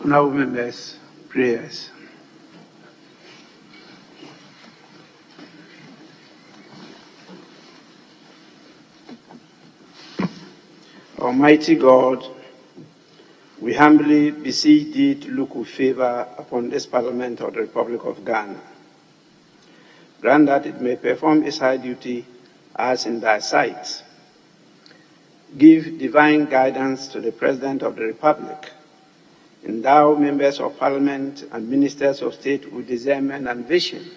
Honorable members, prayers. Almighty God, we humbly beseech thee to look with favor upon this Parliament of the Republic of Ghana. Grant that it may perform its high duty as in thy sight. Give divine guidance to the President of the Republic. Endow members of Parliament and ministers of state with discernment and vision,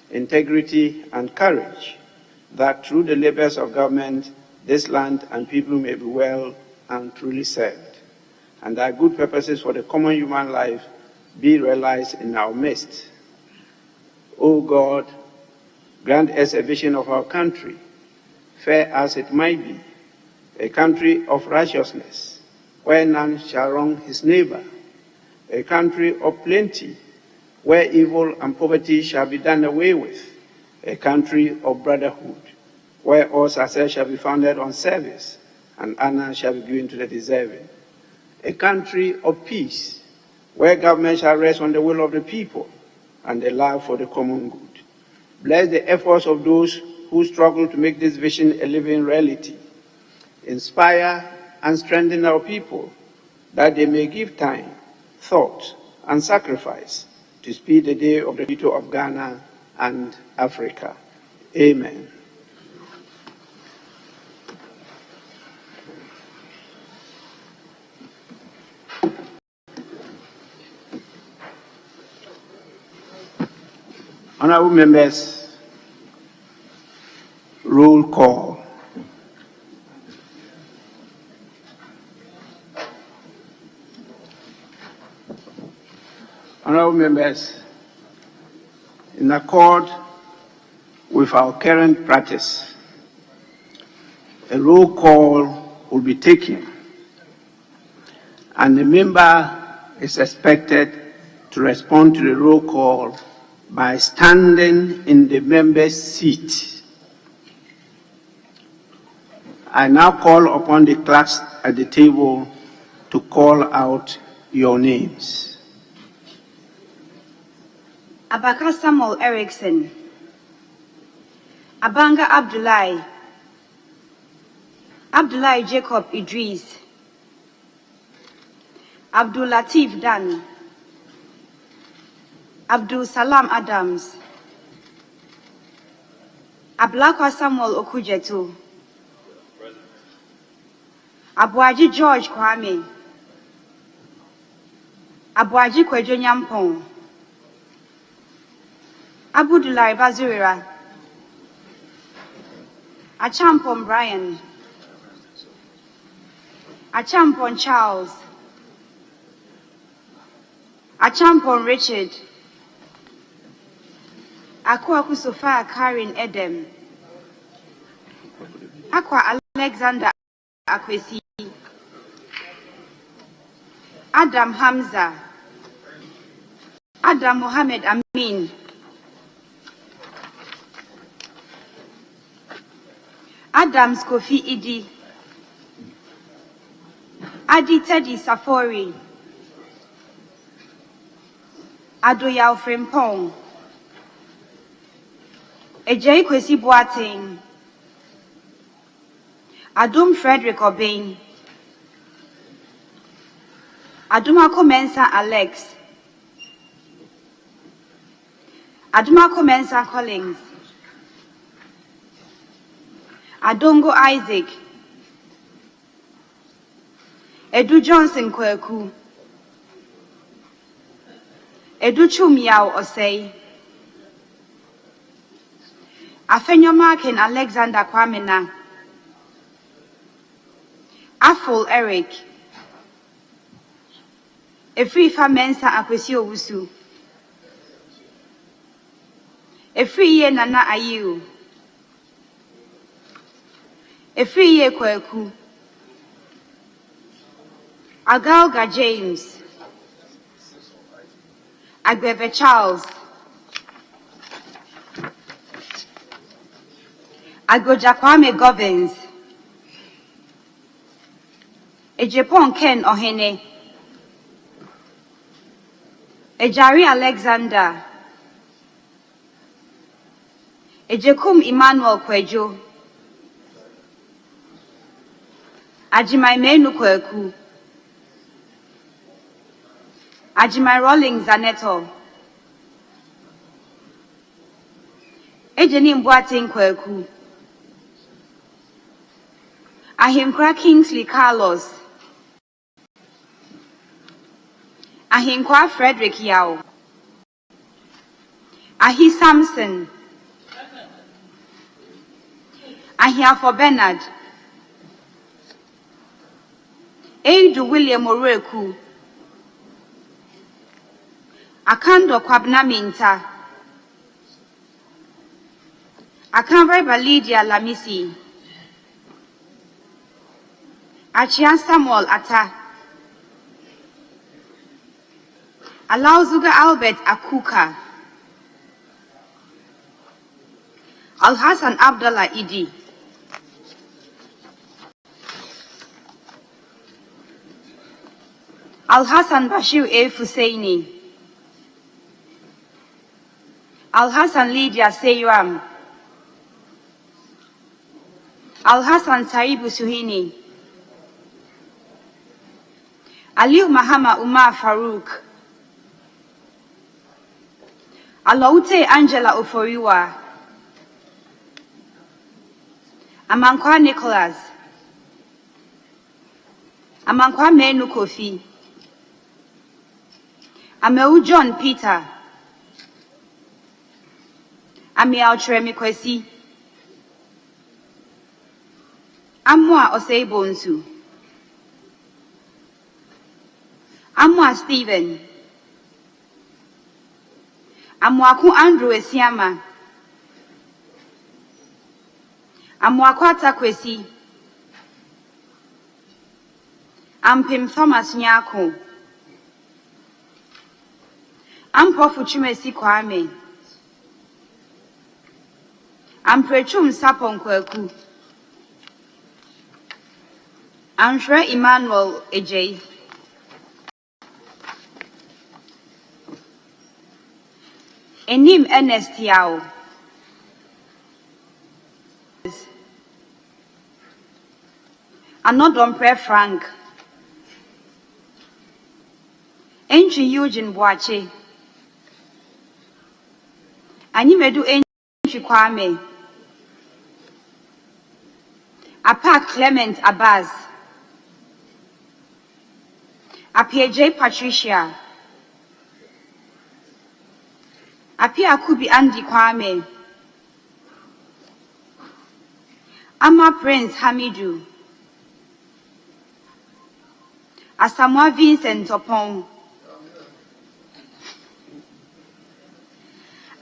integrity and courage, that through the labors of government, this land and people may be well and truly served, and that good purposes for the common human life be realized in our midst. O God, grant us a vision of our country, fair as it might be, a country of righteousness, where none shall wrong his neighbor, a country of plenty, where evil and poverty shall be done away with, a country of brotherhood, where all success shall be founded on service and honor shall be given to the deserving. A country of peace, where government shall rest on the will of the people and the love for the common good. Bless the efforts of those who struggle to make this vision a living reality. Inspire and strengthen our people that they may give time, thought, and sacrifice to speed the day of the future of Ghana and Africa. Amen. Honorable members, roll call. Honorable members, in accord with our current practice, a roll call will be taken, and the member is expected to respond to the roll call by standing in the member's seat. I now call upon the clerks at the table to call out your names. Abaka Samuel Erickson, Abanga Abdullahi Jacob Idris, Abdul Latif Dan, Abdul Salam Adams, Ablakwa Samuel Okujetu, Abuaji George Kwame, Abuaji Kwejo Nyampong, Abudulai Bazurira, Achampon Brian, Achampon Charles, Achampon Richard, Akwaku Sophia Karin Edem, Akwa Alexander Akwesi, Adam Hamza, Adam Mohammed Amin, Adams Kofi Idi, Adi Teddy Safori, Adoyao Frimpong, Ejai Kwesi Boateng, Adum Frederick Obeng, Adumako Mensa Alex, Adumako Mensa Collins, Adongo Isaac, Edu Johnson Kweku, Edu Chumiao Osei, Afenyomaken Alexander Kwamena, Afol Eric, Efrifa Mensa Akwesi Owusu, Efriye Nana Ayu, Efriye Kweku, Agalga James, Agbeve Charles, Agojakwame Govins, Ejepon Ken Ohene, Ejari Alexander, Ejekum Emmanuel Kwejo, Ajimaimenu Kweku, Ajimai Rawlings Zaneto, Ejenim Boateng Kweku, Ahinkra Kingsley Carlos, Ahinkwa Frederick Yao, Ahi Samson, Ahiafo Bernard, Eidu William Oreku, Akando Kwabna Minta, Akanreba Lydia Lamisi, Achian Samuel Ata, Alauzuga Albert Akuka, Alhassan Abdallah Idi, Alhassan Bashir A. Fusaini, Alhassan Lydia Seyram, Alhassan Saibu Suhini, Aliu Mahama Umar Farouk, Alaute Angela Oforiwa, Amankwa Nicholas, Amankwa Menu Kofi, Ameu John Peter, Amiao Tremi Kwesi, Amwa Osei-Bonsu, Amwa Stephen, Amwaku Andrew Esiama, Amwakwata Kwesi, Ampim Thomas Nyako, Amprofu Chumesi Kwame, Amprechum Sapon Kweku, Amshre Emmanuel Ejay, Enim Ernest Yao, Anodompre Frank, Entry Eugene Boache, Animedu Entry Kwame, Apak Clement Abbas, Apie J. Patricia, Apie Akubi Andy Kwame, Ama Prince Hamidu, Asamoah Vincent Opon,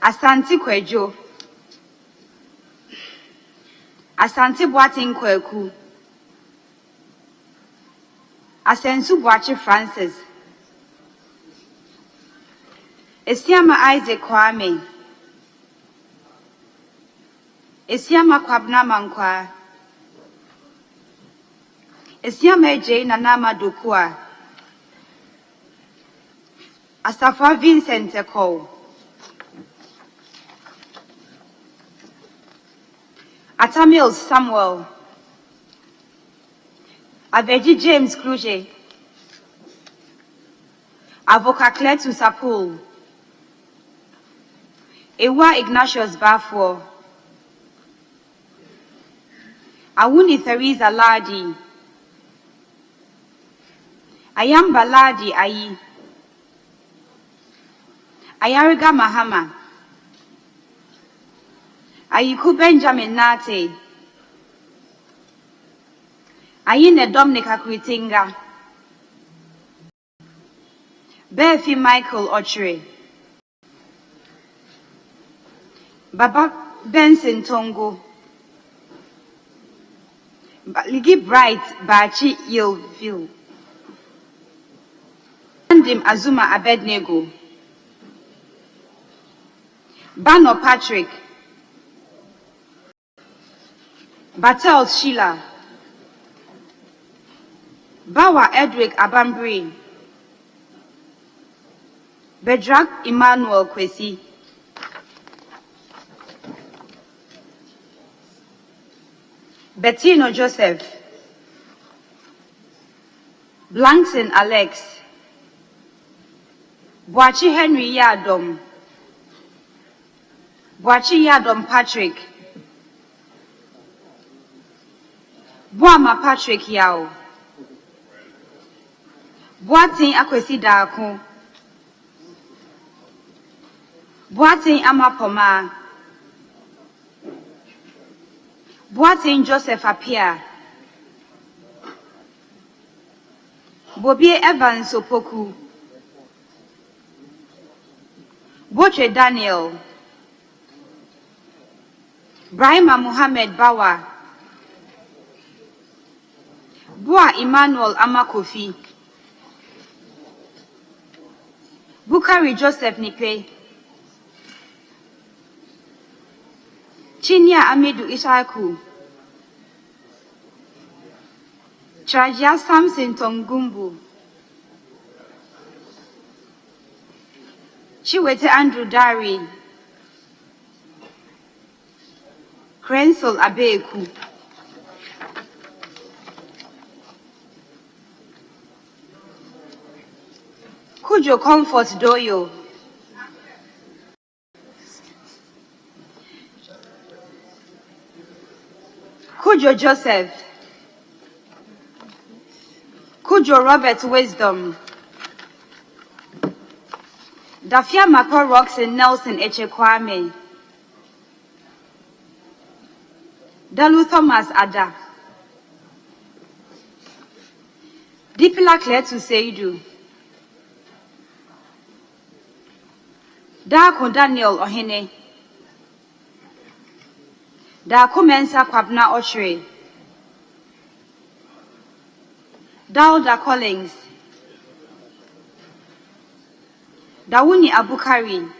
Asante Kwejo, Asante Boatin Kweku, Asensu Boache Francis, Esiama Isaac Kwame, Esiama Kwabna Mankwa, Esiama J. Nanama Dokua, Asafa Vincent Eko, Atamil Samuel, Aveji James Kluje, Avoka Kletu Sapul, Ewa Ignatius Bafo, Awuni Theresa Ladi, Ayamba Ladi Ayi, Ayariga Mahama, Ayiku Benjamin Nate, Ayine Dominica Kritinga, Befi Michael Ochre, Baba Benson Tongo, Ligi Bright Bachi Yilville, Andim Azuma Abednego, Bano Patrick, Batel Sheila, Bawa Edric Abambri, Bedrak Emmanuel Kwesi, Bettino Joseph, Blankson Alex, Boachi Henry Yadom, Boachi Yadom Patrick, Boama Patrick Yao, Boatin Akwesi Dako, Boatin Amapoma, Boatin Joseph Apia, Bobie Evans Opoku, Boche Daniel, Brahima Muhammad Bawa, Boa Emmanuel Amakofi, Bukari Joseph Nipe, Chinya Amidu Ishaku, Traja Samson Tongumbu, Chiwete Andrew Dari, Krensel Abeku, Kujo Comfort Doyo, Kujo Joseph, Kujo Robert Wisdom, Dafia Mako Roxen Nelson Echekwame, Dalu Thomas Ada, Dipila Kletu Seidu, Dako Daniel Ohene, Dako Mensa Kwabna Ochre, Dauda Collins, Dawuni Abukari,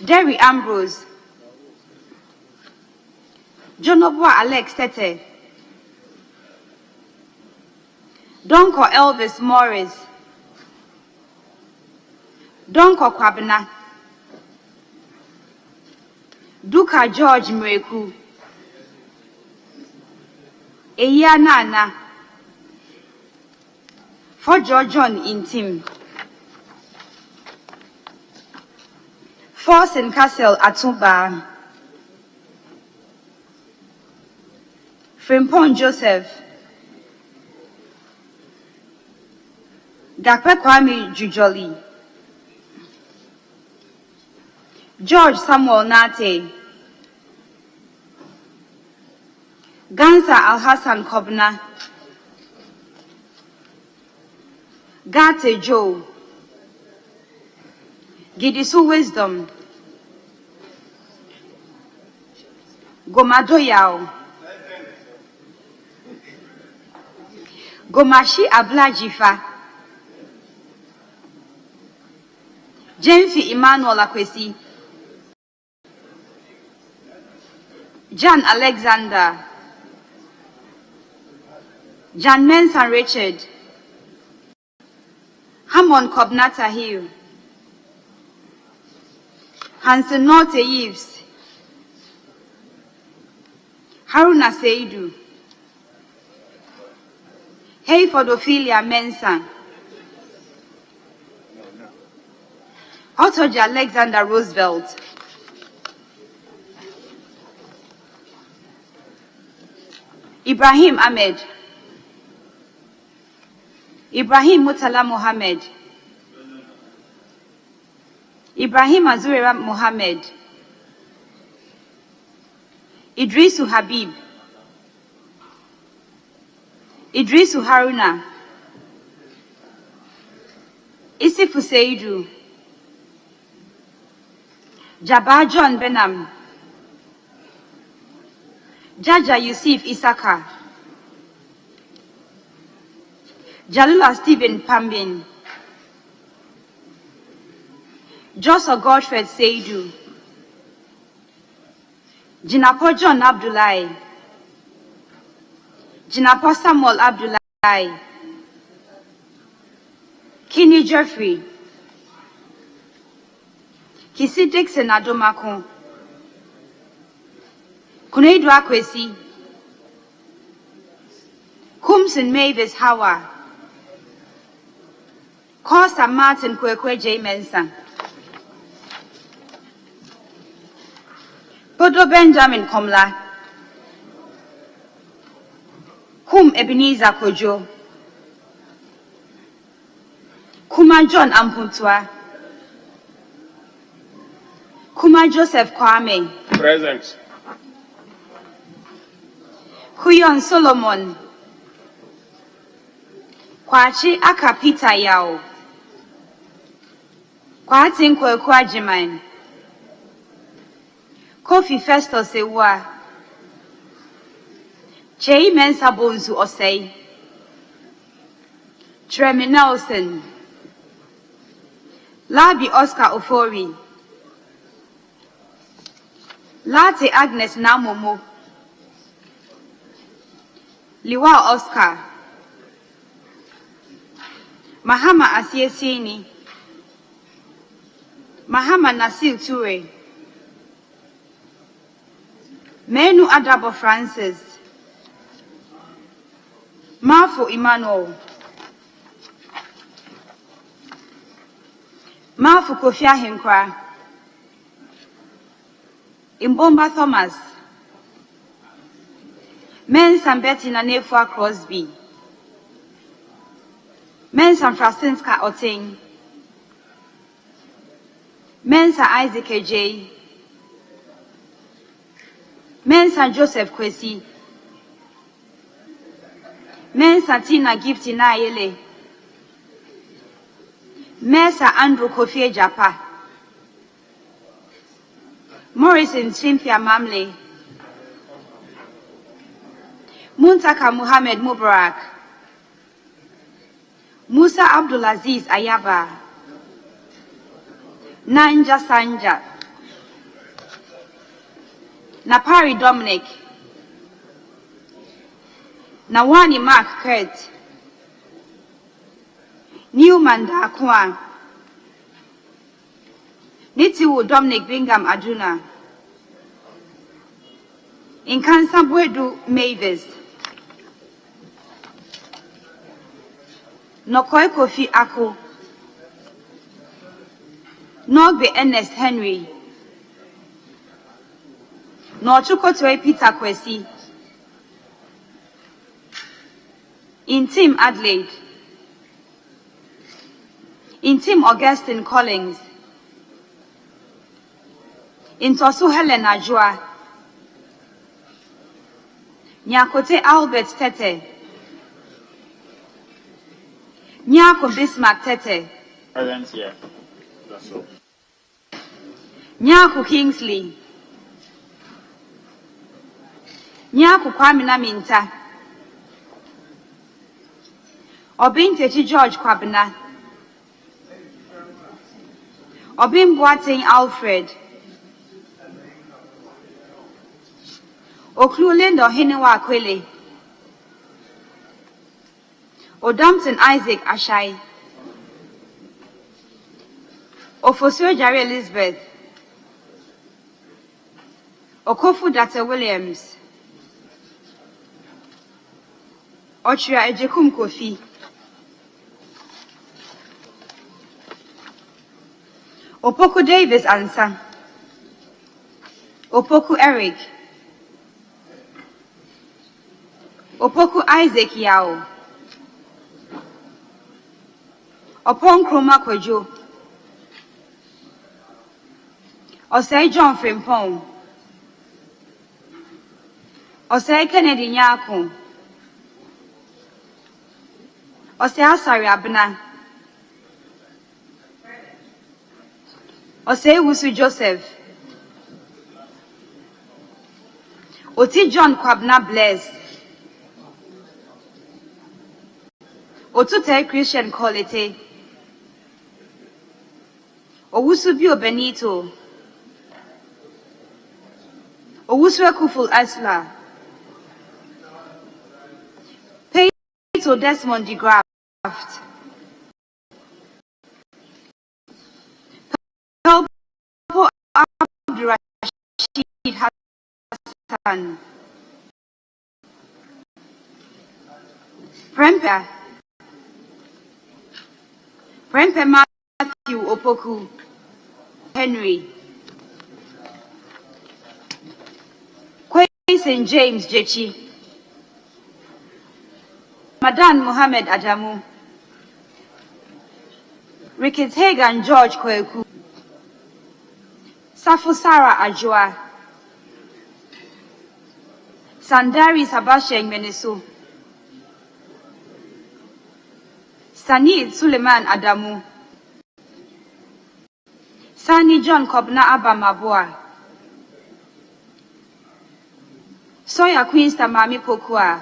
Derry Ambrose, Jonobwa Alex Tete, Donko Elvis Morris, Donko Kwabena, Duka George Mreku, Eya Nana, for John Intim, Force and Castle Atumba, Frimpon Joseph, Dakpe Kwame Jujoli, George Samuel Nate, Gansa Al-Hassan Kobna, Gate Joe, Gidisu Wisdom, Gomadoyao, Gomashi Ablajifa, Jenfi Emmanuel Akwesi, Jan Alexander, Jan Mensan Richard, Hamon Kobnata Hill, Hansen Norte Yves, Haruna Seidu, Hayford Ophelia Mensan, Otoja Alexander Roosevelt, Ibrahim Ahmed, Ibrahim Mutala Mohammed, Ibrahim Azurera Mohammed, Idrisu Habib, Idrisu Haruna, Isifu Seidu, Jabbar John Benham, Jaja Yusuf Isaka, Jalula Stephen Pambin, Joshua Godfred Seidu, Jinapo John Abdullahi, Jinapo Samuel Abdullahi, Kinney Jeffrey, Kisi Dixon Adomako, Kunedu Akwesi, Kumsin Mavis Hawa, Kosa Martin Kwekwe J. Mensah, Podo Benjamin Komla, Kum Ebenezer Kojo, Kuma John Ampuntwa, Kuma Joseph Kwame, Present. Kuyon Solomon, Kwachi Aka Peter Yao, Kwatin Kwekwa Jiman, Kofi Festus Ewa, Chei Mensa Bonzu Osei, Tremi Nelson, Labi Oscar Ofori, Late Agnes Namomo, Liwa Oscar, Mahama Asiesini, Mahama Nasil Ture, Menu Adabo Francis, Marfo Emmanuel, Marfo Kofia Henkra, Imbomba Thomas, Mensa Betty Nanefua Crosby, Mensa Francinska Oteng, Mensa Isaac J, Mensa Joseph Kwesi, Mensa Tina Gifty Nayele, Mensa Andrew Kofi Japa, Morrison Cynthia Mamle, Muntaka Muhammad Mubarak, Musa Abdulaziz Ayaba, Nanja Sanja, Napari Dominic, Nawani Mark Kurt, Newman Dakwan, Nitiwu Dominic Bingham Aduna, Inkansa Bwedu Mavis, Nokoi Kofi Ako, Nogbe Ernest Henry, Nochukotwe Peter Kwesi, in Team Adelaide, in Team Augustine Collins, in Tosu Helen Ajua, Nyakote Albert Tete, Nyako Bismarck Tete, Present here. That's all. Nyaku Kingsley, Nyaku Kwamina Minta, Obintechi George Kwabena, Obin Boateng Alfred, Oklulendo Hinewa Kwele, Odampton Isaac Ashai, Ofosio Jare Elizabeth, Okofu Data Williams, Ochria Ejekum Kofi, Opoku Davis Ansa, Opoku Eric, Opoku Isaac Yao, Opon Kroma Kojo, Osei John Frimpong, Osei Kennedy Nyako, Osei Asari Abna, Osei Wusu Joseph, Oti John Kwabna Bless, Otute Christian Quality, Owusubio Benito, Owuswe Kuful Asla, Peito Desmond de Graft, Pelpo Abdurrashid Hassan, Prempe Matthew Opoku, Henry, St. James Jechi, Madan Mohammed Adamu, Ricketts Hagan George Kweku, Safu Sarah Ajua, Sandari Sabasheng Menesu, Sanid Suleiman Adamu, Sani John Kobna Abba Mabua, Soya Queensta Mami Pokua,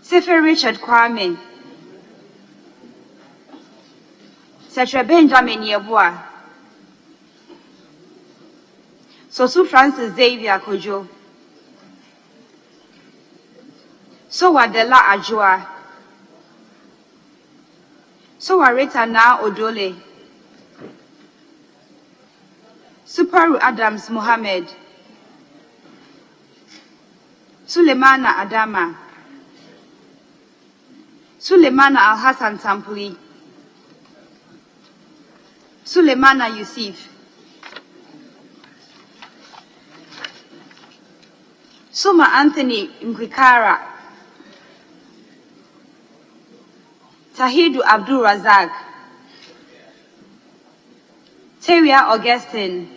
Sefer Richard Kwame, Setre Benjamin Yeboah, Sosu Francis Xavier Kojo. Sowa Dela Ajua. Sowa Rita Na Odole. Suparu Adams Mohammed. Sulemana Adama. Sulemana Al-Hassan Tampuli. Sulemana Yusuf. Suma Anthony Mkwikara. Tahidu Abdul Razak. Teria Augustine.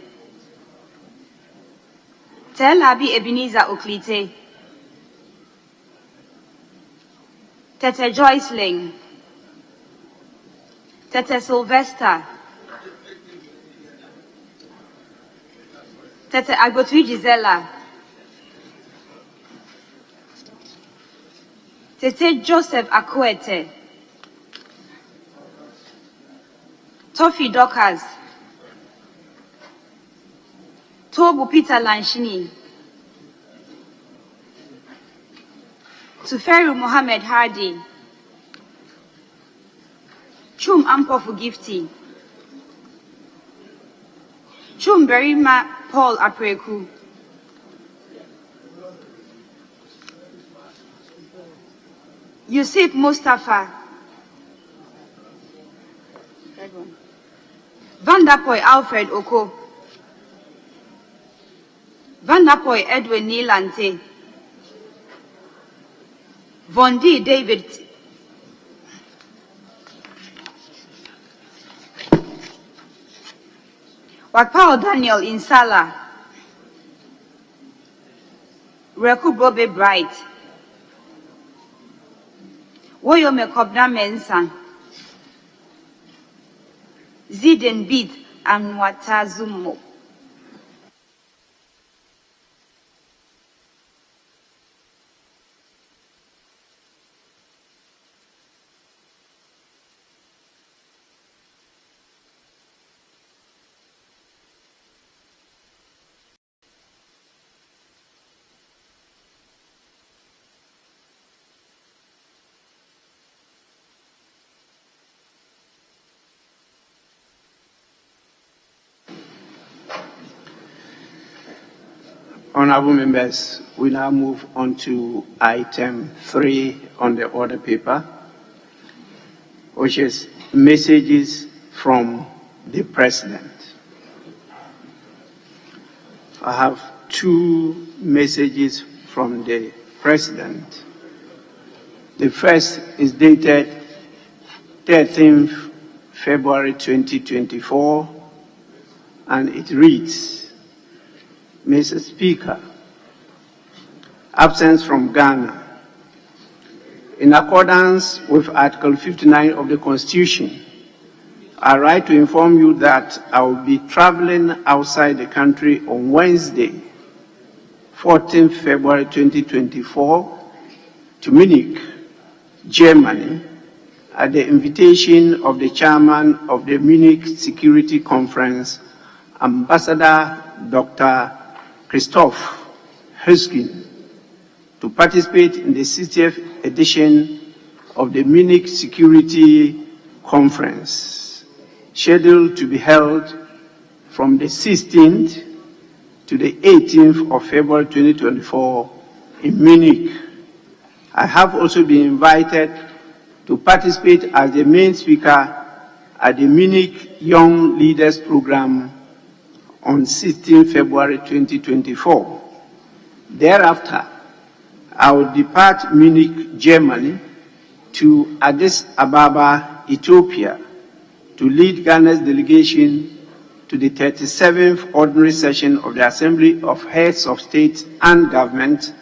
Telabi Ebenezer Oklite. Tete Joyceling. Tete Sylvester. Tete Agotwi Gisela. Tete Joseph Akwete. Tofi Dockers. Tobu Peter Lanshini. Tuferu Mohammed Hardy. Chum Ampofu Gifty. Chum Berima Paul Apreku. Yusuf Mustafa. Vandapoy Alfred Oko. Vandapoy Edwin Nilante. Vondi David. Wakpao Daniel Insala. Reku Bobe Bright. Woyo Mekobna Mensa. Ziden Bid and Watazumo. Honorable members, we now move on to item 3 on the order paper, which is messages from the President. I have 2 messages from the President. The first is dated 13th February 2024, and it reads, Mr. Speaker, absence from Ghana. In accordance with Article 59 of the Constitution, I write to inform you that I will be traveling outside the country on Wednesday, 14th February 2024, to Munich, Germany, at the invitation of the chairman of the Munich Security Conference, Ambassador Dr. Christoph Huskin, to participate in the 60th edition of the Munich Security Conference, scheduled to be held from the 16th to the 18th of February 2024 in Munich. I have also been invited to participate as the main speaker at the Munich Young Leaders Program on 16 February 2024. Thereafter, I will depart Munich, Germany, to Addis Ababa, Ethiopia, to lead Ghana's delegation to the 37th Ordinary Session of the Assembly of Heads of State and Government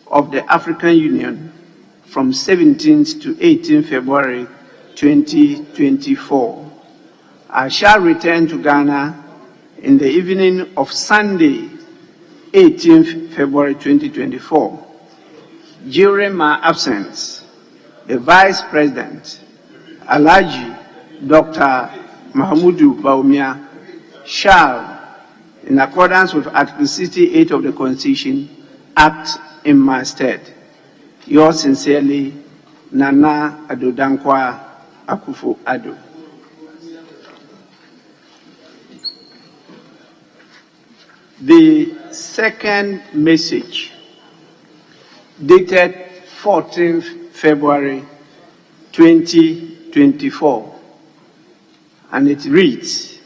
of the African Union from 17th to 18th February 2024. I shall return to Ghana in the evening of Sunday, 18th February 2024. During my absence, the Vice President, Alhaji Dr. Mahamudu Bawumia, shall in accordance with Article 68 of the Constitution, act in my stead. Yours sincerely, Nana Adodankwa Akufo-Addo. The second message, dated 14th February 2024, and it reads,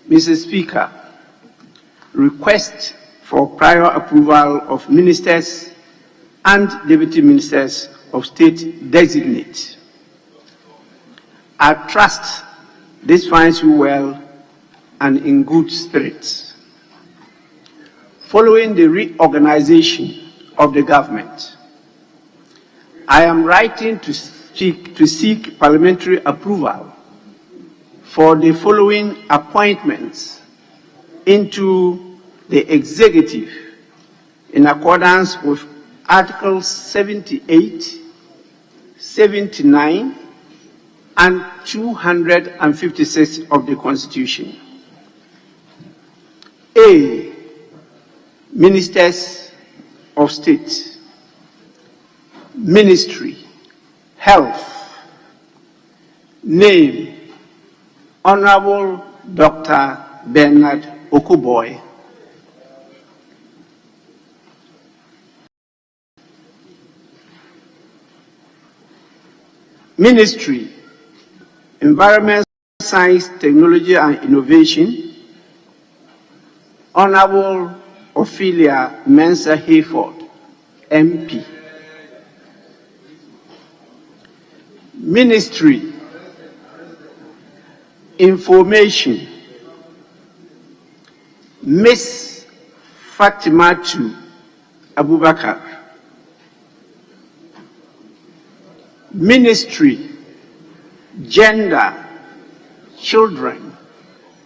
Mr. Speaker, request for prior approval of ministers and deputy ministers of state designate. I trust this finds you well and in good spirits. Following the reorganization of the government, I am writing to seek parliamentary approval for the following appointments into the executive in accordance with Articles 78, 79, and 256 of the Constitution. A. Ministers of State. Ministry, Health. Name, Honorable Dr. Bernard Okuboy. Ministry, Environment, Science, Technology and Innovation, Honorable Ophelia Mensah Hayford, MP. Ministry, Information, Miss Fatimatu Abubakar. Ministry, Gender, Children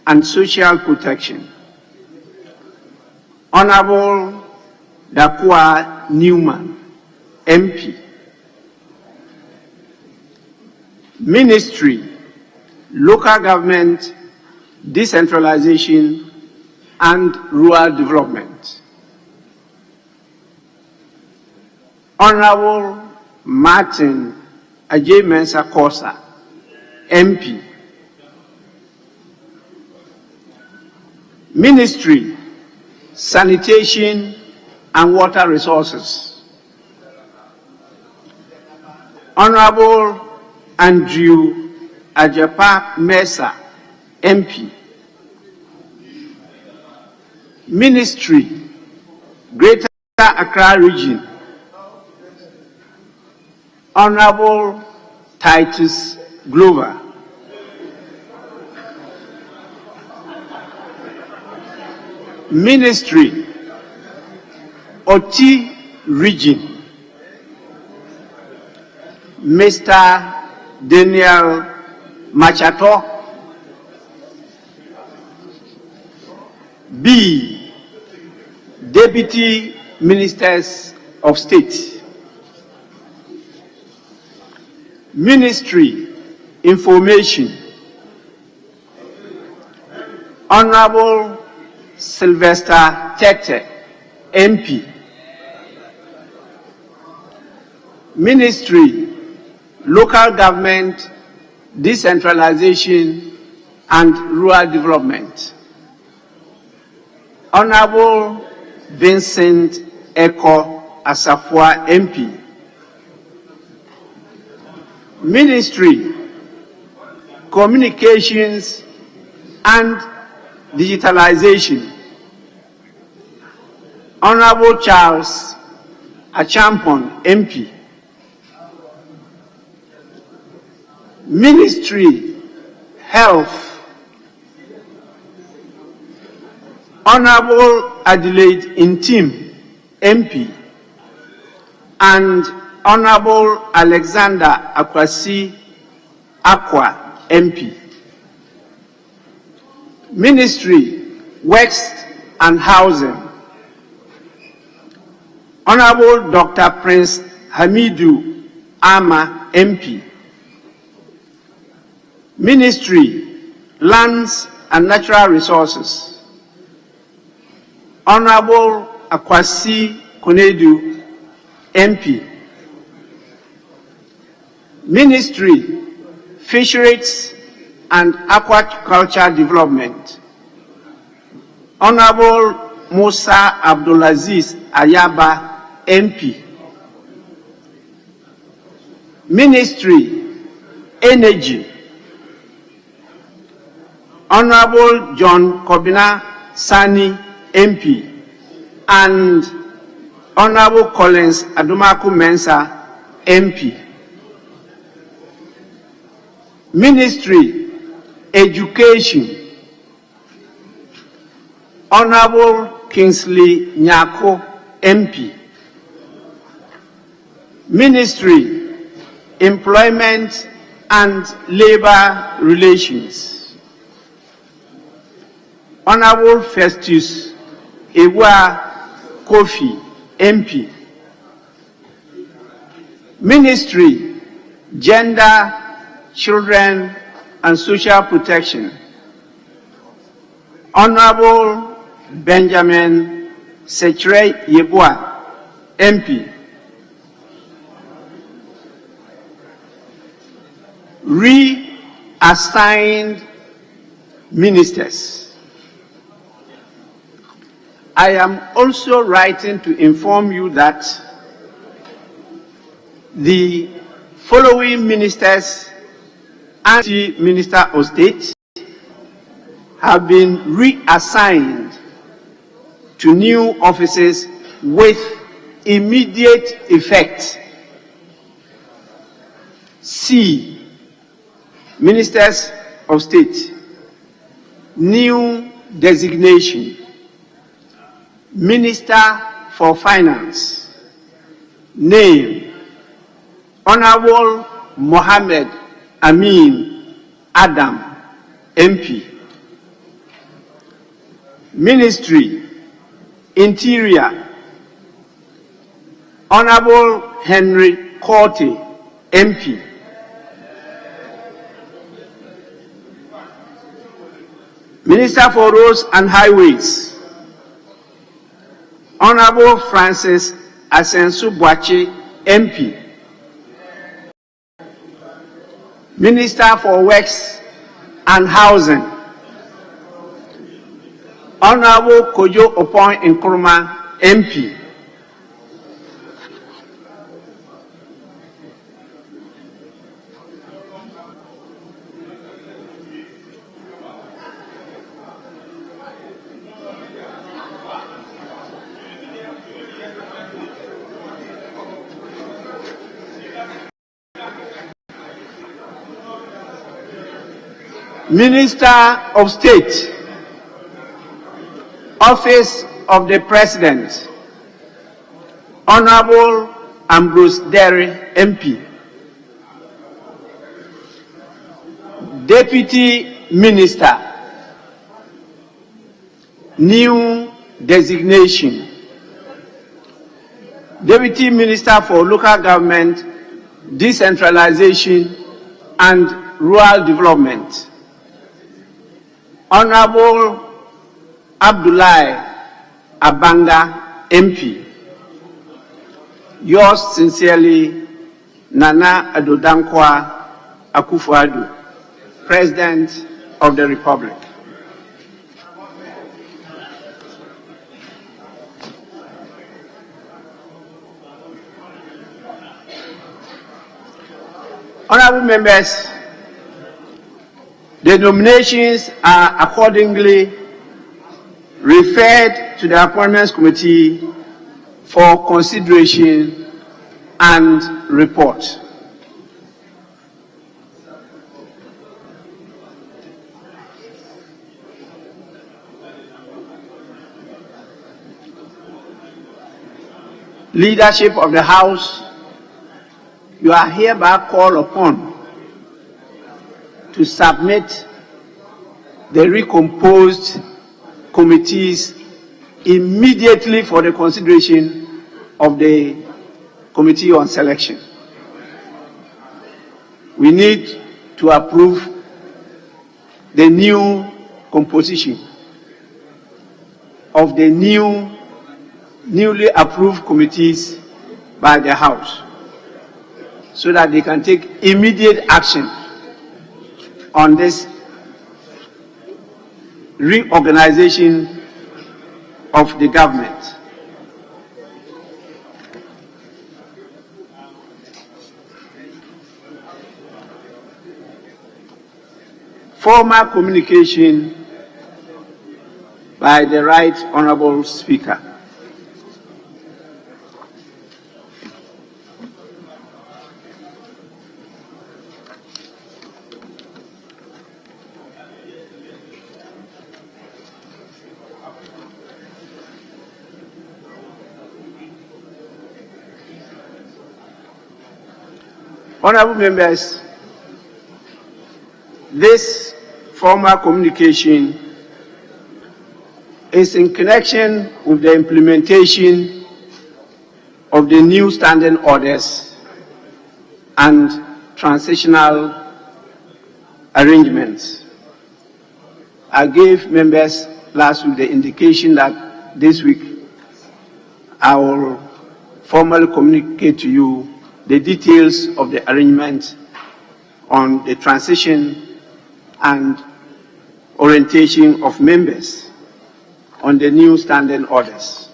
and Social Protection, Honorable Dakwa Newman, MP. Ministry, Local Government, Decentralization and Rural Development, Honorable Martin Ajay Mensah Kosa, MP. Ministry, Sanitation and Water Resources, Honorable Andrew Ajapa Mesa, MP. Ministry, Greater Accra Region, Honorable Titus Glover. Ministry, Oti Region, Mr. Daniel Machato. B. Deputy Ministers of State. Ministry, Information, Honorable Sylvester Tete, MP. Ministry, Local Government, Decentralization and Rural Development, Honorable Vincent Eko Asafua, MP. Ministry, Communications and Digitalization, Honorable Charles Achampon, MP. Ministry, Health, Honorable Adelaide Intim, MP, and Honorable Alexander Akwasi Akwa, MP. Ministry, Works and Housing, Honorable Dr. Prince Hamidu Ama, MP. Ministry, Lands and Natural Resources, Honorable Akwasi Konedu, MP. Ministry, Fisheries and Aquaculture Development. Honorable Musa Abdulaziz Ayaba, MP. Ministry, Energy. Honorable John Kobina Sani, MP. And Honorable Collins Adumaku Mensah, MP. Ministry, Education. Honorable Kingsley Nyako, MP. Ministry, Employment and Labor Relations. Honorable Festus Ewa Kofi, MP. Ministry, Gender, Children and Social Protection. Honorable Benjamin Sechere Yeboah, MP. Reassigned ministers. I am also writing to inform you that the following ministers and the Minister of State have been reassigned to new offices with immediate effect. C. Ministers of State. New designation. Minister for Finance. Name: Honorable Mohammed Amin Adam, MP. Ministry, Interior: Honorable Henry Korte, MP. Minister for Roads and Highways: Honorable Francis Asensu Boache, MP. Minister for Works and Housing: Honorable Kojo Opon Nkrumah, MP. Minister of State, Office of the President: Honorable Ambrose Derry, MP. Deputy Minister, new designation: Deputy Minister for Local Government, Decentralization and Rural Development: Honorable Abdullahi Abanga, MP. Yours sincerely, Nana Adodankwa Akufo-Addo, President of the Republic. Honorable members, the nominations are accordingly referred to the Appointments Committee for consideration and report. Leadership of the House, you are hereby called upon to submit the recomposed committees immediately for the consideration of the Committee on Selection. We need to approve the new composition of the newly approved committees by the House, so that they can take immediate action on this reorganization of the government. Formal communication by the Right Honourable Speaker. Honourable members, this formal communication is in connection with the implementation of the new standing orders and transitional arrangements. I gave members last week the indication that this week I will formally communicate to you the details of the arrangement on the transition and orientation of members on the new standing orders.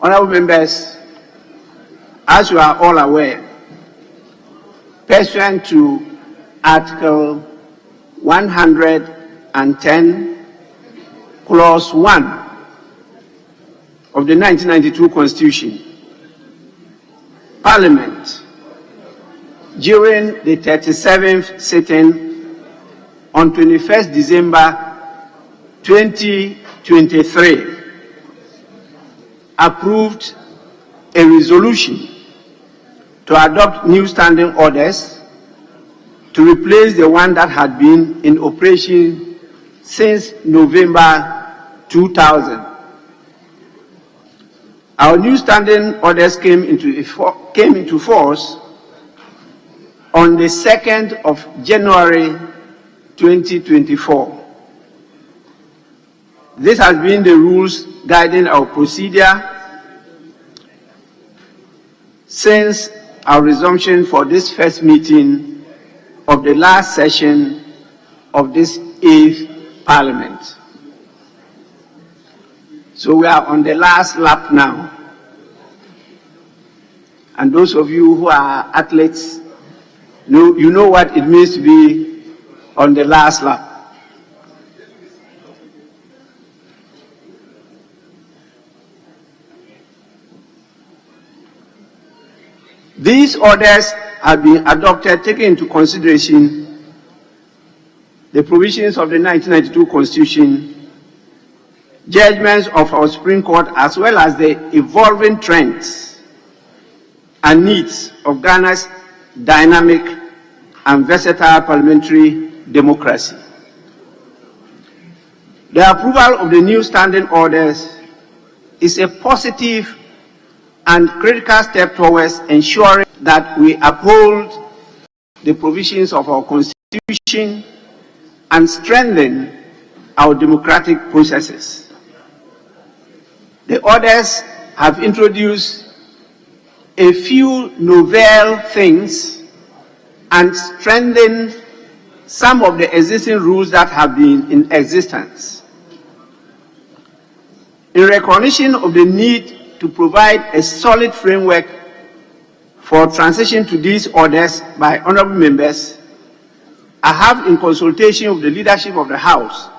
Honourable members, as you are all aware, pursuant to Article 110, Clause 1 of the 1992 Constitution, Parliament, during the 37th sitting on 21st December 2023, approved a resolution to adopt new standing orders to replace the one that had been in operation since November 2000. Our new standing orders came into force on the 2nd of January 2024. This has been the rules guiding our procedure since our resumption for this first meeting of the last session of this 8th Parliament. So we are on the last lap now. And those of you who are athletes, you know what it means to be on the last lap. These orders have been adopted, taking into consideration the provisions of the 1992 Constitution, judgments of our Supreme Court, as well as the evolving trends and needs of Ghana's dynamic and versatile parliamentary democracy. The approval of the new standing orders is a positive and critical step towards ensuring that we uphold the provisions of our Constitution and strengthen our democratic processes. The orders have introduced a few novel things and strengthened some of the existing rules that have been in existence. In recognition of the need to provide a solid framework for transition to these orders by honourable members, I have, in consultation with the leadership of the House,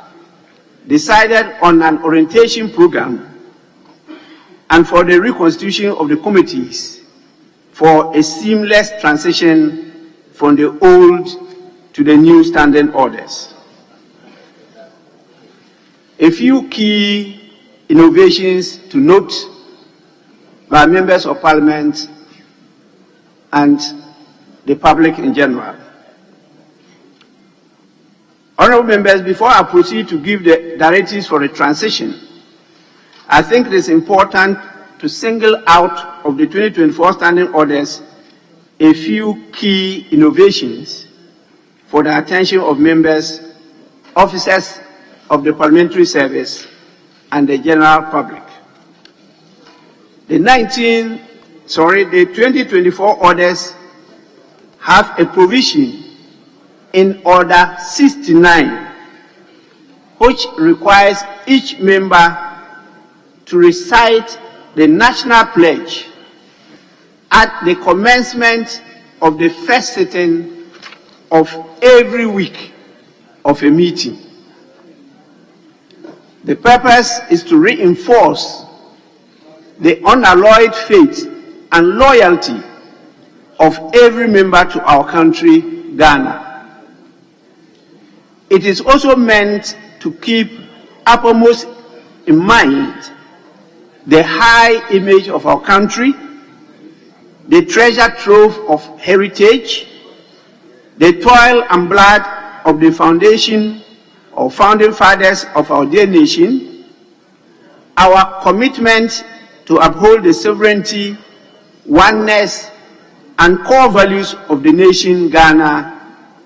decided on an orientation program and for the reconstitution of the committees for a seamless transition from the old to the new standing orders. A few key innovations to note by members of Parliament and the public in general. Honourable members, before I proceed to give the directives for the transition, I think it is important to single out of the 2024 standing orders a few key innovations for the attention of members, officers, of the parliamentary service and the general public. The 2024 orders have a provision in Order 69, which requires each member to recite the national pledge at the commencement of the first sitting of every week of a meeting. The purpose is to reinforce the unalloyed faith and loyalty of every member to our country, Ghana. It is also meant to keep uppermost in mind the high image of our country, the treasure trove of heritage, the toil and blood of the foundation or founding fathers of our dear nation, our commitment to uphold the sovereignty, oneness, and core values of the nation Ghana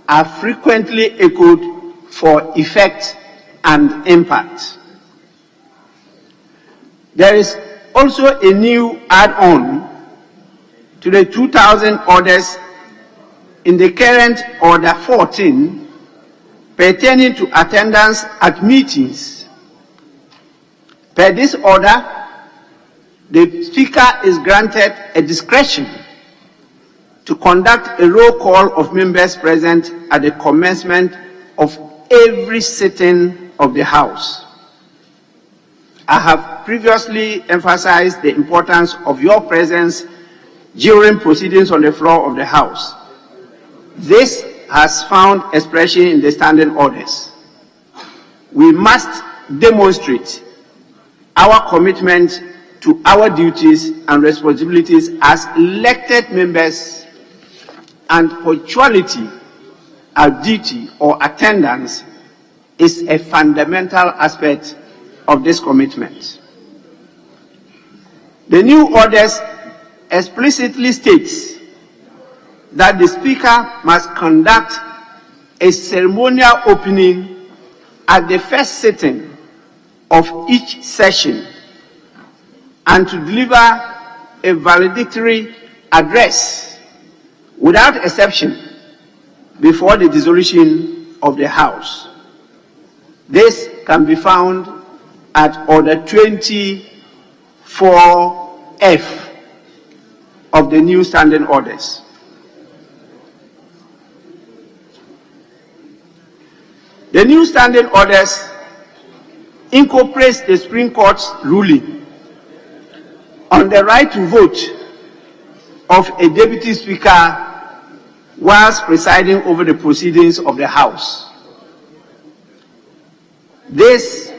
are frequently echoed for effect and impact. There is also a new add-on to the 2000 orders in the current Order 14 pertaining to attendance at meetings. Per this order, the Speaker is granted a discretion to conduct a roll call of members present at the commencement of every sitting of the House. I have previously emphasized the importance of your presence during proceedings on the floor of the House. This has found expression in the standing orders. We must demonstrate our commitment to our duties and responsibilities as elected members, and punctuality, our duty or attendance, is a fundamental aspect of this commitment. The new orders explicitly states that the Speaker must conduct a ceremonial opening at the first sitting of each session and to deliver a valedictory address without exception before the dissolution of the House. This can be found at Order 24F of the new standing orders. The new standing orders incorporates the Supreme Court's ruling on the right to vote of a Deputy Speaker whilst presiding over the proceedings of the House. This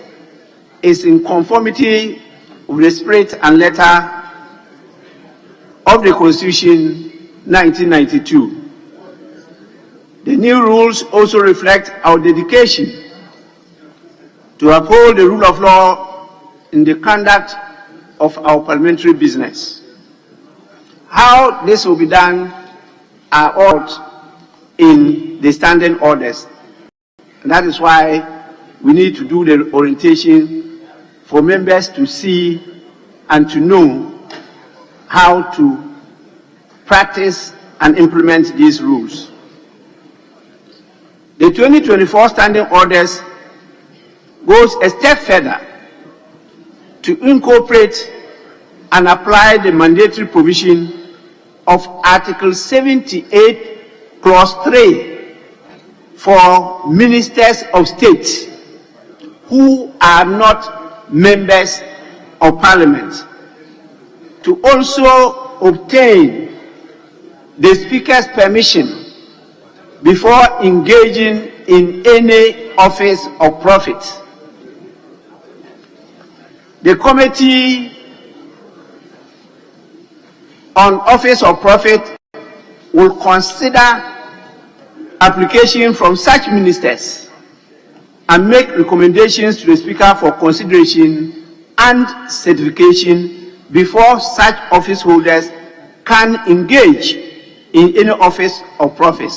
is in conformity with the spirit and letter of the Constitution 1992. The new rules also reflect our dedication to uphold the rule of law in the conduct of our parliamentary business. How this will be done are all in the standing orders. And that is why we need to do the orientation for members to see and to know how to practice and implement these rules. The 2024 standing orders goes a step further to incorporate and apply the mandatory provision of Article 78, Clause 3 for ministers of state who are not members of Parliament to also obtain the Speaker's permission before engaging in any office of profit. The Committee on Office of Profit will consider application from such ministers and make recommendations to the Speaker for consideration and certification before such office holders can engage in any office of profit.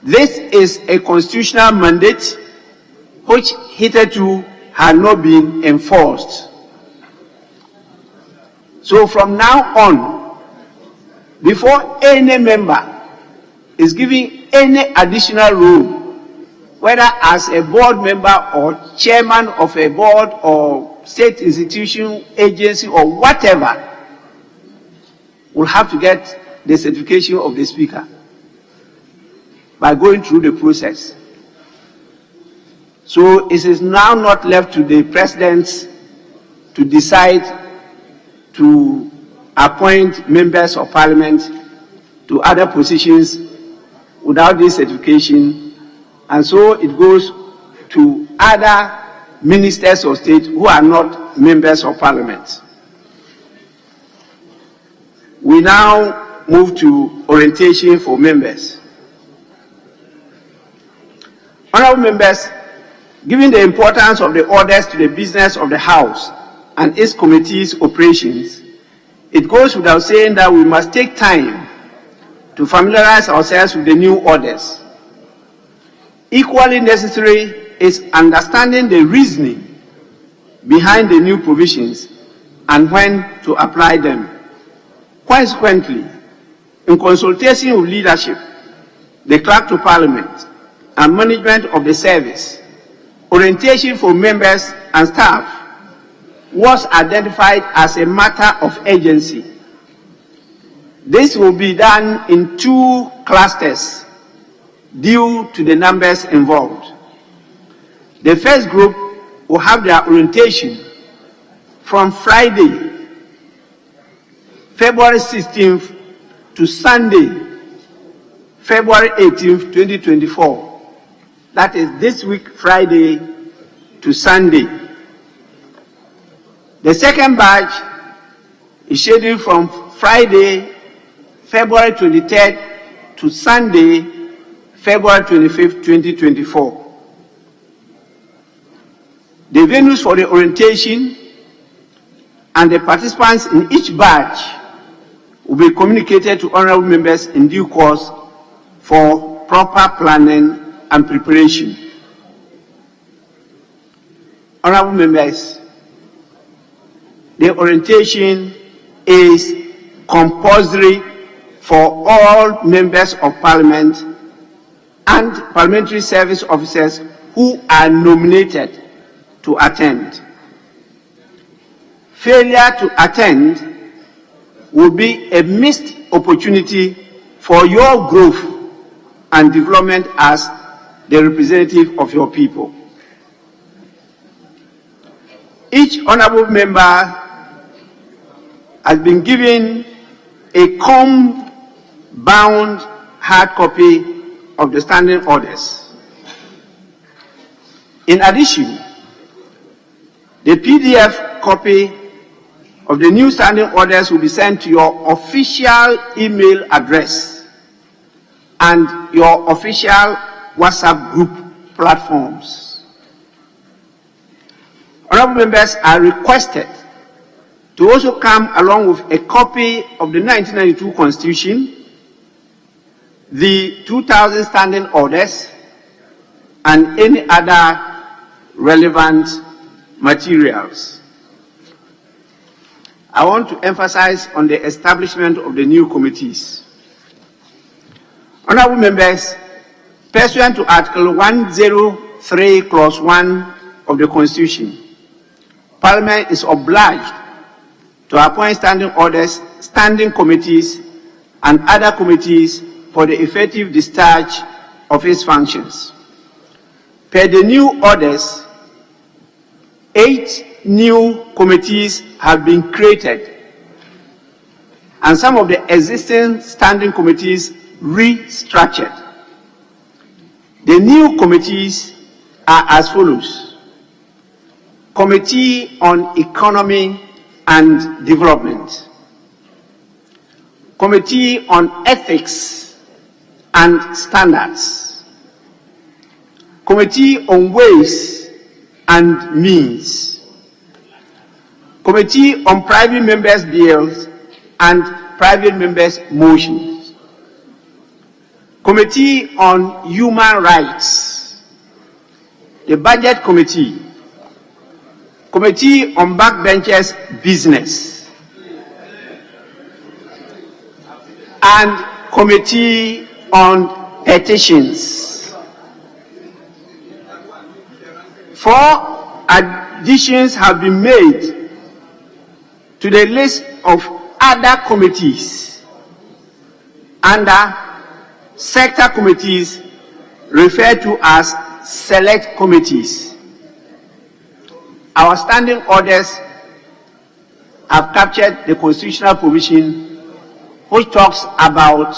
This is a constitutional mandate which hitherto had not been enforced. So from now on, before any member is given any additional role, whether as a board member or chairman of a board or state institution, agency, or whatever, will have to get the certification of the speaker by going through the process. So it is now not left to the presidents to decide to appoint members of parliament to other positions without this certification, and so it goes to other ministers of state who are not members of parliament. We now move to orientation for members. Honorable members, given the importance of the orders to the business of the House and its committee's operations, it goes without saying that we must take time to familiarize ourselves with the new orders. Equally necessary is understanding the reasoning behind the new provisions and when to apply them. Consequently, in consultation with leadership, the clerk to Parliament, and management of the service, orientation for members and staff was identified as a matter of urgency. This will be done in 2 clusters due to the numbers involved. The first group will have their orientation from Friday, February 16th to Sunday, February 18th, 2024. That is this week, Friday to Sunday. The second batch is scheduled from Friday, February 23rd to Sunday, February 25th, 2024. The venues for the orientation and the participants in each batch will be communicated to honorable members in due course for proper planning and preparation. Honorable members, the orientation is compulsory for all members of Parliament and parliamentary service officers who are nominated to attend. Failure to attend will be a missed opportunity for your growth and development as the representative of your people. Each honorable member has been given a comb-bound hard copy of the standing orders. In addition, the PDF copy of the new standing orders will be sent to your official email address and your official WhatsApp group platforms. Honorable members are requested to also come along with a copy of the 1992 Constitution, the 2000 standing orders, and any other relevant materials. I want to emphasize on the establishment of the new committees. Honorable members, pursuant to Article 103, Clause 1 of the Constitution, Parliament is obliged to appoint standing orders, standing committees, and other committees for the effective discharge of its functions. Per the new orders, 8 new committees have been created, and some of the existing standing committees restructured. The new committees are as follows: Committee on Economy and Development, Committee on Ethics and Standards, Committee on Ways and Means, Committee on Private Members' Bills and Private Members' Motions, Committee on Human Rights, the Budget Committee, Committee on Backbenchers Business, and Committee on Petitions. 4 additions have been made to the list of other committees under sector committees referred to as select committees. Our standing orders have captured the constitutional provision which talks about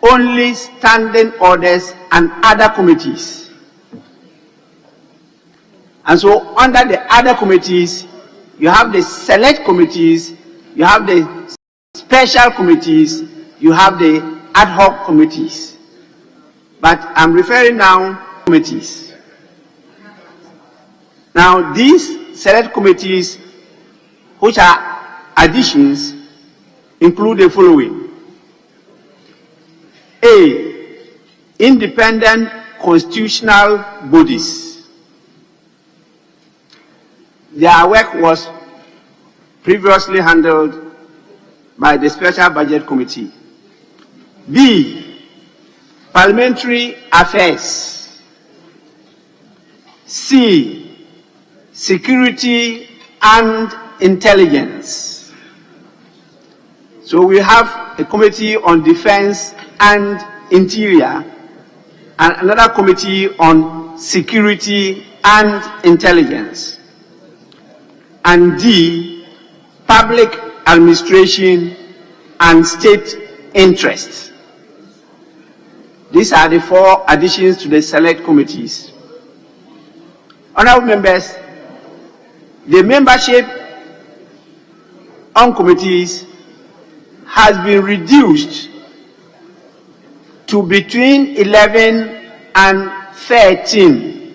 only standing orders and other committees. And so under the other committees, you have the select committees, you have the special committees, you have the ad hoc committees. But I'm referring now to committees. Now these select committees, which are additions, include the following. A, independent constitutional bodies. Their work was previously handled by the Special Budget Committee. B, parliamentary affairs. C, security and intelligence. So we have a committee on defense and interior and another committee on security and intelligence. And D, public administration and state interest. These are the 4 additions to the select committees. Honorable members, the membership on committees has been reduced to between 11 and 13,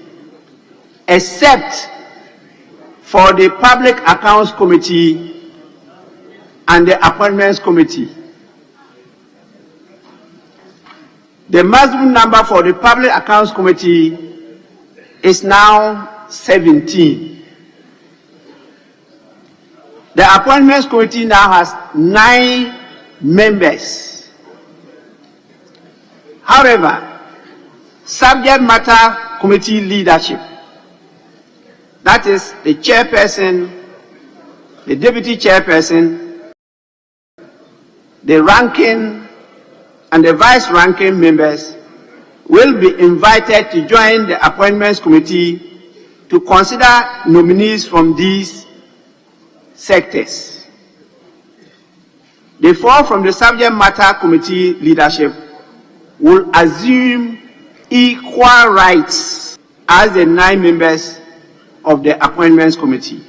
except for the Public Accounts Committee and the Appointments Committee. The maximum number for the Public Accounts Committee is now 17. The Appointments Committee now has 9 members. However, subject matter committee leadership, that is the chairperson, the deputy chairperson, the ranking and the vice-ranking members will be invited to join the Appointments Committee to consider nominees from these sectors. The 4 from the subject matter committee leadership will assume equal rights as the 9 members of the Appointments Committee.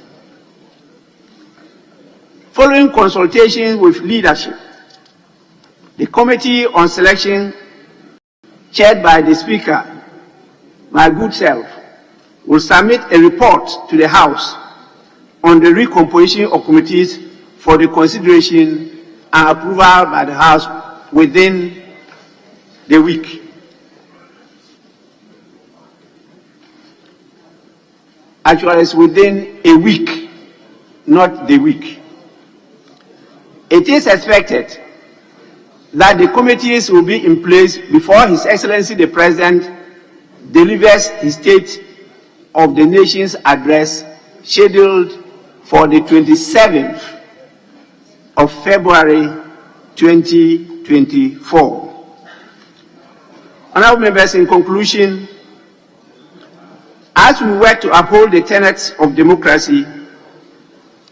Following consultations with leadership, the Committee on Selection, chaired by the Speaker, my good self, will submit a report to the House on the recomposition of committees for the consideration and approval by the House within the week. Actually, it's within a week, not the week. It is expected that the committees will be in place before His Excellency the President delivers his State of the Nation's address scheduled for the 27th of February 2024. Honorable members, in conclusion, as we work to uphold the tenets of democracy,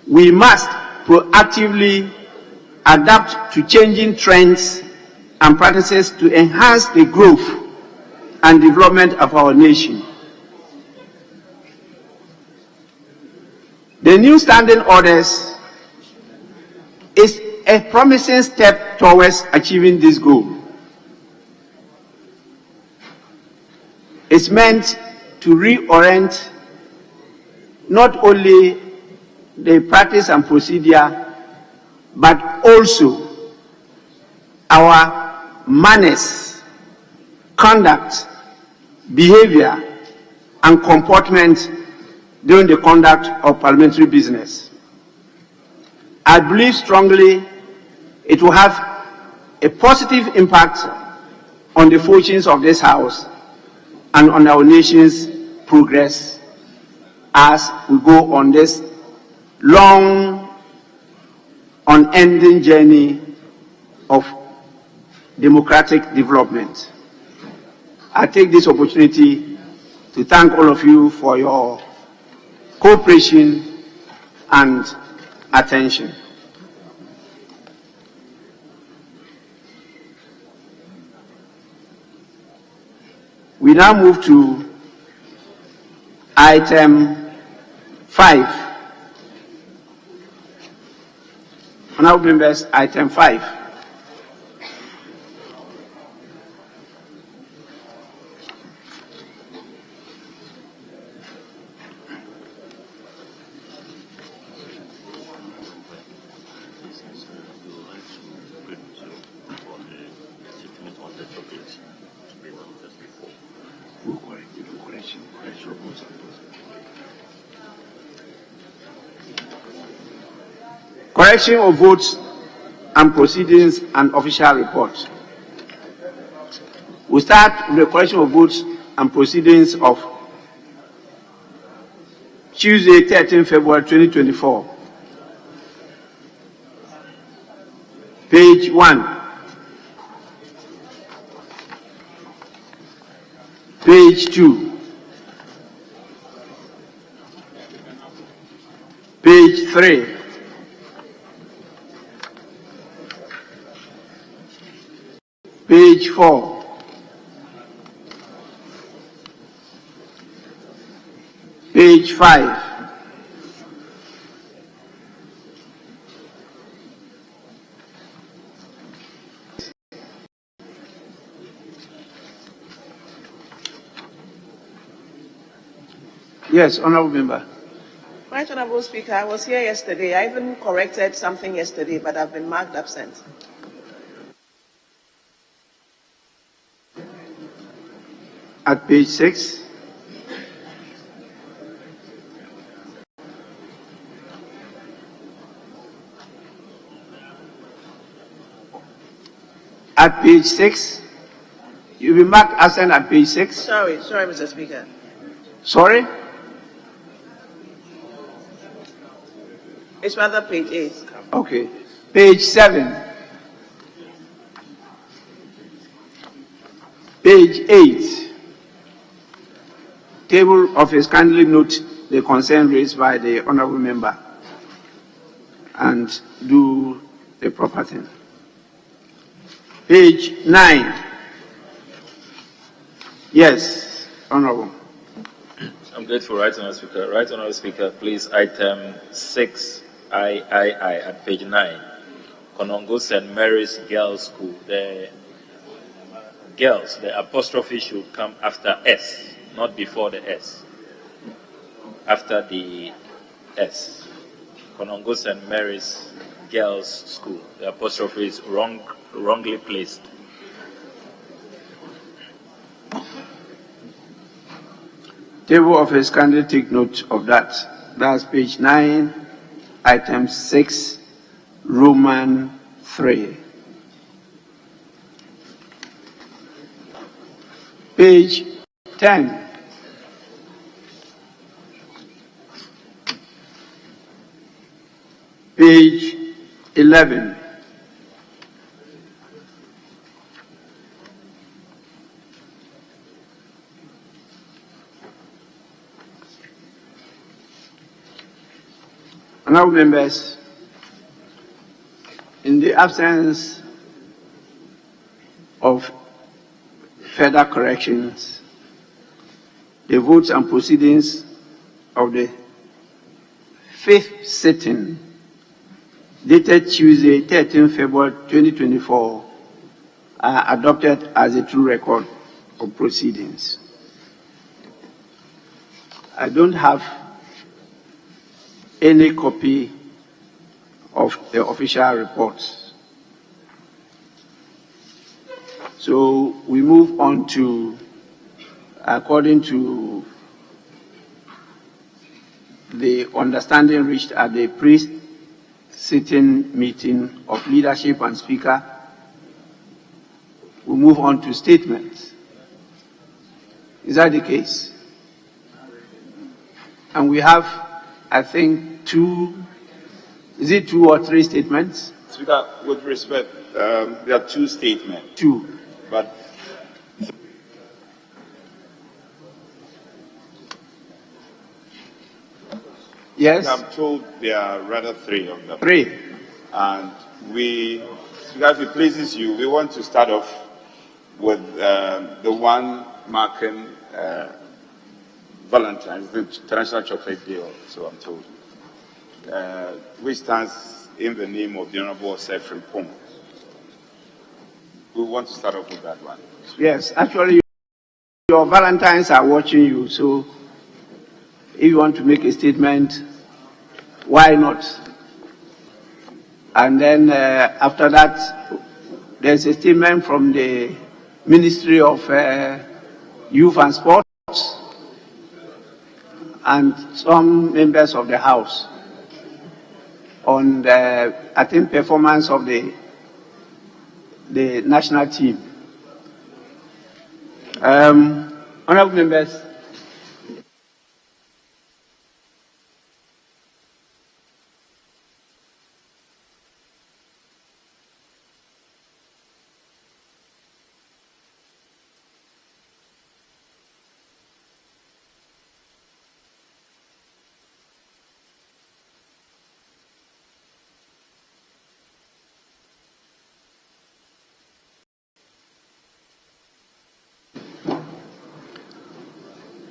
we must proactively adapt to changing trends and practices to enhance the growth and development of our nation. The new standing orders is a promising step towards achieving this goal. It's meant to reorient not only the practice and procedure, but also our manners, conduct, behavior, and comportment during the conduct of parliamentary business. I believe strongly it will have a positive impact on the fortunes of this House and on our nation's progress as we go on this long, unending journey of democratic development. I take this opportunity to thank all of you for your cooperation and attention. We now move to item 5. Honorable members, item 5. Correction of votes and proceedings and official report. We start with the correction of votes and proceedings of Tuesday, 13 February 2024. Page 1. Page 2. Page 3. Page 4. Page 5. Yes, Honorable Member. Right, Honorable Speaker, I was here yesterday. I even corrected something yesterday, but I've been marked absent. At page 6. At page 6. You'll be marked absent at page 6. Sorry, Mr. Speaker. Sorry? It's rather page 8. Okay. Page 7. Page 8. Table office, kindly note the concern raised by the Honorable Member and do the proper thing. Page 9. Yes, Honorable. I'm grateful, Right Honourable Speaker. Right Honourable Speaker, please, item 6, I at page 9. Konongo St. Mary's Girls' School. The girls, the apostrophe should come after S, not before the S. After the S. Konongo St. Mary's Girls' School. The apostrophe is wrongly placed. Table office, kindly take note of that. That's page 9, item 6, Roman 3. Page 10. Page 11. Honourable members, in the absence of further corrections, the votes and proceedings of the 5th sitting, dated Tuesday, 13 February 2024, are adopted as a true record of proceedings. I don't have any copy of the official reports. So we move on to, according to the understanding reached at the pre-sitting meeting of leadership and speaker, we move on to statements. Is that the case? And we have, I think, two or three statements? Speaker, with respect, there are two statements. Two. But yes? I'm told there are rather three of them. Three. And Speaker, if it pleases you, we want to start off with the one marking Valentine's, the International Chocolate Day, so I'm told, which stands in the name of the Honorable Sefrin Pong. We want to start off with that one. Yes, actually, your Valentines are watching you, so if you want to make a statement, why not? And then after that, there's a statement from the Ministry of Youth and Sports and some members of the House on the, I think, performance of the national team. Honorable members.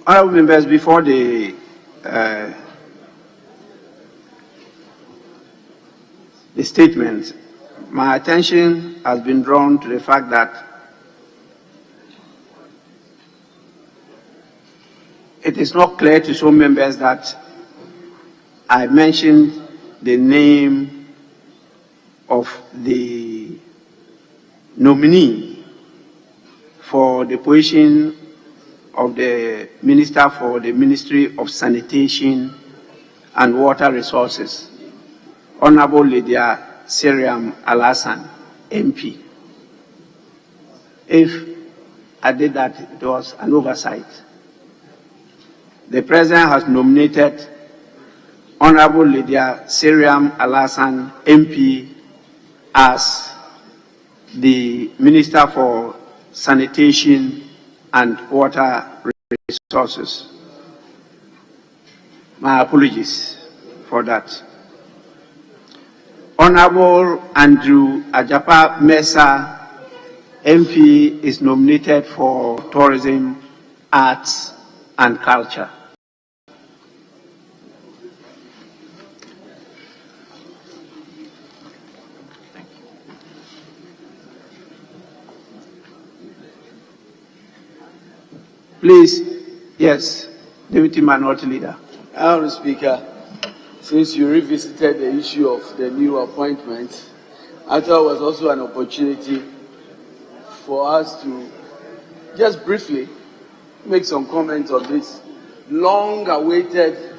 Honorable members, before the statement, my attention has been drawn to the fact that it is not clear to some members that I mentioned the name of the nominee for the position of the Minister for the Ministry of Sanitation and Water Resources, Honorable Lydia Siriam Alasan, MP. If I did that, it was an oversight. The President has nominated Honorable Lydia Siriam Alasan, MP, as the Minister for Sanitation and Water Resources. My apologies for that. Honorable Andrew Ajapa Mesa, MP, is nominated for Tourism, Arts and Culture. Please, yes, Deputy Minority Leader. Honourable Speaker, since you revisited the issue of the new appointment, I thought it was also an opportunity for us to just briefly make some comments on this long-awaited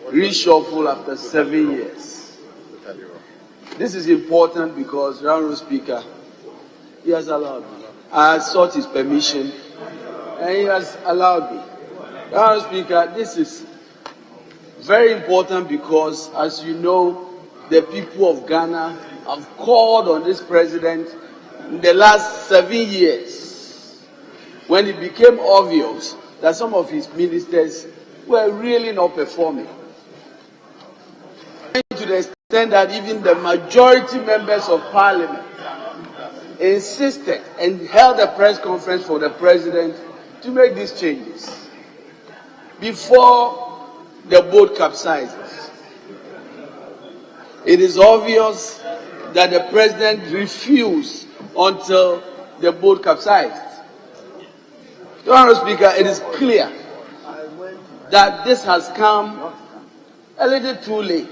reshuffle after 7 years. This is important because, Honourable Speaker, he has allowed me. I sought his permission and he has allowed me. Honourable Speaker, this is very important because, as you know, the people of Ghana have called on this president in the last 7 years when it became obvious that some of his ministers were really not performing. To the extent that even the majority members of parliament insisted and held a press conference for the president to make these changes before the boat capsizes. It is obvious that the president refused until the boat capsized. Honourable Speaker, it is clear that this has come a little too late,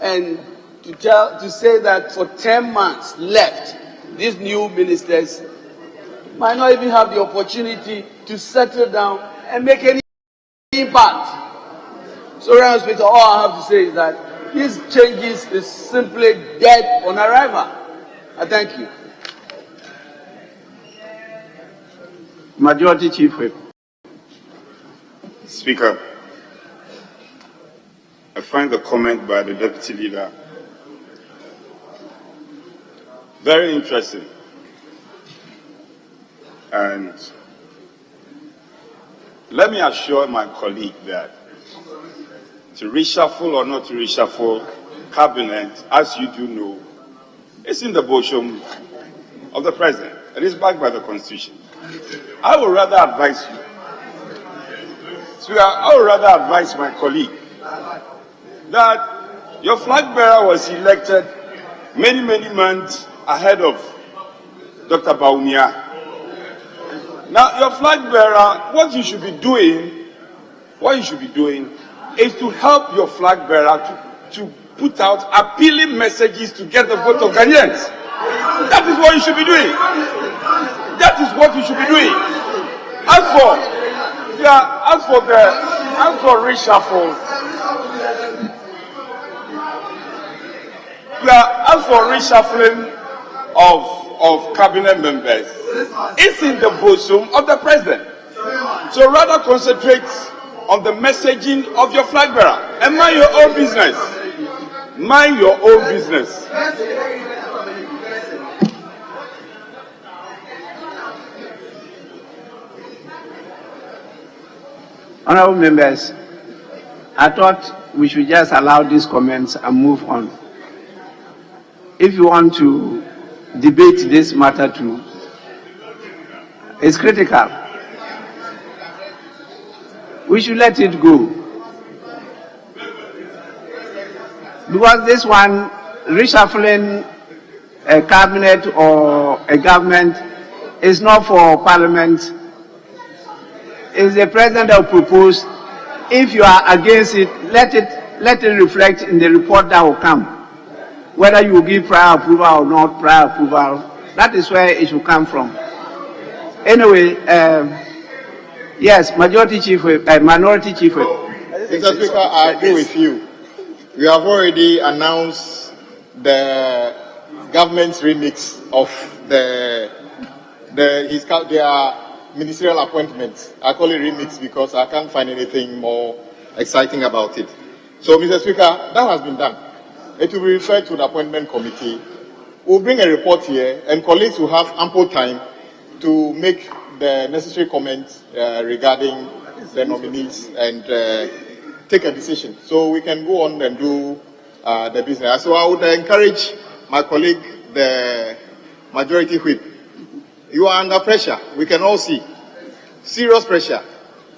and to say that for 10 months left, these new ministers might not even have the opportunity to settle down and make any impact. So, Honorable Speaker, all I have to say is that these changes is simply dead on arrival. I thank you. Majority Chief Whip. Speaker, I find the comment by the Deputy Leader very interesting. And let me assure my colleague that to reshuffle or not to reshuffle cabinet, as you do know, is in the bosom of the President. It is backed by the Constitution. I would rather advise you. So I would rather advise my colleague that your flag bearer was elected many months ahead of Dr. Baumia. Now, your flag bearer, what you should be doing is to help your flag bearer to put out appealing messages to get the vote of Ghanaians. That is what you should be doing. That is what you should be doing. As for reshuffle, as for reshuffling of cabinet members, it's in the bosom of the President. So rather concentrate on the messaging of your flag bearer and mind your own business. Mind your own business. Honorable members, I thought we should just allow these comments and move on. If you want to debate this matter too, it's critical. We should let it go. Because this one, reshuffling a cabinet or a government is not for Parliament. It's the President that will propose. If you are against it, let it reflect in the report that will come. Whether you give prior approval or not prior approval, that is where it should come from. Anyway, yes, Minority Chief Whip. Mr. Speaker, I agree with you. We have already announced the government's remix of their ministerial appointments. I call it remix because I can't find anything more exciting about it. So, Mr. Speaker, that has been done. It will be referred to the appointment committee. We'll bring a report here, and colleagues will have ample time to make the necessary comments regarding the nominees and take a decision. So we can go on and do the business. So I would encourage my colleague, the Majority Whip. You are under pressure. We can all see. Serious pressure.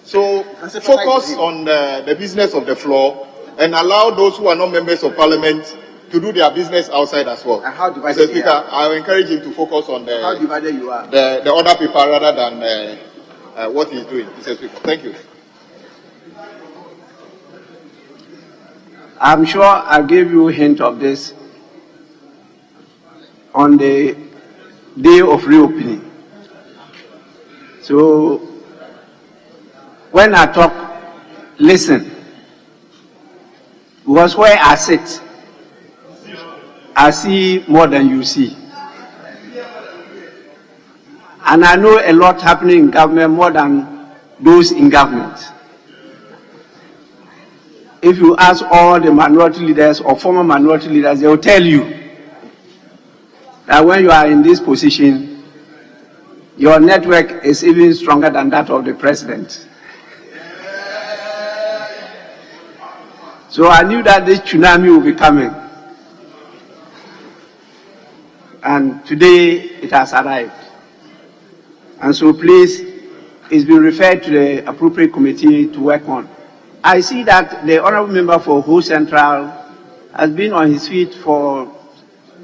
So focus on the business of the floor and allow those who are not members of Parliament to do their business outside as well. And how divided Mr. Speaker, I will encourage him to focus on the, how divided you are. the other people rather than what he's doing. Mr. Speaker, thank you. I'm sure I gave you a hint of this on the day of reopening. So when I talk, listen. Because where I sit, I see more than you see. And I know a lot happening in government more than those in government. If you ask all the minority leaders or former minority leaders, they will tell you that when you are in this position, your network is even stronger than that of the president. So I knew that this tsunami will be coming. And today it has arrived. And so please, it's been referred to the appropriate committee to work on. I see that the honorable member for Ho Central has been on his feet for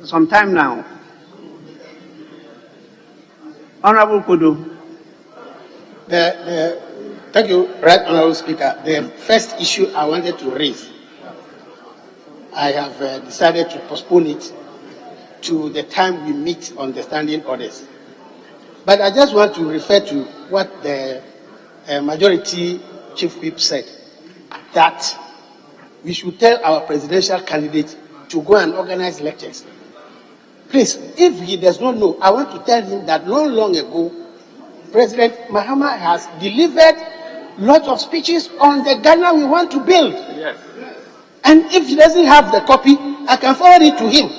some time now. Honorable Kodo. Thank you, Right Honorable Speaker. The first issue I wanted to raise, I have decided to postpone it to the time we meet on the standing orders. But I just want to refer to what the Majority Chief Whip said, that we should tell our presidential candidate to go and organize lectures. Please, if he does not know, I want to tell him that not long ago, President Mahama has delivered lots of speeches on the Ghana we want to build. Yes. And if he doesn't have the copy, I can forward it to him.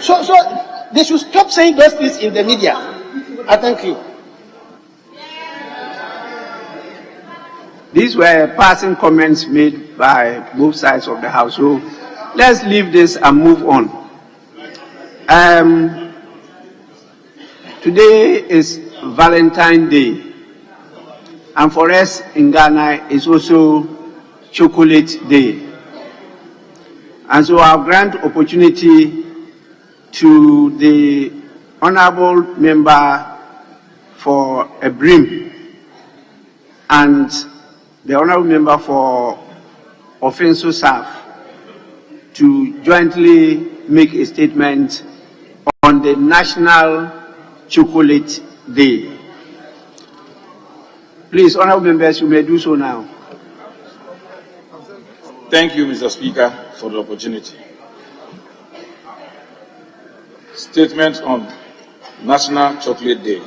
So they should stop saying those things in the media. I thank you. These were passing comments made by both sides of the House. So let's leave this and move on. Today is Valentine's Day. And for us in Ghana, it's also Chocolate Day. And so I'll grant opportunity to the honorable member for a brim and the honorable member for Offenso South to jointly make a statement on the National Chocolate Day. Please, honorable members, you may do so now. Thank you, Mr. Speaker, for the opportunity. Statement on National Chocolate Day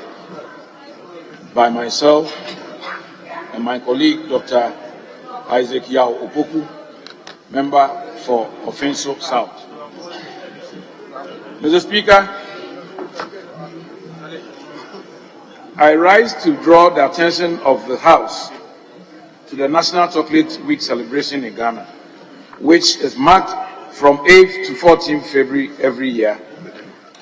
by myself and my colleague, Dr. Isaac Yao Opoku, member for Offenso South. Mr. Speaker, I rise to draw the attention of the House to the National Chocolate Week celebration in Ghana, which is marked from 8th to 14th February every year,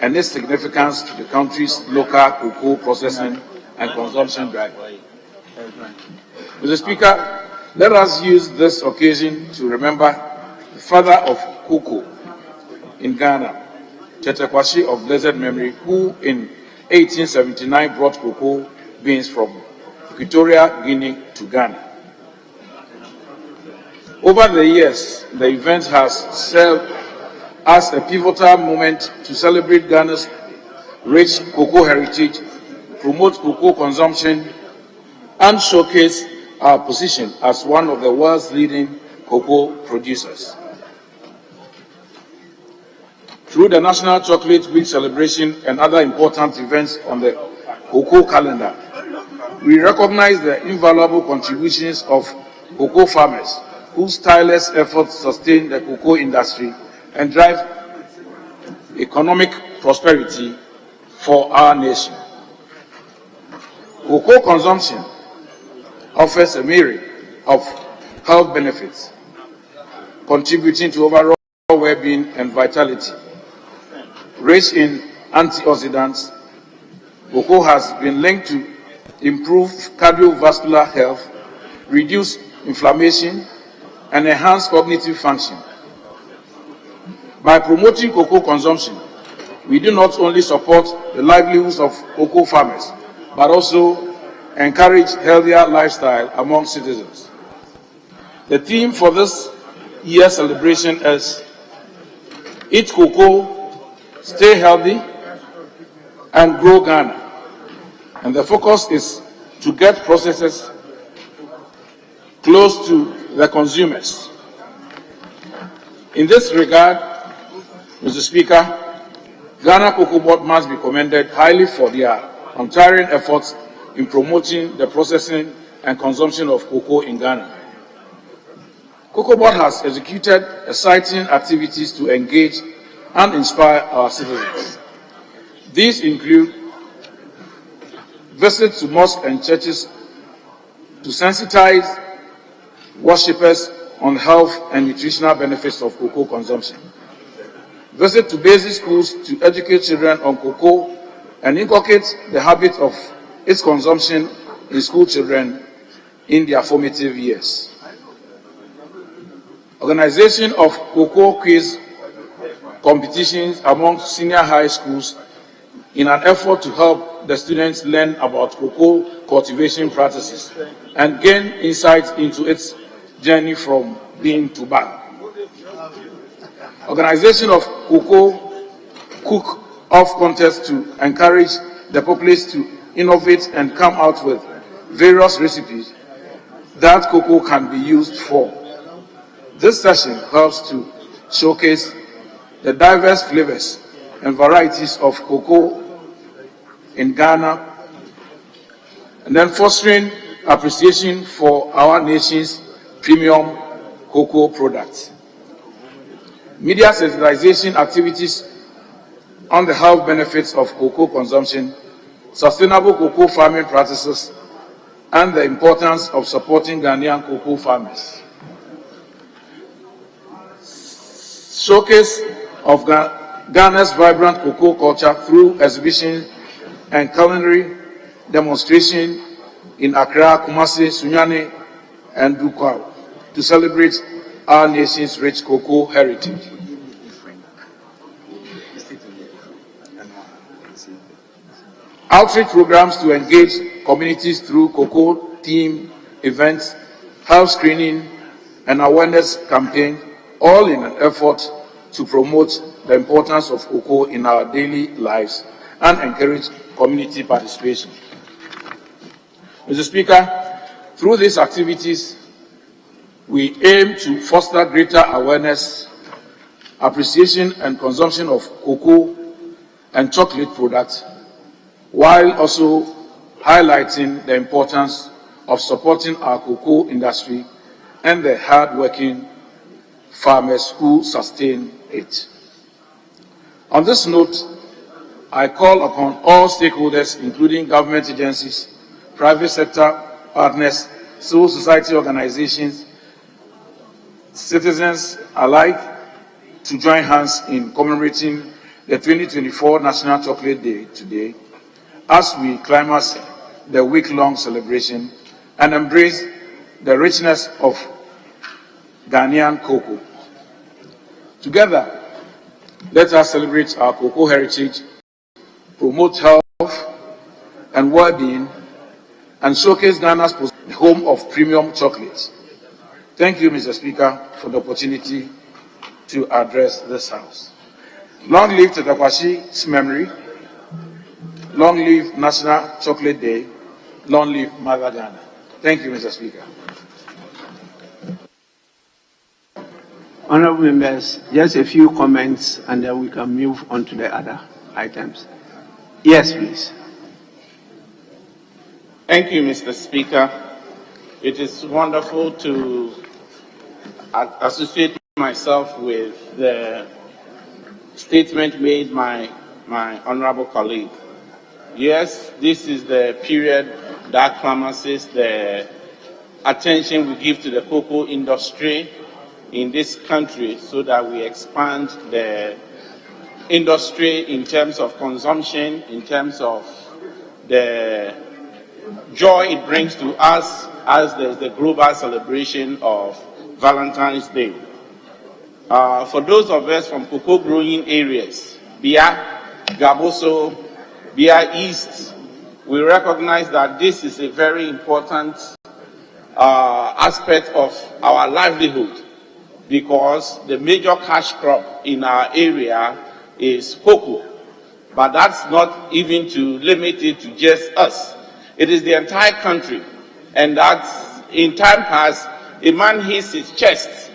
and its significance to the country's local cocoa processing and consumption drive. Mr. Speaker, let us use this occasion to remember the father of cocoa in Ghana, Tete Kwashi of blessed memory, who in 1879 brought cocoa beans from Equatorial Guinea to Ghana. Over the years, the event has served as a pivotal moment to celebrate Ghana's rich cocoa heritage, promote cocoa consumption, and showcase our position as one of the world's leading cocoa producers. Through the National Chocolate Week celebration and other important events on the cocoa calendar, we recognize the invaluable contributions of cocoa farmers whose tireless efforts sustain the cocoa industry and drive economic prosperity for our nation. Cocoa consumption offers a myriad of health benefits, contributing to overall well-being and vitality. Rich in antioxidants, cocoa has been linked to improved cardiovascular health, reduce inflammation, and enhance cognitive function. By promoting cocoa consumption, we do not only support the livelihoods of cocoa farmers, but also encourage healthier lifestyle among citizens. The theme for this year's celebration is Eat Cocoa, Stay Healthy, and Grow Ghana. And the focus is to get processes close to the consumers. In this regard, Mr. Speaker, Ghana Cocoa Board must be commended highly for their untiring efforts in promoting the processing and consumption of cocoa in Ghana. Cocoa Board has executed exciting activities to engage and inspire our citizens. These include visits to mosques and churches to sensitize worshippers on health and nutritional benefits of cocoa consumption. Visit to basic schools to educate children on cocoa and inculcate the habit of its consumption in school children in their formative years. Organization of cocoa quiz competitions among senior high schools in an effort to help the students learn about cocoa cultivation practices and gain insight into its journey from bean to bag. Organization of cocoa cook-off contests to encourage the populace to innovate and come out with various recipes that cocoa can be used for This session helps to showcase the diverse flavors and varieties of cocoa in Ghana, and then fostering appreciation for our nation's premium cocoa products. Media sensitization activities on the health benefits of cocoa consumption, sustainable cocoa farming practices, and the importance of supporting Ghanaian cocoa farmers. Showcase of Ghana's vibrant cocoa culture through exhibition and culinary demonstration in Accra, Kumasi, Sunyani, and Dukwao to celebrate our nation's rich cocoa heritage. Outreach programs to engage communities through cocoa theme events, health screening, and awareness campaign, all in an effort to promote the importance of cocoa in our daily lives and encourage community participation. Mr. Speaker, through these activities, we aim to foster greater awareness, appreciation, and consumption of cocoa and chocolate products, while also highlighting the importance of supporting our cocoa industry and the hard-working farmers who sustain it. On this note, I call upon all stakeholders, including government agencies, private sector partners, civil society organizations, citizens alike, to join hands in commemorating the 2024 National Chocolate Day today, as we climax the week-long celebration and embrace the richness of Ghanaian cocoa. Together, let us celebrate our cocoa heritage, promote health and well-being, and showcase Ghana's home of premium chocolate. Thank you, Mr. Speaker, for the opportunity to address this House. Long live Tetakwashi's memory. Long live National Chocolate Day. Long live Mother Ghana. Thank you, Mr. Speaker. Honourable members, just a few comments and then we can move on to the other items. Yes, please. Thank you, Mr. Speaker. It is wonderful to associate myself with the statement made by my honourable colleague. Yes, this is the period that promises the attention we give to the cocoa industry in this country so that we expand the industry in terms of consumption, in terms of the joy it brings to us as there's the global celebration of Valentine's Day. For those of us from cocoa growing areas, Bia, Gaboso, Bia East, we recognize that this is a very important aspect of our livelihood because the major cash crop in our area is cocoa. But that's not even to limit it to just us. It is the entire country. And that in time past, a man hits his chest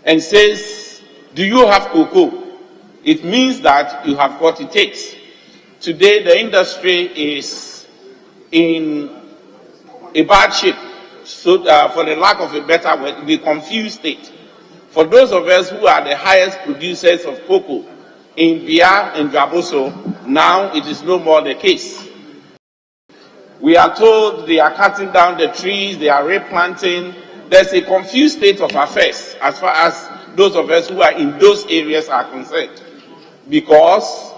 and says, do you have cocoa? It means that you have what it takes. Today, the industry is in a bad shape. So, for the lack of a better word, the confused state. For those of us who are the highest producers of cocoa in Bia and Gaboso, now it is no more the case. We are told they are cutting down the trees, they are replanting. There's a confused state of affairs as far as those of us who are in those areas are concerned. Because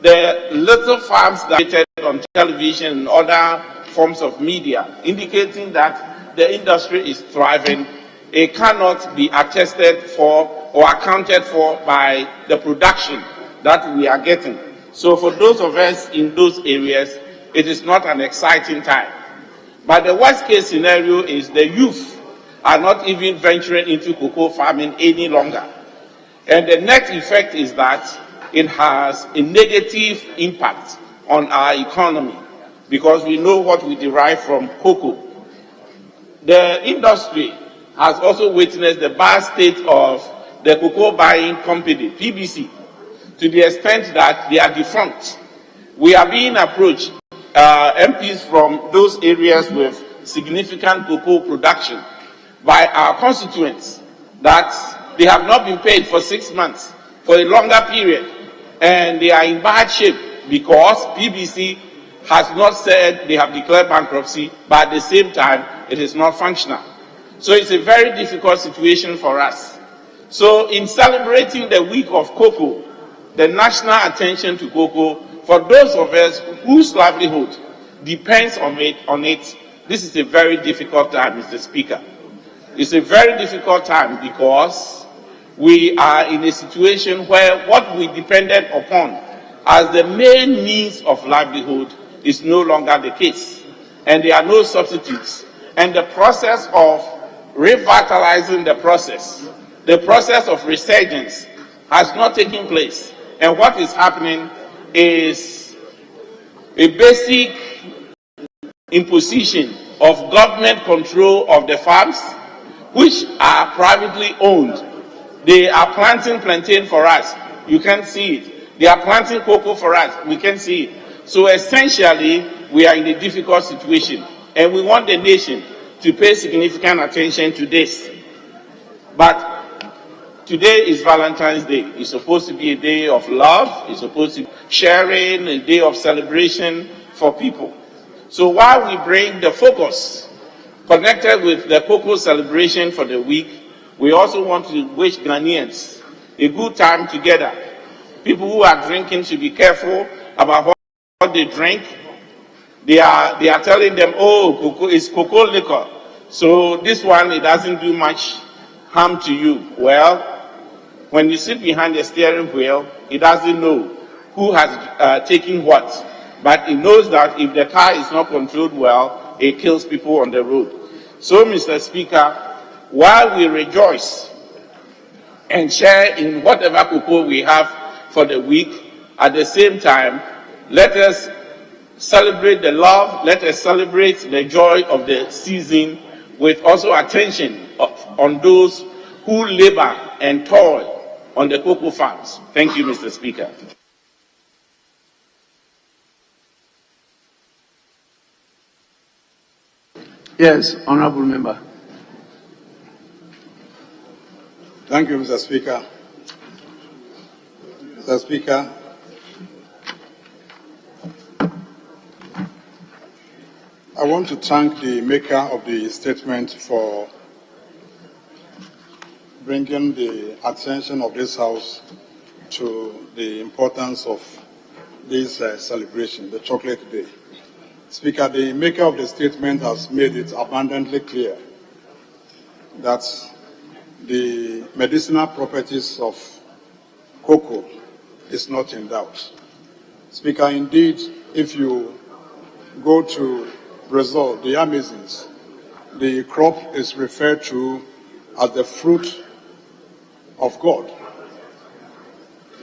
the little farms that are on television and other forms of media indicating that the industry is thriving, it cannot be attested for or accounted for by the production that we are getting. So for those of us in those areas, it is not an exciting time. But the worst case scenario is the youth are not even venturing into cocoa farming any longer. And the net effect is that it has a negative impact on our economy because we know what we derive from cocoa. The industry has also witnessed the bad state of the cocoa buying company, PBC, to the extent that they are defunct. We are being approached, MPs from those areas with significant cocoa production, by our constituents that they have not been paid for 6 months, for a longer period, and they are in bad shape because PBC has not said they have declared bankruptcy, but at the same time, it is not functional. So it's a very difficult situation for us. So in celebrating the week of cocoa, the national attention to cocoa, for those of us whose livelihood depends on it, this is a very difficult time, Mr. Speaker. It's a very difficult time because we are in a situation where what we depended upon as the main means of livelihood is no longer the case, and there are no substitutes. And the process of revitalizing the process of resurgence has not taken place. And what is happening is a basic imposition of government control of the farms, which are privately owned. They are planting plantain for us. You can't see it. They are planting cocoa for us. We can't see it. So essentially, we are in a difficult situation, and we want the nation to pay significant attention to this. But today is Valentine's Day. It's supposed to be a day of love. It's supposed to be sharing, a day of celebration for people. So while we bring the focus connected with the cocoa celebration for the week, we also want to wish Ghanaians a good time together. People who are drinking should be careful about what they drink. They are telling them, oh, cocoa is cocoa liquor. So this one, it doesn't do much harm to you. Well, when you sit behind the steering wheel, it doesn't know who has taken what. But it knows that if the car is not controlled well, it kills people on the road. So, Mr. Speaker, while we rejoice and share in whatever cocoa we have for the week, at the same time, let us celebrate the love, let us celebrate the joy of the season with also attention on those who labor and toil on the cocoa farms. Thank you, Mr. Speaker. Yes, Honorable Member. Thank you, Mr. Speaker. Mr. Speaker, I want to thank the maker of the statement for bringing the attention of this House to the importance of this celebration, the Chocolate Day. Speaker, the maker of the statement has made it abundantly clear that the medicinal properties of cocoa is not in doubt. Speaker, indeed, if you go to Brazil, the Amazons, the crop is referred to as the fruit of God.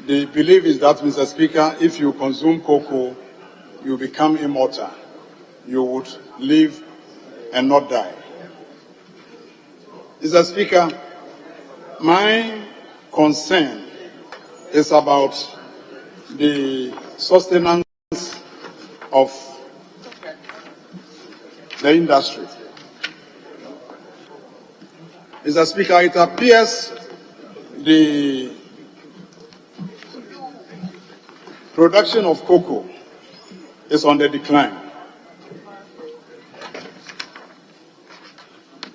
The belief is that, Mr. Speaker, if you consume cocoa, you become immortal. You would live and not die. Mr. Speaker, my concern is about the sustenance of the industry. Mr. Speaker, it appears the production of cocoa is on the decline.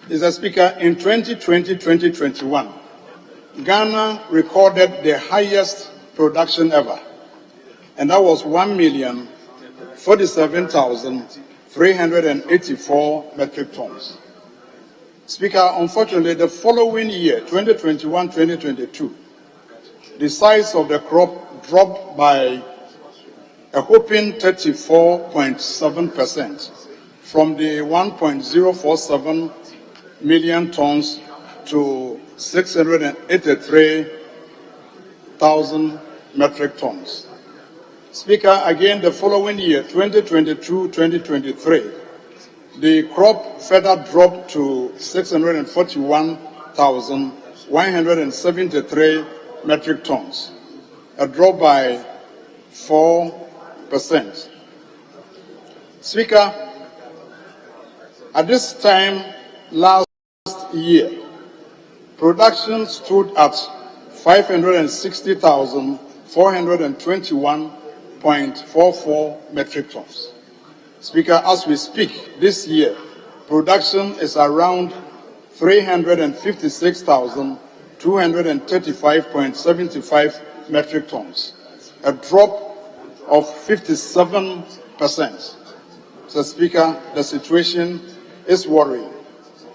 Mr. Speaker, in 2020-2021, Ghana recorded the highest production ever, and that was 1,047,384 metric tons. Speaker, unfortunately, the following year, 2021-2022, the size of the crop dropped by a whopping 34.7% from the 1.047 million tons to 683,000 metric tons. Speaker, again, the following year, 2022-2023, the crop further dropped to 641,173 metric tons, a drop by 4%. Speaker, at this time last year, production stood at 560,421.44 metric tons. Speaker, as we speak, this year, production is around 356,235.75 metric tons, a drop of 57%. So, Speaker, the situation is worrying.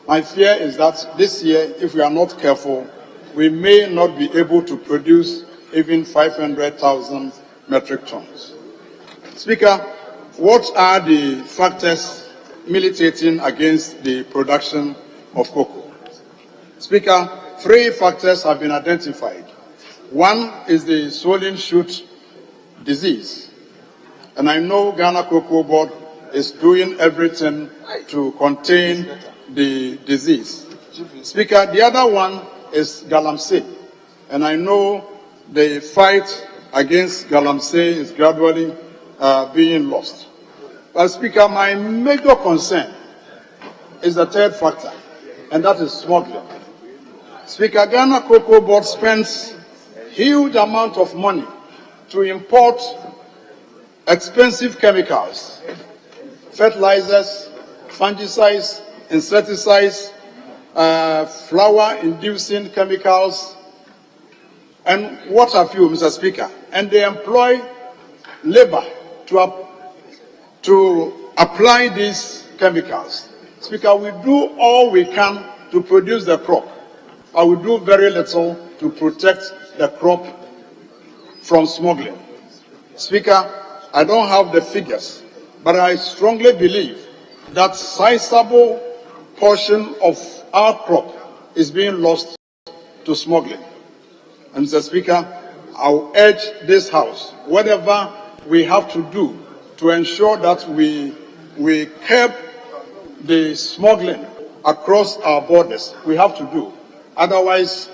My fear is that this year, if we are not careful, we may not be able to produce even 500,000 metric tons. Speaker, what are the factors militating against the production of cocoa? Speaker, 3 factors have been identified. One is the swollen shoot disease, and I know Ghana Cocoa Board is doing everything to contain the disease. Speaker, the other one is galamsey, and I know the fight against galamsey is gradually being lost. But Speaker, my major concern is the third factor, and that is smuggling. Speaker, Ghana Cocoa Board spends huge amount of money to import expensive chemicals, fertilizers, fungicides, insecticides, flower-inducing chemicals, and what have you, Mr. Speaker. And they employ labor to apply these chemicals. Speaker, we do all we can to produce the crop, but we do very little to protect the crop from smuggling. Speaker, I don't have the figures, but I strongly believe that sizable portion of our crop is being lost to smuggling. And Mr. Speaker, I'll urge this House, whatever we have to do to ensure that we curb the smuggling across our borders, we have to do. Otherwise,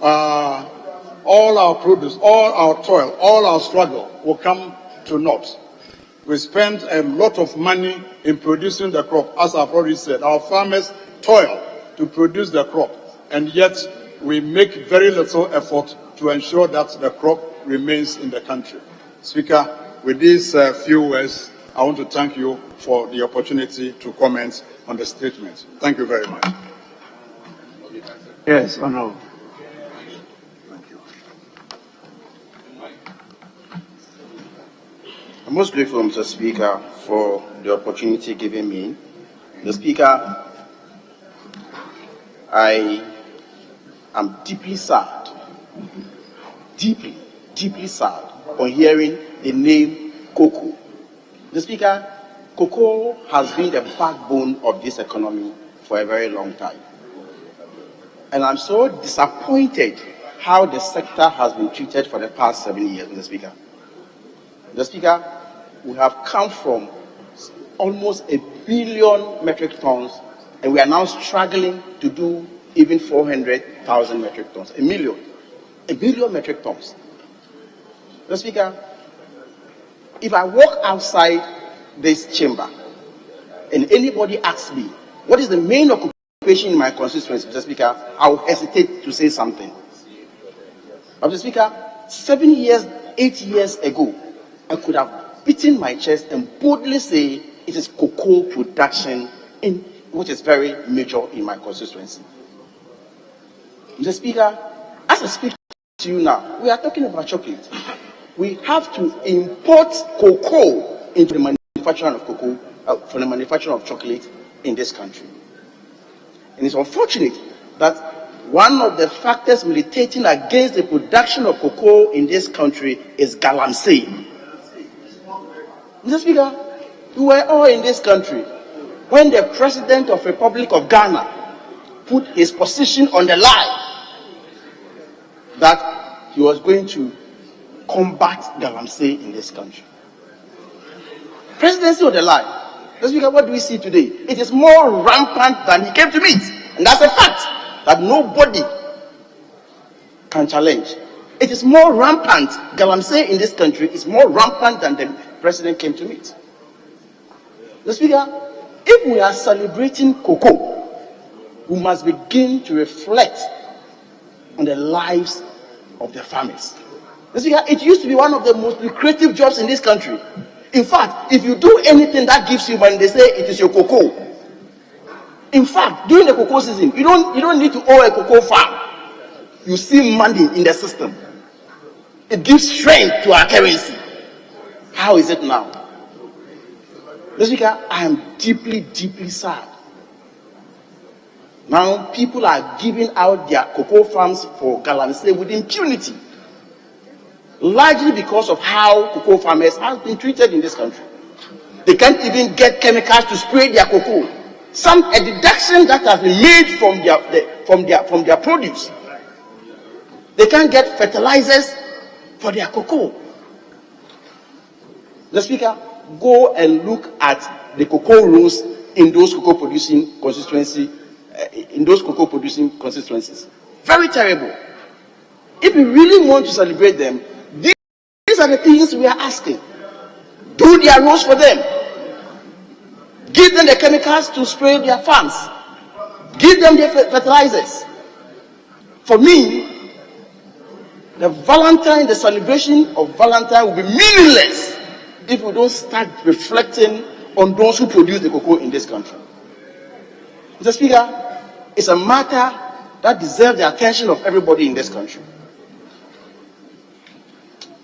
all our produce, all our toil, all our struggle will come to naught. We spend a lot of money in producing the crop. As I've already said, our farmers toil to produce the crop, and yet we make very little effort to ensure that the crop remains in the country. Speaker, with these few words, I want to thank you for the opportunity to comment on the statement. Thank you very much. Yes, Honorable. I'm most grateful, Mr. Speaker, for the opportunity given me. Mr. Speaker, I am deeply sad, deeply sad on hearing the name cocoa. Mr. Speaker, cocoa has been the backbone of this economy for a very long time. And I'm so disappointed how the sector has been treated for the past 7 years, Mr. Speaker. Mr. Speaker, we have come from almost 1 billion metric tons, and we are now struggling to do even 400,000 metric tons. 1 billion metric tons. Mr. Speaker, if I walk outside this chamber and anybody asks me, what is the main occupation in my constituency, Mr. Speaker, I will hesitate to say something. But Mr. Speaker, 7 years, 8 years ago, I could have beaten my chest and boldly say it is cocoa production, which is very major in my constituency. Mr. Speaker, as I speak to you now, we are talking about chocolate. We have to import cocoa into the manufacturing of cocoa, for the manufacturing of chocolate in this country. And it's unfortunate that one of the factors militating against the production of cocoa in this country is galamsey. Mr. Speaker, we were all in this country when the President of the Republic of Ghana put his position on the line that he was going to combat galamsey in this country. Presidency on the line. Mr. Speaker, what do we see today? It is more rampant than he came to meet. And that's a fact that nobody can challenge. It is more rampant. Galamsey in this country is more rampant than the president came to meet. Mr. Speaker, if we are celebrating cocoa, we must begin to reflect on the lives of the farmers. Mr. Speaker, it used to be one of the most lucrative jobs in this country. In fact, if you do anything that gives you money, they say it is your cocoa. In fact, during the cocoa season, you don't need to own a cocoa farm. You see money in the system. It gives strength to our currency. How is it now? Mr. Speaker, I am deeply, deeply sad. Now, people are giving out their cocoa farms for Galamsey with impunity. Largely because of how cocoa farmers have been treated in this country. They can't even get chemicals to spray their cocoa. A deduction that has been made from their produce. They can't get fertilizers for their cocoa. The Speaker, go and look at the cocoa rows in those cocoa producing constituencies. Very terrible. If we really want to celebrate them, these are the things we are asking. Do their rows for them. Give them the chemicals to spray their farms. Give them the fertilizers. For me, the celebration of Valentine will be meaningless if we don't start reflecting on those who produce the cocoa in this country. Mr. Speaker, it's a matter that deserves the attention of everybody in this country.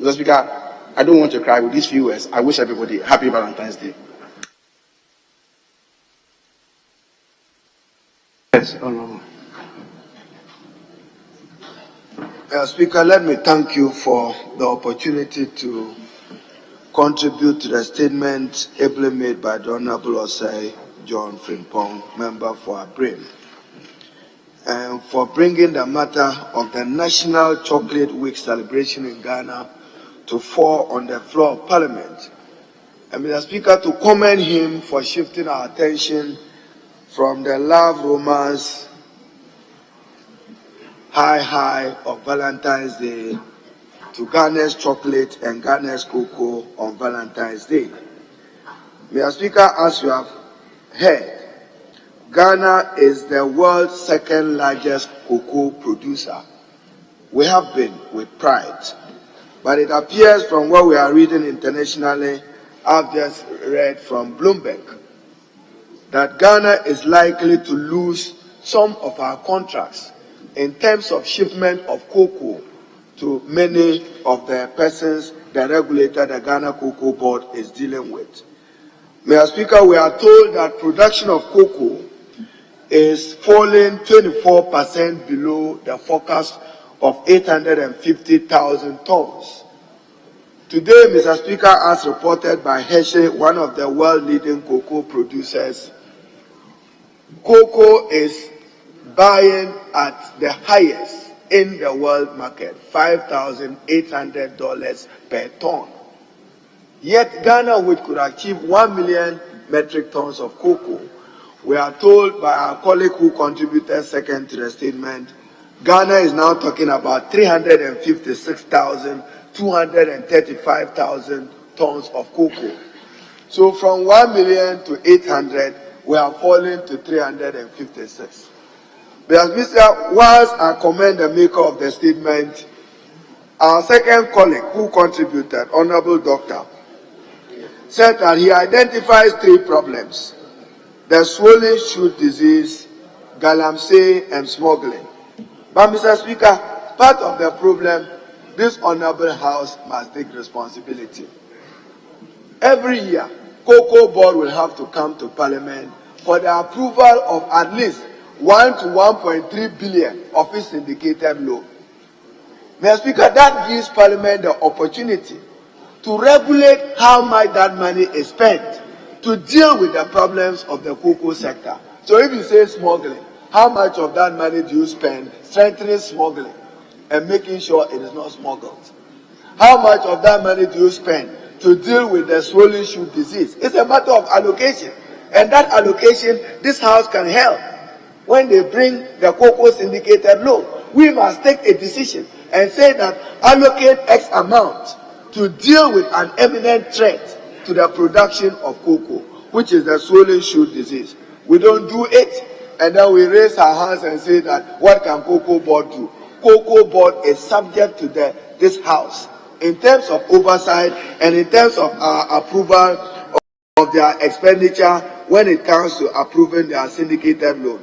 Mr. Speaker, I don't want to cry with these few words. I wish everybody happy Valentine's Day. Yes, Honorable. Speaker, let me thank you for the opportunity to contribute to the statement ably made by the Honorable Osei John Frimpong, member for Abrim, and for bringing the matter of the National Chocolate Week celebration in Ghana to fall on the floor of Parliament. And Mr. Speaker, to commend him for shifting our attention from the love romance high of Valentine's Day to Ghana's chocolate and Ghana's cocoa on Valentine's Day. Mr. Speaker, as you have heard, Ghana is the world's second largest cocoa producer. We have been with pride. But it appears from what we are reading internationally, I've just read from Bloomberg, that Ghana is likely to lose some of our contracts in terms of shipment of cocoa to many of the persons the regulator, the Ghana Cocoa Board, is dealing with. Mr. Speaker, we are told that production of cocoa is falling 24% below the forecast of 850,000 tons. Today, Mr. Speaker, as reported by Hershey, one of the world-leading cocoa producers, cocoa is buying at the highest in the world market, $5,800 per ton. Yet Ghana, which could achieve 1 million metric tons of cocoa, we are told by our colleague who contributed second to the statement, Ghana is now talking about 235,000 tons of cocoa. So from 1 million to 800, we are falling to 356. But Mr. Whilst I commend the maker of the statement, our second colleague who contributed, Honorable Doctor, said that he identifies 3 problems: the swollen shoot disease, Galamsey, and smuggling. But Mr. Speaker, part of the problem, this Honorable House must take responsibility. Every year, Cocoa Board will have to come to Parliament for the approval of at least 1 to 1.3 billion of its syndicated loan. Mr. Speaker, that gives Parliament the opportunity to regulate how much that money is spent to deal with the problems of the cocoa sector. So if you say smuggling, how much of that money do you spend strengthening smuggling and making sure it is not smuggled? How much of that money do you spend to deal with the swollen shoot disease? It's a matter of allocation. And that allocation, this house can help. When they bring the cocoa syndicated loan, we must take a decision and say that allocate X amount to deal with an imminent threat to the production of cocoa, which is the swollen shoot disease. We don't do it, and then we raise our hands and say that what can Cocoa Board do? Cocoa Board is subject to this house in terms of oversight and in terms of approval of their expenditure when it comes to approving their syndicated loan.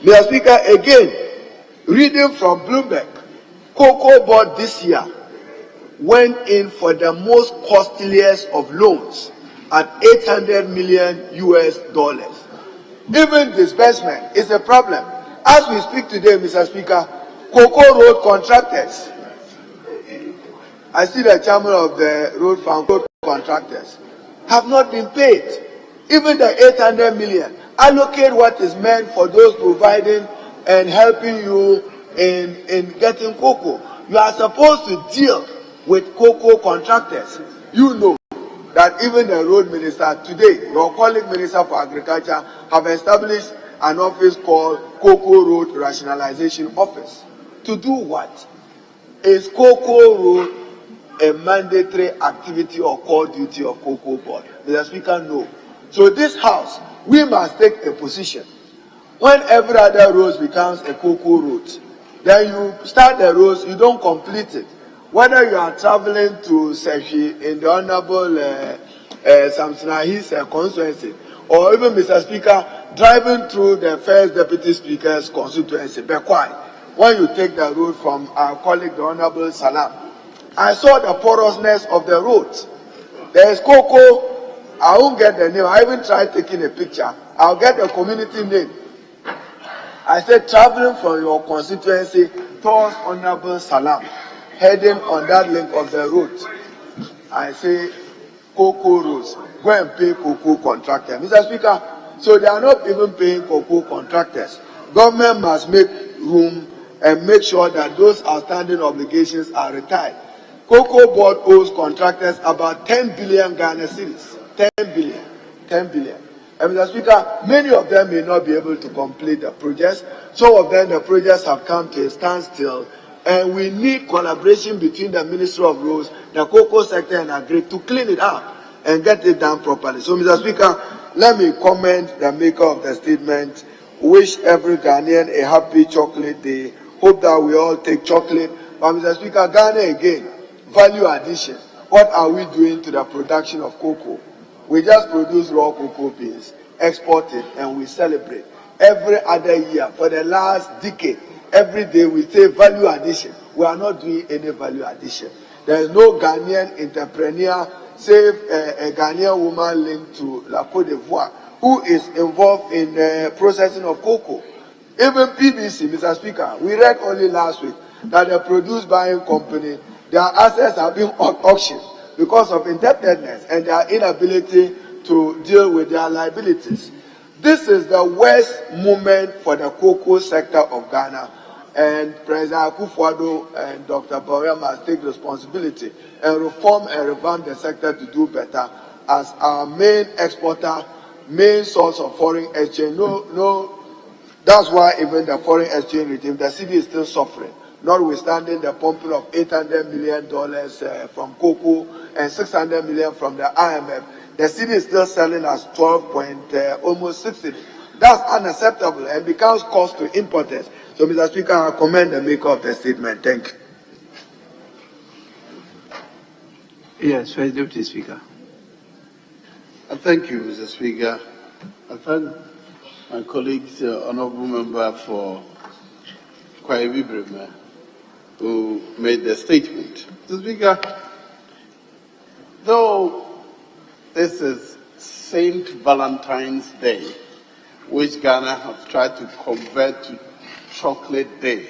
Mr. Speaker, again, reading from Bloomberg, Cocoa Board this year went in for the most costliest of loans at $800 million US. Even disbursement is a problem. As we speak today, Mr. Speaker, Cocoa Road contractors, I see the chairman of the road contractors, have not been paid. Even the 800 million, allocate what is meant for those providing and helping you in getting cocoa. You are supposed to deal with cocoa contractors. You know that even the road minister today, your colleague minister for agriculture, have established an office called Cocoa Road Rationalization Office. To do what? Is Cocoa Road a mandatory activity or core duty of Cocoa Board? Mr. Speaker, no. So this house, we must take a position. When every other road becomes a cocoa road, then you start the roads, you don't complete it. Whether you are traveling to Seshi in the Honorable Samsonahis constituency, or even, Mr. Speaker, driving through the first Deputy Speaker's constituency, Bekwai, when you take the road from our colleague, the Honorable Salam, I saw the porousness of the roads. There is cocoa. I won't get the name. I even tried taking a picture. I'll get the community name. I said, traveling from your constituency towards Honorable Salam, heading on that length of the road, I say, cocoa roads, go and pay cocoa contractors. Mr. Speaker, so they are not even paying cocoa contractors. Government must make room and make sure that those outstanding obligations are retired. Cocoa Board owes contractors about 10 billion Ghana cedis. 10 billion. 10 billion. And Mr. Speaker, many of them may not be able to complete the projects. Some of them, the projects have come to a standstill. And we need collaboration between the Ministry of Roads, the cocoa sector, and Agri to clean it up and get it done properly. So, Mr. Speaker, let me commend the maker of the statement. Wish every Ghanaian a happy chocolate day. Hope that we all take chocolate. But, Mr. Speaker, Ghana again, value addition. What are we doing to the production of cocoa? We just produce raw cocoa beans, export it, and we celebrate. Every other year, for the last decade, every day we say value addition. We are not doing any value addition. There is no Ghanaian entrepreneur, save a Ghanaian woman linked to La Côte d'Ivoire, who is involved in the processing of cocoa. Even PBC, Mr. Speaker, we read only last week that the produce buying company, their assets are being auctioned because of indebtedness and their inability to deal with their liabilities. This is the worst moment for the cocoa sector of Ghana, and President Akufo-Addo and Dr. Bawumia must take responsibility and reform and revamp the sector to do better as our main exporter, main source of foreign exchange. That's why even the foreign exchange regime, the city is still suffering, notwithstanding the pumping of $800 million from cocoa and $600 million from the IMF. The city is still selling as 12 almost 60. That's unacceptable and becomes cost to importers. So, Mr. Speaker, I commend the maker of the statement. Thank you. Yes, First Deputy Speaker. Thank you, Mr. Speaker. I thank my colleagues, honourable member for Kwaebi Brema, who made the statement. Mr. Speaker, though this is St. Valentine's Day, which Ghana have tried to convert to Chocolate Day,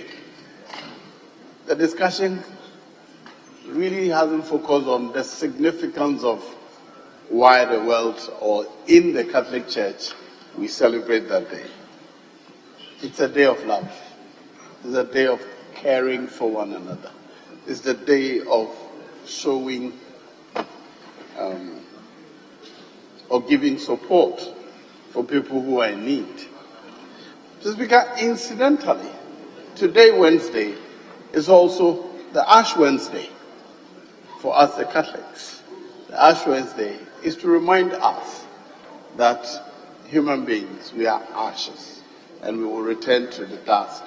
the discussion really hasn't focused on the significance of why the world or in the Catholic Church we celebrate that day. It's a day of love. It's a day of caring for one another. It's the day of showing or giving support for people who are in need. Mr. Speaker, incidentally, today, Wednesday, is also the Ash Wednesday for us, the Catholics. The Ash Wednesday is to remind us that human beings, we are ashes, and we will return to the dust,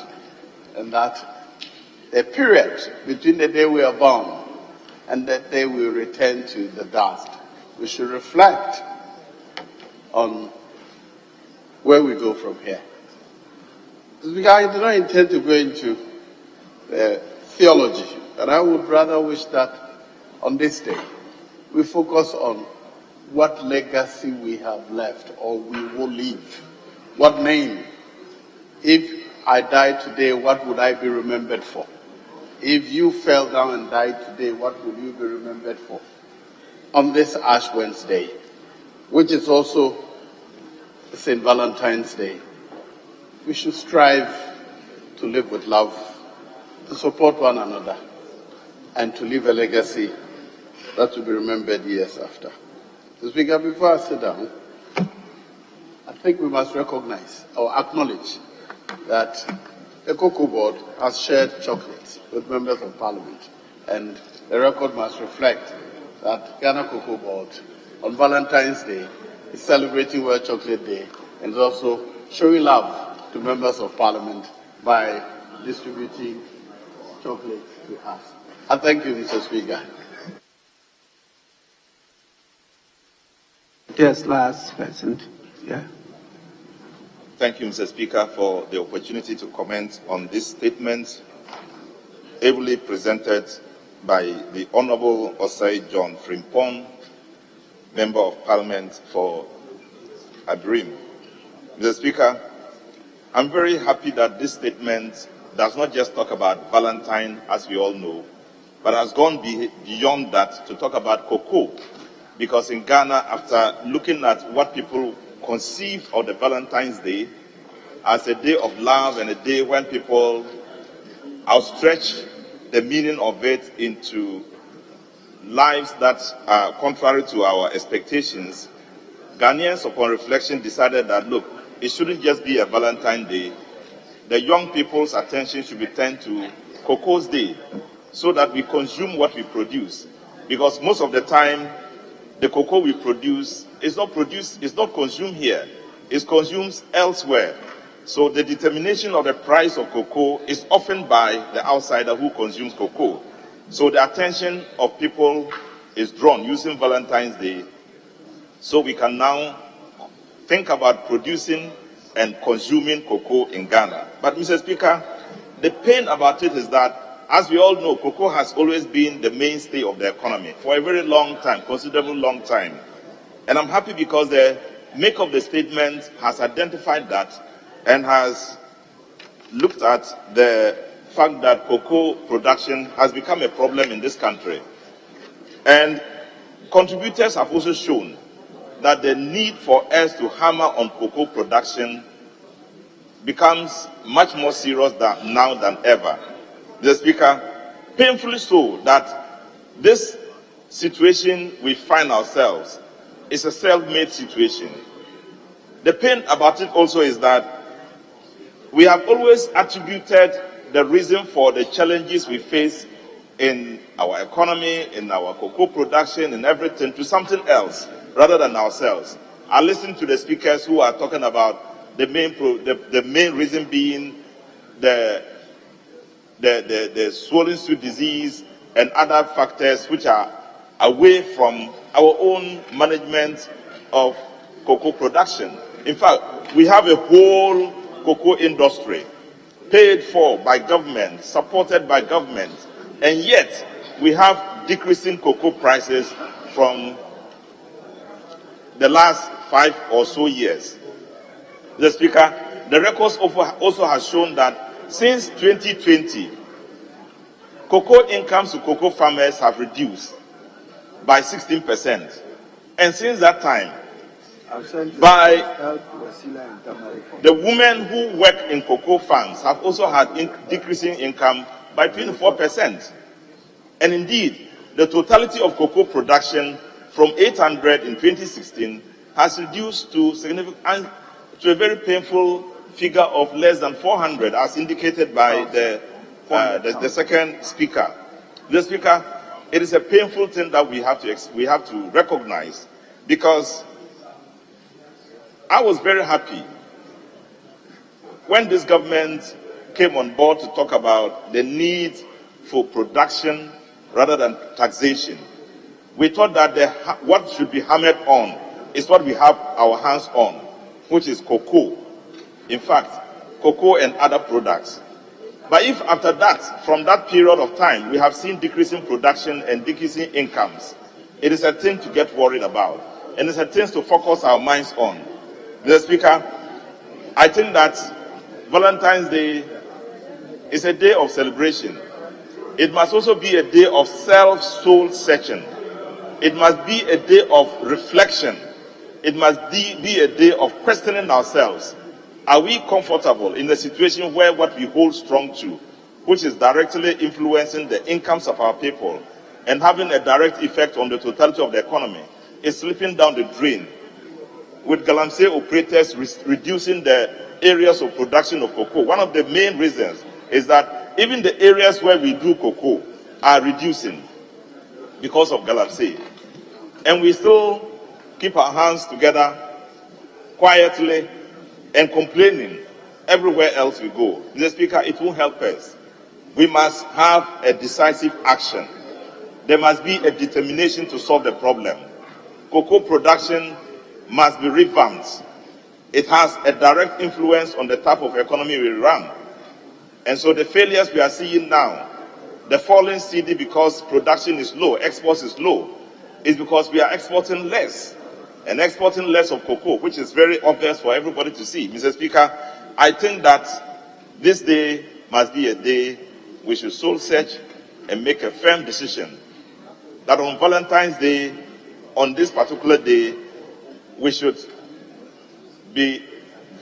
and that the period between the day we are born and the day we return to the dust, we should reflect on where we go from here. I do not intend to go into theology, but I would rather wish that on this day we focus on what legacy we have left or we will leave. What name? If I died today, what would I be remembered for? If you fell down and died today, what would you be remembered for? On this Ash Wednesday, which is also St. Valentine's Day, we should strive to live with love, to support one another, and to leave a legacy that will be remembered years after. Mr. Speaker, before I sit down, I think we must recognize or acknowledge that the Cocoa Board has shared chocolates with members of Parliament, and the record must reflect that Ghana Cocoa Board on Valentine's Day is celebrating World Chocolate Day and is also showing love to members of Parliament by distributing chocolates to us. I thank you, Mr. Speaker. Yes, last person. Yeah. Thank you, Mr. Speaker, for the opportunity to comment on this statement ably presented by the Honorable Osei John Frimpong, Member of Parliament for Adrim. Mr. Speaker, I'm very happy that this statement does not just talk about Valentine, as we all know, but has gone beyond that to talk about cocoa. Because in Ghana, after looking at what people conceived of the Valentine's Day as a day of love and a day when people outstretch the meaning of it into lives that are contrary to our expectations, Ghanaians, upon reflection, decided that, look, it shouldn't just be a Valentine's Day. The young people's attention should be turned to Cocoa's Day so that we consume what we produce. Because most of the time, the cocoa we produce is not consumed here. It's consumed elsewhere. So the determination of the price of cocoa is often by the outsider who consumes cocoa. So the attention of people is drawn using Valentine's Day so we can now think about producing and consuming cocoa in Ghana. But Mr. Speaker, the pain about it is that, as we all know, cocoa has always been the mainstay of the economy for a very long time, considerable long time. And I'm happy because the make of the statement has identified that and has looked at the fact that cocoa production has become a problem in this country. And contributors have also shown that the need for us to hammer on cocoa production becomes much more serious now than ever. The Speaker, painfully so that this situation we find ourselves is a self-made situation. The pain about it also is that we have always attributed the reason for the challenges we face in our economy, in our cocoa production, and everything to something else rather than ourselves. I listened to the speakers who are talking about the main reason being the swollen stooth disease and other factors which are away from our own management of cocoa production. In fact, we have a whole cocoa industry paid for by government, supported by government, and yet we have decreasing cocoa prices from the last 5 or so years. The Speaker, the records also has shown that since 2020, cocoa incomes to cocoa farmers have reduced by 16%. And since that time, by the women who work in cocoa farms have also had decreasing income by 24%. And indeed, the totality of cocoa production from 800 in 2016 has reduced to to a very painful figure of less than 400, as indicated by the second speaker. The speaker, it is a painful thing that we have to recognize, because I was very happy when this government came on board to talk about the need for production rather than taxation. We thought that what should be hammered on is what we have our hands on, which is cocoa. In fact, cocoa and other products. But if after that, from that period of time, we have seen decreasing production and decreasing incomes, it is a thing to get worried about. And it's a thing to focus our minds on. Mr. Speaker, I think that Valentine's Day is a day of celebration. It must also be a day of self-soul searching. It must be a day of reflection. It must be a day of questioning ourselves. Are we comfortable in a situation where what we hold strong to, which is directly influencing the incomes of our people and having a direct effect on the totality of the economy, is slipping down the drain, with galamsey operators reducing the areas of production of cocoa? One of the main reasons is that even the areas where we do cocoa are reducing because of galamsey. And we still keep our hands together quietly and complaining everywhere else we go. Mr. Speaker, it won't help us. We must have a decisive action. There must be a determination to solve the problem. Cocoa production must be revamped. It has a direct influence on the type of economy we run. And so the failures we are seeing now, the falling CD because production is low, exports is low, is because we are exporting less. And exporting less of cocoa, which is very obvious for everybody to see. Mr. Speaker, I think that this day must be a day we should soul search and make a firm decision that on Valentine's Day, on this particular day, we should be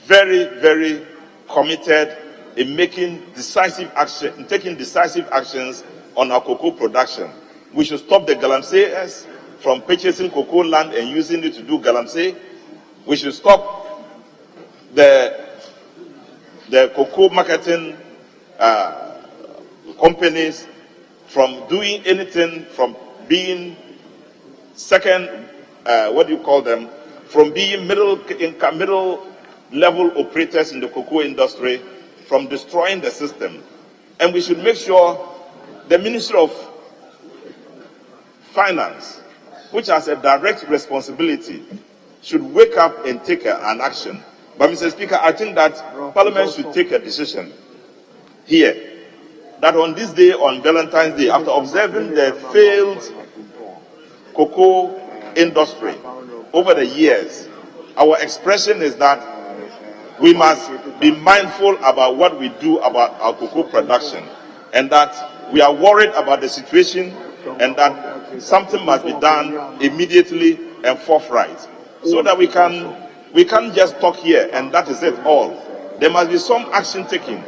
very, very committed in making decisive action, taking decisive actions on our cocoa production. We should stop the galamseyers from purchasing cocoa land and using it to do galamsey. We should stop the cocoa marketing companies from doing anything, from being from being middle level operators in the cocoa industry, from destroying the system. And we should make sure the Ministry of Finance, which has a direct responsibility, should wake up and take an action. But Mr. Speaker, I think that Parliament should take a decision here, that on this day, on Valentine's Day, after observing the failed cocoa industry over the years, our expression is that we must be mindful about what we do about our cocoa production, and that we are worried about the situation, and that something must be done immediately and forthright, so that we can't just talk here and that is it all. There must be some action taken,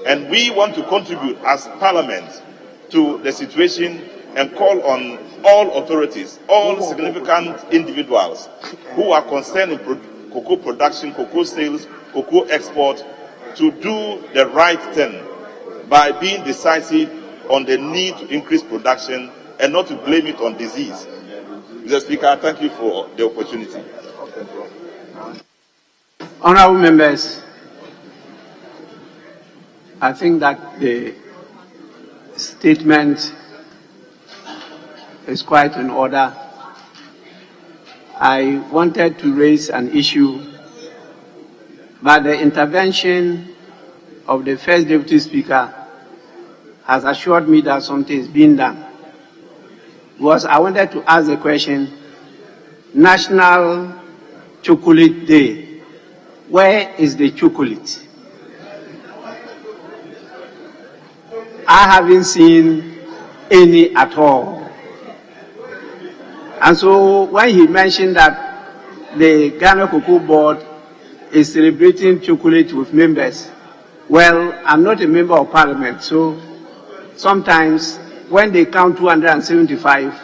and we want to contribute as Parliament to the situation and call on all authorities, all significant individuals who are concerned in cocoa production, cocoa sales, cocoa export, to do the right thing by being decisive on the need to increase production and not to blame it on disease. Mr. Speaker, thank you for the opportunity. Honourable members, I think that the statement is quite in order. I wanted to raise an issue, but the intervention of the First Deputy Speaker has assured me that something is being done. Because I wanted to ask the question, National Chocolate Day, where is the chocolate? I haven't seen any at all. And so when he mentioned that the Ghana Cocoa Board is celebrating chocolate with members, well, I'm not a member of Parliament, so sometimes when they count 275,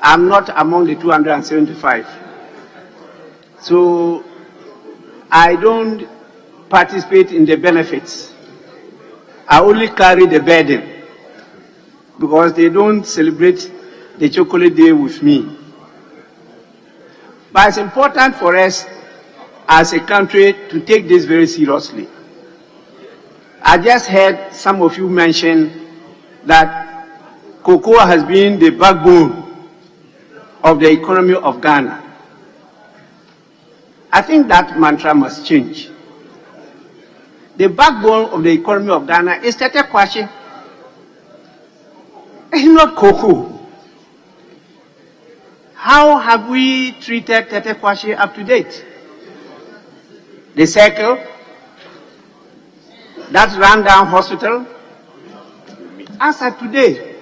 I'm not among the 275. So I don't participate in the benefits. I only carry the burden because they don't celebrate the chocolate day with me. But it's important for us as a country to take this very seriously. I just heard some of you mention that cocoa has been the backbone of the economy of Ghana. I think that mantra must change. The backbone of the economy of Ghana is tete kwashi. It's not cocoa. How have we treated tete kwashi up to date? The circle, that rundown hospital, as of today,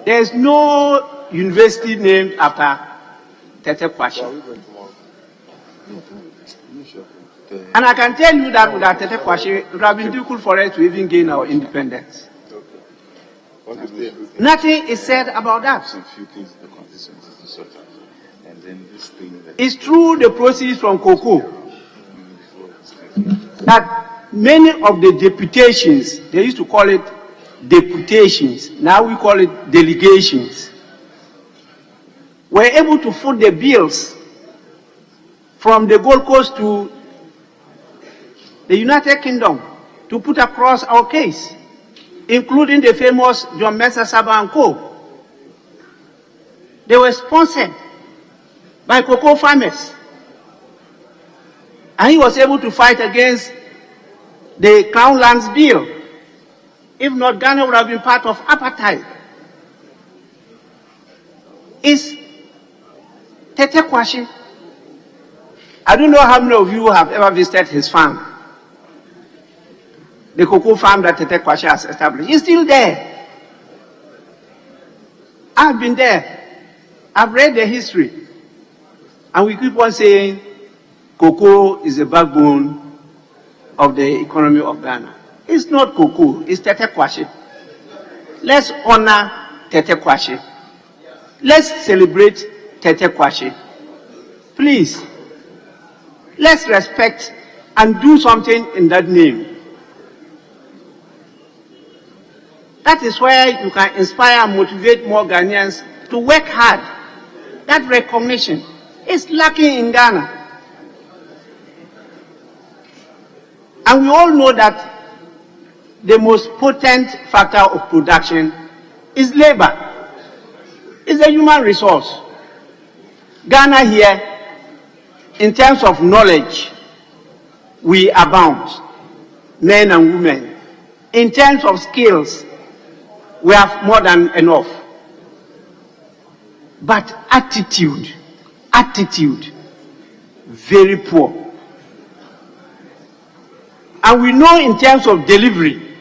there is no university named after tete kwashi. And I can tell you that without tete kwashi, it would have been difficult for us to even gain our independence. Nothing is said about that. It's true the proceeds from cocoa that many of the deputations, they used to call it deputations, now we call it delegations, were able to foot the bills from the Gold Coast to the United Kingdom to put across our case, including the famous John Mensah Saba and Co. They were sponsored by cocoa farmers. And he was able to fight against the Crown Lands Bill. If not, Ghana would have been part of apartheid. Is tete kwashi. I don't know how many of you have ever visited his farm. The cocoa farm that Tete Kwashi has established. It's still there. I've been there. I've read the history. And we keep on saying cocoa is the backbone of the economy of Ghana. It's not cocoa, it's Tete Kwashi. Let's honor Tete Kwashi. Let's celebrate Tete Kwashi. Please, let's respect and do something in that name. That is where you can inspire and motivate more Ghanaians to work hard. That recognition is lacking in Ghana. And we all know that the most potent factor of production is labor. It's a human resource. Ghana here, in terms of knowledge, we abound, men and women. In terms of skills, we have more than enough. But attitude, very poor. And we know in terms of delivery,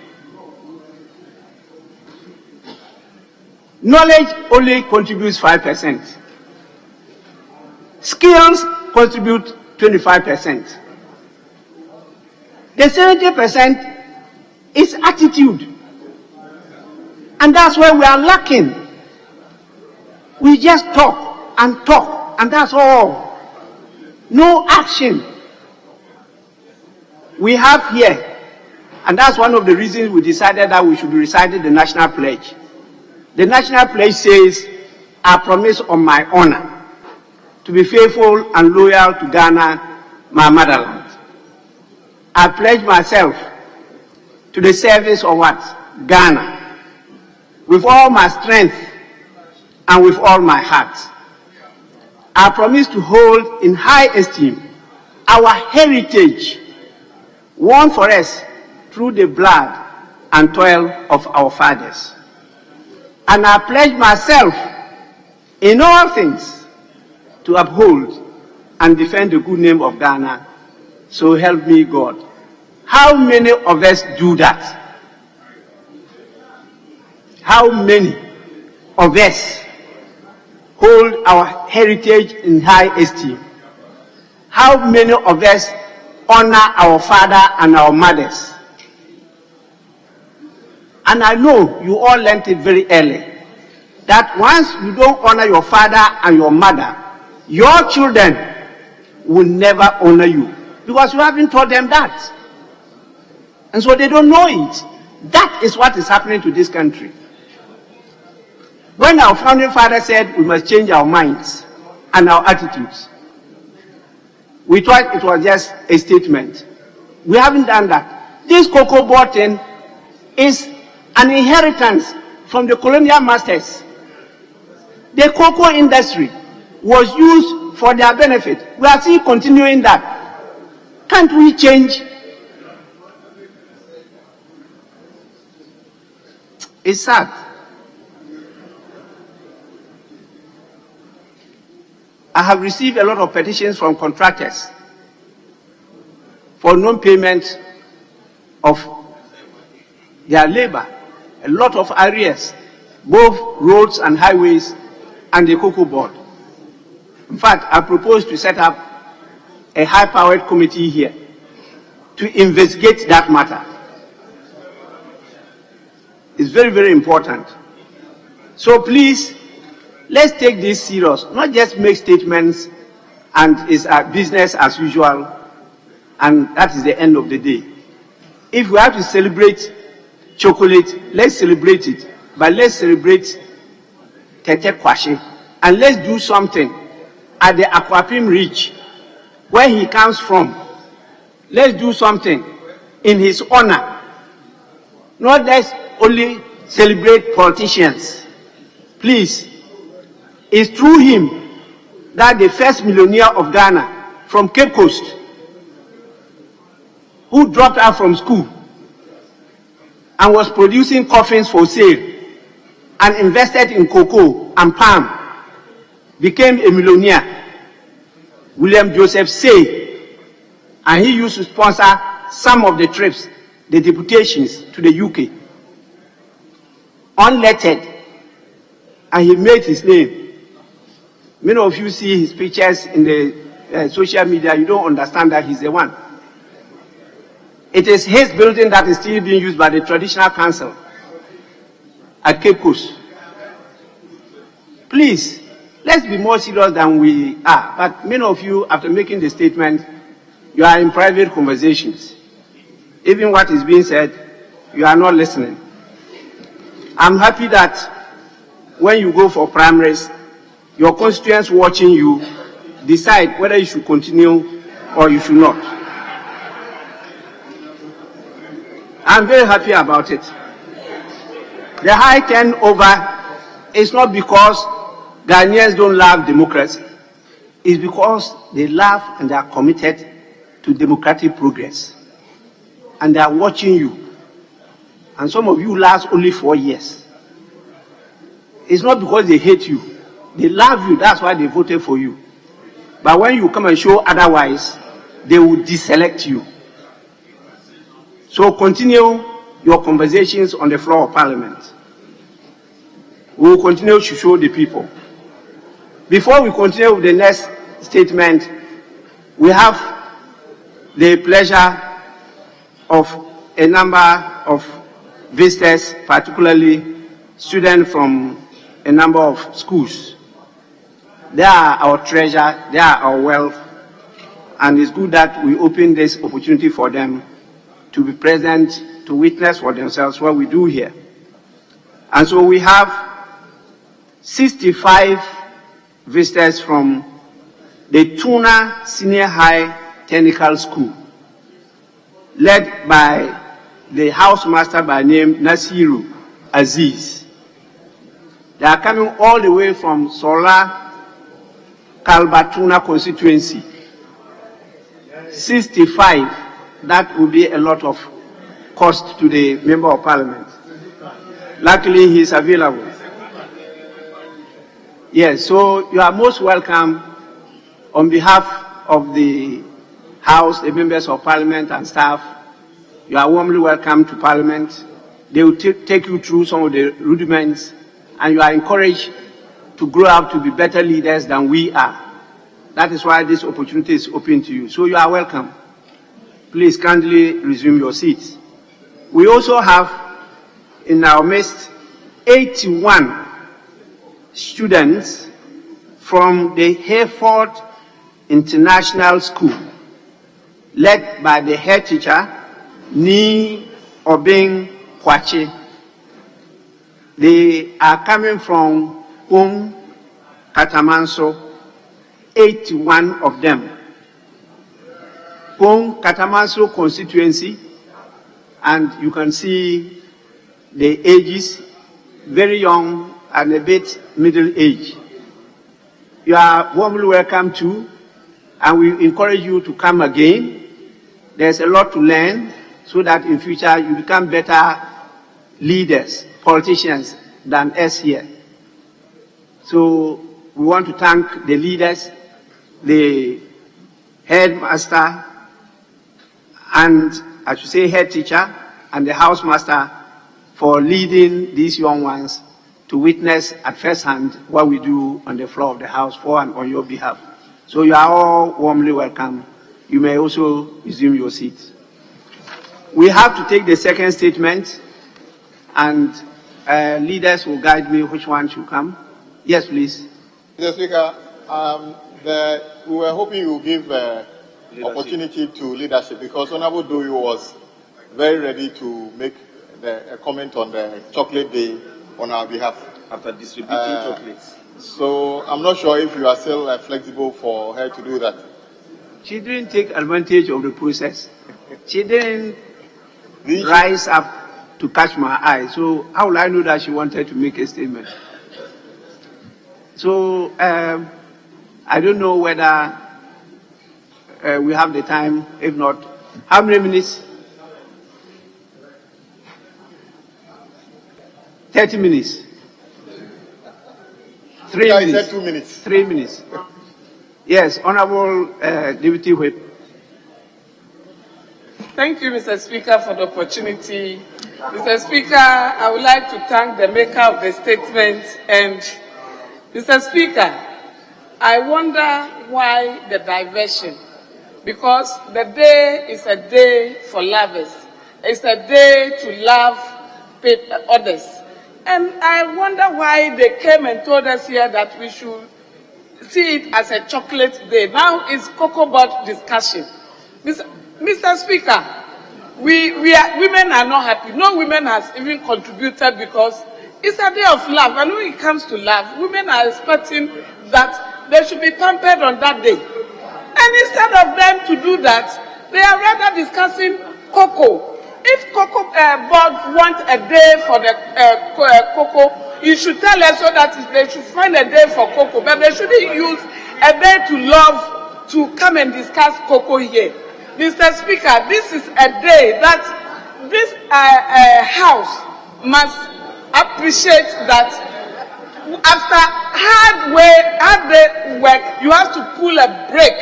knowledge only contributes 5%. Skills contribute 25%. The 70% is attitude. And that's where we are lacking. We just talk, and that's all. No action. We have here, and that's one of the reasons we decided that we should be reciting the National Pledge. The National Pledge says, I promise on my honor to be faithful and loyal to Ghana, my motherland. I pledge myself to the service of what? Ghana. With all my strength and with all my heart. I promise to hold in high esteem our heritage, won for us through the blood and toil of our fathers. And I pledge myself in all things to uphold and defend the good name of Ghana. So help me God. How many of us do that? How many of us hold our heritage in high esteem? How many of us honor our father and our mothers? And I know you all learned it very early, that once you don't honor your father and your mother, your children will never honor you because you haven't taught them that. And so they don't know it. That is what is happening to this country. When our founding father said we must change our minds and our attitudes, we thought it was just a statement. We haven't done that. This cocoa board thing is an inheritance from the colonial masters. The cocoa industry was used for their benefit. We are still continuing that. Can't we change? It's sad. I have received a lot of petitions from contractors for non-payment of their labor. A lot of arrears, both roads and highways and the cocoa board. In fact, I propose to set up a high-powered committee here to investigate that matter. It's very, very important. So please, let's take this serious, not just make statements and it's a business as usual, and that is the end of the day. If we have to celebrate chocolate, let's celebrate it, but let's celebrate Tete Kwashi, and let's do something at the Akwapim Ridge, where he comes from. Let's do something in his honor. Not let's only celebrate politicians. Please, it's through him that the first millionaire of Ghana from Cape Coast, who dropped out from school and was producing coffins for sale and invested in cocoa and palm, became a millionaire, William Joseph Say, and he used to sponsor some of the trips, the deputations to the UK, unlettered, and he made his name. Many of you see his pictures in the social media, you don't understand that he's the one. It is his building that is still being used by the traditional council at Cape Coast. Please, let's be more serious than we are. But many of you, after making the statement, you are in private conversations. Even what is being said, you are not listening. I'm happy that when you go for primaries, your constituents watching you decide whether you should continue or you should not. I'm very happy about it. The high turnover is not because Ghanaians don't love democracy. It's because they love and they are committed to democratic progress. And they are watching you. And some of you last only 4 years. It's not because they hate you. They love you, that's why they voted for you. But when you come and show otherwise, they will deselect you. So continue your conversations on the floor of Parliament. We will continue to show the people. Before we continue with the next statement, we have the pleasure of a number of visitors, particularly students from a number of schools. They are our treasure, they are our wealth, and it's good that we open this opportunity for them to be present, to witness for themselves what we do here. And so we have 65 visitors from the Tuna Senior High Technical School, led by the housemaster by name Nasiru Aziz. They are coming all the way from Sola Kalbatuna constituency. 65, that will be a lot of cost to the Member of Parliament. Luckily, he is available. Yes, so you are most welcome on behalf of the House, the Members of Parliament and staff. You are warmly welcome to Parliament. They will take you through some of the rudiments, and you are encouraged to grow up to be better leaders than we are. That is why this opportunity is open to you. So you are welcome. Please kindly resume your seats. We also have in our midst 81 students from the Hayford International School, led by the head teacher, Ni Obeng Kwache. They are coming from Katamanso, 81 of them. Katamanso constituency, and you can see the ages, very young and a bit middle age. You are warmly welcome to, and we encourage you to come again. There's a lot to learn so that in future you become better leaders, politicians than us here. So we want to thank the leaders, the headmaster, and I should say head teacher, and the housemaster for leading these young ones to witness at first hand what we do on the floor of the house for and on your behalf. So you are all warmly welcome. You may also resume your seats. We have to take the second statement, and leaders will guide me which one should come. Yes, please. Mr. Speaker, we were hoping you would give opportunity to leadership, because Honorable Doyo was very ready to make a comment on the chocolate day on our behalf. After distributing chocolates. So I'm not sure if you are still flexible for her to do that. She didn't take advantage of the process. She didn't rise up to catch my eye. So how will I know that she wanted to make a statement? So I don't know whether we have the time. If not, how many minutes? 30 minutes. 3 minutes. I said 2 minutes. 3 minutes. Yes, Honorable Deputy Whip. Thank you, Mr. Speaker, for the opportunity. Mr. Speaker, I would like to thank the maker of the statement. And, Mr. Speaker, I wonder why the diversion. Because the day is a day for lovers. It's a day to love others. And I wonder why they came and told us here that we should see it as a chocolate day. Now it's cocoa bud discussion. Mr. Speaker, women are not happy. No women has even contributed, because it's a day of love. And when it comes to love, women are expecting that they should be pampered on that day. And instead of them to do that, they are rather discussing cocoa. If cocoa board want a day for the cocoa, you should tell us so that they should find a day for cocoa. But they shouldn't use a day to love to come and discuss cocoa here. Mr. Speaker, this is a day that this House must appreciate that after hard work, you have to pull a break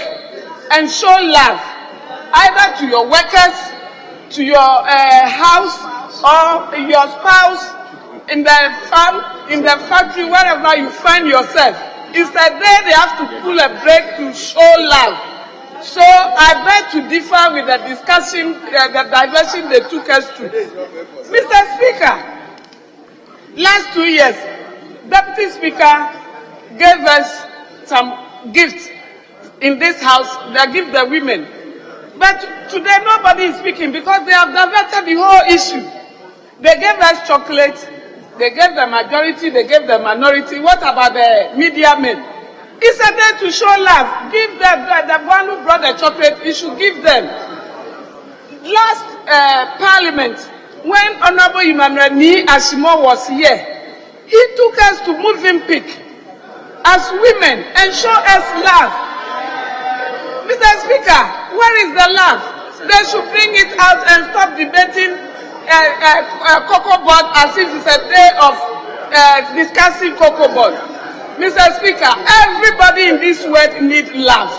and show love, either to your workers, to your house, or your spouse, in the farm, in the factory, wherever you find yourself. It's a day they have to pull a break to show love. So I beg to differ with the discussion, the diversion they took us to. Mr. Speaker, last 2 years, Deputy Speaker gave us some gifts in this house. They give the women. But today nobody is speaking because they have diverted the whole issue. They gave us chocolate, they gave the majority, they gave the minority. What about the media men? It's a day to show love. Give them, the one who brought the chocolate, you should give them. Last Parliament, when Honorable Emmanuel Ni Ashimo was here, he took us to Moving as women and show us love. Mr. Speaker, where is the love? They should bring it out and stop debating cocoa board as if it's a day of discussing cocoa board. Mr. Speaker, everybody in this world needs love.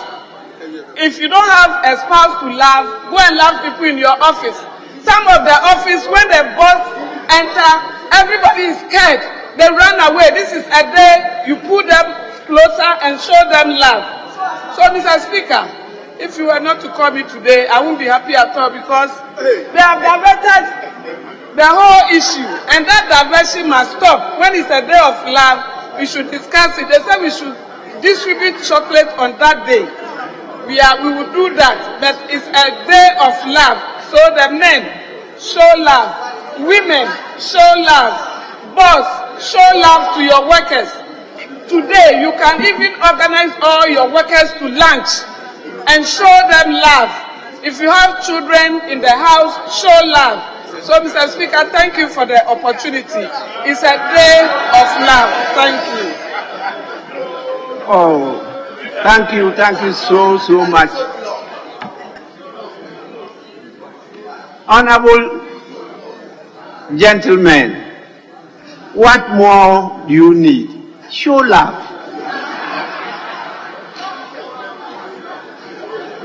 If you don't have a spouse to love, go and love people in your office. Some of the office, when the boss enter, everybody is scared. They run away. This is a day you put them closer and show them love. So, Mr. Speaker, if you were not to call me today, I wouldn't be happy at all, because they have diverted the whole issue, and that diversion must stop. When it's a day of love, we should discuss it. They say we should distribute chocolate on that day. We will do that, but it's a day of love. So the men show love, women show love, boss show love to your workers. Today you can even organize all your workers to lunch and show them love. If you have children in the house, show love. So, Mr. Speaker, thank you for the opportunity. It's a day of love. Thank you. Oh, thank you so much. Honorable gentlemen, what more do you need? Show love.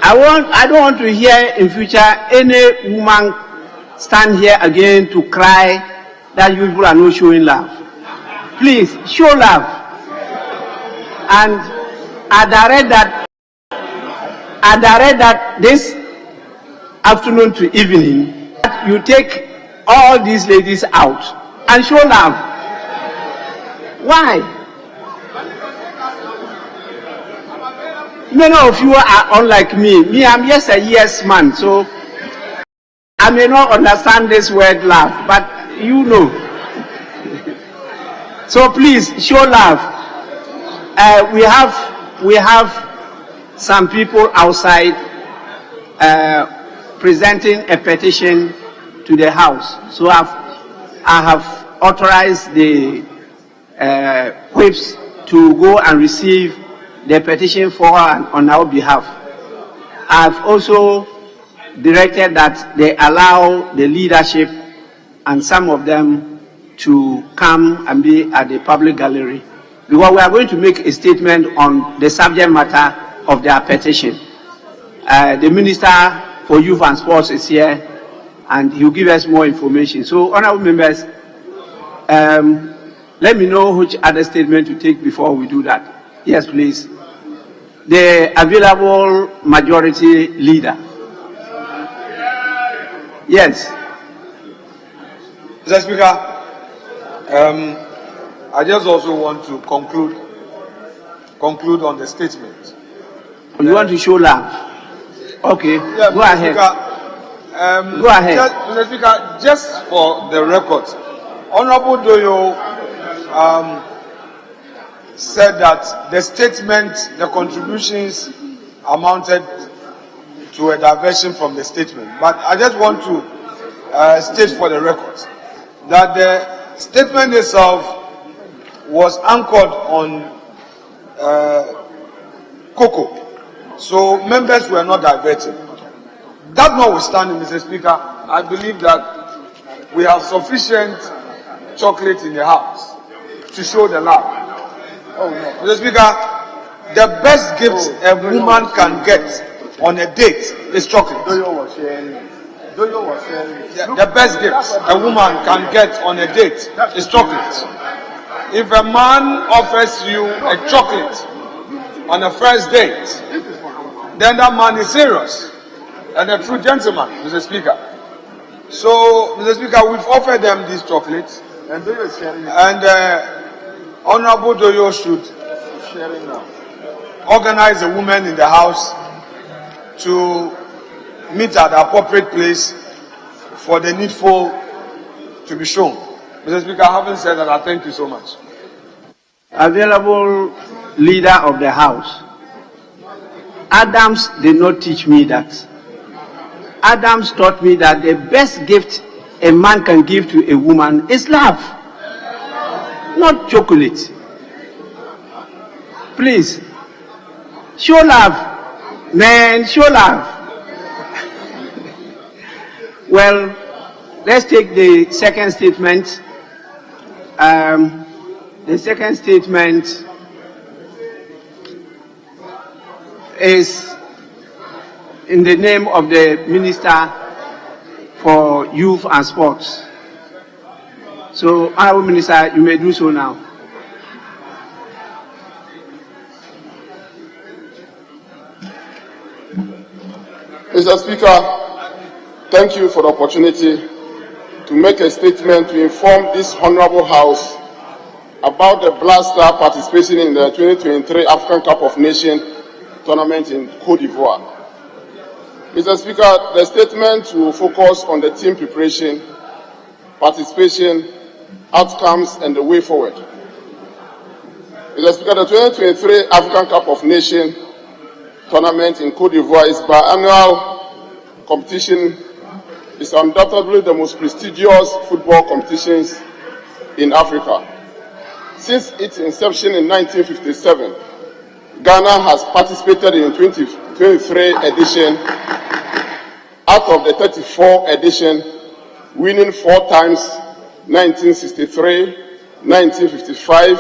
I don't want to hear in future any woman stand here again to cry that you people are not showing love. Please, show love. And I direct that this afternoon to evening, you take all these ladies out and show love. Why? Many of you are unlike me. I'm just a yes man, so I may not understand this word love, but you know. So please show love. We have some people outside presenting a petition to the House. So I have authorized the whips to go and receive the petition for on our behalf. I've also directed that they allow the leadership and some of them to come and be at the public gallery, because we are going to make a statement on the subject matter of their petition. The Minister for Youth and Sports is here, and he will give us more information. So, honorable members, let me know which other statement to take before we do that. Yes, please. The available majority leader. Yes. Mr. Speaker, I just also want to conclude on the statement. You want to show love? Okay, yeah, go ahead. Speaker, go ahead. Mr. Speaker, just for the record, Honorable Doyo said that the statement, the contributions amounted to a diversion from the statement. But I just want to state for the record that the statement itself was anchored on cocoa. So members were not diverted. That notwithstanding, Mr. Speaker, I believe that we have sufficient chocolate in the house to show the love. Oh, no. Mr. Speaker, the best gift a woman can get on a date is chocolate. The best gift a woman can get on a date is chocolate. If a man offers you a chocolate on a first date, then that man is serious and a true gentleman, Mr. Speaker. So, Mr. Speaker, we've offered them these chocolates, and Honorable Doyo should organize the women in the house to meet at the appropriate place for the needful to be shown. Mr. Speaker, having said that, I thank you so much. Available leader of the House. Adams did not teach me that. Adams taught me that the best gift a man can give to a woman is love, not chocolate. Please, show love, man, show love. Well, let's take the second statement. The second statement is in the name of the Minister for Youth and Sports. So, Honorable Minister, you may do so now. Mr. Speaker, thank you for the opportunity to make a statement to inform this Honorable House about the Black Star participation in the 2023 African Cup of Nations tournament in Cote d'Ivoire. Mr. Speaker, the statement will focus on the team preparation, participation, outcomes, and the way forward. Mr. Speaker, the 2023 African Cup of Nations tournament in Cote d'Ivoire is biannual competition. It's undoubtedly the most prestigious football competitions in Africa. Since its inception in 1957, Ghana has participated in 2023 edition out of the 34 edition, winning 4 times: 1963, 1955,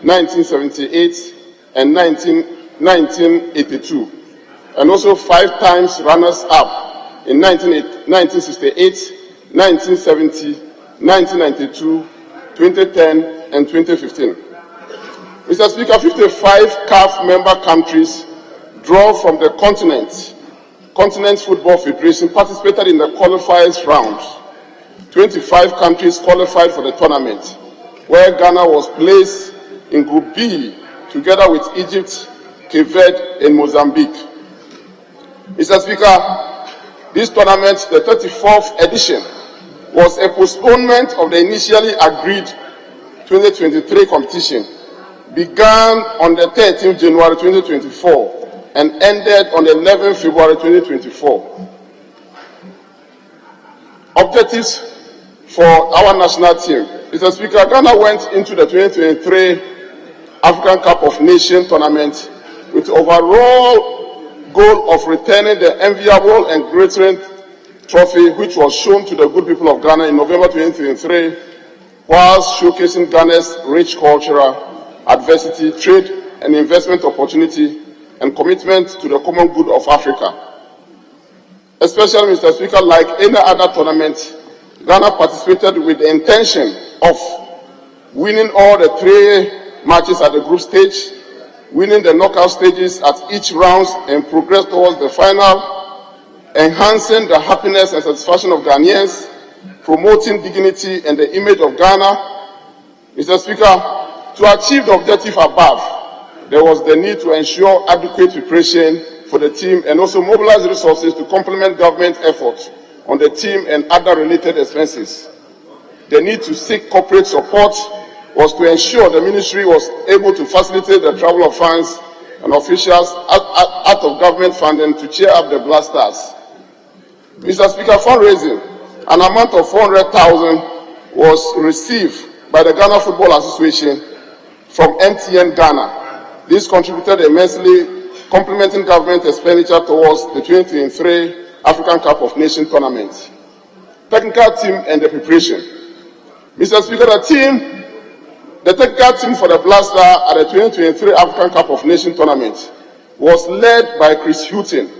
1978, and 1982, and also 5 times runners-up in 1968, 1970, 1992, 2010, and 2015. Mr. Speaker, 55 CAF member countries drawn from the Continent Football Federation participated in the qualifiers round. 25 countries qualified for the tournament, where Ghana was placed in Group B together with Egypt, Cape Verde, and Mozambique. Mr. Speaker, this tournament, the 34th edition, was a postponement of the initially agreed 2023 competition, began on the 13th January 2024 and ended on the 11th February 2024. Objectives for our national team. Mr. Speaker, Ghana went into the 2023 African Cup of Nations tournament with the overall goal of returning the enviable and glittering trophy which was shown to the good people of Ghana in November 2023, whilst showcasing Ghana's rich cultural adversity, trade and investment opportunity, and commitment to the common good of Africa. Especially, Mr. Speaker, like any other tournament, Ghana participated with the intention of winning all the 3 matches at the group stage, winning the knockout stages at each round, and progress towards the final, enhancing the happiness and satisfaction of Ghanaians, promoting dignity and the image of Ghana. Mr. Speaker, to achieve the objective above, there was the need to ensure adequate preparation for the team and also mobilize resources to complement government efforts on the team and other related expenses. The need to seek corporate support was to ensure the ministry was able to facilitate the travel of funds and officials out of government funding to cheer up the Black Stars. Mr. Speaker, fundraising, an amount of 400,000 was received by the Ghana Football Association from MTN Ghana. This contributed immensely, complementing government expenditure towards the 2023 African Cup of Nations tournament. Technical team and the preparation. Mr. Speaker, the technical team for the Black Star at the 2023 African Cup of Nations tournament was led by Chris Houghton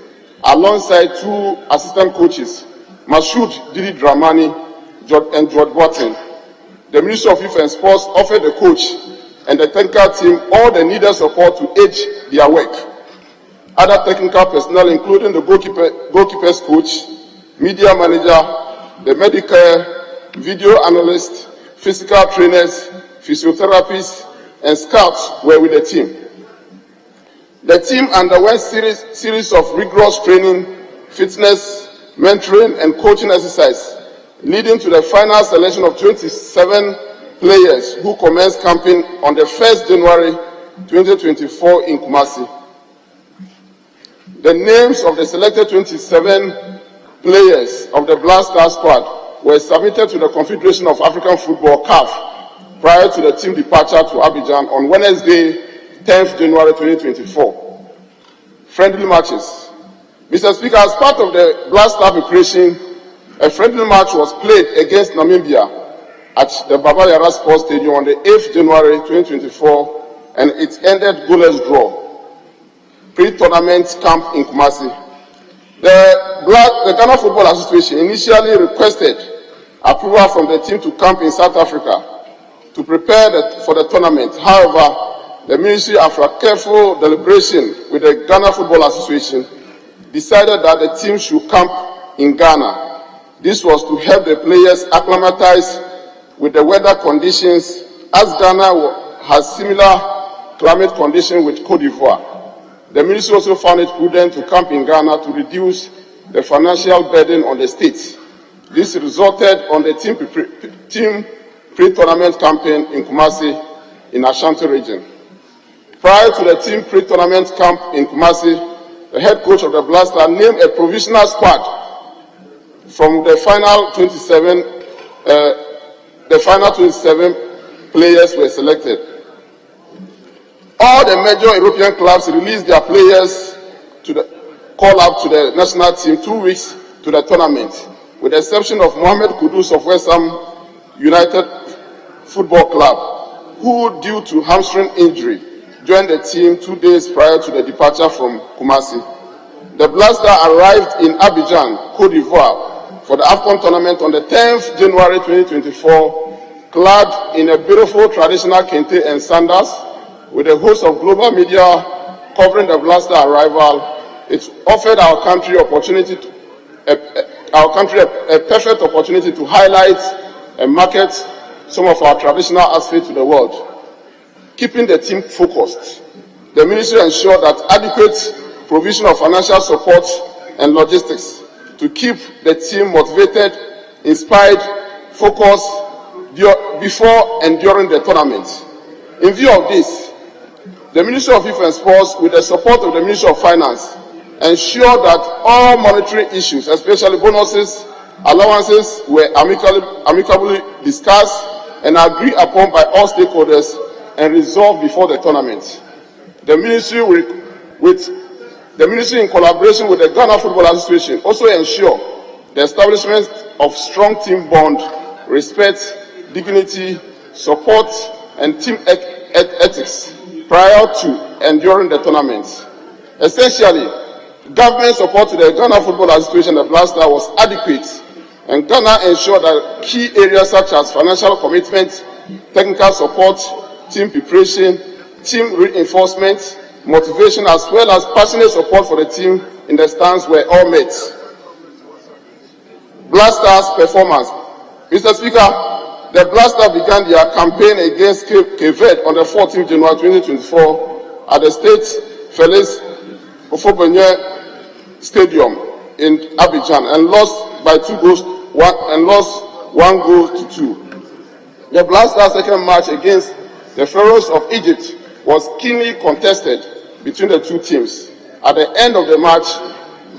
alongside 2 assistant coaches, Mashoud Didi Dramani and George Boateng. The Ministry of Youth and Sports offered the coach and the technical team all the needed support to aid their work. Other technical personnel, including the goalkeeper's coach, media manager, the medical, video analyst, physical trainers, physiotherapists, and scouts were with the team. The team underwent series of rigorous training, fitness, mentoring, and coaching exercise, leading to the final selection of 27 players who commenced camping on the 1st January 2024 in Kumasi. The names of the selected 27 players of the Black Star squad were submitted to the Confederation of African Football, CAF, prior to the team departure to Abidjan on Wednesday, 10th January 2024. Friendly matches. Mr. Speaker, as part of the Black Star preparation, a friendly match was played against Namibia at the Baba Yara Sports Stadium on the 8th January 2024, and it ended goalless draw. Pre-tournament camp in Kumasi. The Ghana Football Association initially requested approval from the team to camp in South Africa to prepare for the tournament. However, the ministry, after careful deliberation with the Ghana Football Association, decided that the team should camp in Ghana. This was to help the players acclimatize with the weather conditions as Ghana has similar climate conditions with Cote d'Ivoire. The ministry also found it prudent to camp in Ghana to reduce the financial burden on the state. This resulted on the team pre-tournament campaign in Kumasi in Ashanti region. Prior to the team pre-tournament camp in Kumasi, the head coach of the Blaster named a provisional squad from the final 27 players were selected. All the major European clubs released their players to the call up to the national team 2 weeks to the tournament, with the exception of Mohamed Kudus of West Ham United Football Club, who, due to hamstring injury, joined the team 2 days prior to the departure from Kumasi. The Blaster arrived in Abidjan, Cote d'Ivoire, for the AFCON tournament on the 10th January 2024, clad in a beautiful traditional kente and sandals, with a host of global media covering the Blaster arrival. It offered our country a perfect opportunity to highlight and market some of our traditional outfits to the world. Keeping the team focused, the ministry ensured that adequate provision of financial support and logistics to keep the team motivated, inspired, focused before and during the tournament. In view of this, the Ministry of Youth and Sports, with the support of the Ministry of Finance, ensured that all monetary issues, especially bonuses, allowances, were amicably discussed and agreed upon by all stakeholders and resolved before the tournament. The ministry, in collaboration with the Ghana Football Association, also ensured the establishment of strong team bond, respect, dignity, support, and team ethics prior to and during the tournament. Essentially, government support to the Ghana Football Association, the Blaster, was adequate, and Ghana ensured that key areas such as financial commitment, technical support, team preparation, team reinforcement, motivation, as well as passionate support for the team in the stands were all met. Blasters' performance. Mr. Speaker, the Blaster began their campaign against Cape Verde on the 14th January 2024 at the State Félix Houphouët-Boigny Stadium in Abidjan and lost by 1 goal to 2. The Blaster's second match against the Referrals of Egypt was keenly contested between the two teams. At the end of the match,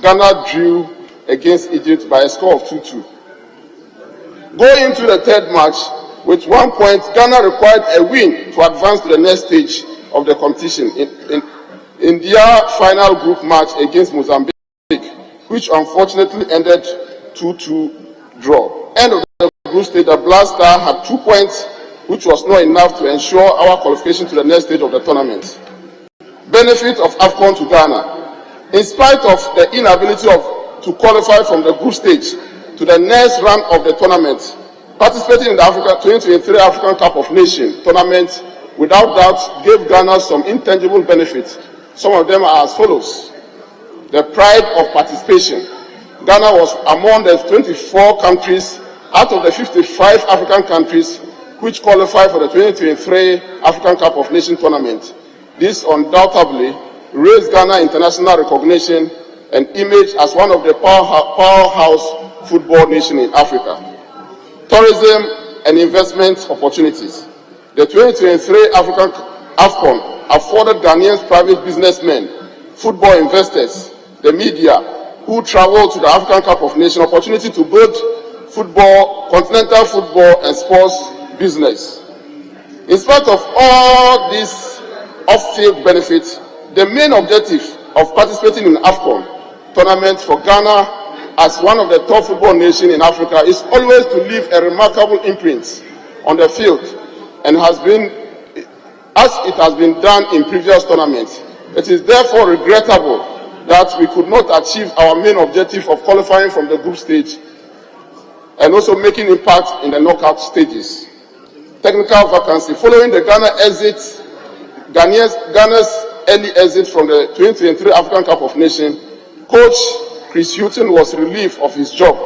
Ghana drew against Egypt by a score of 2-2. Going into the third match, with 1 point, Ghana required a win to advance to the next stage of the competition in their final group match against Mozambique, which unfortunately ended 2-2 draw. End of the group stage, the Blaster had 2 points, which was not enough to ensure our qualification to the next stage of the tournament. Benefit of AFCON to Ghana. In spite of the inability to qualify from the group stage to the next round of the tournament, participating in the 2023 African Cup of Nations tournament without doubt gave Ghana some intangible benefits. Some of them are as follows. The pride of participation. Ghana was among the 24 countries out of the 55 African countries which qualified for the 2023 African Cup of Nations tournament. This undoubtedly raised Ghana international recognition and image as one of the powerhouse football nations in Africa. Tourism and investment opportunities. The 2023 African AFCON afforded Ghanaians private businessmen, football investors, the media, who traveled to the African Cup of Nations opportunity to build football, continental football and sports business. In spite of all these off-field benefits, the main objective of participating in AFCON tournament for Ghana as one of the top football nations in Africa is always to leave a remarkable imprint on the field, and has been, as it has been done in previous tournaments. It is therefore regrettable that we could not achieve our main objective of qualifying from the group stage and also making impact in the knockout stages. Technical vacancy. Following the Ghana's early exit from the 2023 African Cup of Nations, Coach Chris Hutton was relieved of his job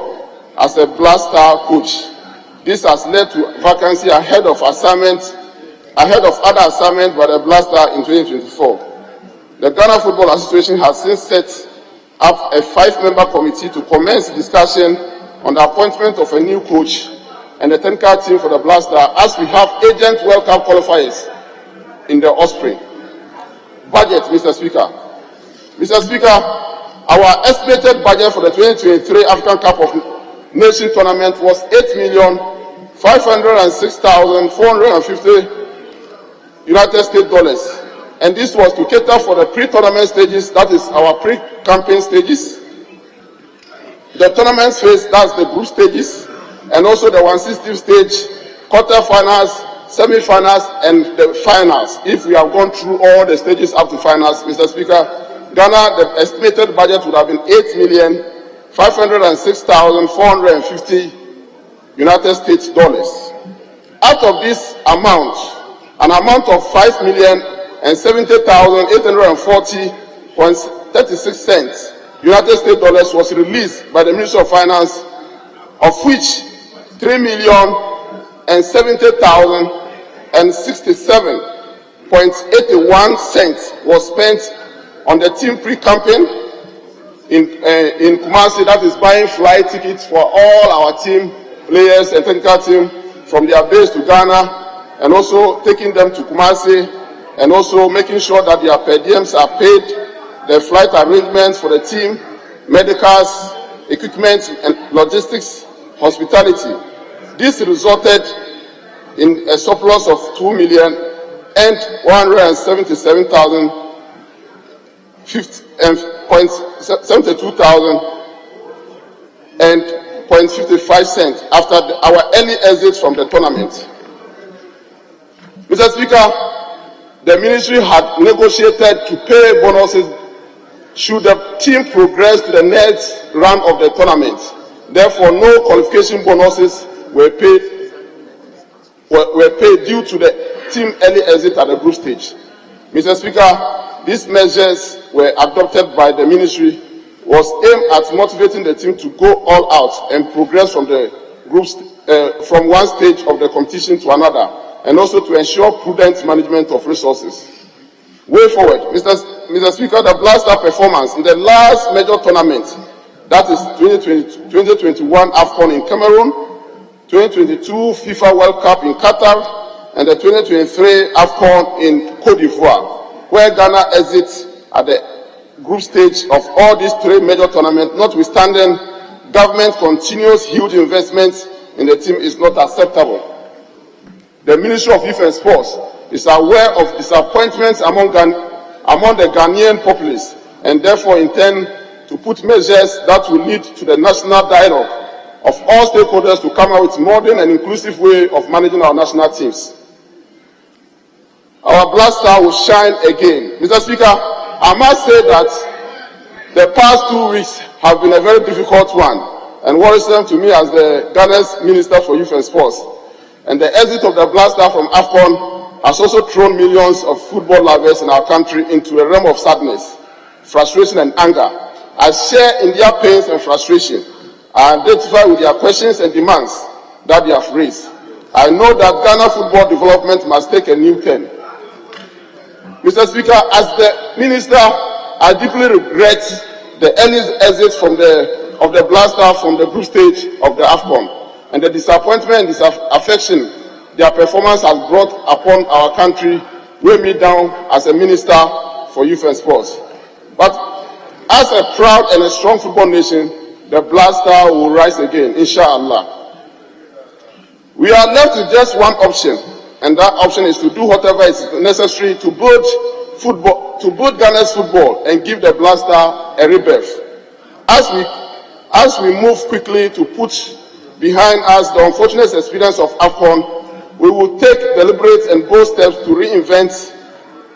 as a Blaster coach. This has led to vacancy ahead of assignment ahead of other assignments by the Blaster in 2024. The Ghana Football Association has since set up a 5-member committee to commence discussion on the appointment of a new coach and the technical team for the Blaster, as we have agent World Cup qualifiers in the Osprey. Budget, Mr. Speaker. Mr. Speaker, our estimated budget for the 2023 African Cup of Nations tournament was $8,506,450 United States dollars. And this was to cater for the pre-tournament stages, that is our pre-campaign stages, the tournament phase, that's the group stages, and also the 1/16 stage, quarterfinals, semi-finals, and the finals. If we have gone through all the stages up to finals, Mr. Speaker, Ghana, the estimated budget would have been $8,506,450 United States dollars. Out of this amount, an amount of $5,070,840.36 United States dollars was released by the Ministry of Finance, of which $3,077.81 was spent on the team pre-campaign in Kumasi, that is buying flight tickets for all our team players and technical team from their base to Ghana, and also taking them to Kumasi, and also making sure that their per diems are paid, the flight arrangements for the team, medicals, equipment and logistics, hospitality. This resulted in a surplus of $2,177,000.55 after our early exit from the tournament. Mr. Speaker, the ministry had negotiated to pay bonuses should the team progress to the next round of the tournament. Therefore, no qualification bonuses were paid due to the team early exit at the group stage. Mr. Speaker, these measures were adopted by the ministry was aimed at motivating the team to go all out and progress from the groups from one stage of the competition to another, and also to ensure prudent management of resources. Way forward, Mr. Speaker, the Blaster performance in the last major tournament, that is 2021 AFCON in Cameroon, 2022 FIFA World Cup in Qatar, and the 2023 AFCON in Cote d'Ivoire, where Ghana exits at the group stage of all these 3 major tournaments, notwithstanding government continuous huge investments in the team, is not acceptable. The Ministry of Youth and Sports is aware of disappointments among the Ghanaian populace, and therefore intend to put measures that will lead to the national dialogue of all stakeholders to come up with modern and inclusive way of managing our national teams. Our Blaster will shine again. Mr. Speaker, I must say that the past 2 weeks have been a very difficult one and worrisome to me as the Ghana's Minister for Youth and Sports. And the exit of the Blaster from AFCON has also thrown millions of football lovers in our country into a realm of sadness, frustration and anger. I share in their pains and frustration. I identify with their questions and demands that they have raised. I know that Ghana football development must take a new turn. Mr. Speaker, as the Minister, I deeply regret the early exit of the Blaster from the group stage of the AFCON, and the disappointment and disaffection their performance has brought upon our country weigh me down as a Minister for Youth and Sports. But as a proud and a strong football nation, the Blaster will rise again, inshallah. We are left with just one option, and that option is to do whatever is necessary to build Ghana's football and give the Blaster a rebirth. As we move quickly to put behind us the unfortunate experience of AFCON, we will take deliberate and bold steps to reinvent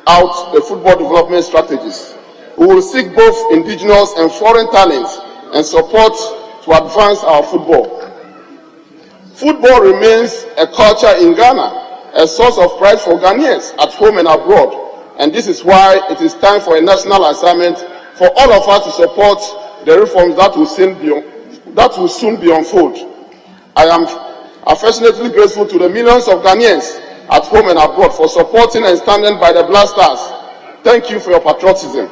out the football development strategies. We will seek both indigenous and foreign talents and support to advance our football. Football remains a culture in Ghana, a source of pride for Ghanaians at home and abroad, and this is why it is time for a national assignment for all of us to support the reforms that will soon be unfolded. I am affectionately grateful to the millions of Ghanaians at home and abroad for supporting and standing by the Black Stars. Thank you for your patriotism.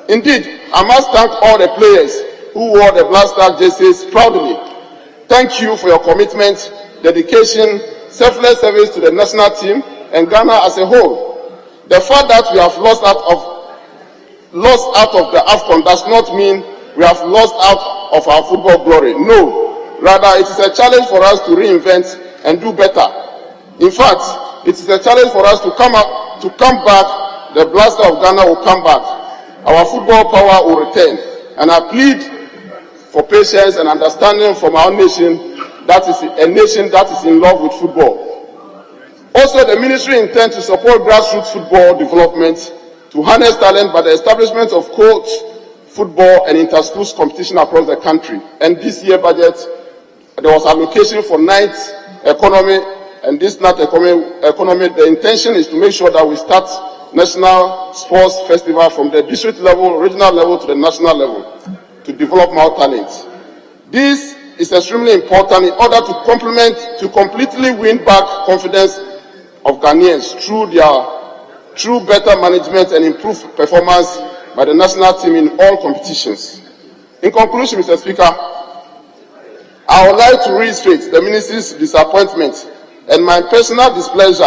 Indeed, I must thank all the players who wore the Black Stars jerseys proudly. Thank you for your commitment, dedication, selfless service to the national team and Ghana as a whole. The fact that we have lost out of the AFCON does not mean we have lost out of our football glory. No, rather it is a challenge for us to reinvent and do better. In fact, it is a challenge for us to come back. The Blaster of Ghana will come back. Our football power will return. And I plead for patience and understanding from our nation, that is a nation that is in love with football. Also, the ministry intends to support grassroots football development to harness talent by the establishment of coach football and inter-schools competition across the country. And this year budget, there was allocation for night economy, and this night economy, the intention is to make sure that we start national sports festival from the district level, regional level to the national level to develop more talents. This is extremely important in order to completely win back confidence of Ghanaians through better management and improved performance by the national team in all competitions. In conclusion, Mr. Speaker, I would like to reiterate the ministry's disappointment and my personal displeasure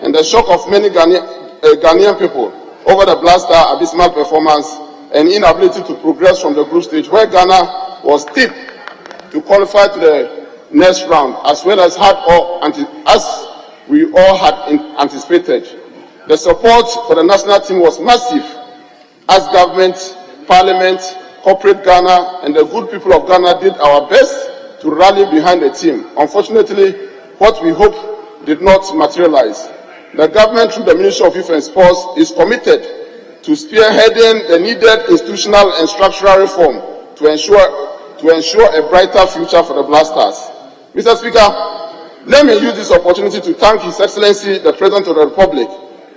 and the shock of many Ghanaian people over the Black Star abysmal performance and inability to progress from the group stage, where Ghana was tipped to qualify to the next round, as well as we all had anticipated. The support for the national team was massive, as government, parliament, corporate Ghana, and the good people of Ghana did our best to rally behind the team. Unfortunately, what we hoped did not materialize. The government, through the Ministry of Youth and Sports, is committed to spearheading the needed institutional and structural reform to ensure a brighter future for the Black Stars. Mr. Speaker, let me use this opportunity to thank His Excellency, the President of the Republic,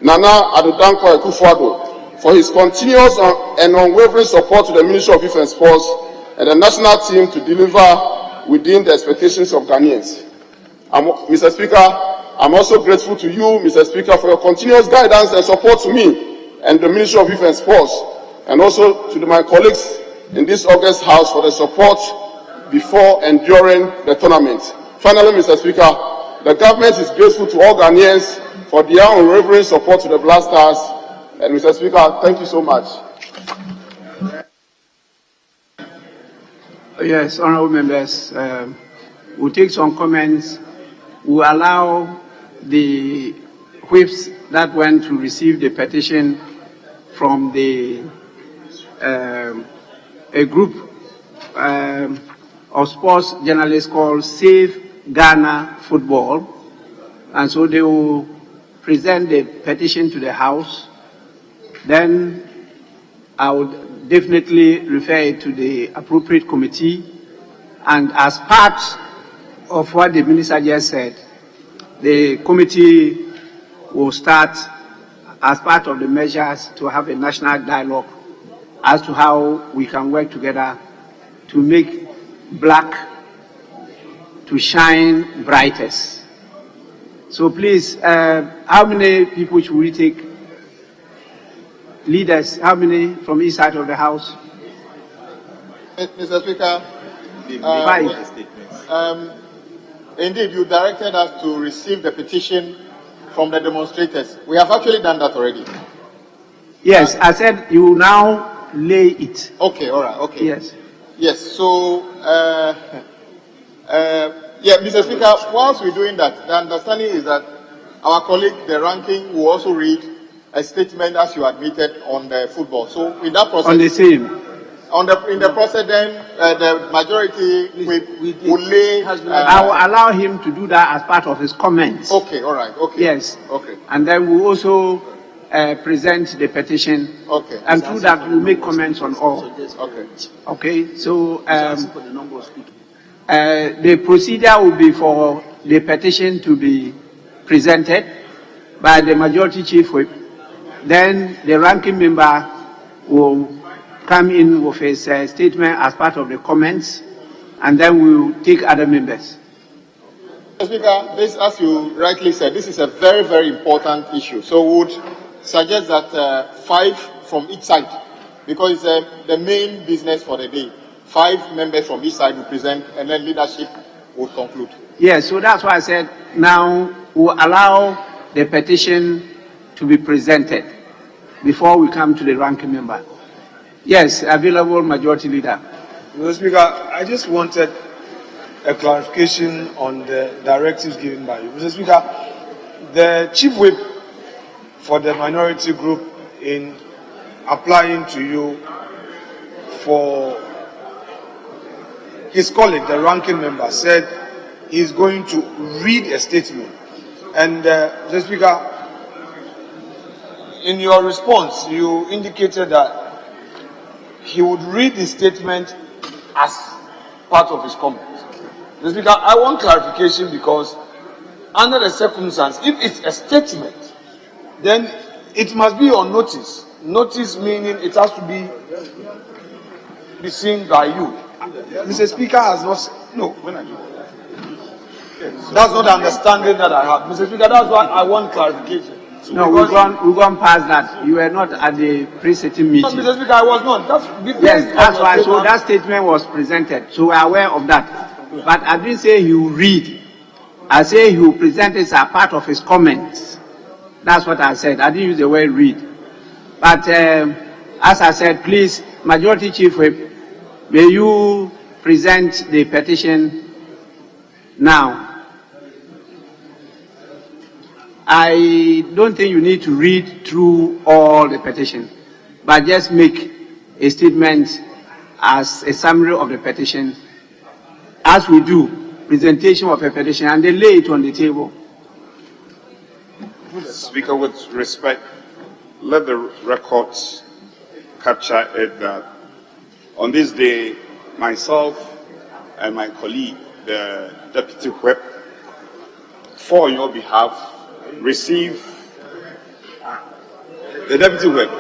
Nana Addo Dankwa Akufo-Addo, for his continuous and unwavering support to the Ministry of Youth and Sports and the national team to deliver within the expectations of Ghanaians. Mr. Speaker, I'm also grateful to you, Mr. Speaker, for your continuous guidance and support to me and the Ministry of Youth and Sports, and also to my colleagues in this August House for the support before and during the tournament. Finally, Mr. Speaker, the government is grateful to all Ghanaians for their unwavering support to the Black Stars. And Mr. Speaker, thank you so much. Yes, honorable members, we'll take some comments. We'll allow the whips that went to receive the petition from a group of sports journalists called Save Ghana Football, and so they will present the petition to the House. Then I would definitely refer it to the appropriate committee, and as part of what the minister just said, the committee will start, as part of the measures, to have a national dialogue as to how we can work together to make black to shine brightest. So please, how many people should we take? Leaders, how many from each side of the House? Mr. Speaker, 5. Indeed, you directed us to receive the petition from the demonstrators. We have actually done that already. Yes, I said you now lay it. Okay, all right, okay. Yes. Yes, so, Mr. Speaker, whilst we're doing that, the understanding is that our colleague, the ranking, will also read a statement, as you admitted, on the football. So, in that process... On the same. In the process, then, the majority will lay... I will allow him to do that as part of his comments. Okay, all right, okay. Yes. Okay. And then we'll also present the petition. Okay. And through that, we'll make comments on all. Okay. Okay, so the procedure will be for the petition to be presented by the majority chief whip. Then the ranking member will come in with his statement as part of the comments, and then we'll take other members. Mr. Speaker, this, as you rightly said, this is a very, very important issue. So we would suggest that 5 from each side, because it's the main business for the day. 5 members from each side will present, and then leadership will conclude. Yes, so that's why I said now we'll allow the petition to be presented before we come to the ranking member. Yes, available majority leader. Mr. Speaker, I just wanted a clarification on the directives given by you. Mr. Speaker, the chief whip for the minority group in applying to you for his colleague, the ranking member, said he's going to read a statement. And Mr. Speaker, in your response, you indicated that he would read the statement as part of his comment. Mr. Speaker, I want clarification because under the circumstance, if it's a statement, then it must be on notice. Notice meaning it has to be seen by you. Mr. Speaker has not, no, when I do. That's not the understanding that I have. Mr. Speaker, that's why I want clarification. No, we've gone past that. You were not at the pre-sitting meeting. No, Mr. Speaker, I was not. Yes, that's why. So that statement was presented. So we are aware of that. But I didn't say he will read. I say he will present it as a part of his comments. That's what I said. I didn't use the word read. But as I said, please, Majority Chief Whip, may you present the petition now. I don't think you need to read through all the petition, but just make a statement as a summary of the petition, as we do, presentation of a petition, and then lay it on the table. Speaker, with respect, let the records capture it that on this day, myself and my colleague, the Deputy Whip, for your behalf, receive the Deputy Whip.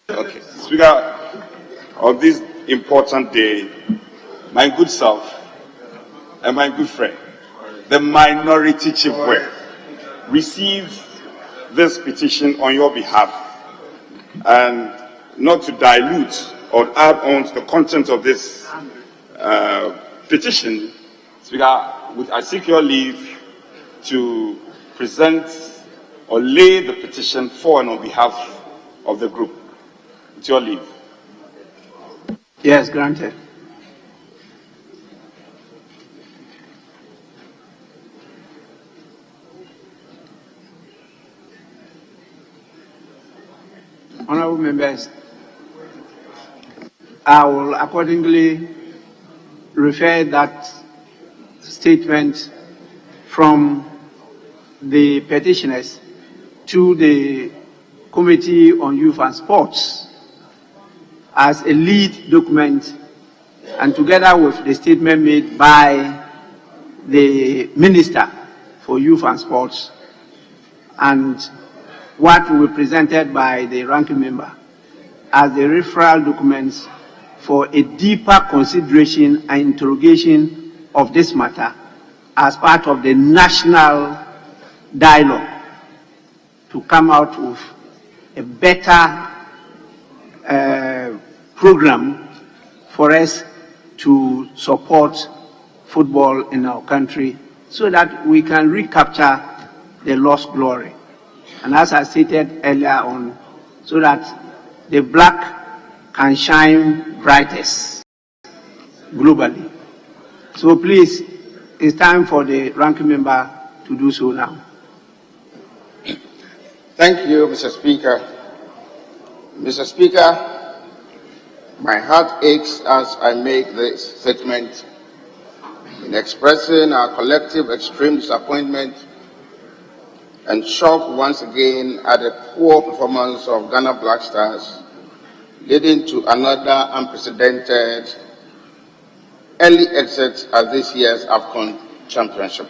Okay, Speaker, on this important day, my good self and my good friend, the Minority Chief Whip, receive this petition on your behalf, and not to dilute or add on to the content of this petition, Speaker, I seek your leave to present or lay the petition for and on behalf of the group. With your leave. Yes, granted. Honorable members, I will accordingly refer that statement from the petitioners to the Committee on Youth and Sports as a lead document, and together with the statement made by the Minister for Youth and Sports and what will be presented by the ranking member as the referral documents for a deeper consideration and interrogation of this matter as part of the national dialogue to come out with a better program for us to support football in our country so that we can recapture the lost glory. And as I stated earlier on, so that the black can shine brightest globally. So please, it's time for the ranking member to do so now. Thank you, Mr. Speaker. Mr. Speaker, my heart aches as I make this statement in expressing our collective extreme disappointment and shock once again at the poor performance of Ghana Black Stars, leading to another unprecedented early exit at this year's AFCON Championship.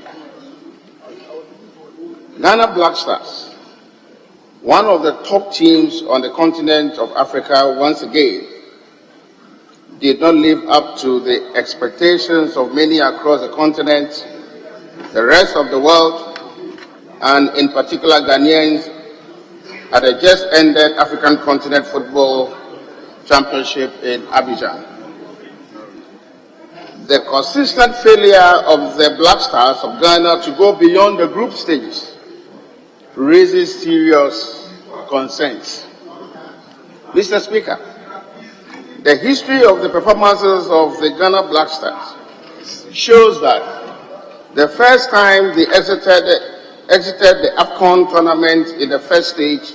Ghana Black Stars one of the top teams on the continent of Africa once again did not live up to the expectations of many across the continent, the rest of the world, and in particular Ghanaians at the just ended African Continent Football Championship in Abidjan. The consistent failure of the Black Stars of Ghana to go beyond the group stages raises serious concerns. Mr. Speaker, the history of the performances of the Ghana Black Stars shows that the first time they exited the AFCON tournament in the first stage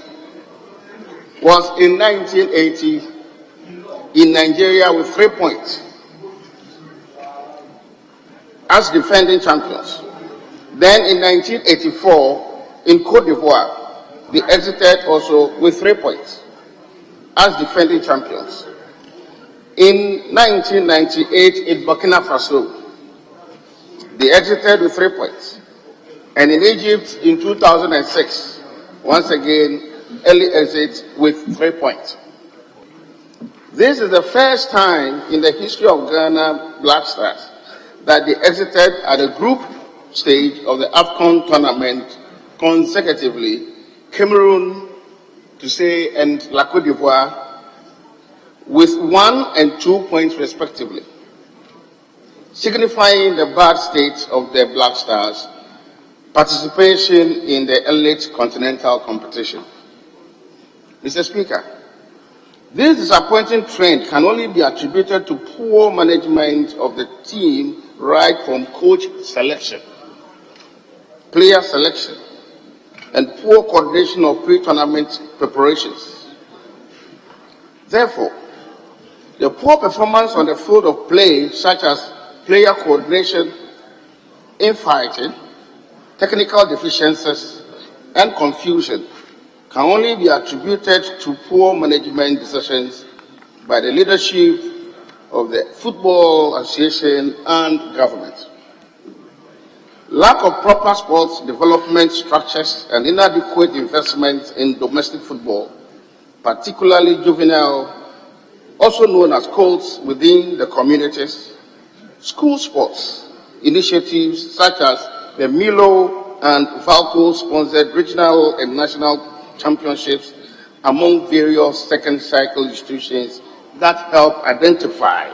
was in 1980 in Nigeria with 3 points as defending champions. Then in 1984 in Côte d'Ivoire, they exited also with 3 points as defending champions. In 1998 in Burkina Faso, they exited with 3 points. And in Egypt in 2006, once again, early exit with 3 points. This is the first time in the history of Ghana Black Stars that they exited at the group stage of the AFCON tournament consecutively, Cameroon, and La Côte d'Ivoire, with 1 and 2 points respectively, signifying the bad state of the Black Stars' participation in the elite continental competition. Mr. Speaker, this disappointing trend can only be attributed to poor management of the team right from coach selection, player selection, and poor coordination of pre-tournament preparations. Therefore, the poor performance on the field of play, such as player coordination, infighting, technical deficiencies, and confusion, can only be attributed to poor management decisions by the leadership of the Football Association and government. Lack of proper sports development structures and inadequate investment in domestic football, particularly juvenile, also known as colts within the communities, school sports initiatives such as the Milo and Valco-sponsored regional and national championships among various second cycle institutions that help identify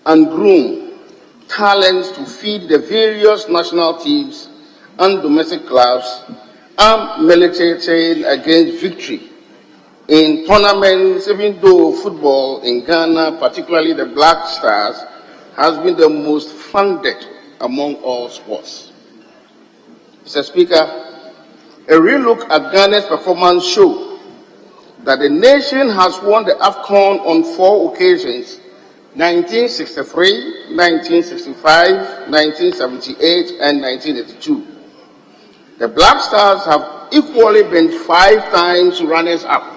and groom talents to feed the various national teams and domestic clubs are militating against victory in tournaments, even though football in Ghana, particularly the Black Stars, has been the most funded among all sports. Mr. Speaker, a relook at Ghana's performance shows that the nation has won the AFCON on 4 occasions: 1963, 1965, 1978, and 1982. The Black Stars have equally been 5 times runners-up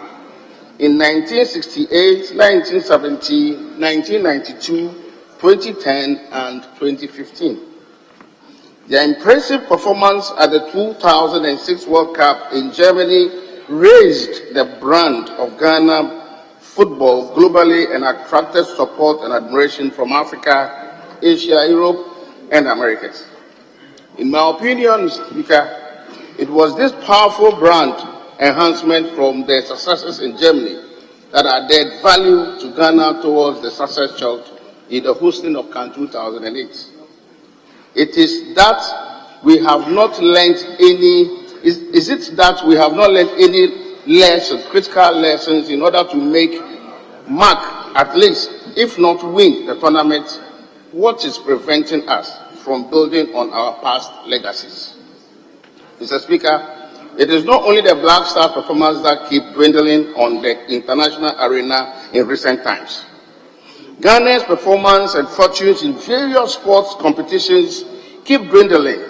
in 1968, 1970, 1992, 2010, and 2015. Their impressive performance at the 2006 World Cup in Germany raised the brand of Ghana football globally and attracted support and admiration from Africa, Asia, Europe, and Americas. In my opinion, Mr. Speaker, it was this powerful brand enhancement from their successes in Germany that added value to Ghana towards the success shot in the hosting of CAN 2008. It is that we have not learned any, is it that we have not learned any lessons, critical lessons, in order to mark, at least, if not win the tournament? What is preventing us from building on our past legacies? Mr. Speaker, it is not only the Black Stars performance that keep dwindling on the international arena in recent times. Ghana's performance and fortunes in various sports competitions keep dwindling,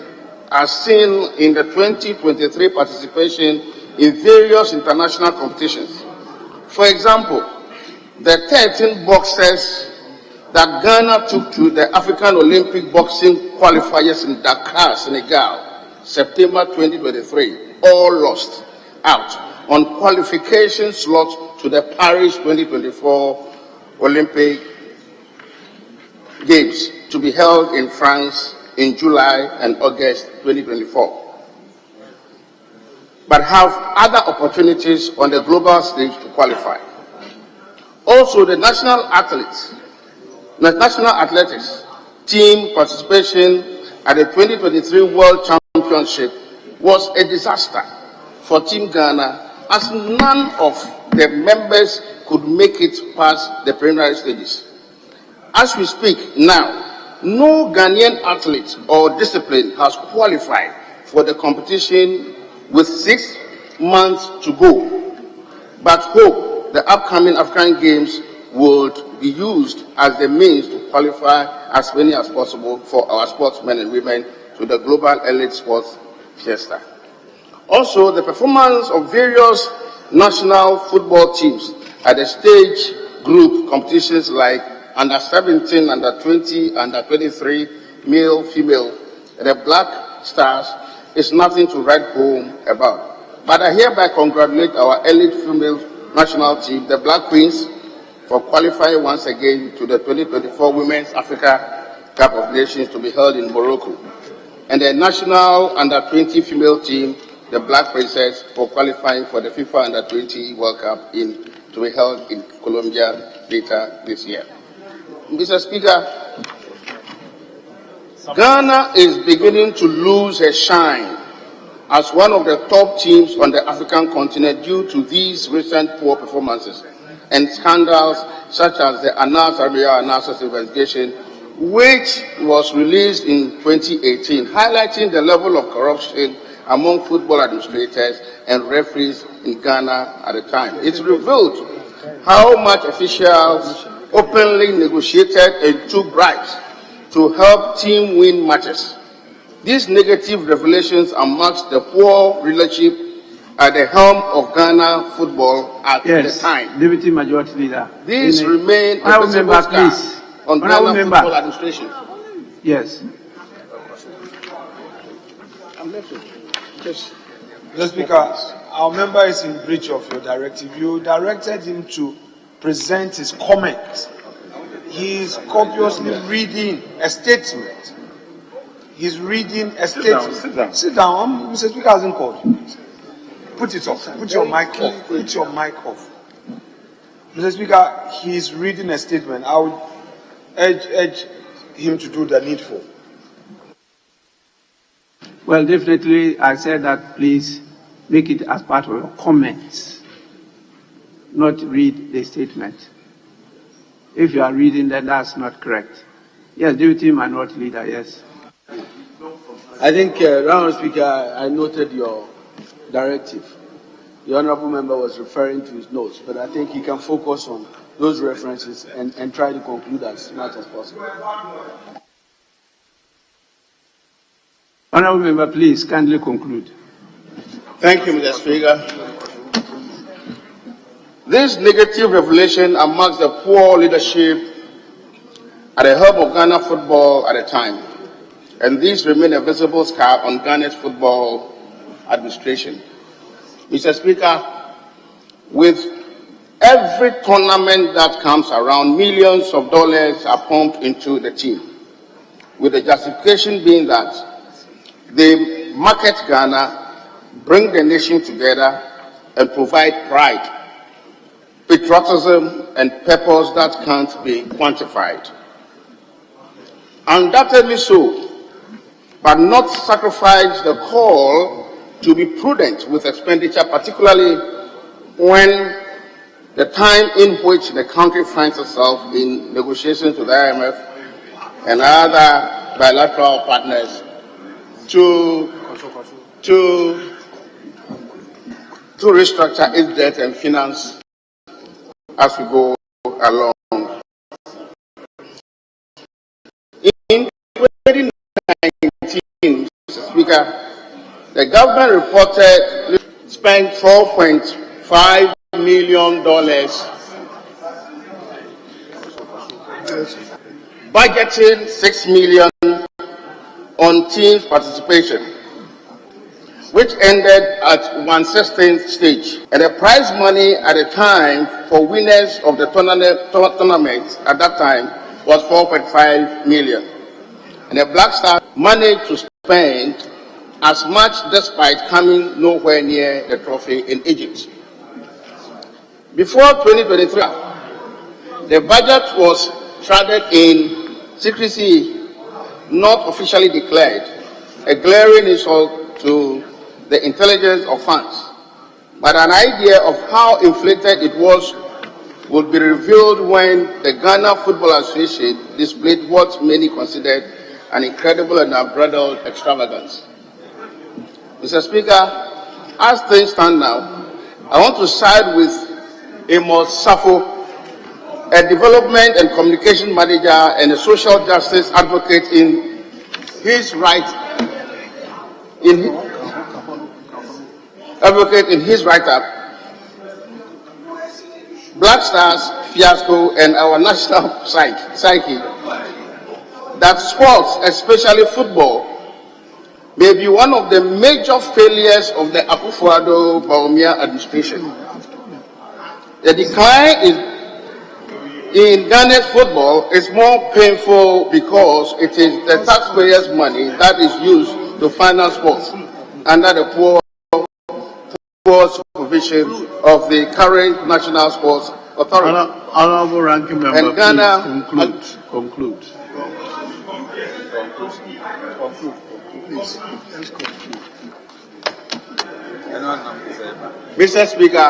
as seen in the 2023 participation in various international competitions. For example, the 13 boxers that Ghana took to the African Olympic boxing qualifiers in Dakar, Senegal, September 2023, all lost out on qualification slots to the Paris 2024 Olympic Games to be held in France in July and August 2024, but have other opportunities on the global stage to qualify. Also, the national athletics team participation at the 2023 World Championship was a disaster for Team Ghana, as none of the members could make it past the preliminary stages. As we speak now, no Ghanaian athlete or discipline has qualified for the competition with 6 months to go, but hope the upcoming African Games would be used as the means to qualify as many as possible for our sportsmen and women to the global elite sports fiesta. Also, the performance of various national football teams at the stage group competitions like under 17, under 20, under 23, male, female, the Black Stars is nothing to write home about. But I hereby congratulate our elite female national team, the Black Queens, for qualifying once again to the 2024 Women's Africa Cup of Nations to be held in Morocco, and the national under 20 female team, the Black Princess, for qualifying for the FIFA under 20 World Cup to be held in Colombia later this year. Mr. Speaker, Ghana is beginning to lose her shine as one of the top teams on the African continent due to these recent poor performances and scandals such as the Arabia Analysis investigation, which was released in 2018, highlighting the level of corruption among football administrators and referees in Ghana at the time. It revealed how much officials openly negotiated and took bribes to help team win matches. These negative revelations amongst the poor leadership at the helm of Ghana football at the time. Deputy Majority Leader. These remain a visible scar on Ghana football administration. Yes. Mr. Speaker, our member is in breach of your directive. You directed him to present his comments. He is copiously reading a statement. He's reading a statement. Sit down. Sit down. Mr. Speaker hasn't called you. Put it off. Put your mic off. Put your mic off. Mr. Speaker, he's reading a statement. I would urge him to do the needful. Well, definitely, I said that please make it as part of your comments, not read the statement. If you are reading, then that's not correct. Yes, Deputy Minority Leader, yes. I think, Honourable Speaker, I noted your directive. The Honourable Member was referring to his notes, but I think he can focus on those references and try to conclude as much as possible. Honourable Member, please kindly conclude. Thank you, Mr. Speaker. This negative revelation amongst the poor leadership at the helm of Ghana football at the time, and these remain a visible scar on Ghana's football administration. Mr. Speaker, with every tournament that comes around, millions of dollars are pumped into the team, with the justification being that they market Ghana, bring the nation together, and provide pride, patriotism, and purpose that can't be quantified. Undoubtedly so, but not sacrifice the call to be prudent with expenditure, particularly when the time in which the country finds itself in negotiations with the IMF and other bilateral partners to restructure its debt and finance as we go along. In 2019, Mr. Speaker, the government reported spent $4.5 million, budgeting $6 million on teams' participation, which ended at 1/16 stage. And the prize money at the time for winners of the tournament at that time was 4.5 million. And the Black Stars managed to spend as much despite coming nowhere near the trophy in Egypt. Before 2023, the budget was shrouded in secrecy, not officially declared, a glaring insult to the intelligence of fans. But an idea of how inflated it was would be revealed when the Ghana Football Association displayed what many considered an incredible and unbridled extravagance. Mr. Speaker, as things stand now, I want to side with Amos Safo, a development and communication manager and a social justice advocate in his write-up, Black Stars fiasco and our national psyche, that sports, especially football, may be one of the major failures of the Akufo-Addo-Bawumia administration. The decline in Ghana's football is more painful because it is the taxpayers' money that is used to finance sports under the poor supervision of the current National Sports Authority. Honorable Ranking Member, and Ghana, please conclude. Mr. Speaker,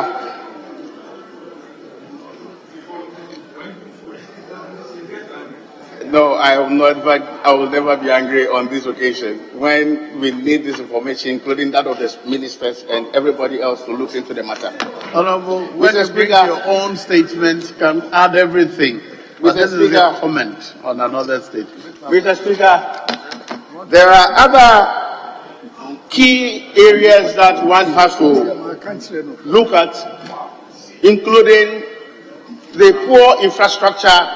no, I will never be angry on this occasion when we need this information, including that of the ministers and everybody else, to look into the matter. Honorable, when you bring your own statement, can add everything. But this is a comment on another statement. Mr. Speaker, there are other key areas that one has to look at, including the poor infrastructure.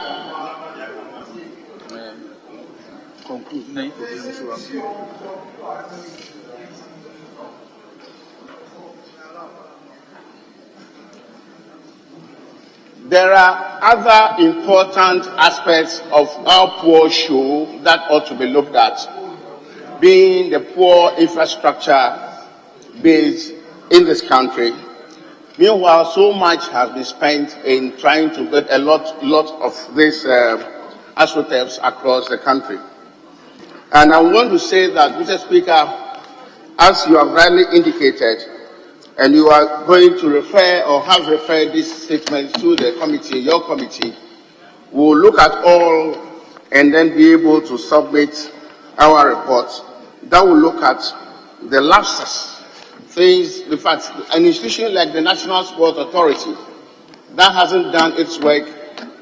There are other important aspects of our poor show that ought to be looked at, being the poor infrastructure base in this country. Meanwhile, so much has been spent in trying to build a lot of these astroturfs across the country. And I want to say that, Mr. Speaker, as you have rightly indicated, and you are going to refer or have referred this statement to the committee, your committee, we will look at all and then be able to submit our report that will look at the lapses, things, in fact, an institution like the National Sports Authority that hasn't done its work,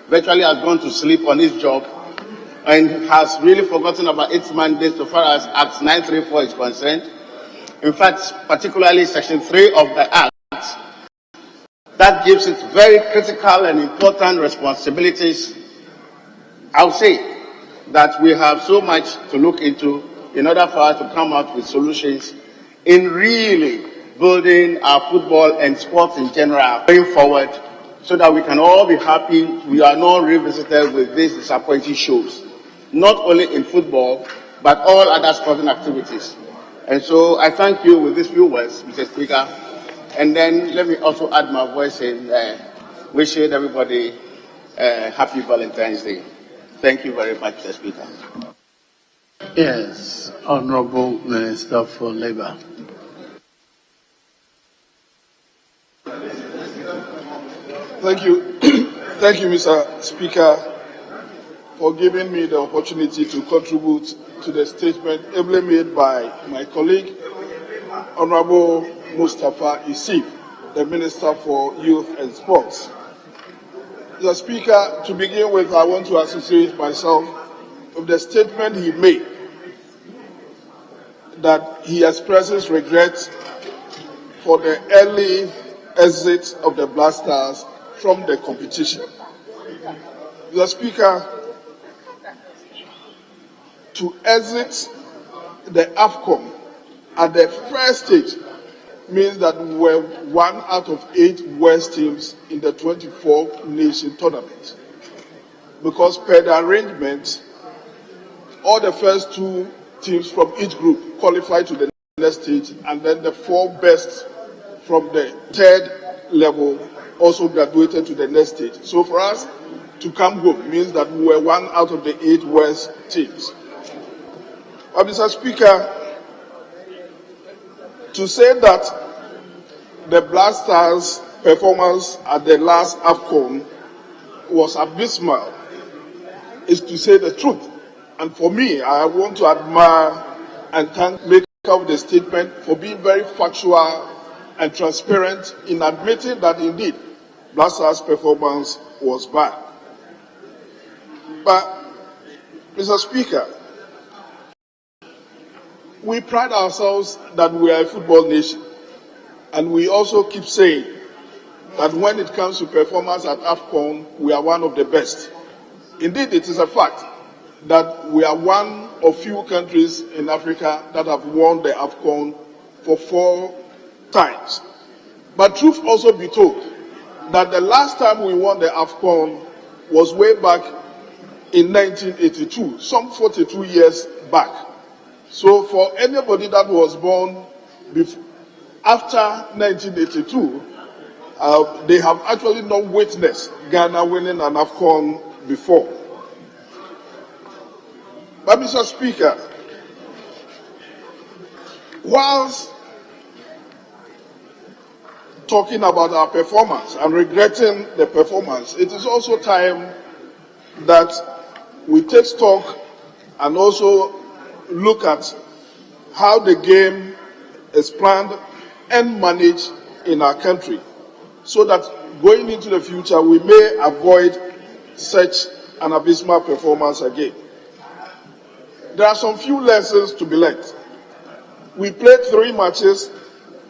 virtually has gone to sleep on its job, and has really forgotten about its mandate so far as Act 934 is concerned. In fact, particularly Section 3 of the Act, that gives it very critical and important responsibilities. I'll say that we have so much to look into in order for us to come out with solutions in really building our football and sports in general going forward, so that we can all be happy we are not revisited with these disappointing shows, not only in football, but all other sporting activities. And so I thank you with these few words, Mr. Speaker. And then let me also add my voice in wishing everybody happy Valentine's Day. Thank you very much, Mr. Speaker. Yes, Honorable Minister for Labour. Thank you. Thank you, Mr. Speaker, for giving me the opportunity to contribute to the statement ably made by my colleague, Honorable Mustafa Isif, the Minister for Youth and Sports. Mr. Speaker, to begin with, I want to associate myself with the statement he made, that he expresses regret for the early exit of the Black Stars from the competition. Mr. Speaker, to exit the AFCON at the first stage means that we were 1 out of 8 West teams in the 24-nation tournament. Because per the arrangement, all the first 2 teams from each group qualified to the next stage, and then the 4 best from the 3rd level also graduated to the next stage. So for us to come home means that we were 1 out of the 8 West teams. But Mr. Speaker, to say that the Black Stars' performance at the last AFCON was abysmal is to say the truth. And for me, I want to admire and thank the maker of the statement for being very factual and transparent in admitting that indeed Black Stars' performance was bad. But, Mr. Speaker, we pride ourselves that we are a football nation. And we also keep saying that when it comes to performance at AFCON, we are one of the best. Indeed, it is a fact that we are one of few countries in Africa that have won the AFCON for 4 times. But truth also be told, that the last time we won the AFCON was way back in 1982, some 42 years back. So for anybody that was born after 1982, they have actually not witnessed Ghana winning an AFCON before. But Mr. Speaker, whilst talking about our performance and regretting the performance, it is also time that we take stock and also look at how the game is planned and managed in our country, so that going into the future we may avoid such an abysmal performance again. There are some few lessons to be learned. We played 3 matches,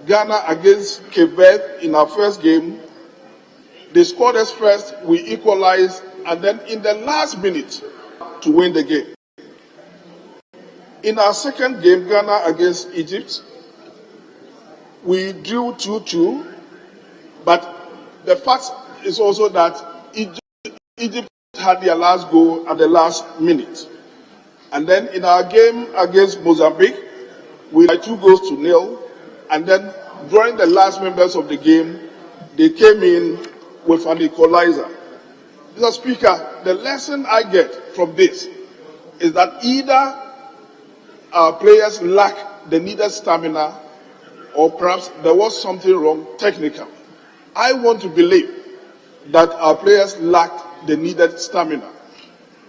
Ghana against Cape Verde in our first game. They scored us first, we equalized, and then in the last minute to win the game. In our second game, Ghana against Egypt, we drew 2-2, but the fact is also that Egypt had their last goal at the last minute. And then in our game against Mozambique, we had 2-0, and then during the last members of the game, they came in with an equalizer. Mr. Speaker, the lesson I get from this is that either our players lack the needed stamina, or perhaps there was something wrong technically. I want to believe that our players lacked the needed stamina.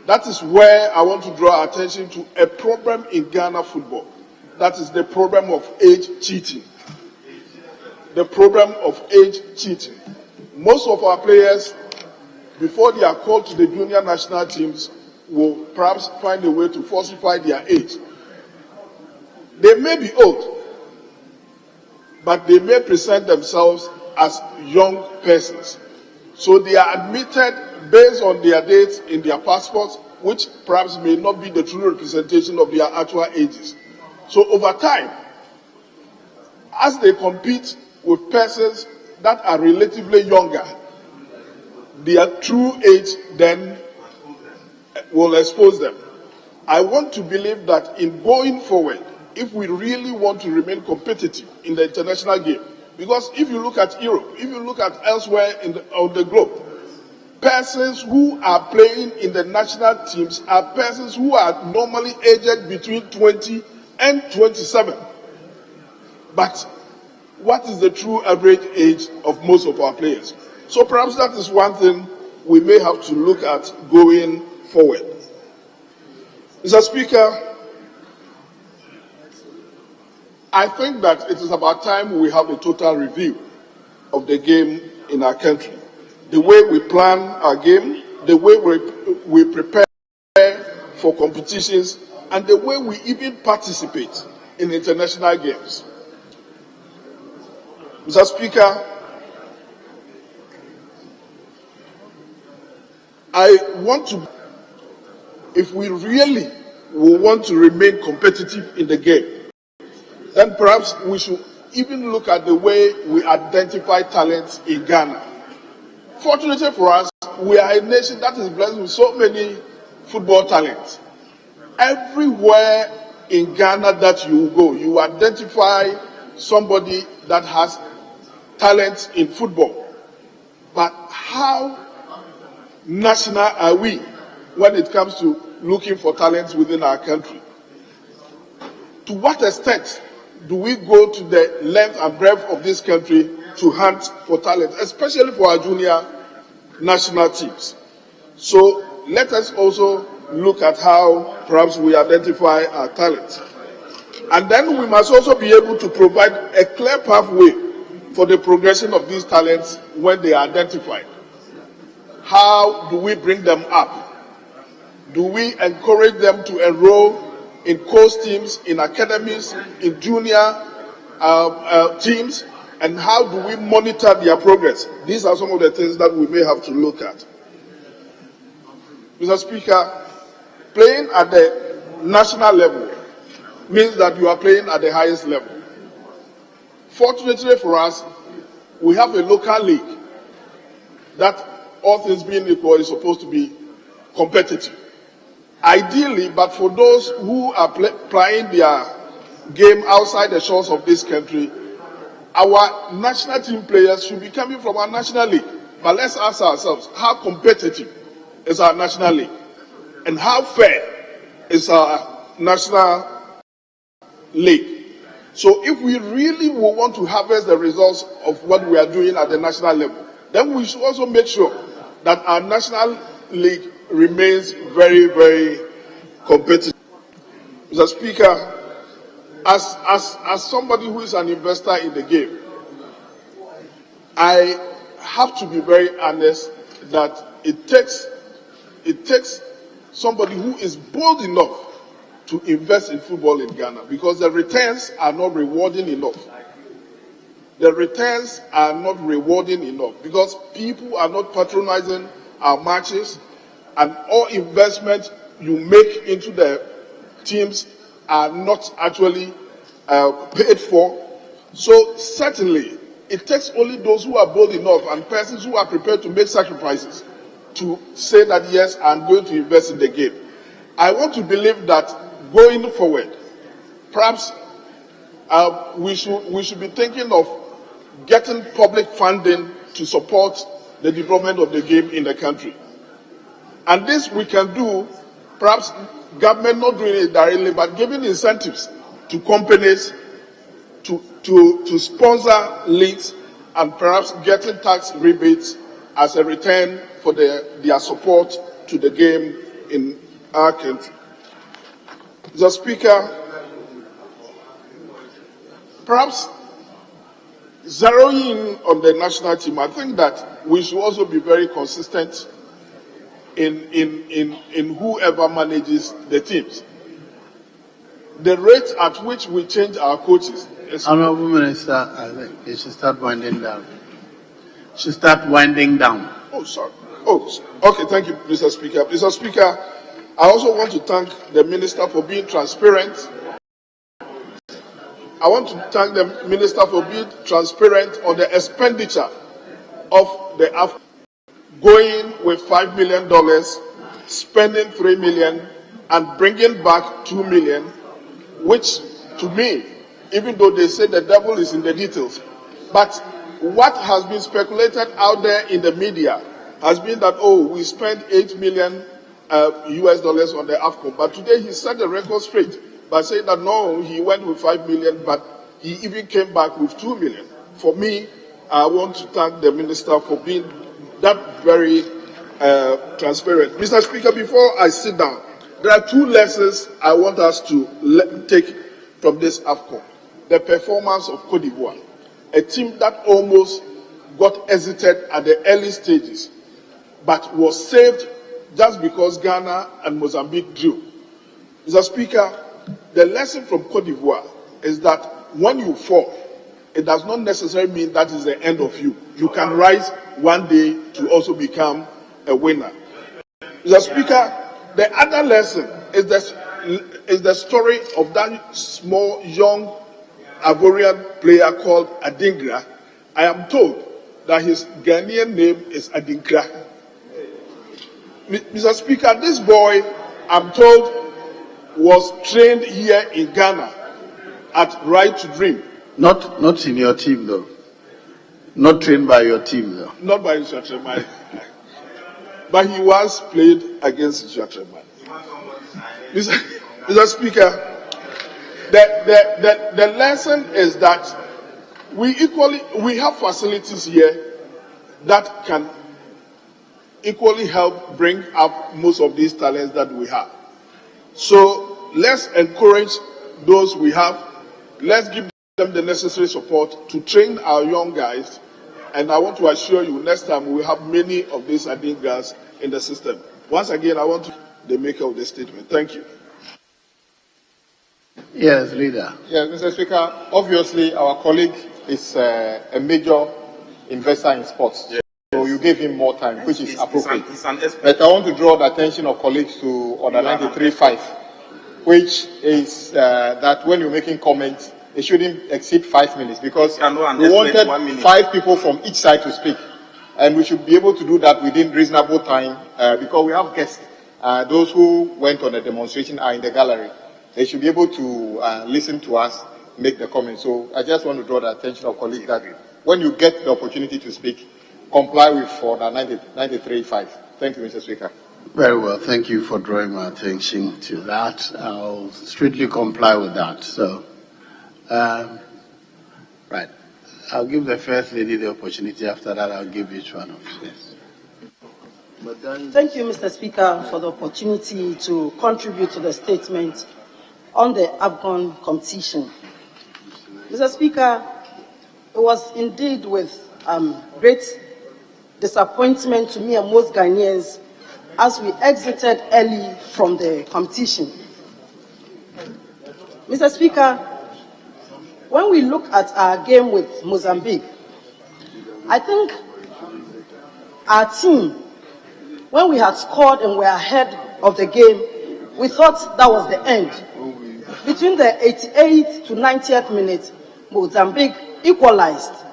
That is where I want to draw attention to a problem in Ghana football. That is the problem of age cheating. The problem of age cheating. Most of our players, before they are called to the junior national teams, will perhaps find a way to falsify their age. They may be old, but they may present themselves as young persons. So they are admitted based on their dates in their passports, which perhaps may not be the true representation of their actual ages. So over time, as they compete with persons that are relatively younger, their true age then will expose them. I want to believe that in going forward, if we really want to remain competitive in the international game, because if you look at Europe, if you look at elsewhere on the globe, persons who are playing in the national teams are persons who are normally aged between 20 and 27. But what is the true average age of most of our players? So perhaps that is one thing we may have to look at going forward. Mr. Speaker, I think that it is about time we have a total review of the game in our country. The way we plan our game, the way we prepare for competitions, and the way we even participate in international games. Mr. Speaker, I want to, if we really will want to remain competitive in the game, then perhaps we should even look at the way we identify talents in Ghana. Fortunately for us, we are a nation that is blessed with so many football talents. Everywhere in Ghana that you go, you identify somebody that has talent in football. But how national are we when it comes to looking for talents within our country? To what extent do we go to the length and breadth of this country to hunt for talent, especially for our junior national teams? So let us also look at how perhaps we identify our talent. And then we must also be able to provide a clear pathway for the progression of these talents when they are identified. How do we bring them up? Do we encourage them to enroll in course teams, in academies, in junior teams? And how do we monitor their progress? These are some of the things that we may have to look at. Mr. Speaker, playing at the national level means that you are playing at the highest level. Fortunately for us, we have a local league that, all things being equal, is supposed to be competitive. Ideally, but for those who are playing their game outside the shores of this country, our national team players should be coming from our national league. But let's ask ourselves, how competitive is our national league? And how fair is our national league? So if we really will want to harvest the results of what we are doing at the national level, then we should also make sure that our national league remains very, very competitive. Mr. Speaker, as somebody who is an investor in the game, I have to be very honest that it takes somebody who is bold enough to invest in football in Ghana, because the returns are not rewarding enough. The returns are not rewarding enough because people are not patronizing our matches, and all investment you make into the teams are not actually paid for. So certainly, it takes only those who are bold enough and persons who are prepared to make sacrifices to say that, yes, I'm going to invest in the game. I want to believe that going forward, perhaps we should be thinking of getting public funding to support the development of the game in the country. And this we can do, perhaps government not doing it directly, but giving incentives to companies to sponsor leagues and perhaps getting tax rebates as a return for their support to the game in our country. Mr. Speaker, perhaps zeroing in on the national team, I think that we should also be very consistent in whoever manages the teams. The rate at which we change our coaches is... Honorable Minister, I think you should start winding down. Should start winding down. Oh, sorry. Oh, okay, thank you, Mr. Speaker. Mr. Speaker, I also want to thank the Minister for being transparent. I want to thank the Minister for being transparent on the expenditure of the AFCON, going with $5 million, spending $3 million, and bringing back $2 million, which to me, even though they say the devil is in the details, but what has been speculated out there in the media has been that, oh, we spent $8 million US dollars on the AFCON, but today he set the record straight by saying that no, he went with $5 million, but he even came back with $2 million. For me, I want to thank the Minister for being that very transparent. Mr. Speaker, before I sit down, there are two lessons I want us to take from this AFCON. The performance of Côte d'Ivoire, a team that almost got exited at the early stages, but was saved just because Ghana and Mozambique drew. Mr. Speaker, the lesson from Côte d'Ivoire is that when you fall, it does not necessarily mean that is the end of you. You can rise one day to also become a winner. Mr. Speaker, the other lesson is the story of that small, young Ivorian player called Adingra. I am told that his Ghanaian name is Adinkra. Mr. Speaker, this boy, I'm told, was trained here in Ghana at Right to Dream. Not in your team, though. Not trained by your team, though. Not by Ishatremai. But he was played against Ishatremai. Mr. Speaker, the lesson is that we have facilities here that can equally help bring up most of these talents that we have. So let's encourage those we have. Let's give them the necessary support to train our young guys. And I want to assure you, next time we will have many of these Adingas in the system. Once again, I want to the maker of the statement. Thank you. Yes, leader. Yes, Mr. Speaker, obviously our colleague is a major investor in sports. Yes. So you gave him more time, which is appropriate. But I want to draw the attention of colleagues to Order 93.5, which is that when you're making comments, it shouldn't exceed 5 minutes, because we wanted 5 people from each side to speak. And we should be able to do that within reasonable time, because we have guests. Those who went on the demonstration are in the gallery. They should be able to listen to us, make the comments. So I just want to draw the attention of colleagues that when you get the opportunity to speak, comply with Order 93.5. Thank you, Mr. Speaker. Very well. Thank you for drawing my attention to that. I'll strictly comply with that. So, right. I'll give the First Lady the opportunity. After that, I'll give each one of you. Thank you, Mr. Speaker, for the opportunity to contribute to the statement on the Afghan competition. Mr. Speaker, it was indeed with great disappointment to me and most Ghanaians as we exited early from the competition. Mr. Speaker, when we look at our game with Mozambique, I think our team, when we had scored and were ahead of the game, we thought that was the end. Between the 88th to 90th minute, Mozambique equalized,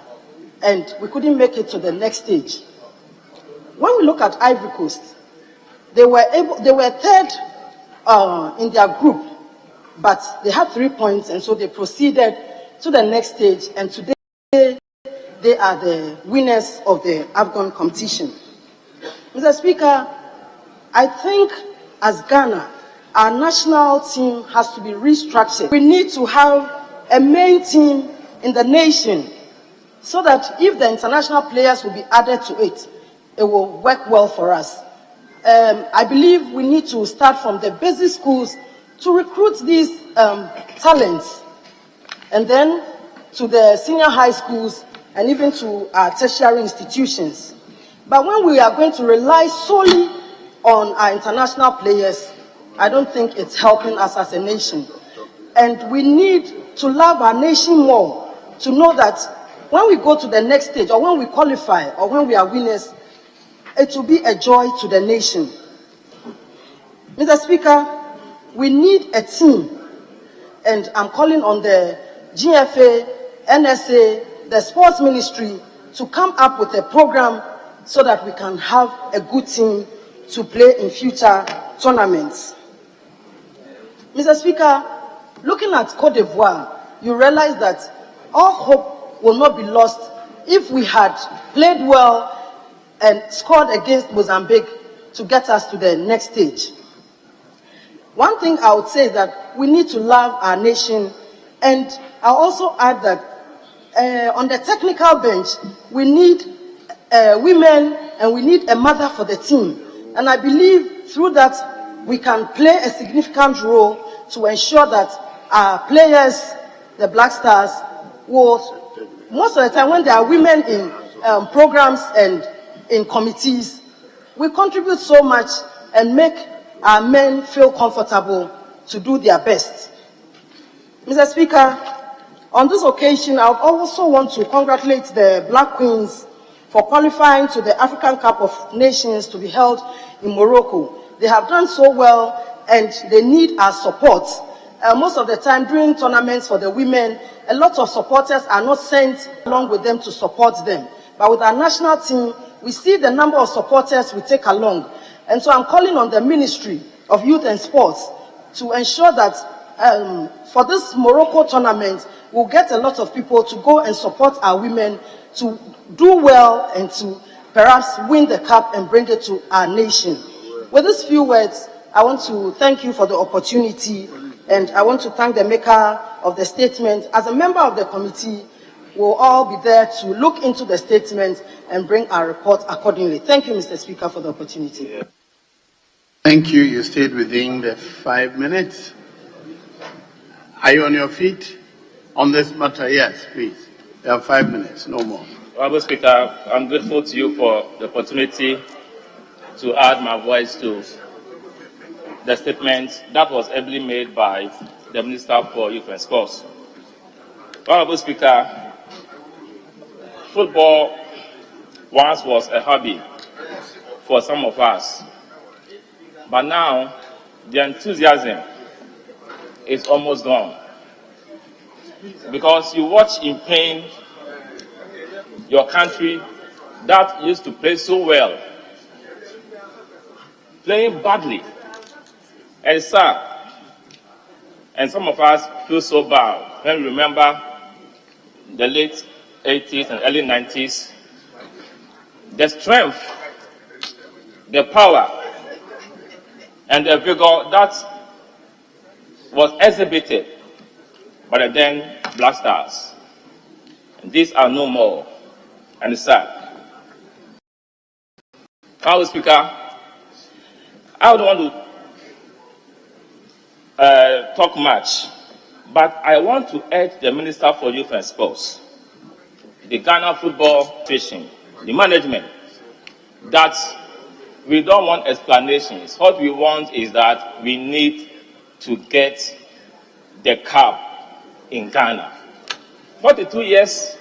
and we couldn't make it to the next stage. When we look at Ivory Coast, they were third in their group, but they had 3 points, and so they proceeded to the next stage, and today they are the winners of the Afghan competition. Mr. Speaker, I think as Ghana, our national team has to be restructured. We need to have a main team in the nation so that if the international players will be added to it, it will work well for us. I believe we need to start from the basic schools to recruit these talents, and then to the senior high schools and even to our tertiary institutions. But when we are going to rely solely on our international players, I don't think it's helping us as a nation. And we need to love our nation more, to know that when we go to the next stage, or when we qualify, or when we are winners, it will be a joy to the nation. Mr. Speaker, we need a team, and I'm calling on the GFA, NSA, the sports ministry to come up with a program so that we can have a good team to play in future tournaments. Mr. Speaker, looking at Cote d'Ivoire, you realize that all hope will not be lost if we had played well and scored against Mozambique to get us to the next stage. One thing I would say is that we need to love our nation, and I'll also add that on the technical bench, we need women and we need a mother for the team. And I believe through that, we can play a significant role to ensure that our players, the Black Stars, will, most of the time when there are women in programs and in committees, we contribute so much and make our men feel comfortable to do their best. Mr. Speaker, on this occasion, I also want to congratulate the Black Queens for qualifying to the African Cup of Nations to be held in Morocco. They have done so well, and they need our support. Most of the time during tournaments for the women, a lot of supporters are not sent along with them to support them. But with our national team, we see the number of supporters we take along. And so I'm calling on the Ministry of Youth and Sports to ensure that for this Morocco tournament, we'll get a lot of people to go and support our women to do well and to perhaps win the cup and bring it to our nation. With these few words, I want to thank you for the opportunity, and I want to thank the maker of the statement. As a member of the committee, we'll all be there to look into the statement and bring our report accordingly. Thank you, Mr. Speaker, for the opportunity. Thank you. You stayed within the 5 minutes. Are you on your feet on this matter? Yes, please. You have 5 minutes, no more. Honorable Speaker, I'm grateful to you for the opportunity to add my voice to the statement that was ably made by the Minister for Youth and Sports. Honorable Speaker, football once was a hobby for some of us, but now the enthusiasm is almost gone. Because you watch in pain your country that used to play so well, playing badly, and sad. And some of us feel so bad when we remember the late 80s and early 90s, the strength, the power, and the vigor that was exhibited by the then Black Stars. And these are no more, and it's sad. Honorable Speaker, I don't want to talk much, but I want to urge the Minister for Youth and Sports, the Ghana Football Federation, the management, that we don't want explanations. What we want is that we need to get the cup in Ghana. 42 years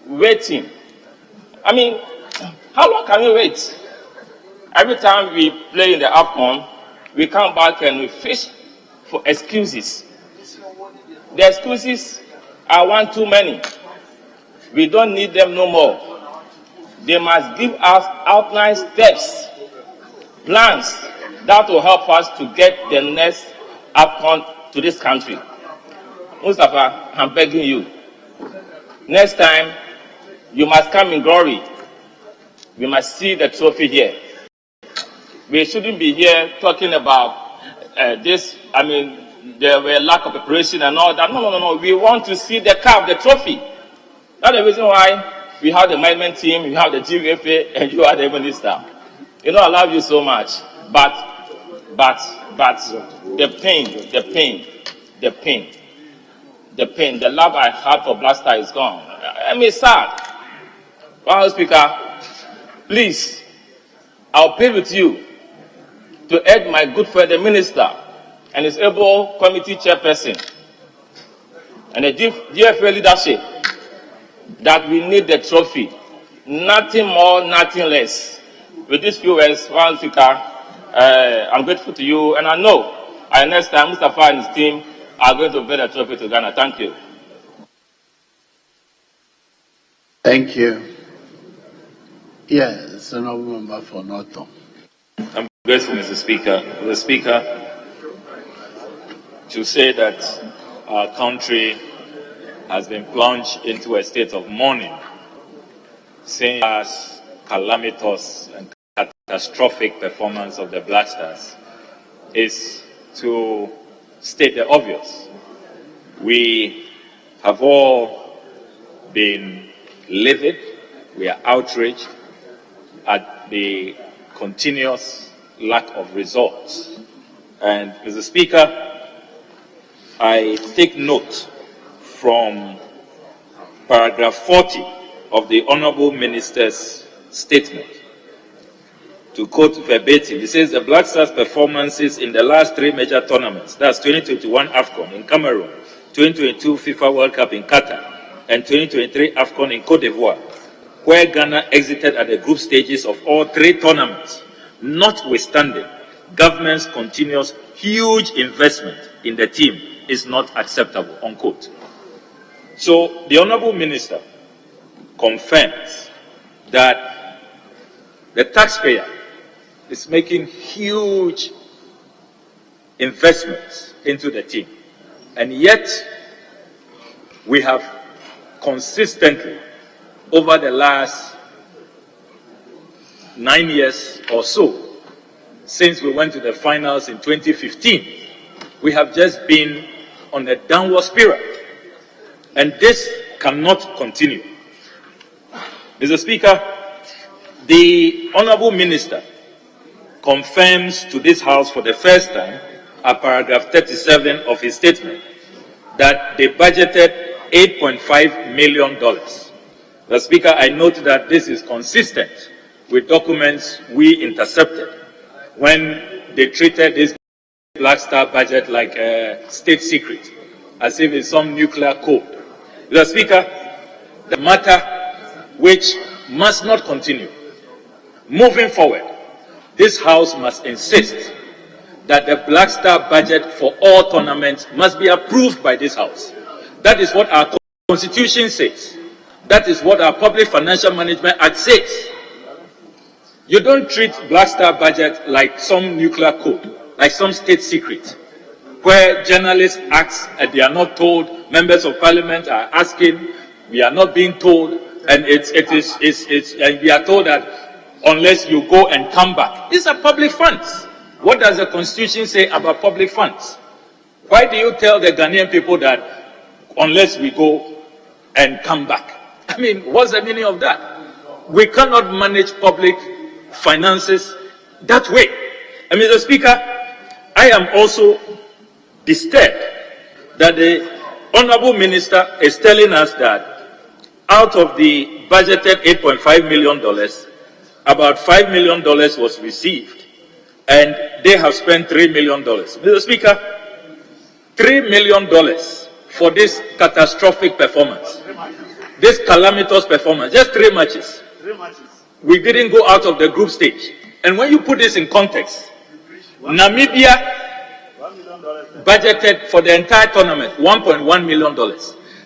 waiting. I mean, how long can we wait? Every time we play in the AFCON, we come back and we fish for excuses. The excuses are one too many. We don't need them no more. They must give us outline steps, plans that will help us to get the next AFCON to this country. Mustafa, I'm begging you. Next time, you must come in glory. We must see the trophy here. We shouldn't be here talking about this. I mean, there were lack of preparation and all that. No. We want to see the cup, the trophy. That's the reason why we have the management team, we have the GFA, and you are the minister. You know, I love you so much. But the pain, the love I had for Black Star is gone. I mean, it's sad. Honorable Speaker, please, I'll plead with you to urge my good friend, the minister, and his able committee chairperson, and the GFA leadership, that we need the trophy. Nothing more, nothing less. With these few words, Honorable Speaker, I'm grateful to you, and I know next time Mustafa and his team are going to bring a trophy to Ghana. Thank you. Thank you. Yes, Honourable Member for Norton. I'm grateful, Mr. Speaker. Mr. Speaker, to say that our country has been plunged into a state of mourning, saying as calamitous and catastrophic performance of the Black Stars is to state the obvious. We have all been livid, we are outraged at the continuous lack of results. And Mr. Speaker, I take note from paragraph 40 of the Honourable Minister's statement. To quote verbatim, it says the Black Stars' performances in the last three major tournaments, that's 2021 AFCON in Cameroon, 2022 FIFA World Cup in Qatar, and 2023 AFCON in Cote d'Ivoire, where Ghana exited at the group stages of all three tournaments, notwithstanding government's continuous huge investment in the team is not acceptable, unquote. So the Honorable Minister confirms that the taxpayer is making huge investments into the team. And yet, we have consistently, over the last 9 years or so, since we went to the finals in 2015, we have just been on a downward spiral. And this cannot continue. Mr. Speaker, the Honorable Minister confirms to this House for the first time, at paragraph 37 of his statement, that they budgeted $8.5 million. Mr. Speaker, I note that this is consistent with documents we intercepted when they treated this Black Star budget like a state secret, as if it's some nuclear code. Mr. Speaker, the matter which must not continue. Moving forward, this House must insist that the Black Star budget for all tournaments must be approved by this House. That is what our Constitution says. That is what our Public Financial Management Act says. You don't treat Black Star budget like some nuclear code, like some state secret, where journalists ask and they are not told, members of parliament are asking, we are not being told, and and we are told that unless you go and come back. These are public funds. What does the Constitution say about public funds? Why do you tell the Ghanaian people that unless we go and come back? I mean, what's the meaning of that? We cannot manage public finances that way. And Mr. Speaker, I am also disturbed that the Honorable Minister is telling us that out of the budgeted $8.5 million, about $5 million was received, and they have spent $3 million. Mr. Speaker, $3 million for this catastrophic performance, this calamitous performance, just 3 matches. We didn't go out of the group stage. And when you put this in context, Namibia budgeted for the entire tournament $1.1 million.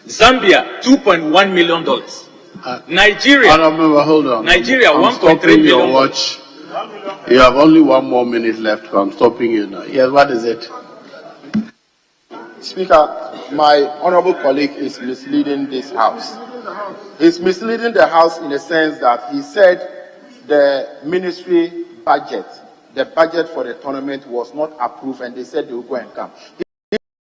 Zambia, $2.1 million. Nigeria, hold on. Nigeria, I'm 1.3 stopping your million. watch. You have only 1 more minute left. I'm stopping you now. Yes, what is it? Speaker, my honorable colleague is misleading this House. He's misleading the House in the sense that he said the ministry budget, the budget for the tournament was not approved, and they said they will go and come.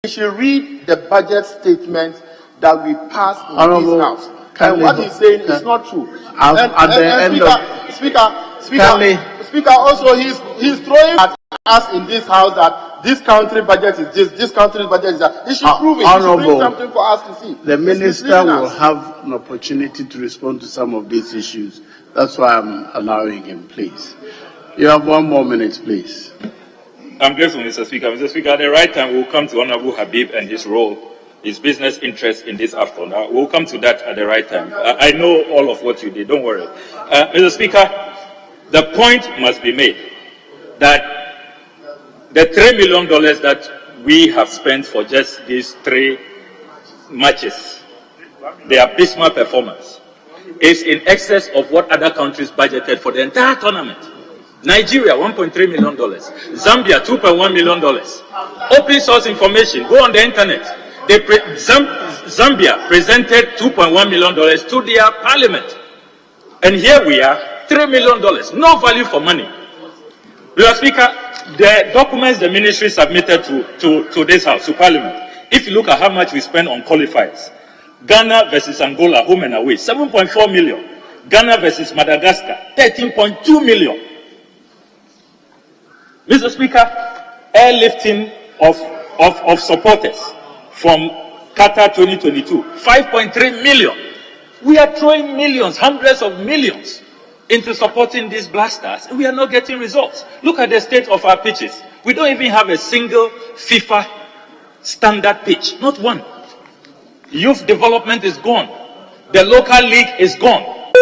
He should read the budget statement that we passed in this House. And what he's saying is not true. Speaker, also he's throwing at us in this House that this country budget is this country's budget is that. He should prove it. He should bring something for us to see. The minister will have an opportunity to respond to some of these issues. That's why I'm allowing him, please. You have 1 more minute, please. I'm grateful, Mr. Speaker. Mr. Speaker, at the right time, we'll come to Honorable Habib and his role, his business interest in this AFCON. We'll come to that at the right time. I know all of what you did. Don't worry. Mr. Speaker, the point must be made that the $3 million that we have spent for just these 3 matches, the abysmal performance, is in excess of what other countries budgeted for the entire tournament. Nigeria, $1.3 million. Zambia, $2.1 million. Open source information, go on the internet. Zambia presented $2.1 million to their parliament. And here we are, $3 million. No value for money. Mr. Speaker, the documents the ministry submitted to this House, to Parliament, if you look at how much we spend on qualifiers, Ghana versus Angola, home and away, 7.4 million. Ghana versus Madagascar, 13.2 million. Mr. Speaker, airlifting of supporters from Qatar 2022, 5.3 million. We are throwing millions, hundreds of millions into supporting these Black Stars, and we are not getting results. Look at the state of our pitches. We don't even have a single FIFA standard pitch, not one. Youth development is gone. The local league is gone.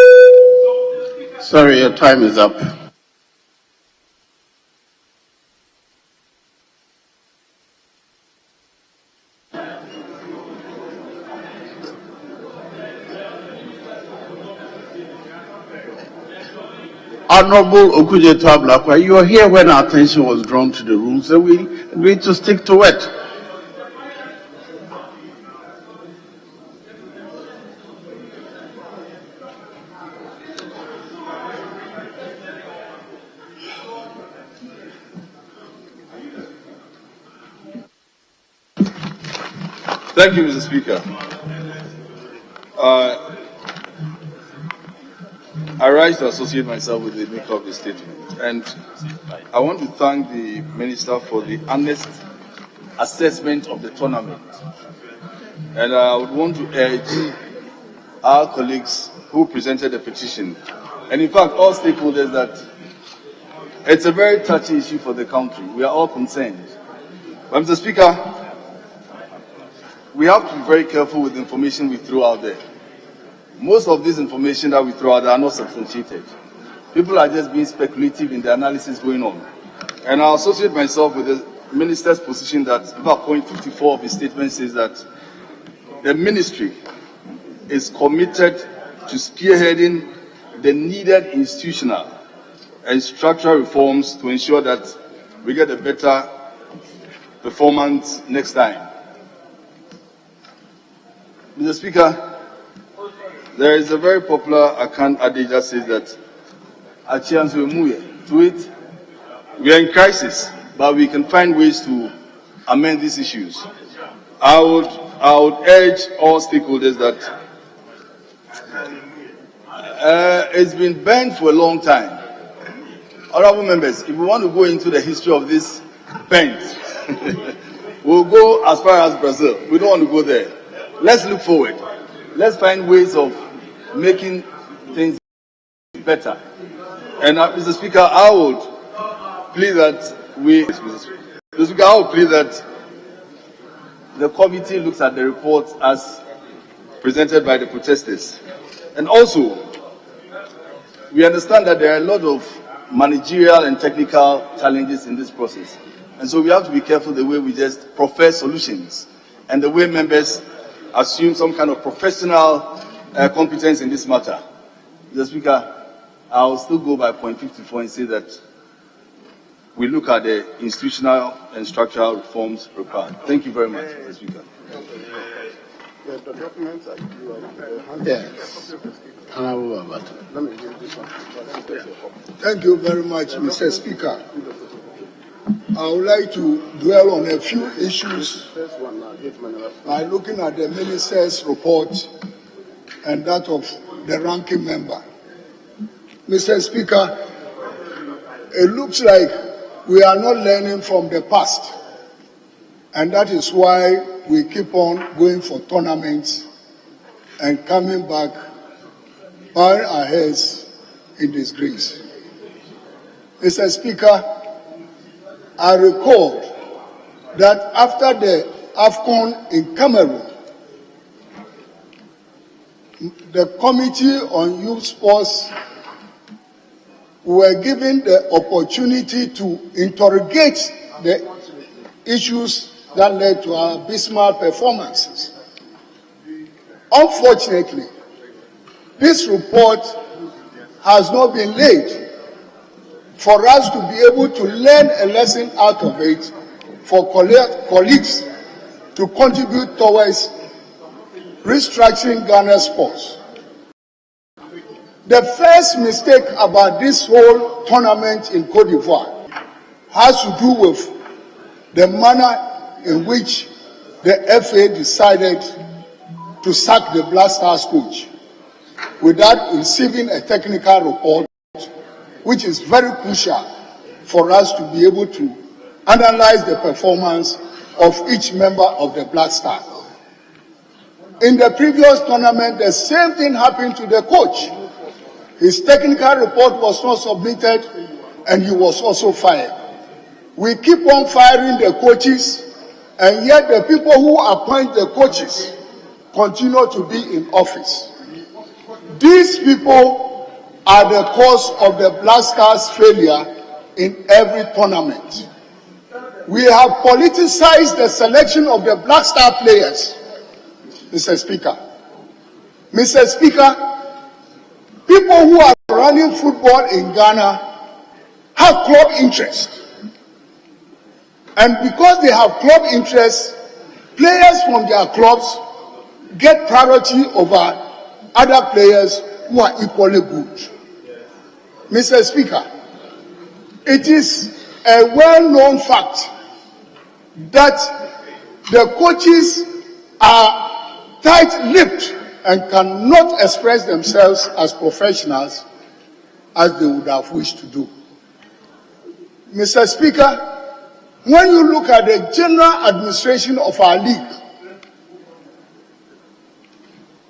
Sorry, your time is up. Honorable Okujeto Ablakwa, you were here when our attention was drawn to the room, so we agreed to stick to it. Thank you, Mr. Speaker. I rise to associate myself with the maker of the statement, and I want to thank the Minister for the honest assessment of the tournament. And I would want to urge our colleagues who presented the petition, and in fact all stakeholders, that it's a very touchy issue for the country. We are all concerned. But Mr. Speaker, we have to be very careful with the information we throw out there. Most of this information that we throw out there are not substantiated. People are just being speculative in the analysis going on. And I associate myself with the Minister's position that about point 54 of his statement says that the ministry is committed to spearheading the needed institutional and structural reforms to ensure that we get a better performance next time. Mr. Speaker, there is a very popular Akan adage that says that to it, we are in crisis, but we can find ways to amend these issues. I would urge all stakeholders that it's been banned for a long time. Honorable members, if we want to go into the history of this bend, we'll go as far as Brazil. We don't want to go there. Let's look forward. Let's find ways of making things better. And Mr. Speaker, I would plead that the committee looks at the report as presented by the protesters. And also, we understand that there are a lot of managerial and technical challenges in this process. And so we have to be careful the way we just profess solutions and the way members assume some kind of professional competence in this matter. Mr. Speaker, I will still go by point 54 and say that we look at the institutional and structural reforms required. Thank you very much, Mr. Speaker. The documents are Yes. Let me give this one. Thank you very much, Mr. Speaker. I would like to dwell on a few issues by looking at the minister's report and that of the ranking member. Mr. Speaker, it looks like we are not learning from the past, and that is why we keep on going for tournaments and coming back bowing our heads in disgrace. Mr. Speaker, I recall that after the AFCON in Cameroon, the Committee on Youth Sports were given the opportunity to interrogate the issues that led to our abysmal performances. Unfortunately, this report has not been laid for us to be able to learn a lesson out of it for colleagues to contribute towards restructuring Ghana's sports. The first mistake about this whole tournament in Cote d'Ivoire has to do with the manner in which the FA decided to sack the Black Stars coach without receiving a technical report, which is very crucial for us to be able to analyze the performance of each member of the Black Stars. In the previous tournament, the same thing happened to the coach. His technical report was not submitted and he was also fired. We keep on firing the coaches, and yet the people who appoint the coaches continue to be in office. These people are the cause of the Black Stars' failure in every tournament. We have politicized the selection of the Black Star players, Mr. Speaker. Mr. Speaker, people who are are running football in Ghana have club interest. And because they have club interest, players from their clubs get priority over other players who are equally good. Mr. Speaker, it is a well-known fact that the coaches are tight-lipped and cannot express themselves as professionals as they would have wished to do. Mr. Speaker, when you look at the general administration of our league,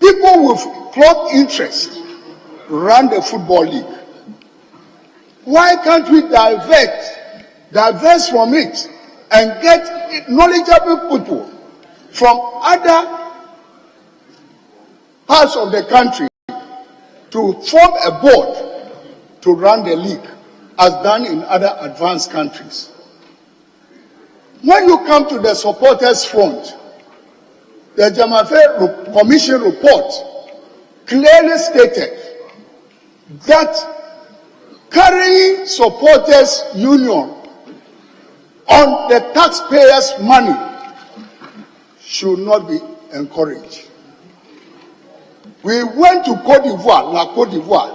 people with club interest run the football league. Why can't we divest from it and get knowledgeable people from other parts of the country to form a board to run the league, as done in other advanced countries? When you come to the supporters front, the Jamafe Commission report clearly stated that carrying supporters union on the taxpayers' money should not be encouraged. We went to Côte d'Ivoire.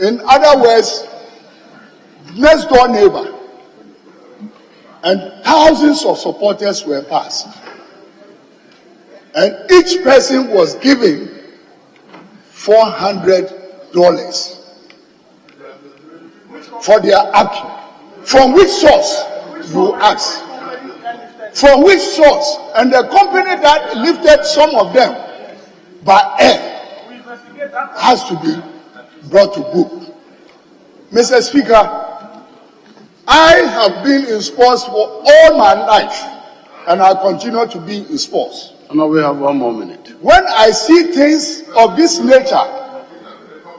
In other words, next door neighbor, and thousands of supporters were passed. And each person was given $400 for their action. From which source, you ask? From which source? And the company that lifted some of them by air has to be brought to book. Mr. Speaker, I have been in sports for all my life, and I continue to be in sports. Now we have 1 more minute. When I see things of this nature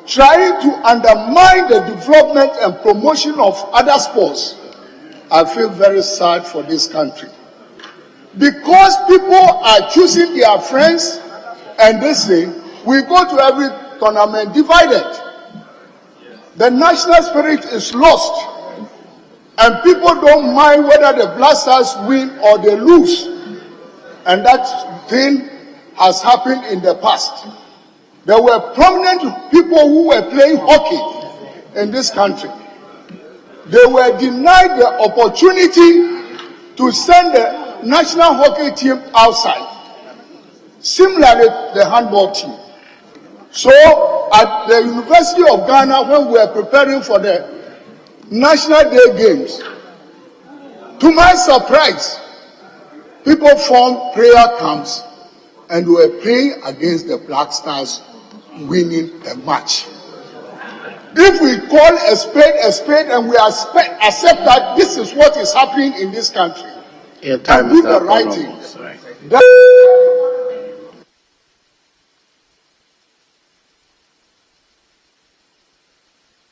trying to undermine the development and promotion of other sports, I feel very sad for this country. Because people are choosing their friends, and they say, we go to every tournament divided. The national spirit is lost. And people don't mind whether the Black Stars win or they lose. And that thing has happened in the past. There were prominent people who were playing hockey in this country. They were denied the opportunity to send the national hockey team outside. Similarly, the handball team. So, at the University of Ghana, when we were preparing for the National Day Games, to my surprise, people formed prayer camps and were praying against the Black Stars winning a match. If we call a spade and we accept that this is what is happening in this country, and do the right thing,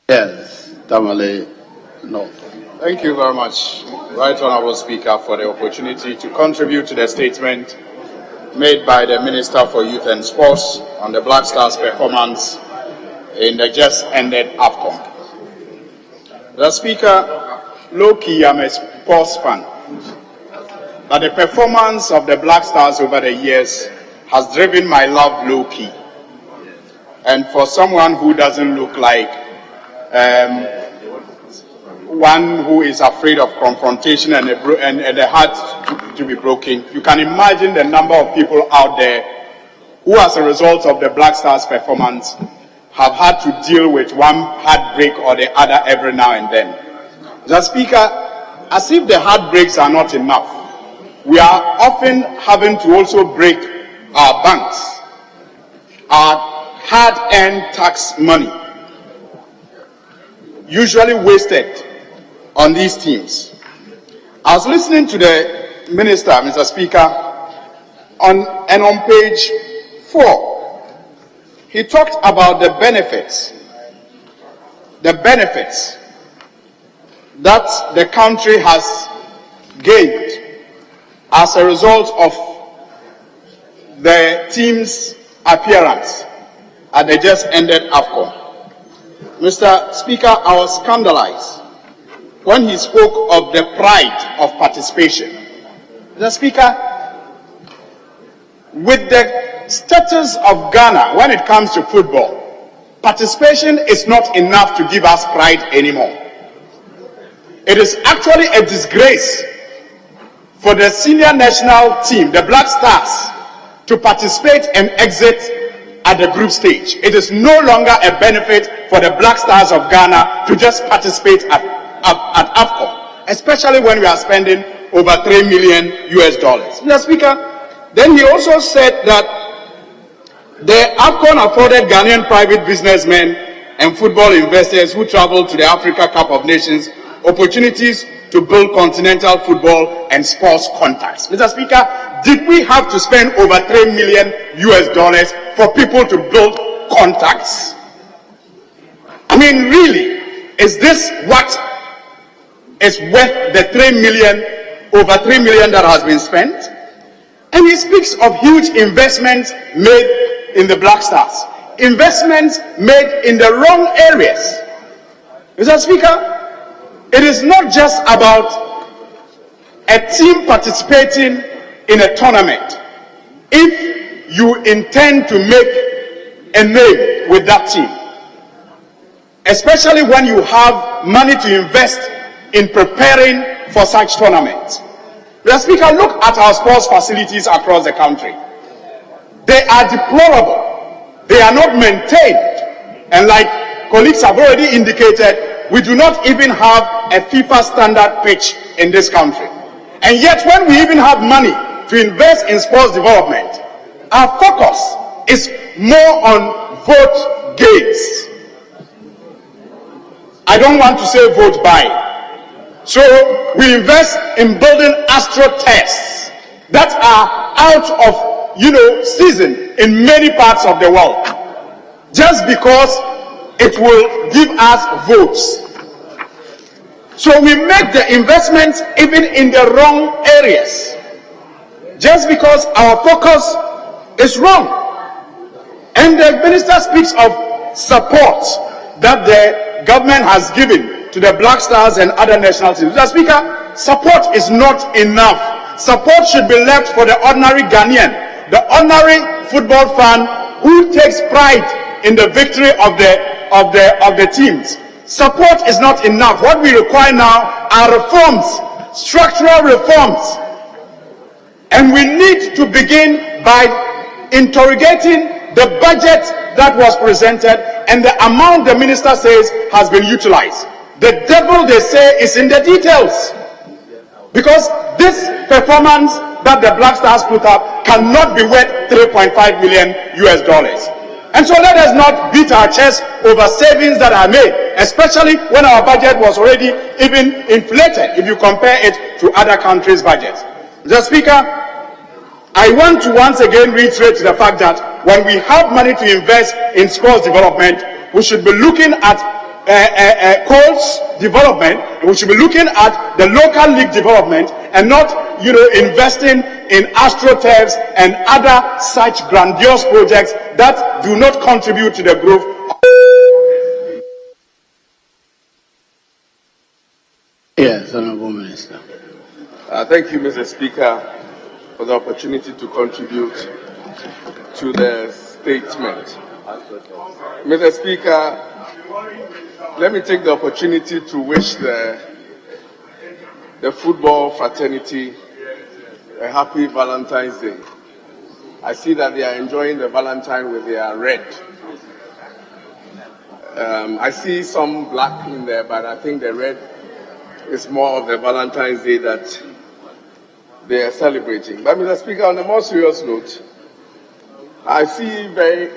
yes, Tamale, no. Thank you very much, Right Honourable Speaker, for the opportunity to contribute to the statement made by the Minister for Youth and Sports on the Black Stars' performance in the just ended AFCON. The Speaker, low-key, I'm a sports fan, but the performance of the Black Stars over the years has driven my love low-key. And for someone who doesn't look like one who is afraid of confrontation and the heart to be broken, you can imagine the number of people out there who, as a result of the Black Stars' performance, have had to deal with one heartbreak or the other every now and then. The Speaker, as if the heartbreaks are not enough, we are often having to also break our banks, our hard-earned tax money, usually wasted on these teams. I was listening to the Minister, Mr. Speaker, on page 4, he talked about the benefits that the country has gained as a result of the team's appearance at the just ended AFCON. Mr. Speaker, I was scandalized when he spoke of the pride of participation. Mr. Speaker, with the status of Ghana when it comes to football, participation is not enough to give us pride anymore. It is actually a disgrace for the senior national team, the Black Stars, to participate and exit at the group stage. It is no longer a benefit for the Black Stars of Ghana to just participate at AFCON, especially when we are spending over $3 million. Mr. Speaker, then he also said that the AFCON afforded Ghanaian private businessmen and football investors who traveled to the Africa Cup of Nations opportunities to build continental football and sports contacts. Mr. Speaker, did we have to spend over $3 million for people to build contacts? I mean, really, is this what is worth the over $3 million that has been spent? And he speaks of huge investments made in the Black Stars, investments made in the wrong areas. Mr. Speaker, it is not just about a team participating in a tournament. If you intend to make a name with that team, especially when you have money to invest in preparing for such tournaments. Mr. Speaker, look at our sports facilities across the country. They are deplorable. They are not maintained. And like colleagues have already indicated, we do not even have a FIFA standard pitch in this country. And yet when we even have money to invest in sports development, our focus is more on vote gains. I don't want to say vote buy. So we invest in building astroturfs that are out of, season in many parts of the world, just because it will give us votes. So we make the investments even in the wrong areas, just because our focus is wrong. And the minister speaks of support that the government has given to the Black Stars and other national teams. Mr. Speaker, support is not enough. Support should be left for the ordinary Ghanaian, the ordinary football fan who takes pride in the victory of the teams. Support is not enough. What we require now are reforms, structural reforms. And we need to begin by interrogating the budget that was presented and the amount the minister says has been utilized. The devil, they say, is in the details. Because this performance that the Black Stars put up cannot be worth $3.5 million. And so let us not beat our chest over savings that are made, especially when our budget was already even inflated if you compare it to other countries' budgets. Mr. Speaker, I want to once again reiterate the fact that when we have money to invest in sports development, we should be looking at course development, we should be looking at the local league development and not, investing in astroturfs and other such grandiose projects that do not contribute to the growth. Yes, Honorable Minister. Thank you, Mr. Speaker, for the opportunity to contribute to the statement. Mr. Speaker, let me take the opportunity to wish the football fraternity a happy Valentine's Day. I see that they are enjoying the Valentine with their red. I see some black in there, but I think the red is more of the Valentine's Day that they are celebrating. But Mr. Speaker, on a more serious note, I see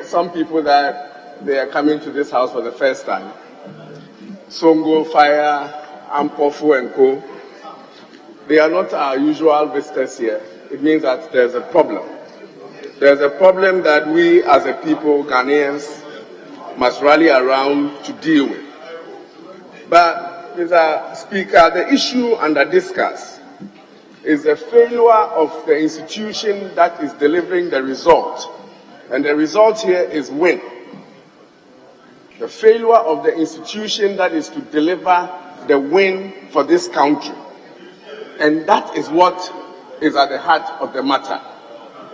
some people that they are coming to this house for the first time. Songo, Fire, Ampofu and Co. They are not our usual visitors here. It means that there's a problem. There's a problem that we as a people, Ghanaians, must rally around to deal with. But, Mr. Speaker, the issue under discuss is the failure of the institution that is delivering the result. And the result here is win. the failure of the institution that is to deliver the win for this country. And that is what is at the heart of the matter.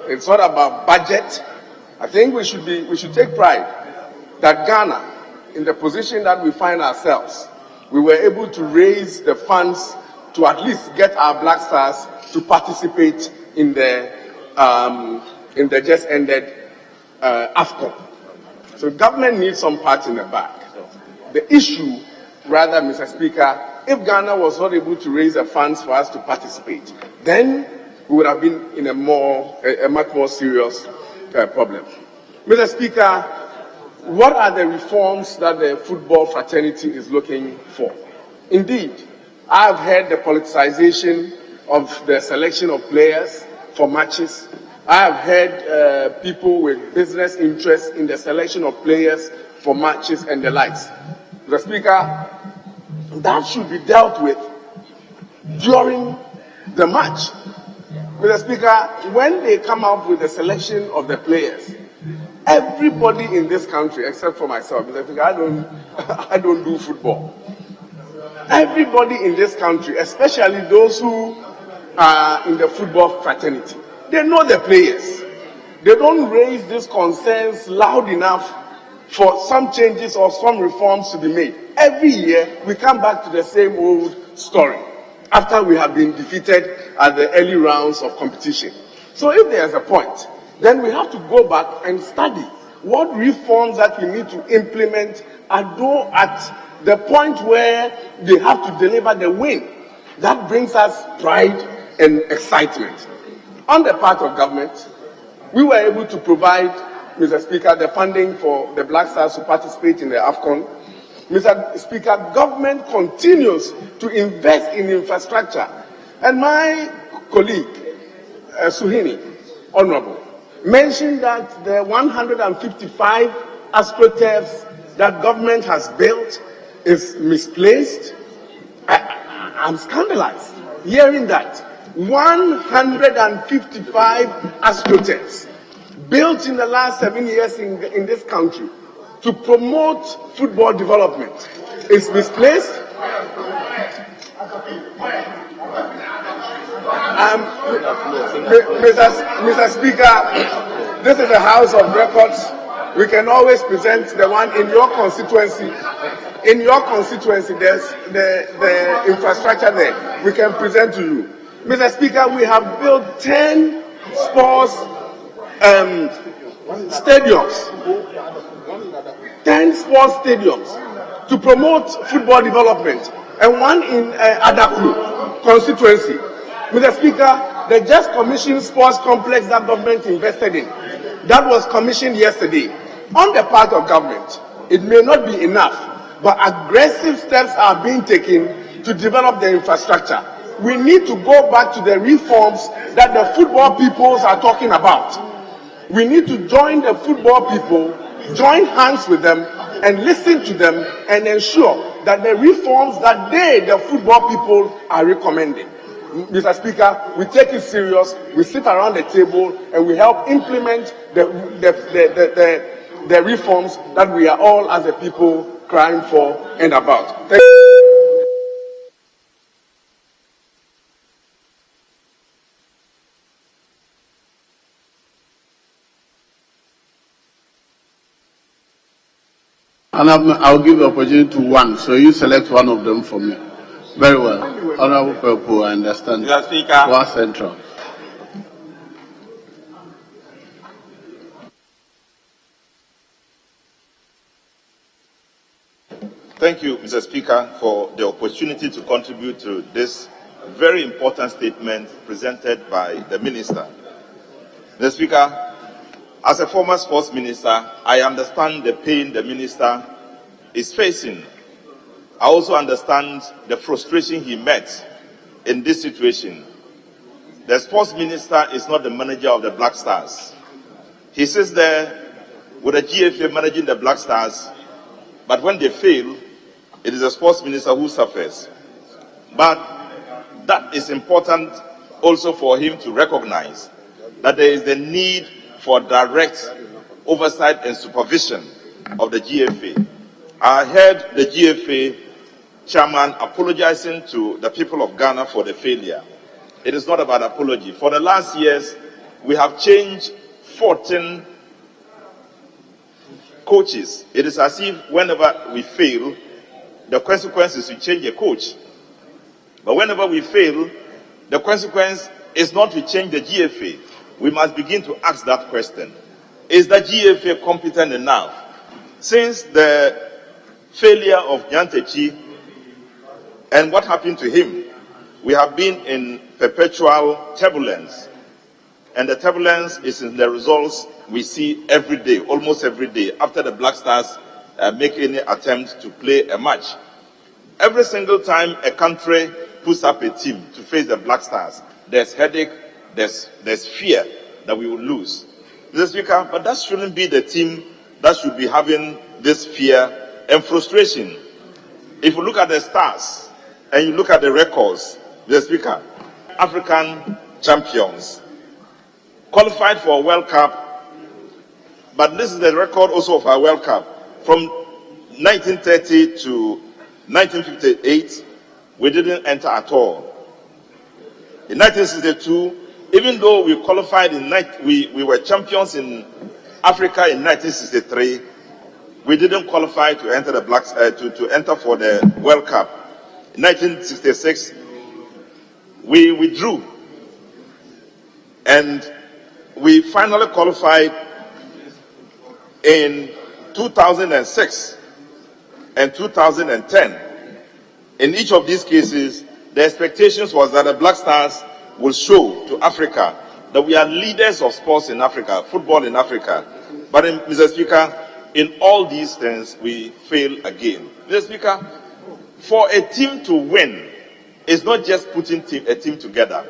It's not about budget. I think we should take pride that Ghana, in the position that we find ourselves, we were able to raise the funds to at least get our Black Stars to participate in the just ended AFCON. So government needs some part in the back. The issue, rather, Mr. Speaker, if Ghana was not able to raise the funds for us to participate, then we would have been in a much more serious problem. Mr. Speaker, what are the reforms that the football fraternity is looking for? Indeed, I have heard the politicization of the selection of players for matches. I have heard people with business interests in the selection of players for matches and the likes. Mr. Speaker, that should be dealt with during the match. Mr. Speaker, when they come up with the selection of the players, everybody in this country, except for myself, Mr. Speaker, I don't do football. Everybody in this country, especially those who are in the football fraternity, they know the players. They don't raise these concerns loud enough for some changes or some reforms to be made. Every year, we come back to the same old story after we have been defeated at the early rounds of competition. So if there's a point, then we have to go back and study what reforms that we need to implement at the point where they have to deliver the win. That brings us pride and excitement. On the part of government, we were able to provide, Mr. Speaker, the funding for the Black Stars to participate in the AFCON. Mr. Speaker, government continues to invest in infrastructure. And my colleague, Suhini, Honorable, mentioned that the 155 astroturfs that government has built is misplaced. I'm scandalized hearing that. 155 astroturfs built in the last 7 years in this country to promote football development is misplaced. Mr. Speaker, this is a house of records. We can always present the one in your constituency. In your constituency, there's the infrastructure there. We can present to you. Mr. Speaker, we have built 10 sports stadiums. 10 sports stadiums to promote football development, and one in Adaklu constituency. Mr. Speaker, the just commissioned sports complex that government invested in, that was commissioned yesterday. On the part of government, it may not be enough, but aggressive steps are being taken to develop the infrastructure. We need to go back to the reforms that the football peoples are talking about. We need to join the football people, join hands with them, and listen to them, and ensure that the reforms that the football people, are recommending. Mr. Speaker, we take it serious, we sit around the table, and we help implement the reforms that we are all as a people crying for and about. Thank you. And I'll give the opportunity to one, so you select one of them for me. Very well. Honorable Purple, I understand. Mr. Speaker. One Central. Thank you, Mr. Speaker, for the opportunity to contribute to this very important statement presented by the Minister. Mr. Speaker, as a former sports minister, I understand the pain the Minister is facing. I also understand the frustration he met in this situation. The sports minister is not the manager of the Black Stars. He sits there with the GFA managing the Black Stars, but when they fail, it is the sports minister who suffers. But that is important also for him to recognize that there is the need for direct oversight and supervision of the GFA. I heard the GFA chairman apologizing to the people of Ghana for the failure. It is not about apology. For the last years, we have changed 14 coaches. It is as if whenever we fail, the consequence is to change a coach. But whenever we fail, the consequence is not to change the GFA. We must begin to ask that question. Is the GFA competent enough? Since the failure of Nyantechi and what happened to him, we have been in perpetual turbulence. And the turbulence is in the results we see every day, almost every day, after the Black Stars make any attempt to play a match. Every single time a country puts up a team to face the Black Stars, there's headache, there's fear that we will lose. Mr. Speaker, but that shouldn't be the team that should be having this fear and frustration. If you look at the stars and you look at the records, Mr. Speaker, African champions qualified for a World Cup, but this is the record also of our World Cup. From 1930 to 1958, we didn't enter at all. In 1962, even though we qualified we were champions in Africa in 1963, we didn't qualify to enter to enter for the World Cup. In 1966, we withdrew, and we finally qualified in 2006 and 2010. In each of these cases, the expectations was that the Black Stars will show to Africa that we are leaders of sports in Africa, football in Africa. But Mr. Speaker, in all these things, we fail again. Mr. Speaker, for a team to win, it's not just putting a team together.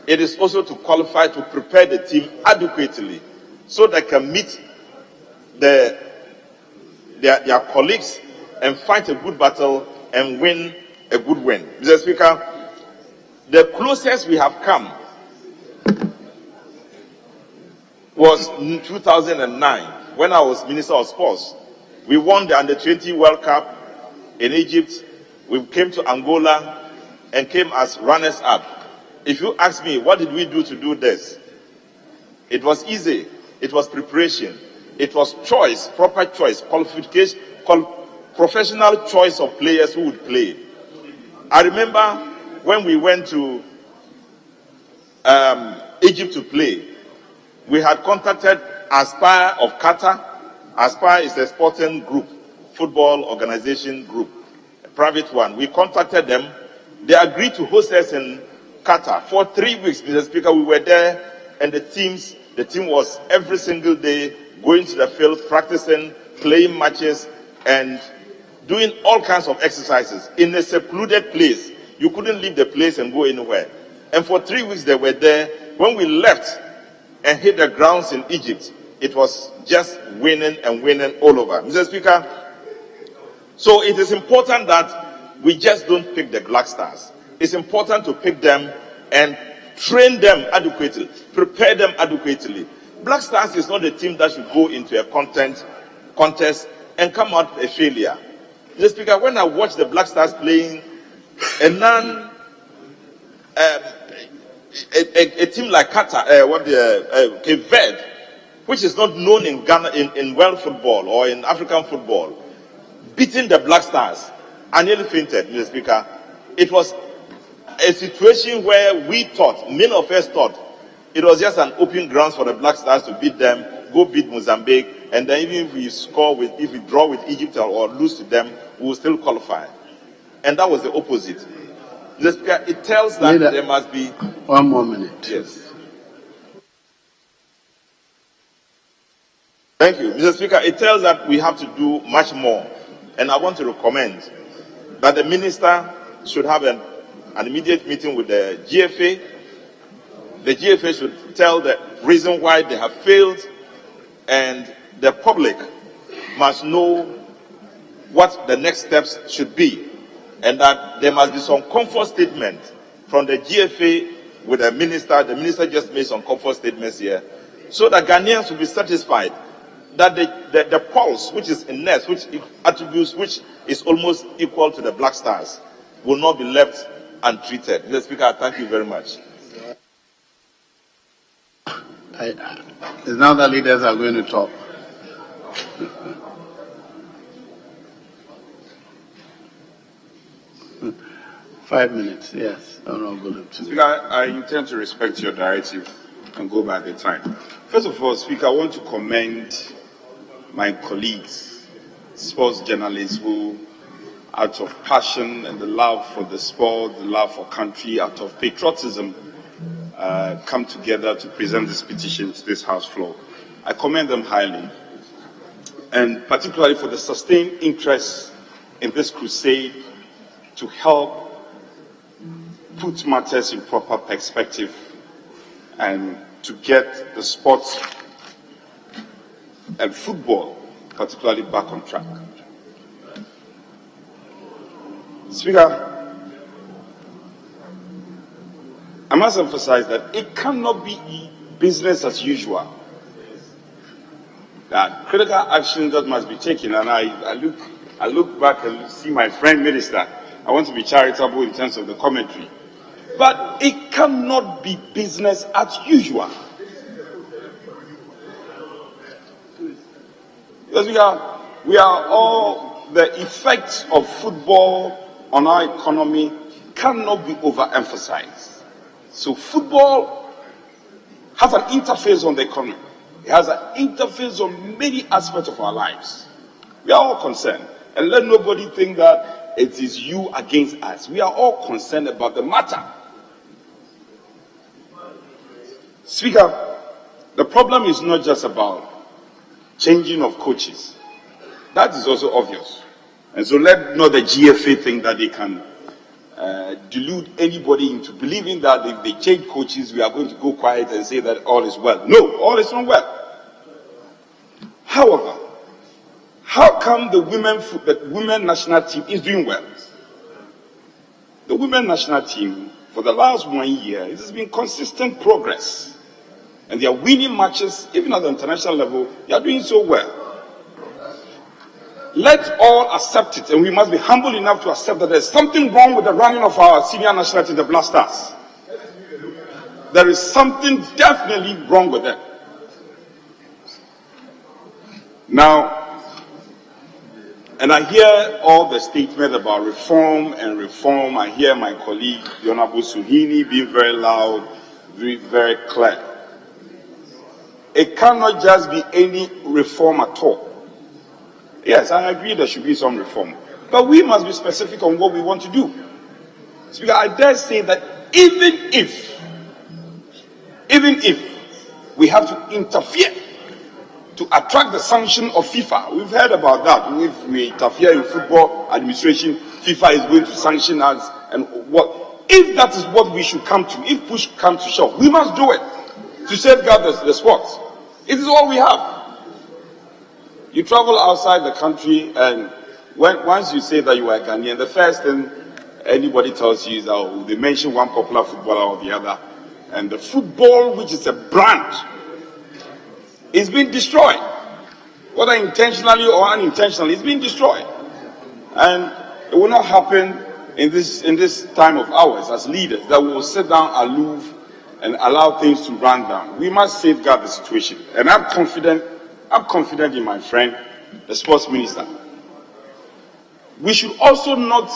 It is also to qualify, to prepare the team adequately so they can meet their colleagues and fight a good battle and win a good win. Mr. Speaker, the closest we have come was in 2009 when I was Minister of Sports. We won the Under-20 World Cup in Egypt. We came to Angola and came as runners-up. If you ask me, what did we do to do this? It was easy. It was preparation. It was choice, proper choice, qualification, professional choice of players who would play. I remember when we went to Egypt to play, we had contacted Aspire of Qatar. Aspire is a sporting group, football organization group, a private one. We contacted them. They agreed to host us in Qatar for 3 weeks, Mr. Speaker. We were there, and the team was every single day going to the field, practicing, playing matches, and doing all kinds of exercises in a secluded place. You couldn't leave the place and go anywhere. And for 3 weeks they were there. When we left and hit the grounds in Egypt, it was just winning and winning all over. Mr. Speaker, so it is important that we just don't pick the Black Stars. It's important to pick them and train them adequately, prepare them adequately. Black Stars is not a team that should go into a contest and come out a failure. Mr. Speaker, when I watch the Black Stars playing a team like Qatar, Cape Verde, which is not known in Ghana in world football or in African football, beating the Black Stars, I nearly fainted, Mr. Speaker. It was a situation where we thought, many of us thought, it was just an open grounds for the Black Stars to beat them, go beat Mozambique, and then even if we draw with Egypt or lose to them, we will still qualify. And that was the opposite. Mr. Speaker, it tells that there must be... 1 more minute. Yes. Thank you. Mr. Speaker, it tells that we have to do much more. And I want to recommend that the minister should have an immediate meeting with the GFA. The GFA should tell the reason why they have failed, and the public must know what the next steps should be, and that there must be some comfort statement from the GFA with the minister. The minister just made some comfort statements here, so that Ghanaians will be satisfied that the pulse, which is inert, which attributes, which is almost equal to the Black Stars, will not be left untreated. Mr. Speaker, thank you very much. It's now that leaders are going to talk. Five minutes, yes. Speaker, I intend to respect your directive and go by the time. First of all, Speaker, I want to commend my colleagues, sports journalists, who, out of passion and the love for the sport, the love for country, out of patriotism, come together to present this petition to this House floor. I commend them highly, and particularly for the sustained interest in this crusade to help put matters in proper perspective and to get the sports and football particularly back on track. Speaker, I must emphasize that it cannot be business as usual. That critical action that must be taken, and I look back and see my friend minister. I want to be charitable in terms of the commentary. But it cannot be business as usual. Because we are all, the effects of football on our economy cannot be overemphasized. So football has an interface on the economy. It has an interface on many aspects of our lives. We are all concerned. And let nobody think that it is you against us. We are all concerned about the matter. Speaker, the problem is not just about changing of coaches. That is also obvious. And so let not the GFA think that they can delude anybody into believing that if they change coaches, we are going to go quiet and say that all is well. No, all is not well. However, how come the women national team is doing well? The women national team, for the last 1 year, it has been consistent progress. And they are winning matches, even at the international level, they are doing so well. Let's all accept it, and we must be humble enough to accept that there is something wrong with the running of our senior national team, the Black Stars. There is something definitely wrong with them. Now, and I hear all the statements about reform and reform. I hear my colleague, the Honorable Suhini, being very loud, very clear. It cannot just be any reform at all. Yes, I agree there should be some reform. But we must be specific on what we want to do. Speaker, I dare say that even if we have to interfere to attract the sanction of FIFA, we've heard about that. If we interfere in football administration, FIFA is going to sanction us, and what? If that is what we should come to, if push comes to shove, we must do it to safeguard the sports. It is all we have. You travel outside the country, and once you say that you are Ghanaian, the first thing anybody tells you is that they mention one popular footballer or the other. And the football, which is a brand, is being destroyed. Whether intentionally or unintentionally, it's being destroyed. And it will not happen in this time of ours as leaders, that we will sit down aloof and allow things to run down. We must safeguard the situation. And I'm confident in my friend, the sports minister. We should also not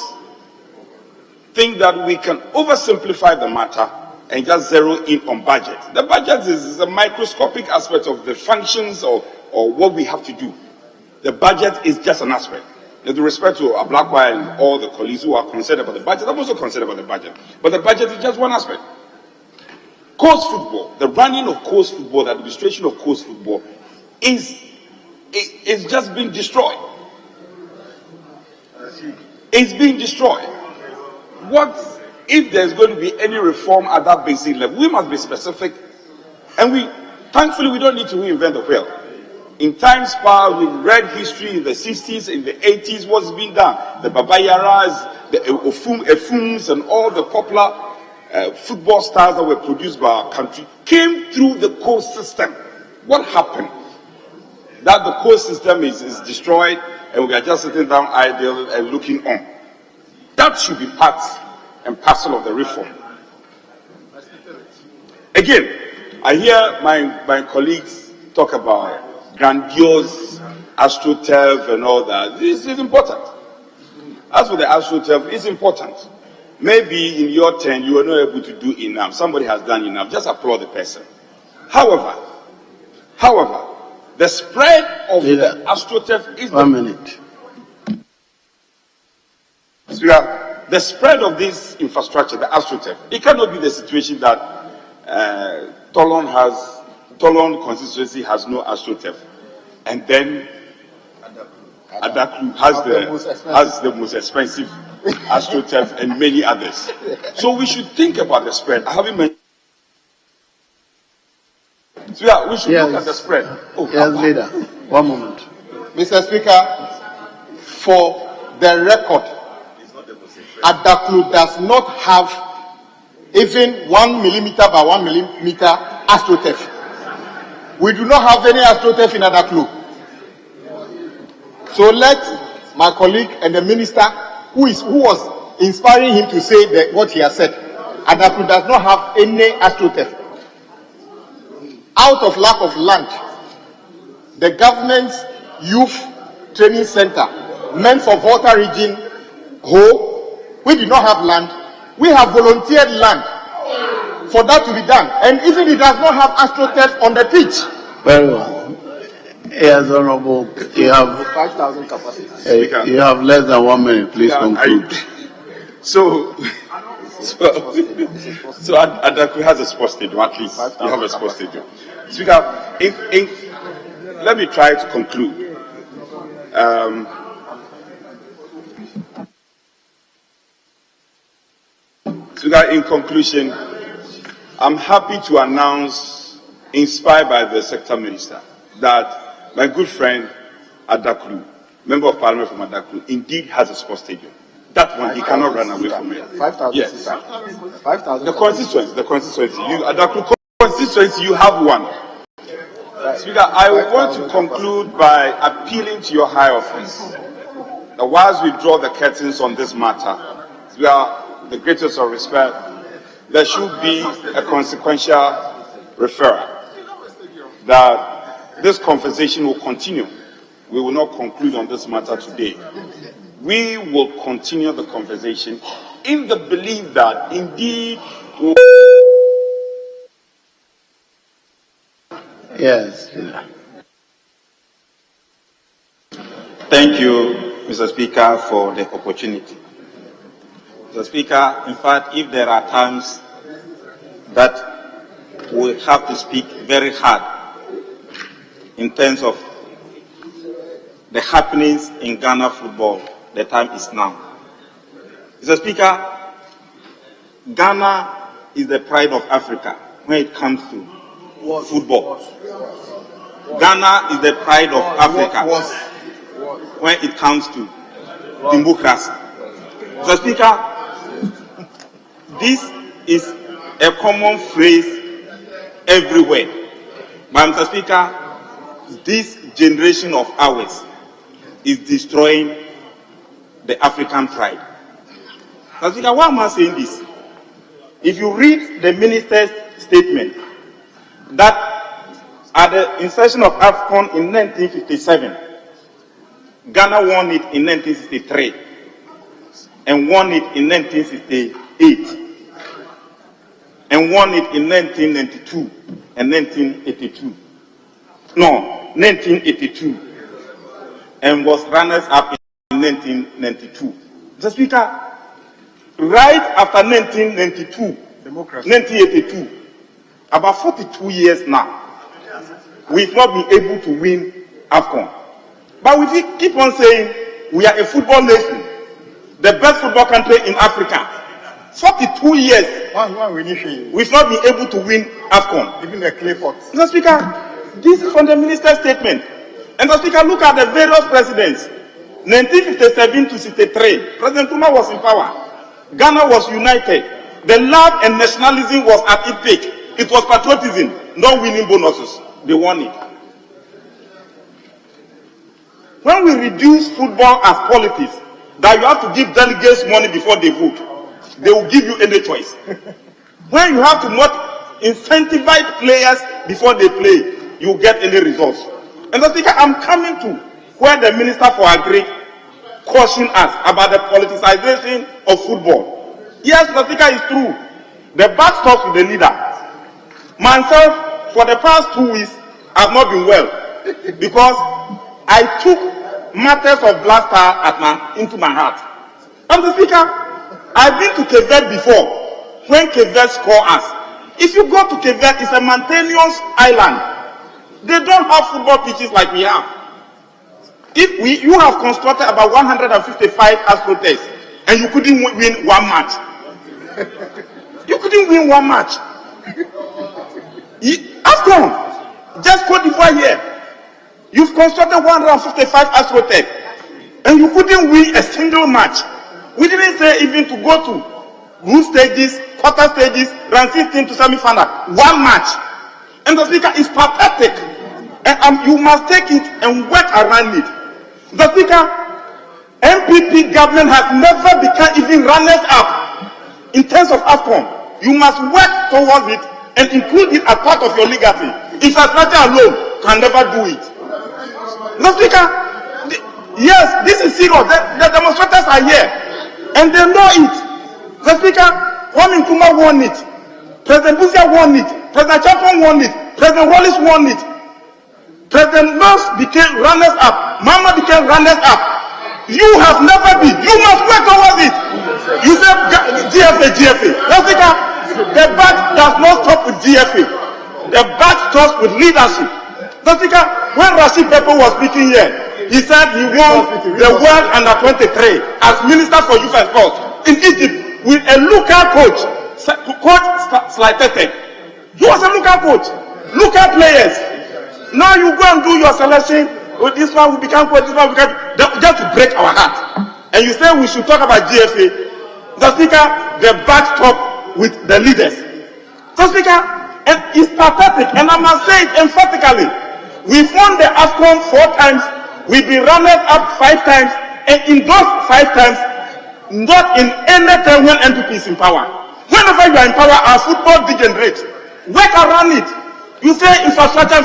think that we can oversimplify the matter and just zero in on budget. The budget is a microscopic aspect of the functions or what we have to do. The budget is just an aspect. With respect to Ablakwa and all the colleagues who are concerned about the budget, I'm also concerned about the budget. But the budget is just one aspect. Coast football, the running of coast football, the administration of coast football is just being destroyed. It's being destroyed. What if there's going to be any reform at that basic level? We must be specific, and thankfully we don't need to reinvent the wheel. In times past, we've read history in the 60s, in the 80s, what's been done. The Babayaras, the Efums, and all the popular football stars that were produced by our country came through the coast system. What happened? that the coal system is destroyed and we are just sitting down idle and looking on. That should be part and parcel of the reform. Again, I hear my colleagues talk about grandiose astroturf and all that. This is important. As for the astroturf, it's important. Maybe in your turn you were not able to do enough. Somebody has done enough. Just applaud the person. However, the spread of the astroturf is 1 minute. The spread of this infrastructure, the astroturf, it cannot be the situation that Tolon constituency has no astroturf, and then Adaklu has the most expensive astroturf and many others. So we should think about the spread. I haven't mentioned. So yeah, we should look at the spread. Yes, leader. 1 moment. Mr. Speaker, for the record, Adaklu does not have even 1 millimeter by 1 millimeter astroturf. We do not have any astroturf in Adaklu. So let my colleague and the minister, who was inspiring him to say that what he has said, Adaklu does not have any astroturf. Out of lack of land, the government's youth training center, meant for Volta region, we did not have land. We have volunteered land for that to be done. And even it does not have astroturf on the pitch. Very well. Yes, Honorable, you have 5,000 capacity. You have less than 1 minute. Please conclude. So Adaklu has a sports stadium, at least. You have a sports stadium. Speaker, let me try to conclude. Speaker, in conclusion, I'm happy to announce, inspired by the sector minister, that my good friend Adaklu, member of parliament from Adaklu, indeed has a sports stadium. That one, he cannot run away from it. 5,000. Yes. 5,000. The constituency. Adaklu constituency, you have one. Speaker, I want to conclude by appealing to your high office that whilst we draw the curtains on this matter, we are the greatest of respect, there should be a consequential referral, that this conversation will continue. We will not conclude on this matter today. We will continue the conversation in the belief that indeed Yes. Thank you, Mr. Speaker, for the opportunity. Mr. Speaker, in fact, if there are times that we have to speak very hard in terms of the happenings in Ghana football, the time is now. Mr. Speaker, Ghana is the pride of Africa when it comes to football. Ghana is the pride of Africa when it comes to democracy. Mr. Speaker, this is a common phrase everywhere. But Mr. Speaker, this generation of ours is destroying the African pride. Mr. Speaker, why am I saying this? If you read the minister's statement, that at the inception of AFCON in 1957, Ghana won it in 1963 and won it in 1968 and won it in 1992 and 1982. No, 1982, and was runners up in 1992. Mr. Speaker, right after 1992, 1982, about 42 years now, we've not been able to win AFCON. But we keep on saying we are a football nation, the best football country in Africa. 42 years, we've not been able to win AFCON. Even the clay pots. Mr. Speaker, this is from the minister's statement. And Mr. Speaker, look at the various presidents. 1957 to 63, President Nkrumah was in power. Ghana was united. The love and nationalism was at its peak. It was patriotism, not winning bonuses. They won it. when we reduce football as politics, that you have to give delegates money before they vote, they will give you any choice. When you have to not incentivize players before they play, you get any results. And Mr. Speaker, I'm coming to where the Minister for Agri cautioned us about the politicization of football. Yes, Mr. Speaker, it's true. The buck stops with the leader. Myself, for the past 2 weeks, I've not been well because I took matters of Black Star into my heart. And Mr. Speaker, I've been to Quebec before when Quebec score us. If you go to Quebec, it's a mountainous island. They don't have football pitches like we have. You have constructed about 155 astroturfs and you couldn't win one match. You couldn't win one match. AFCON, just Côte d'Ivoire here. You've constructed 155 astroturfs and you couldn't win a single match. We didn't say even to go to group stages, quarter stages, round 16 to semi-final. One match. And the Speaker is pathetic. And you must take it and work around it. The Speaker, MPP government has never become even runners-up in terms of AFCON. You must work towards it and include it as part of your legacy. Infrastructure alone can never do it. The Speaker, yes, this is serious. The demonstrators are here and they know it. The Speaker, Kwame Nkrumah won it. President Busia won it. President Chapman won it. President Wallace won it. President Mills became runners-up. Mama became runners-up. You have never been. You must work towards it. You said GFA. The bat does not stop with GFA. The bat stops with leadership. When Rashid Pepo was speaking here, he said he won the World Under 23 as Minister for Youth and Sports in Egypt with a local coach, Coach Slightete. He was a local coach, local players. Now you go and do your selection. Oh, this one will become coach, this one will become just to break our heart. And you say we should talk about GFA. The Speaker, the back stop with the leaders. The Speaker, and it's pathetic, and I must say it emphatically. We've won the AFCON 4 times, we've been runners up 5 times, and in those 5 times, not in any time when NPP is in power. Whenever you are in power, our football degenerates. Work around it. You say infrastructure.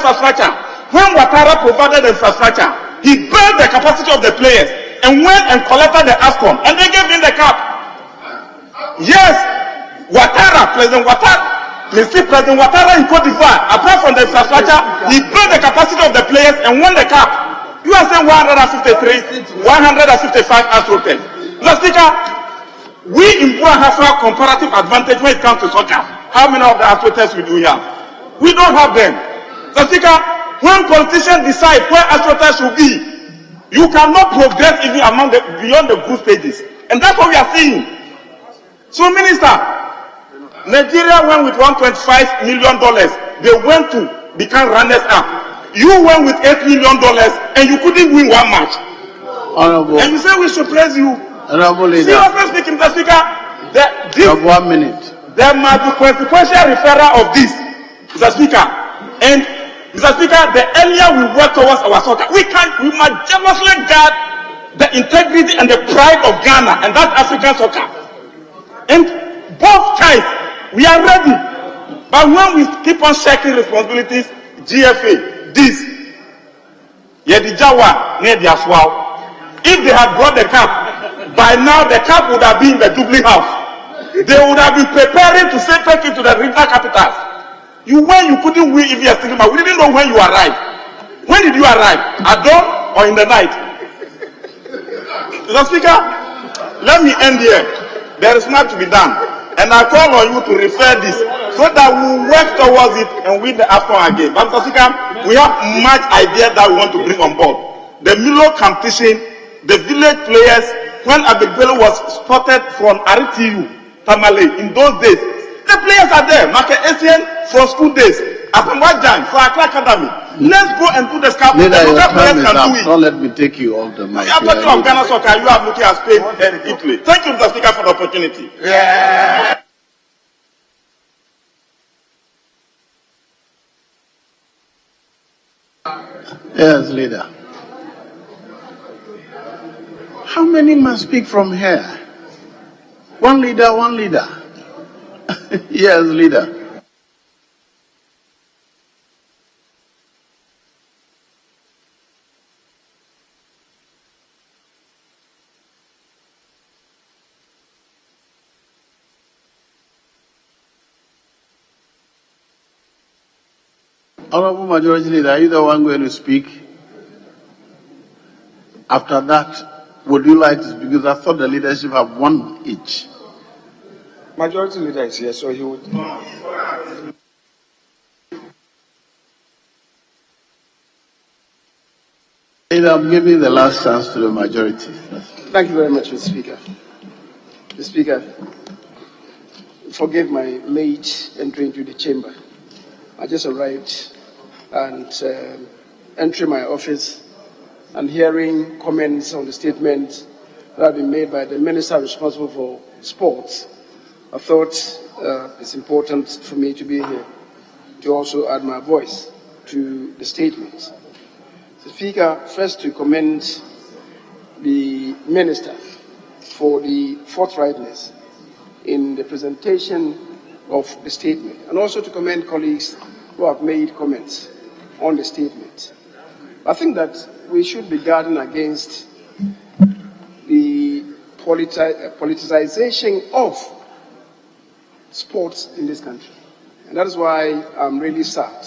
When Ouattara provided the infrastructure, he built the capacity of the players and went and collected the AFCON and they gave him the cup. Yes, President Ouattara in Côte d'Ivoire, apart from the infrastructure, he built the capacity of the players and won the cup. You are saying 155 astroturfs. Mr. Speaker, we in Bua have a comparative advantage when it comes to soccer. How many of the astroturfs do we have? We don't have them. So, Speaker, when politicians decide where astroturfs should be, you cannot progress even beyond the group stages. And that's what we are seeing. So, Minister, Nigeria went with $125 million. They went to become runners-up. You went with $8 million and you couldn't win one match. Honorable. And you say we should praise you. Honorable Leader. Seriously speaking, Mr. Speaker, you have 1 minute. There must be consequential referral of this. Mr. Speaker, and Mr. Speaker, the earlier we work towards our soccer, we must jealously guard the integrity and the pride of Ghana, and that's African soccer. And both sides, we are ready. But when we keep on sharing responsibilities, GFA, this, Yedijawa, Nediaswao, if they had brought the cup, by now the cup would have been in the Dublin house. They would have been preparing to send it to the regional capitals. You couldn't win if you are thinking about. We didn't know when you arrived. When did you arrive? At dawn or in the night? Mr. Speaker, let me end here. There is much to be done. And I call on you to refer this so that we work towards it and win the AFCON again. But Mr. Speaker, we have much idea that we want to bring on board. The Milo competition, the village players, when Abigbelo was spotted from RTU, Tamale, in those days, the players are there. Market Asian for school days. Apanwajan for Accra Academy. Let's go and do the scouting. The local players can do it. Don't let me take you off the mic. I'm talking of Ghana soccer. You are looking at Spain and Italy. Thank you, Mr. Speaker, for the opportunity. Yeah. Yes, Leader. How many must speak from here? One leader, one leader. Yes, leader. Honorable Majority Leader, are you the one going to speak? After that, would you like to speak? Because I thought the leadership have one each. Majority Leader is here, so he would. Leader, I'm giving the last chance to the majority. Thank you very much, Mr. Speaker. Mr. Speaker, forgive my late entry into the chamber. I just arrived and entering my office and hearing comments on the statement that have been made by the minister responsible for sports. I thought it's important for me to be here to also add my voice to the statement. Mr. Speaker, first to commend the minister for the forthrightness in the presentation of the statement, and also to commend colleagues who have made comments on the statement. I think that we should be guarding against the politicization of sports in this country. And that is why I'm really sad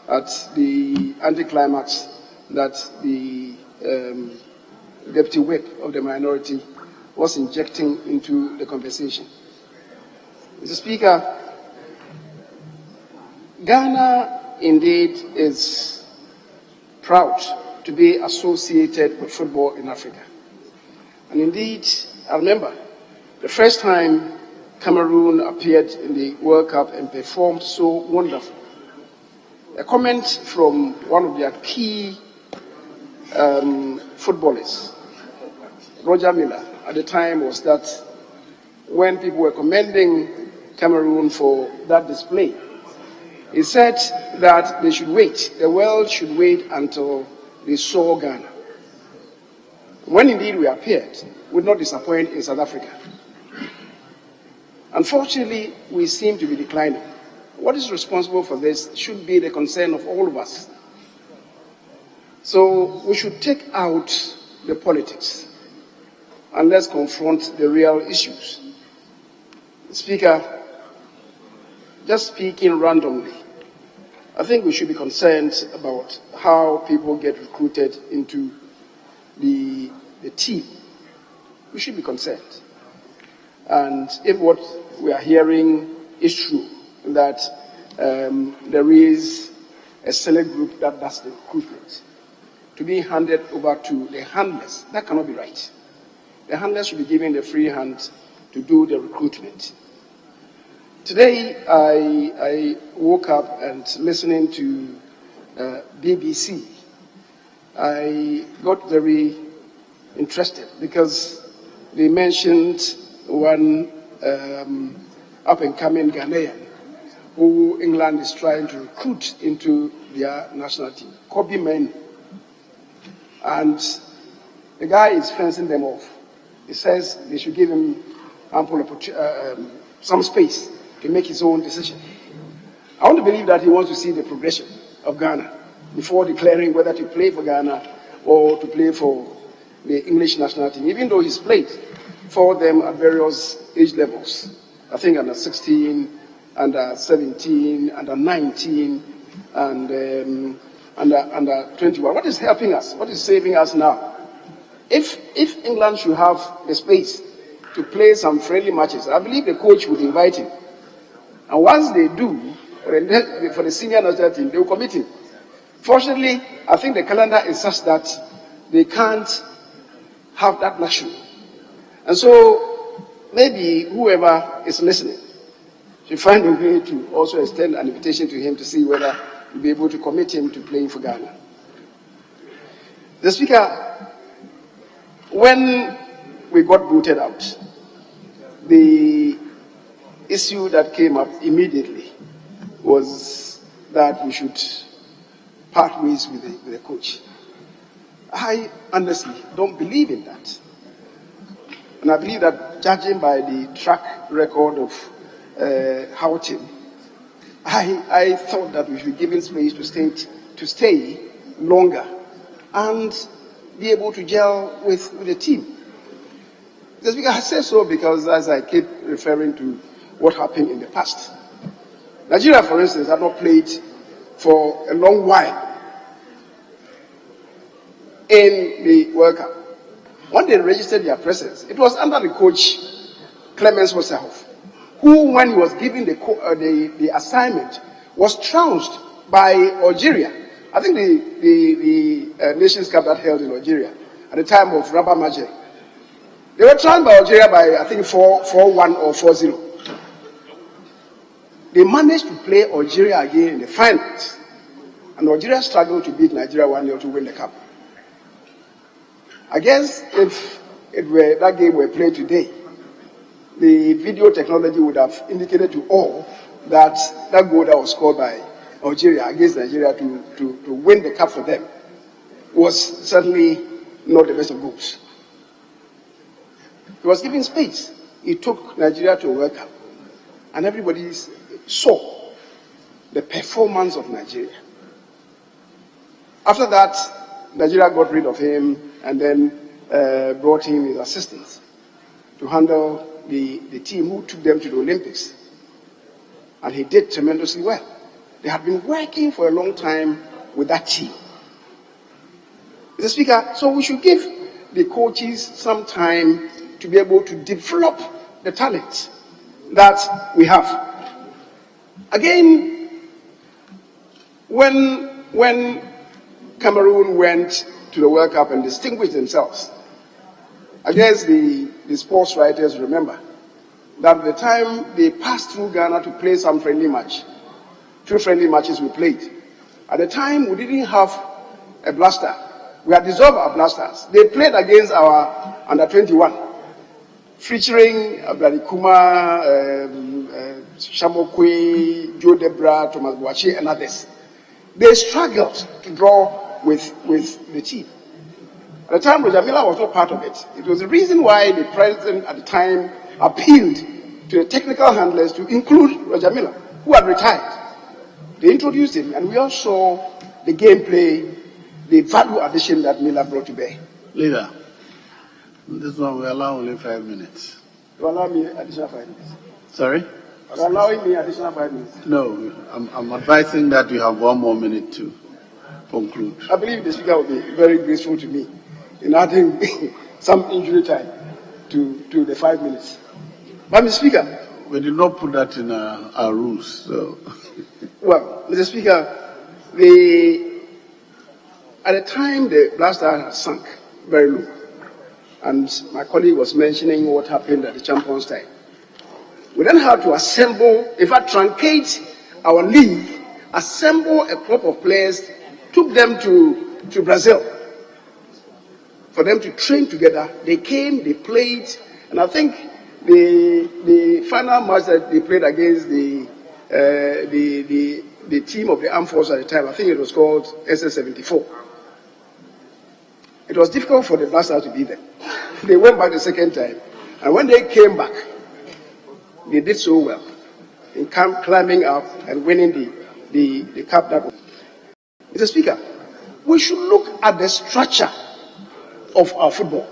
at the anticlimax that the deputy whip of the minority was injecting into the conversation. Mr. Speaker, Ghana indeed is proud to be associated with football in Africa. And indeed, I remember the first time Cameroon appeared in the World Cup and performed so wonderful. A comment from one of their key footballers, Roger Miller, at the time was that when people were commending Cameroon for that display, he said that they should wait, the world should wait until they saw Ghana. When indeed we appeared, we would not disappoint in South Africa. Unfortunately, we seem to be declining. What is responsible for this should be the concern of all of us. So we should take out the politics and let's confront the real issues. Speaker, just speaking randomly, I think we should be concerned about how people get recruited into the team. We should be concerned. And if what we are hearing is true, that there is a select group that does the recruitment, to be handed over to the handlers, that cannot be right. The handlers should be given the free hand to do the recruitment. Today, I woke up and listening to BBC, I got very interested because they mentioned one up-and-coming Ghanaian who England is trying to recruit into their national team, Kobe Manu. And the guy is fencing them off. He says they should give him ample some space to make his own decision. I want to believe that he wants to see the progression of Ghana before declaring whether to play for Ghana or to play for the English national team, even though he's played for them at various age levels. I think under 16, under 17, under 19, and under 21. What is helping us? What is saving us now? If England should have the space to play some friendly matches, I believe the coach would invite him. And once they do, for the senior national team, they will commit him. Fortunately, I think the calendar is such that they can't have that luxury. And so, maybe whoever is listening should find a way to also extend an invitation to him to see whether we'll be able to commit him to playing for Ghana. The Speaker, when we got voted out, the issue that came up immediately was that we should part ways with the coach. I honestly don't believe in that. And I believe that judging by the track record of Houghton, I thought that we should give him space to stay longer and be able to gel with the team. Mr. Speaker, I say so because as I keep referring to what happened in the past, Nigeria, for instance, had not played for a long while in the World Cup. When they registered their presence, it was under the coach Clemens Hossehoff, who, when he was given the assignment, was trounced by Algeria. I think the Nations Cup that held in Algeria at the time of Rabat Majid. They were trounced by Algeria by, I think, 4-1 or 4-0. They managed to play Algeria again in the finals, and Algeria struggled to beat Nigeria 1-0 to win the cup. I guess if that game were played today, the video technology would have indicated to all that that goal that was scored by Algeria against Nigeria to win the cup for them was certainly not the best of goals. He was given space. He took Nigeria to a World Cup, and everybody saw the performance of Nigeria. After that, Nigeria got rid of him and then brought in his assistants to handle the team who took them to the Olympics. And he did tremendously well. They had been working for a long time with that team. Mr. Speaker, so we should give the coaches some time to be able to develop the talent that we have. Again, when Cameroon went to the World Cup and distinguished themselves, I guess the sports writers remember that at the time they passed through Ghana to play some friendly match. 2 friendly matches we played. At the time, we didn't have a blaster. We had dissolved our blasters. They played against our under-21, featuring Abdali Kuma, Shamokwe, Joe Debra, Thomas Boachi, and others. They struggled to draw with the team. At the time, Roger Miller was not part of it. It was the reason why the president at the time appealed to the technical handlers to include Roger Miller, who had retired. They introduced him, and we all saw the gameplay, the value addition that Miller brought to bear. Leader, this one we allow only 5 minutes. You allow me additional 5 minutes? Sorry? You're allowing me additional 5 minutes? No, I'm advising that you have 1 more minute to conclude. I believe the Speaker will be very graceful to me in adding some injury time to the 5 minutes. But, Mr. Speaker, we did not put that in our rules, so. Well, Mr. Speaker, at the time the blaster had sunk very low, and my colleague was mentioning what happened at the Champions time. We then had to assemble, in fact, truncate our league, assemble a crop of players, took them to Brazil for them to train together. They came, they played, and I think the final match that they played against the team of the armed forces at the time, I think it was called SS-74. It was difficult for the blasters to be there. They went back the second time, and when they came back, they did so well in climbing up and winning the cup. That Mr. Speaker, we should look at the structure of our football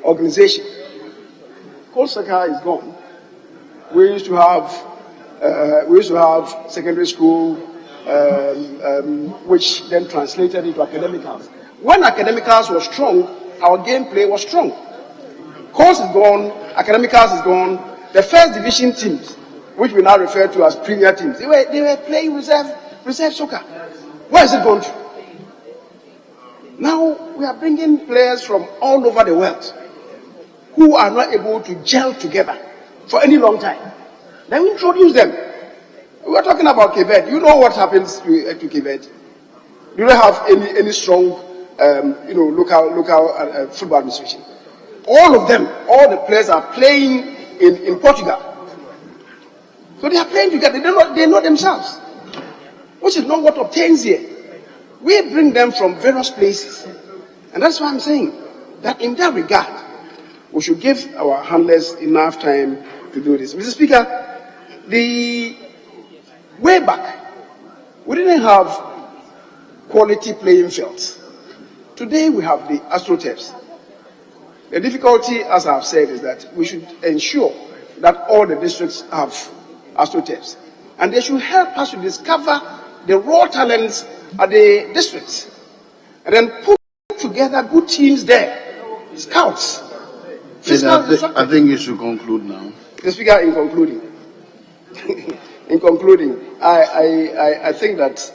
organization. Coach Saka is gone. We used to have secondary school, which then translated into academicals. When academicals was strong, our gameplay was strong. Course is gone, academicals is gone. The first division teams, which we now refer to as premier teams, they were playing reserve soccer. Where is it going to? Now we are bringing players from all over the world who are not able to gel together for any long time. Then we introduce them. We are talking about Quebec. You know what happens to Quebec? Do they have any strong, local football administration? All of them, all the players are playing in Portugal. So they are playing together. They know themselves, which is not what obtains here. We bring them from various places, and that's why I'm saying that in that regard, We should give our handlers enough time to do this. Mr. Speaker, the way back, we didn't have quality playing fields. Today we have the AstroTurfs. The difficulty, as I've said, is that we should ensure that all the districts have AstroTurfs. And they should help us to discover the raw talents at the districts. And then put together good teams there, scouts. I think you should conclude now. Mr. Speaker, in concluding, I think that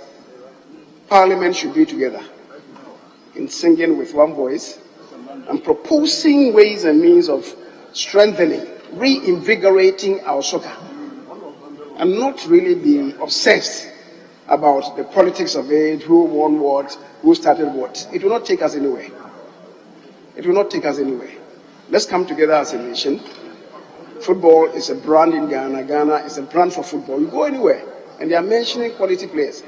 Parliament should be together in singing with one voice and proposing ways and means of strengthening, reinvigorating our soccer, and not really being obsessed about the politics of it, who won what, who started what. It will not take us anywhere. It will not take us anywhere. Let's come together as a nation. Football is a brand in Ghana. Ghana is a brand for football. You go anywhere, and they are mentioning quality players.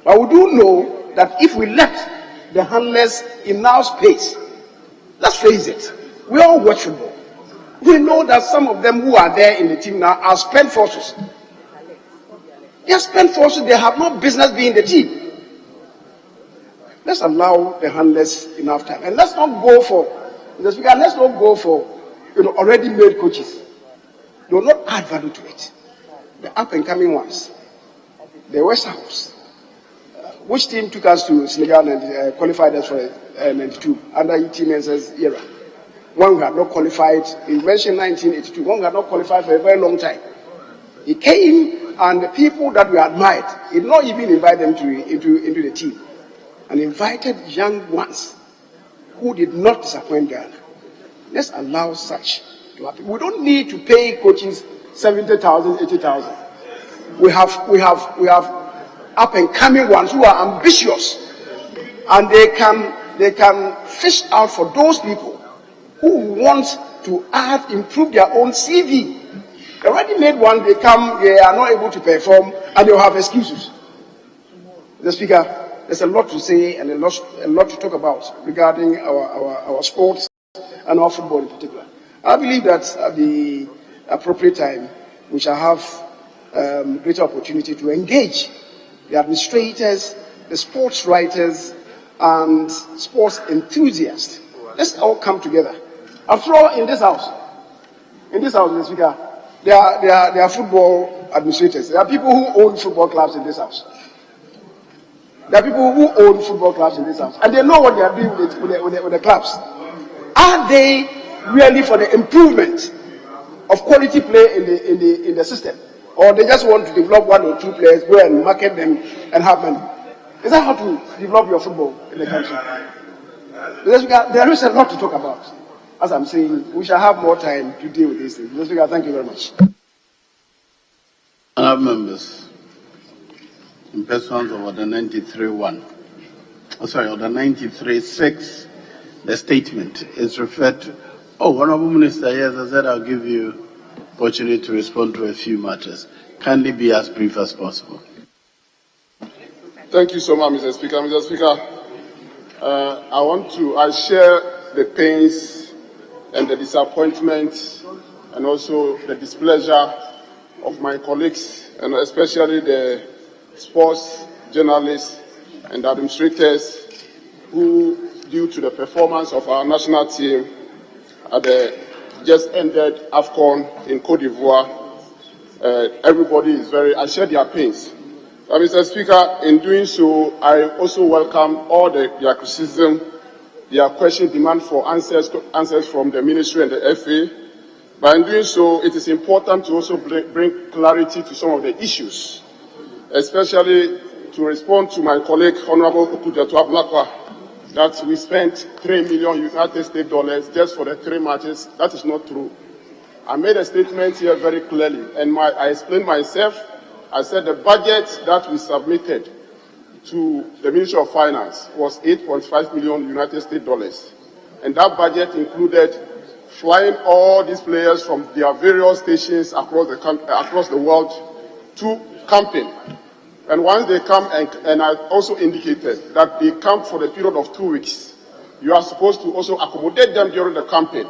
But we do know that if we let the handlers enough space, let's face it, we all watch football. We know that some of them who are there in the team now are spent forces. They are spent forces. They have no business being in the team. Let's allow the handlers enough time, and let's not go for. Let's not go for already made coaches. They will not add value to it. The up and coming ones, the West House. Which team took us to Senegal and qualified us for 92 under ETMS's era? One who had not qualified. He mentioned 1982. One who had not qualified for a very long time. He came, and the people that we admired, he did not even invite them into the team, and invited young ones who did not disappoint Ghana. Let's allow such to happen. We don't need to pay coaches 70,000, 80,000. We have up and coming ones who are ambitious, and they can fish out for those people who want to improve their own CV. The ready-made ones, they are not able to perform, and they'll have excuses. The Speaker, there's a lot to say and a lot to talk about regarding our sports and our football in particular. I believe that at the appropriate time, we shall have greater opportunity to engage the administrators, the sports writers, and sports enthusiasts. Let's all come together. After all, in this house, Mr. Speaker, there are football administrators. There are people who own football clubs in this house. There are people who own football clubs in this house, and they know what they are doing with the clubs. Are they really for the improvement of quality play in the system, or they just want to develop one or two players, go and market them and have money? Is that how to develop your football in the country? There is a lot to talk about. As I'm saying, we shall have more time to deal with these things. Mr. Speaker, thank you very much. Honourable members, in pursuance of Order 93.1, Order 93.6, the statement is referred to. Oh, Honourable Minister, yes, I said I'll give you opportunity to respond to a few matters. Kindly be as brief as possible. Thank you so much, Mr. Speaker. Mr. Speaker, I share the pains and the disappointment and also the displeasure of my colleagues, and especially the sports journalists and administrators who, due to the performance of our national team at the just ended AFCON in Cote d'Ivoire, everybody is I share their pains. Mr. Speaker, in doing so, I also welcome all their criticism, their question, demand for answers from the ministry and the FA. But in doing so, it is important to also bring clarity to some of the issues, especially to respond to my colleague, Honorable Okujatua Blakwa, that we spent $3 million United States dollars just for the 3 matches. That is not true. I made a statement here very clearly, and I explained myself. I said the budget that we submitted to the Ministry of Finance was $8.5 million United States dollars. And that budget included flying all these players from their various stations across the world to camping. And once they come, and I also indicated that they come for the period of 2 weeks, you are supposed to also accommodate them during the campaign.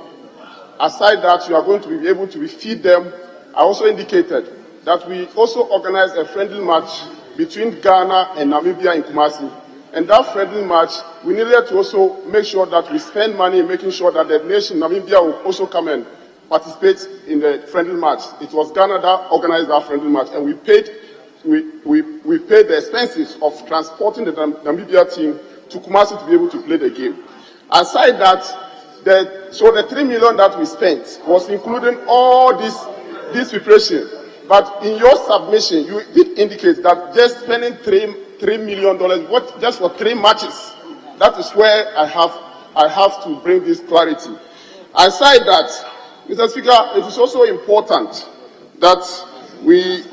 aside that, you are going to be able to feed them. I also indicated that we also organize a friendly match between Ghana and Namibia in Kumasi. And that friendly match, we needed to also make sure that we spend money making sure that the nation Namibia will also come and participate in the friendly match. It was Ghana that organized that friendly match, and we paid the expenses of transporting the Namibia team to Kumasi to be able to play the game. Aside that, so the 3 million that we spent was including all this preparation. But in your submission, you did indicate that just spending $3 million just for 3 matches. That is where I have to bring this clarity. Aside that, Mr. Speaker, it is also important that we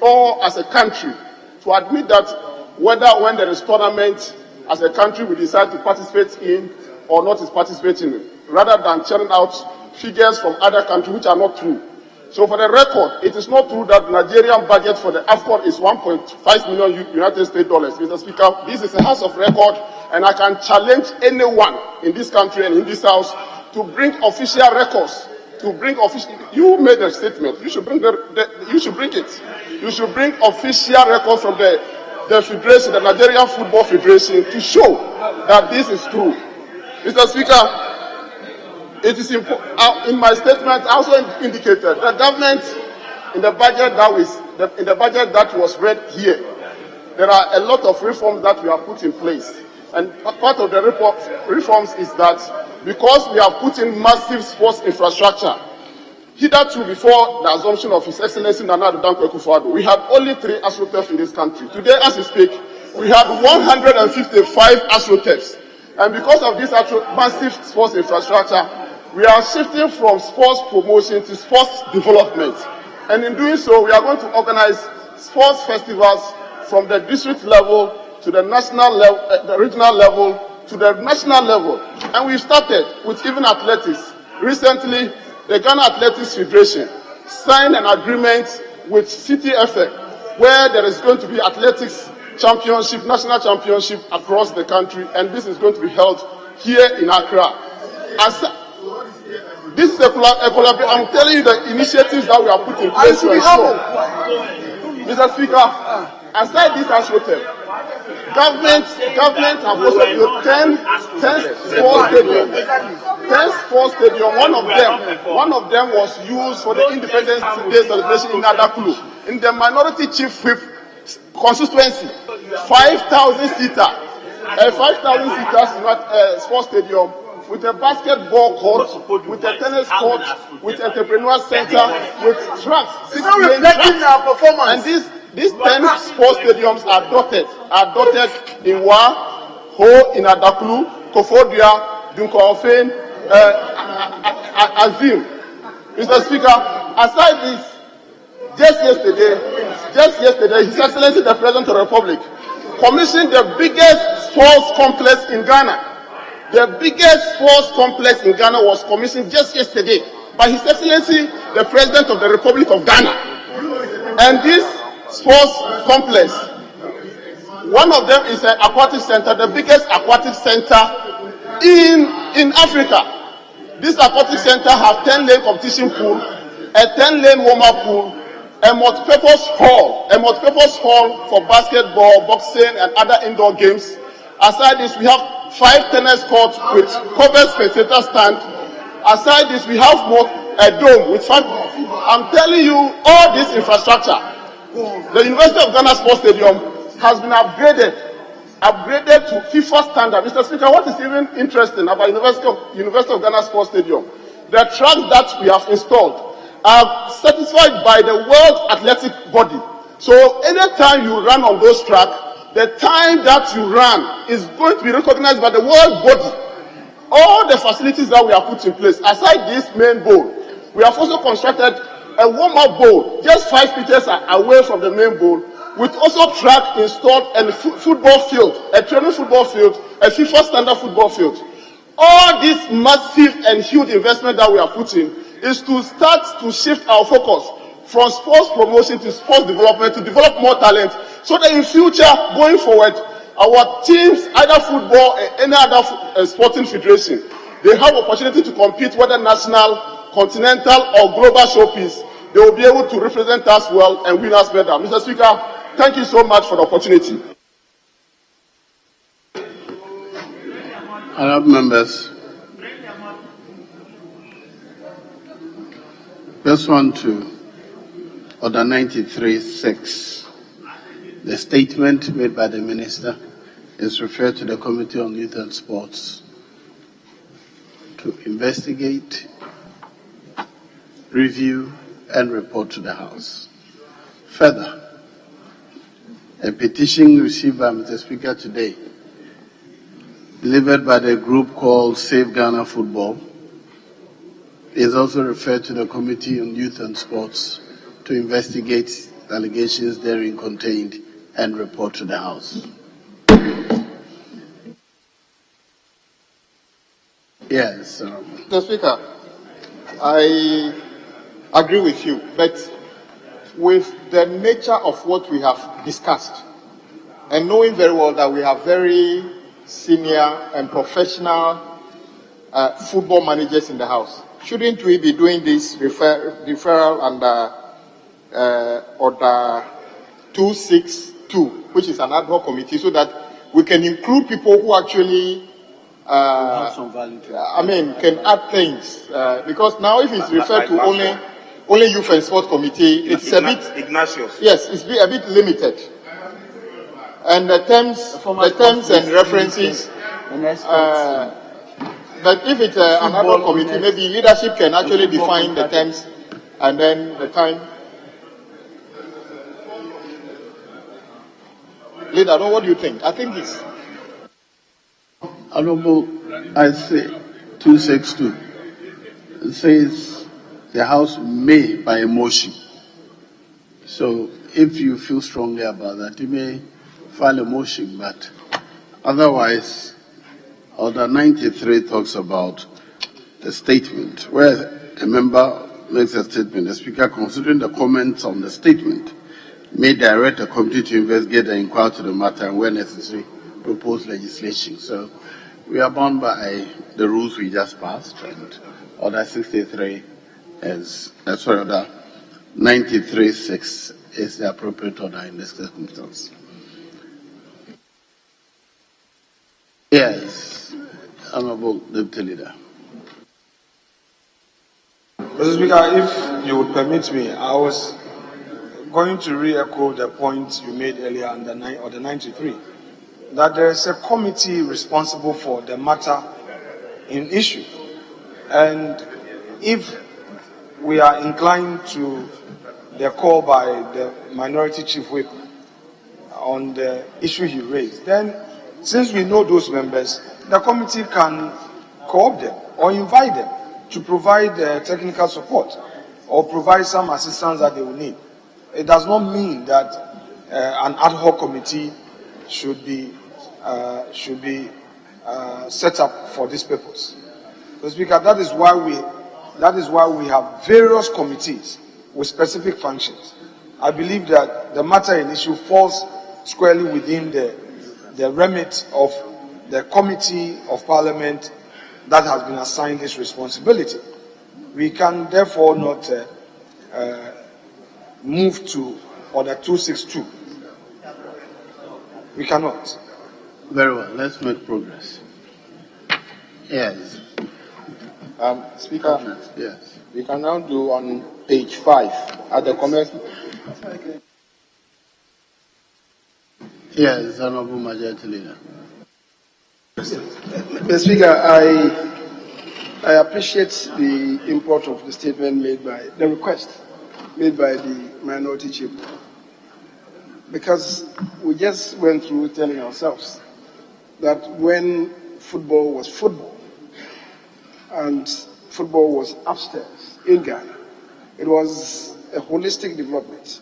all, as a country, to admit that whether when there is tournament, as a country we decide to participate in or not is participating in, rather than churning out figures from other countries which are not true. So for the record, it is not true that the Nigerian budget for the AFCON is 1.5 million United States dollars. Mr. Speaker, this is a house of record, and I can challenge anyone in this country and in this house to bring official records, to bring official. You made a statement. You should bring you should bring it. You should bring official records from the federation, the Nigerian Football Federation, to show that this is true. Mr. Speaker, it is important. In my statement, I also indicated the government in the budget that was read here, there are a lot of reforms that we have put in place, and part of the reforms is that because we have put in massive sports infrastructure, hitherto before the assumption of His Excellency Nana Addo Dankwa Akufo-Addo, we had only 3 astroturfs in this country. Today, as we speak, we have 155 astroturfs, and because of this massive sports infrastructure, we are shifting from sports promotion to sports development. And in doing so, we are going to organize sports festivals from the district level to the national level, the regional level to the national level. And we started with even athletics. Recently, the Ghana Athletics Federation signed an agreement with CTFA, where there is going to be athletics championship, national championship across the country, and this is going to be held here in Accra. This is a collaboration. I'm telling you the initiatives that we are putting in place to ensure. Mr. Speaker, aside this hotel, government have also built 10 sports stadiums. 10 sports stadiums. One of them was used for the Independence Day celebration in Adakulu, in the minority chief whip constituency. 5,000 seater sports stadium, with a basketball court, with a tennis court, with entrepreneur center, with tracks, 6 main tracks. And these 10 sports stadiums are dotted in Wa, Ho, in Adakulu, Kofodia, Dunkofen, Azim. Mr. Speaker, aside this, just yesterday, His Excellency the President of the Republic commissioned the biggest sports complex in Ghana. The biggest sports complex in Ghana was commissioned just yesterday by His Excellency, the President of the Republic of Ghana. And this sports complex, one of them is an aquatic center, the biggest aquatic center in Africa. This aquatic center has 10-lane competition pool, a 10-lane warm-up pool, a multi-purpose hall for basketball, boxing, and other indoor games. Aside this, we have 5 tennis courts with covered spectator stand. Aside this, we have a dome with 5. I'm telling you, all this infrastructure. The University of Ghana Sports Stadium has been upgraded to FIFA standard. Mr. Speaker, what is even interesting about University of Ghana Sports Stadium? The tracks that we have installed are certified by the World Athletic Body. So anytime you run on those tracks, the time that you run is going to be recognized by the world body. All the facilities that we have put in place, aside this main bowl, we have also constructed a warm-up bowl just 5 meters away from the main bowl, with also track installed and football field, a training football field, a FIFA standard football field. All this massive and huge investment that we are putting is to start to shift our focus from sports promotion to sports development, to develop more talent, so that in future, going forward, our teams, either football or any other sporting federation, they have opportunity to compete, whether national, continental, or global showpiece. They will be able to represent us well and win us better. Mr. Speaker, thank you so much for the opportunity. Honourable members, just want to Order 93.6. The statement made by the Minister is referred to the Committee on Youth and Sports to investigate, review, and report to the House. Further, a petition received by Mr. Speaker today, delivered by the group called Save Ghana Football, is also referred to the Committee on Youth and Sports to investigate allegations therein contained and report to the House. Yes. Mr. Speaker, I agree with you, but with the nature of what we have discussed, and knowing very well that we have very senior and professional football managers in the House, shouldn't we be doing this referral under Order 262, which is an ad hoc committee, so that we can include people who actually can add things, because now if it's referred to only youth and sport committee, it's a bit Ignatius. Yes, it's a bit limited, and the terms and references. But if it's an ad hoc committee, maybe leadership can actually define the terms and then the time. Leader, what do you think? I think it's Honorable, I say 262. It says the House may by a motion. So if you feel strongly about that, you may file a motion, but otherwise, Order 93 talks about the statement, where a member makes a statement. The Speaker, considering the comments on the statement, may direct the committee to investigate and inquire to the matter and, where necessary, propose legislation. So we are bound by the rules we just passed, and Order 63 is, Order 93.6 is the appropriate order in this circumstance. Yes, Honourable Deputy Leader. Mr. Speaker, if you would permit me, I was going to re-echo the point you made earlier on the 93, that there is a committee responsible for the matter in issue. And if we are inclined to the call by the Minority Chief Whip on the issue he raised, then since we know those members, the committee can co-opt them or invite them to provide technical support or provide some assistance that they will need. It does not mean that an ad hoc committee should be set up for this purpose. So, Speaker, that is why we have various committees with specific functions. I believe that the matter in issue falls squarely within the remit of the Committee of Parliament that has been assigned this responsibility. We can therefore not move to Order 262. We cannot. Very well, let's make progress. Yes. Speaker, yes. We can now do on page 5 at the commencement. Yes, Honourable Majority Leader. Mr. Speaker, I appreciate the import of the statement made by the request made by the Minority Chief, because we just went through telling ourselves that when football was football and football was upstairs in Ghana, it was a holistic development,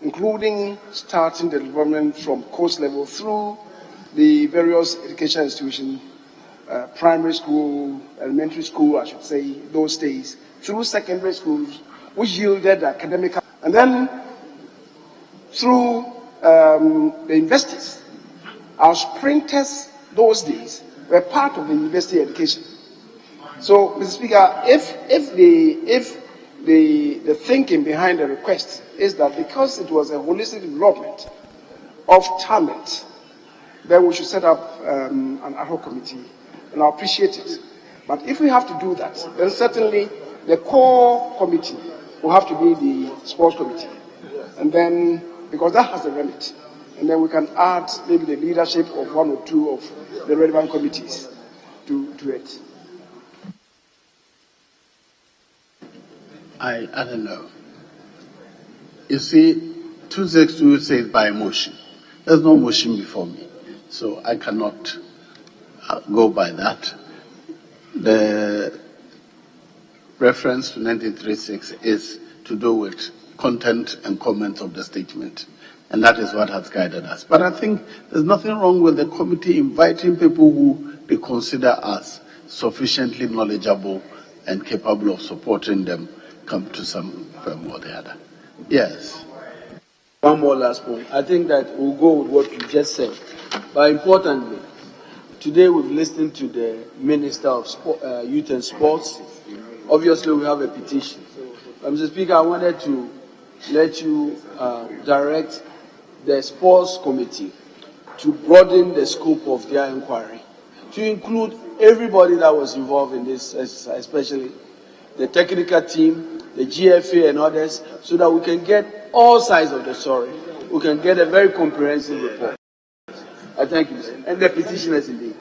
including starting the development from coast level through the various education institutions, primary school, elementary school, I should say, those days, through secondary schools, which yielded academic, and then through the universities. Our sprinters those days were part of the university education. So, Mr. Speaker, if the thinking behind the request is that because it was a holistic development of talent, then we should set up an ad hoc committee, and I appreciate it. But if we have to do that, then certainly the core committee will have to be the sports committee, and then because that has the remit, and then we can add maybe the leadership of one or two of the relevant committees to it. I don't know. You see, 262 says by motion. There's no motion before me, so I cannot go by that. The reference to 1936 is to do with content and comment of the statement, and that is what has guided us. But I think there's nothing wrong with the committee inviting people who they consider as sufficiently knowledgeable and capable of supporting them come to some firm or the other. Yes. One more last point. I think that we'll go with what you just said. But importantly, today we've listened to the Minister of Youth and Sports. Obviously, we have a petition. Mr. Speaker, I wanted to let you direct the Sports Committee to broaden the scope of their inquiry, to include everybody that was involved in this exercise, especially the technical team, the GFA and others, so that we can get all sides of the story. We can get a very comprehensive report. I thank you, sir. And the petitioners indeed.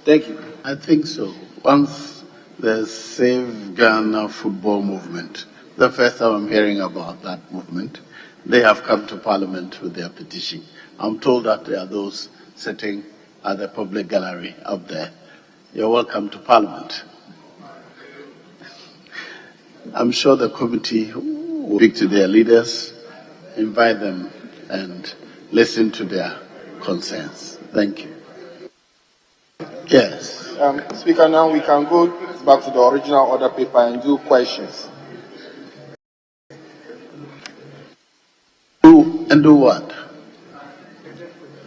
Thank you. I think so. Once the Save Ghana football movement, the first time I'm hearing about that movement, they have come to Parliament with their petition. I'm told that there are those sitting at the public gallery up there. You're welcome to Parliament. I'm sure the committee will speak to their leaders, invite them, and listen to their concerns. Thank you. Yes. Speaker, now we can go back to the original order paper and do questions. Do what?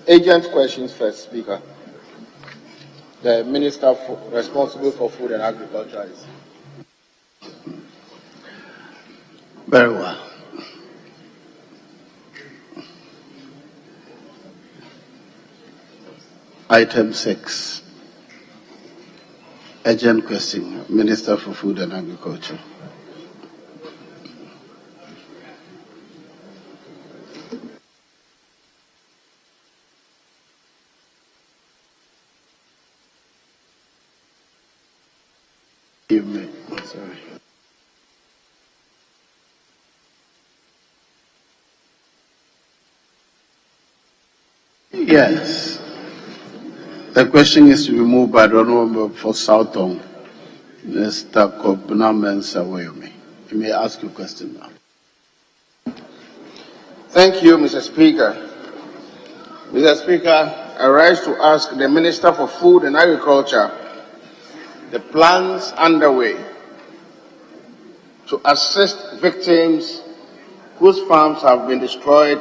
Agent questions first, Speaker. The Minister responsible for Food and Agriculture is. Very well. Item 6. Urgent question. Minister for Food and Agriculture. Give me. Sorry. Yes. The question is to be moved by the Honorable for Southon, Mr. Kobna Mensah Wayomi. You may ask your question now. Thank you, Mr. Speaker. Mr. Speaker, I rise to ask the Minister for Food and Agriculture the plans underway to assist victims whose farms have been destroyed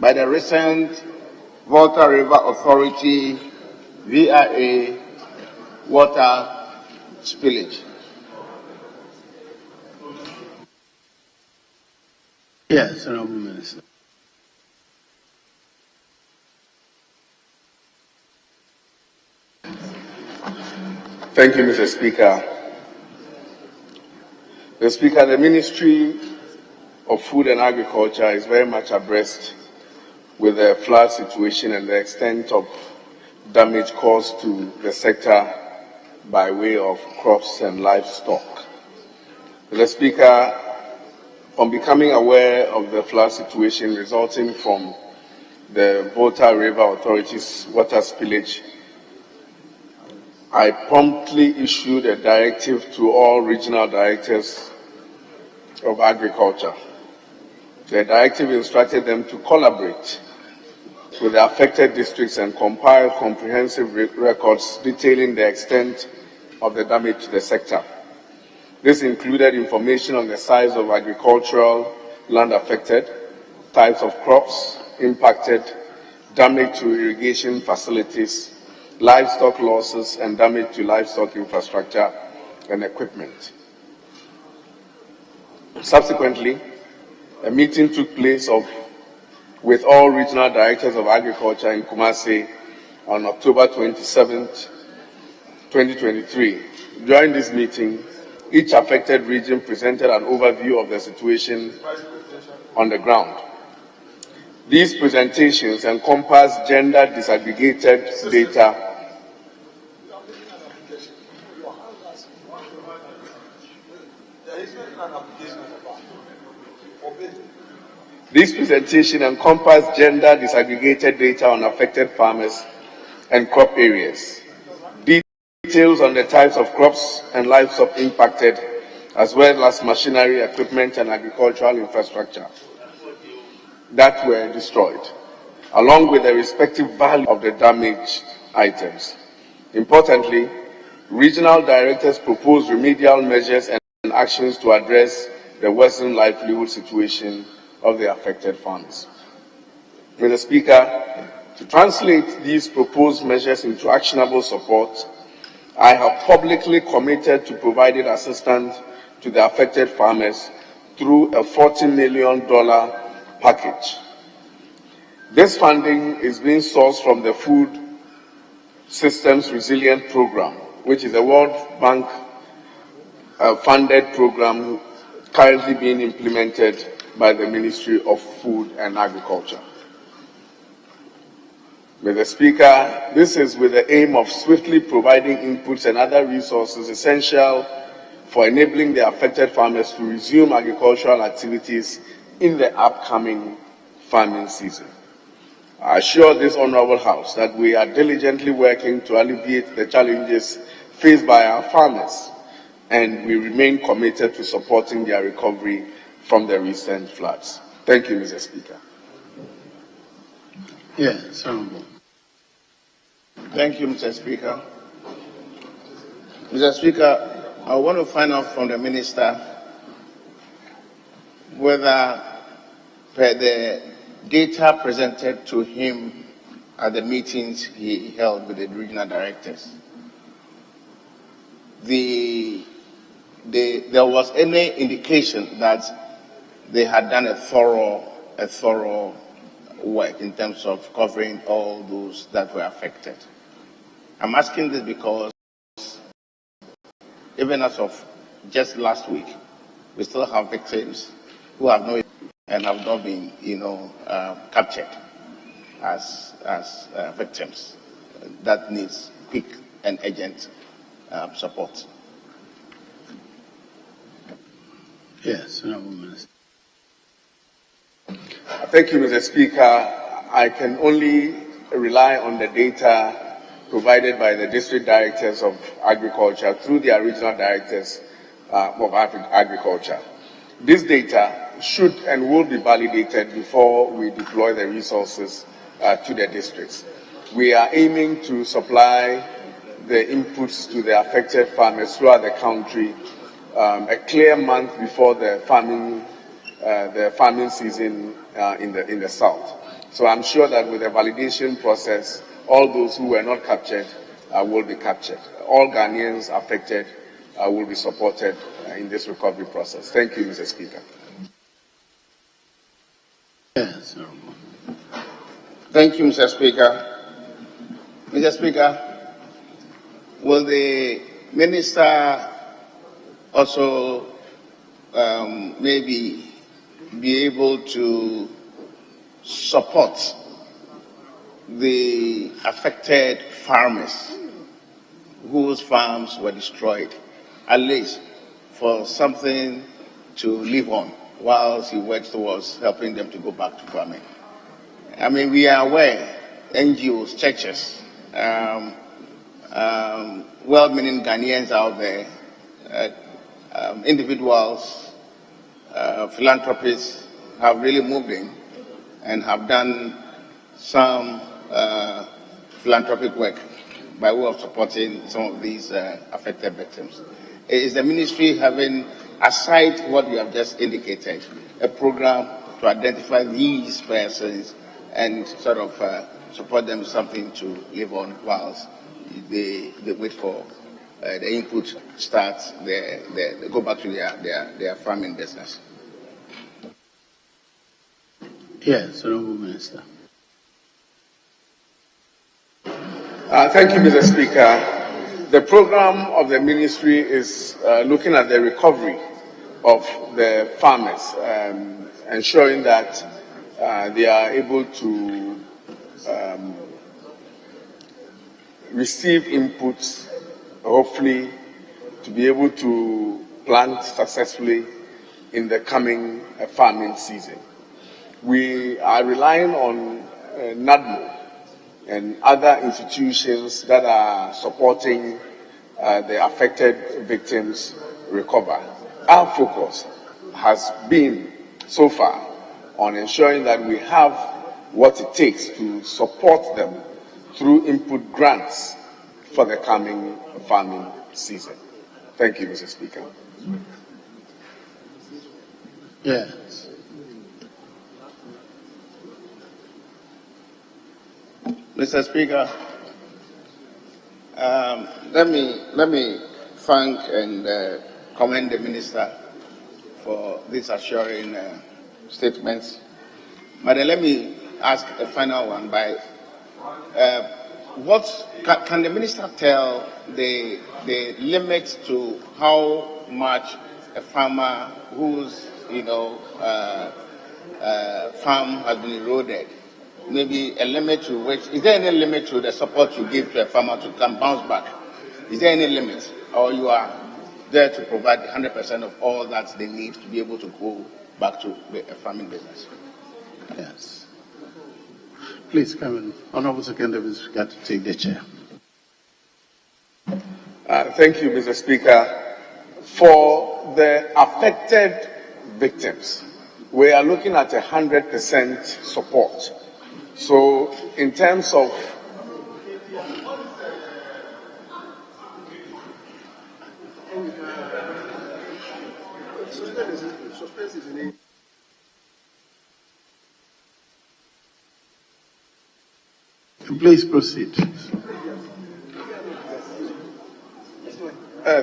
by the recent Volta River Authority VRA water spillage. Yes, Honorable Minister. Thank you, Mr. Speaker. Mr. Speaker, the Ministry of Food and Agriculture is very much abreast with the flood situation and the extent of damage caused to the sector by way of crops and livestock. Mr. Speaker, on becoming aware of the flood situation resulting from the Volta River Authority's water spillage, I promptly issued a directive to all regional directors of agriculture. The directive instructed them to collaborate with the affected districts and compile comprehensive records detailing the extent of the damage to the sector. This included information on the size of agricultural land affected, types of crops impacted, damage to irrigation facilities, livestock losses and damage to livestock infrastructure, and equipment. Subsequently, a meeting took place with all regional directors of agriculture in Kumasi on October 27, 2023. During this meeting, each affected region presented an overview of the situation on the ground. These presentations encompass gender disaggregated data on affected farmers and crop areas, details on the types of crops and livestock impacted, as well as machinery, equipment, and agricultural infrastructure that were destroyed, along with the respective value of the damaged items. Importantly, regional directors proposed remedial measures and actions to address the worsened livelihood situation of the affected farmers. Mr. Speaker, to translate these proposed measures into actionable support, I have publicly committed to providing assistance to the affected farmers through a $40 million package. This funding is being sourced from the Food Systems Resilient Program, which is a World Bank funded program currently being implemented by the Ministry of Food and Agriculture. Mr. Speaker, this is with the aim of swiftly providing inputs and other resources essential for enabling the affected farmers to resume agricultural activities in the upcoming farming season. I assure this Honourable House that we are diligently working to alleviate the challenges faced by our farmers, and we remain committed to supporting their recovery from the recent floods. Thank you, Mr. Speaker. Yes, Honourable. Thank you, Mr. Speaker. Mr. Speaker, I want to find out from the Minister whether, per the data presented to him at the meetings he held with the regional directors, there was any indication that they had done a thorough work in terms of covering all those that were affected. I'm asking this because even as of just last week, we still have victims who have no and have not been, captured as victims. That needs quick and urgent support. Yes, Honourable Minister. Thank you, Mr. Speaker. I can only rely on the data provided by the district directors of agriculture through their regional directors of agriculture. This data should and will be validated before we deploy the resources to the districts. We are aiming to supply the inputs to the affected farmers throughout the country a clear month before the farming season in the south. So I'm sure that with the validation process, all those who were not captured will be captured. All Ghanaians affected will be supported in this recovery process. Thank you, Mr. Speaker. Yes, Thank you, Mr. Speaker. Mr. Speaker, will the Minister also maybe be able to support the affected farmers whose farms were destroyed, at least for something to live on whilst he works towards helping them to go back to farming? I mean, we are aware, NGOs, churches, well-meaning Ghanaians out there, individuals, philanthropists have really moved in and have done some philanthropic work by way of supporting some of these affected victims. Is the ministry having, aside what you have just indicated, a program to identify these persons and sort of support them with something to live on whilst they wait for the input starts, they go back to their farming business. Yes, Honorable Minister. Thank you, Mr. Speaker. The program of the ministry is looking at the recovery of the farmers, ensuring that they are able to receive inputs, hopefully to be able to plant successfully in the coming farming season. We are relying on NADMO and other institutions that are supporting the affected victims recover. Our focus has been so far on ensuring that we have what it takes to support them through input grants for the coming farming season. Thank you, Mr. Speaker. Yes. Mr. Speaker, let me thank and commend the Minister for these assuring statements. But let me ask a final one by what can the Minister tell the limit to how much a farmer whose farm has been eroded, maybe a limit to which, is there any limit to the support you give to a farmer to come bounce back? Is there any limit, or you are there to provide 100% of all that they need to be able to go back to the farming business? Yes. Please come in. Honorable Secretary Speaker to take the chair. Thank you, Mr. Speaker. For the affected victims, we are looking at 100% support. So in terms of please proceed.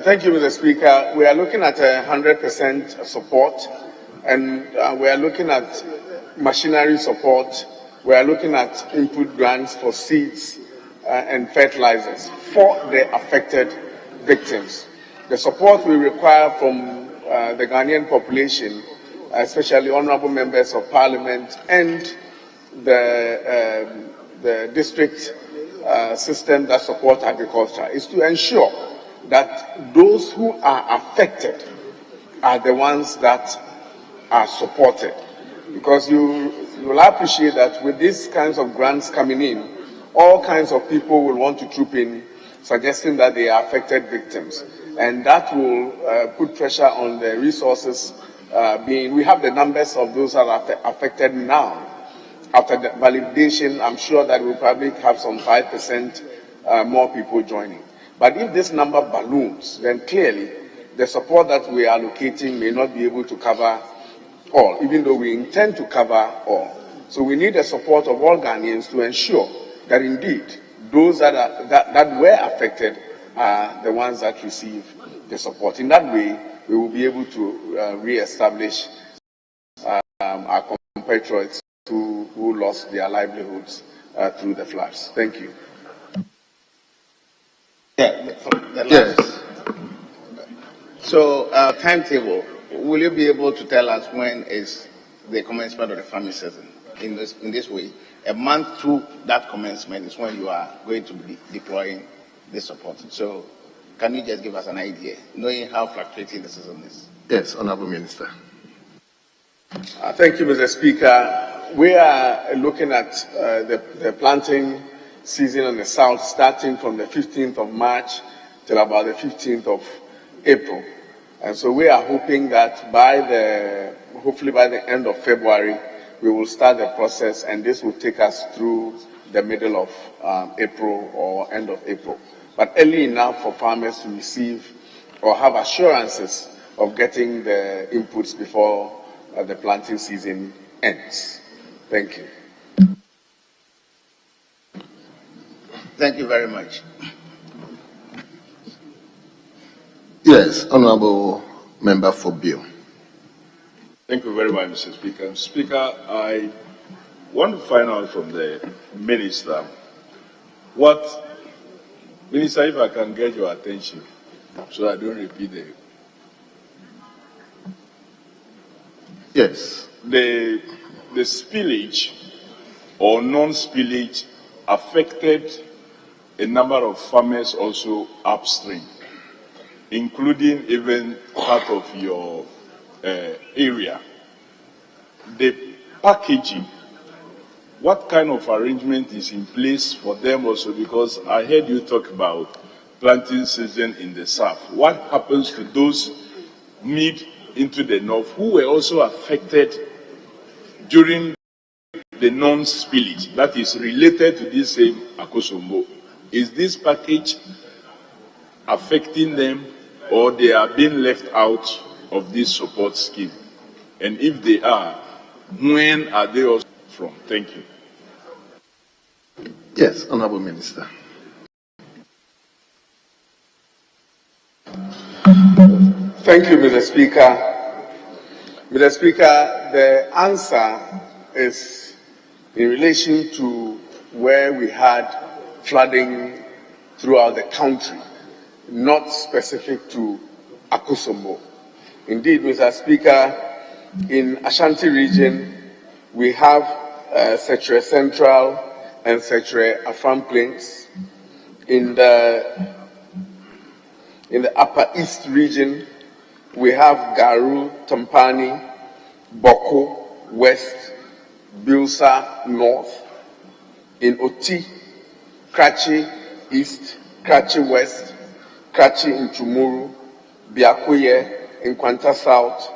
Thank you, Mr. Speaker. We are looking at 100% support, and we are looking at machinery support. We are looking at input grants for seeds and fertilizers for the affected victims. The support we require from the Ghanaian population, especially honorable members of parliament and the district system that support agriculture, is to ensure that those who are affected are the ones that are supported. Because you will appreciate that with these kinds of grants coming in, all kinds of people will want to troop in, suggesting that they are affected victims. And that will put pressure on the resources we have the numbers of those that are affected now. After the validation, I'm sure that we'll probably have some 5% more people joining. But if this number balloons, then clearly the support that we are allocating may not be able to cover all, even though we intend to cover all. So we need the support of all Ghanaians to ensure that indeed those that were affected are the ones that receive the support. In that way, we will be able to re-establish our compatriots who lost their livelihoods through the floods. Thank you. Yes. So, timetable. Will you be able to tell us when is the commencement of the farming season? In this way, a month to that commencement is when you are going to be deploying the support. So, can you just give us an idea, knowing how fluctuating the season is? Yes, Honorable Minister. Thank you, Mr. Speaker. We are looking at the planting season in the south starting from the 15th of March till about the 15th of April. And so we are hoping that hopefully by the end of February, we will start the process, and this will take us through the middle of April or end of April. But early enough for farmers to receive or have assurances of getting the inputs before the planting season ends. Thank you. Thank you very much. Yes, Honorable Member for Bill. Thank you very much, Mr. Speaker. Speaker, I want to find out from the Minister Minister, if I can get your attention so I don't repeat it. Yes. The spillage or non-spillage affected a number of farmers also upstream, including even part of your area. The packaging, what kind of arrangement is in place for them also? Because I heard you talk about planting season in the south. What happens to those mid into the north who were also affected during the non-spillage that is related to this same Akosombo? Is this package affecting them, or they are being left out of this support scheme? And if they are, when are they also from? Thank you. Yes, Honorable Minister. Thank you, Mr. Speaker. Mr. Speaker, the answer is in relation to where we had flooding throughout the country, not specific to Akosombo. Indeed, Mr. Speaker, in Ashanti region, we have Secretary Central and Secretary Afram Plains. In the Upper East region, we have Garu, Tampani, Boko, West, Bilsa, North. In Oti, Krachi, East, Krachi, West, Krachi in Tumuru, Biakoye, in Kwanta South,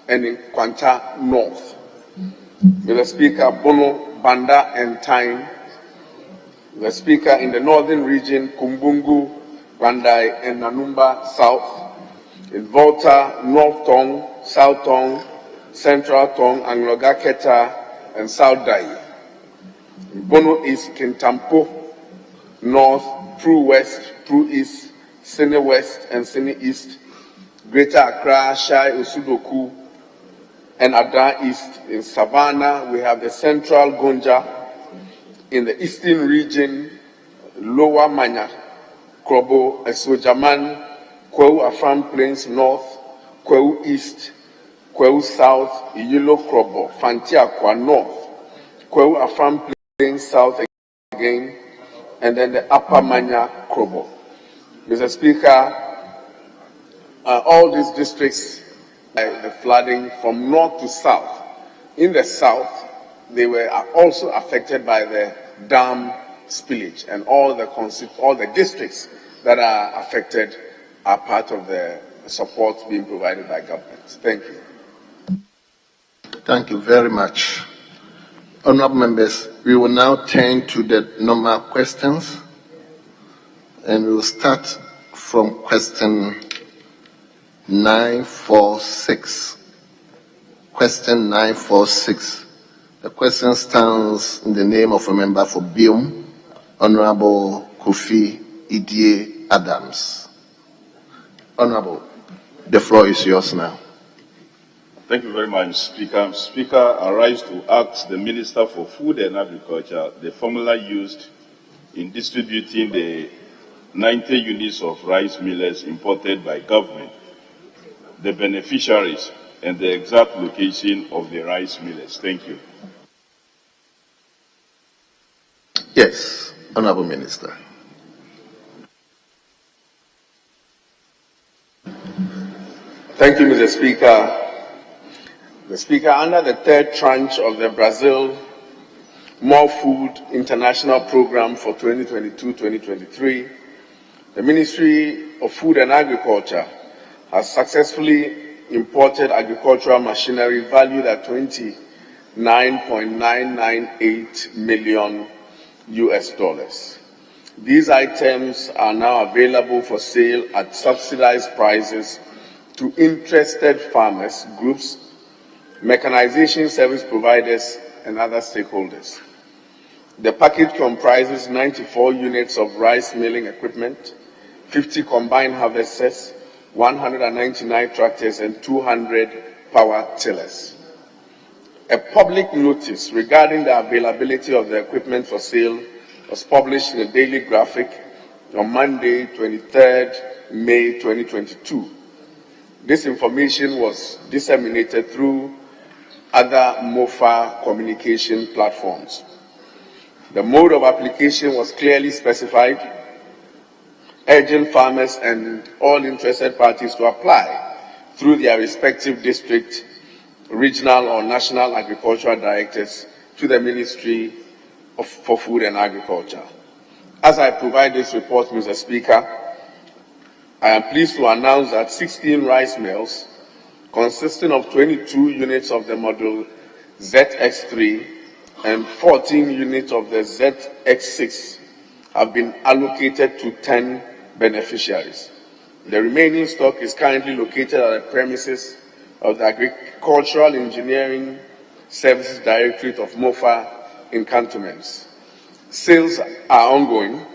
and in Kwanta North. Mr. Speaker, Bono, Banda, and Time. The Speaker, in the northern region, Kumbungu, Bandai, and Nanumba South. In Volta, North Tong, South Tong, Central Tong, Angloga Keta, and South Dai. In Bono East, Kintampo, North, Pru West, Pru East, Sene West, and Sene East. Greater Accra, Shai, Usudoku, and Ada East. In Savannah, we have the Central Gonja. In the eastern region, Lower Manya, Krobo, Esojaman, Kweu Afram Plains North, Kweu East, Kweu South, Yellow Krobo, Fantiakwa North, Kweu Afram Plains South again, and then the Upper Manya Krobo. Mr. Speaker, all these districts, the flooding from north to south. In the south, they were also affected by the dam spillage, and all the districts that are affected are part of the support being provided by government. Thank you. Thank you very much. Honorable members, we will now turn to the normal questions, and we will start from question 946. Question 946. The question stands in the name of a member for Biom, Honorable Kofi Idie Adams. Honorable, the floor is yours now. Thank you very much, Speaker. Speaker, I rise to ask the Minister for Food and Agriculture the formula used in distributing the 90 units of rice millets imported by government, the beneficiaries, and the exact location of the rice millets. Thank you. Yes, Honorable Minister. Thank you, Mr. Speaker. The Speaker, under the third tranche of the Brazil More Food International Program for 2022-2023, the Ministry of Food and Agriculture has successfully imported agricultural machinery valued at $29.998 million. These items are now available for sale at subsidized prices to interested farmers, groups, mechanization service providers, and other stakeholders. The package comprises 94 units of rice milling equipment, 50 combined harvesters, 199 tractors, and 200 power tillers. A public notice regarding the availability of the equipment for sale was published in the Daily Graphic on Monday, 23rd May 2022. This information was disseminated through other MOFA communication platforms. The mode of application was clearly specified, urging farmers and all interested parties to apply through their respective district, regional or national agricultural directors to the Ministry for Food and Agriculture. As I provide this report, Mr. Speaker, I am pleased to announce that 16 rice mills, consisting of 22 units of the model ZX3 and 14 units of the ZX6, have been allocated to 10 beneficiaries. The remaining stock is currently located at the premises of the Agricultural Engineering Services Directorate of MOFA in Cantonments. Sales are ongoing,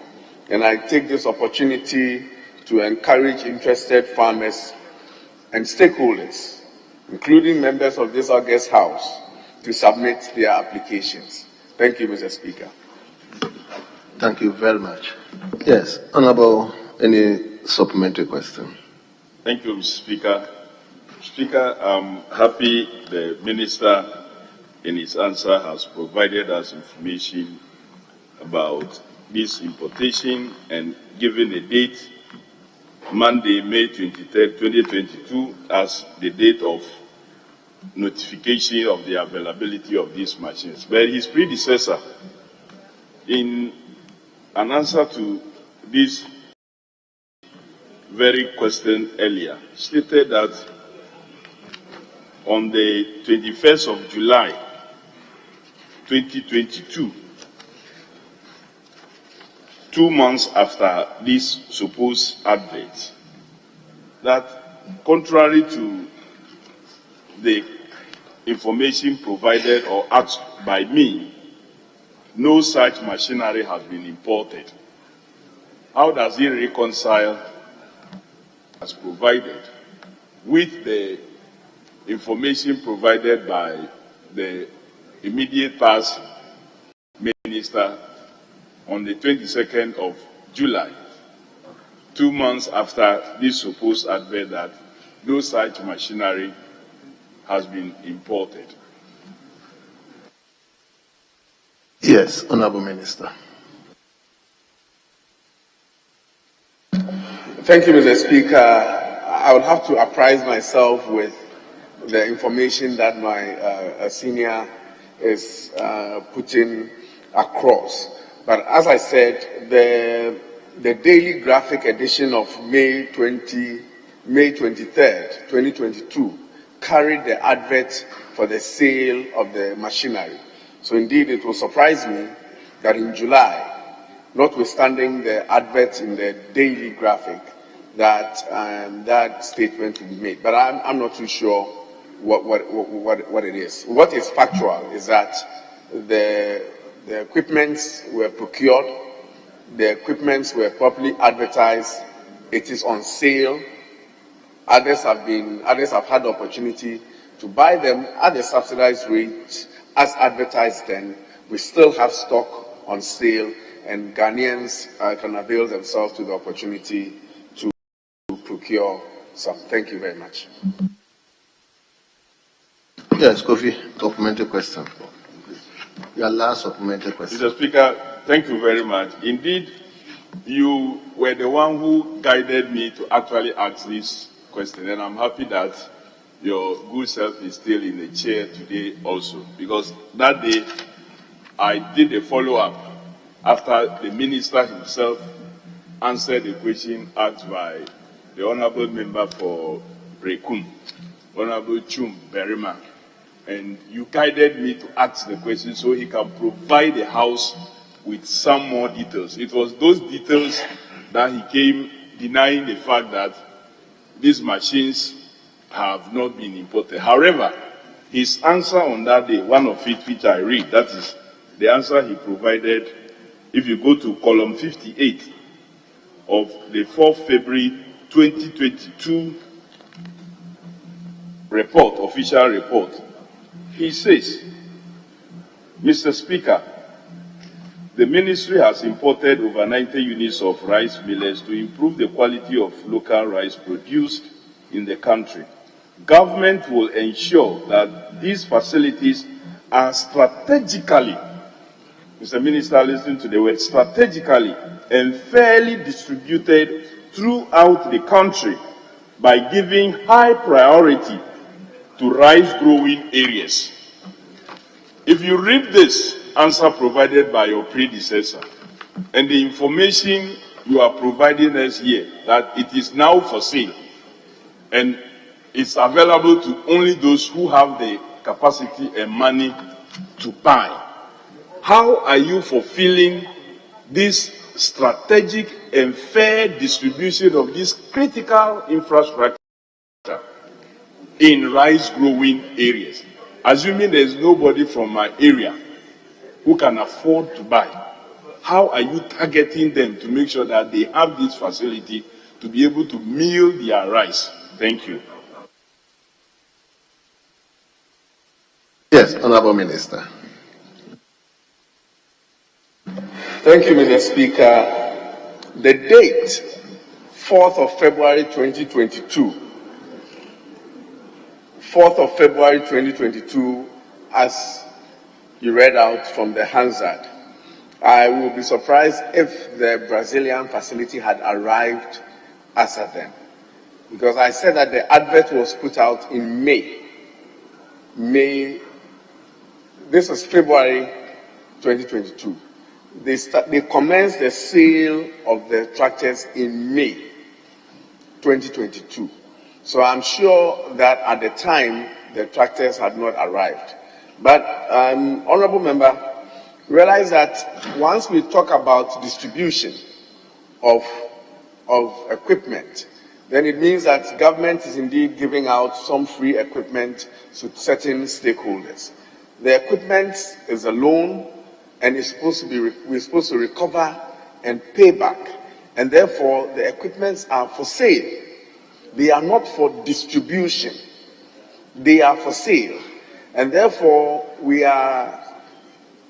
and I take this opportunity to encourage interested farmers and stakeholders, including members of this August House, to submit their applications. Thank you, Mr. Speaker. Thank you very much. Yes, Honorable, any supplementary question? Thank you, Mr. Speaker. Speaker, I'm happy the Minister in his answer has provided us information about this importation and given a date, Monday, May 23rd, 2022, as the date of notification of the availability of these machines. But his predecessor, in an answer to this very question earlier, stated that on the 21st of July, 2022, 2 months after this supposed advert, that contrary to the information provided or asked by me, no such machinery has been imported. How does he reconcile as provided with the information provided by the immediate past minister on the 22nd of July, 2 months after this supposed advert, that no such machinery has been imported? Yes, Honorable Minister. Thank you, Mr. Speaker. I would have to apprise myself with the information that my senior is putting across. But as I said, the Daily Graphic edition of May 23rd, 2022, carried the advert for the sale of the machinery. So indeed, it will surprise me that in July, notwithstanding the advert in the Daily Graphic, that that statement will be made. But I'm not too sure what it is. What is factual is that the equipments were procured, the equipments were properly advertised, it is on sale. Others have had the opportunity to buy them at the subsidized rate as advertised then. We still have stock on sale, and Ghanaians can avail themselves to the opportunity to procure some. Thank you very much. Yes, Kofi, supplementary question. Your last supplementary question. Mr. Speaker, thank you very much. Indeed, you were the one who guided me to actually ask this question, and I'm happy that your good self is still in the chair today also, because that day I did a follow-up after the minister himself answered the question asked by the honorable member for Brekum, Honorable Chum Berima, and you guided me to ask the question so he can provide the House with some more details. It was those details that he came denying the fact that these machines have not been imported. However, his answer on that day, one of it which I read, that is the answer he provided. If you go to column 58 of the 4th February 2022 report, official report, he says, Mr. Speaker, the ministry has imported over 90 units of rice millets to improve the quality of local rice produced in the country. Government will ensure that these facilities are strategically, Mr. Minister, listen to the word, strategically and fairly distributed throughout the country by giving high priority to rice growing areas. If you read this answer provided by your predecessor and the information you are providing us here, that it is now for sale and it's available to only those who have the capacity and money to buy, how are you fulfilling this strategic and fair distribution of this critical infrastructure in rice growing areas? Assuming there is nobody from my area who can afford to buy, how are you targeting them to make sure that they have this facility to be able to mill their rice? Thank you. Yes, Honorable Minister. Thank you, Mr. Speaker. The date, 4th of February 2022, 4th of February 2022, as you read out from the Hansard. I will be surprised if the Brazilian facility had arrived as at then, because I said that the advert was put out in May. This is February 2022. They commenced the sale of the tractors in May 2022. So I'm sure that at the time the tractors had not arrived. But honorable member, realize that once we talk about distribution of equipment, then it means that government is indeed giving out some free equipment to certain stakeholders. The equipment is a loan and we're supposed to recover and pay back. And therefore, the equipments are for sale. They are not for distribution. They are for sale. And therefore, we are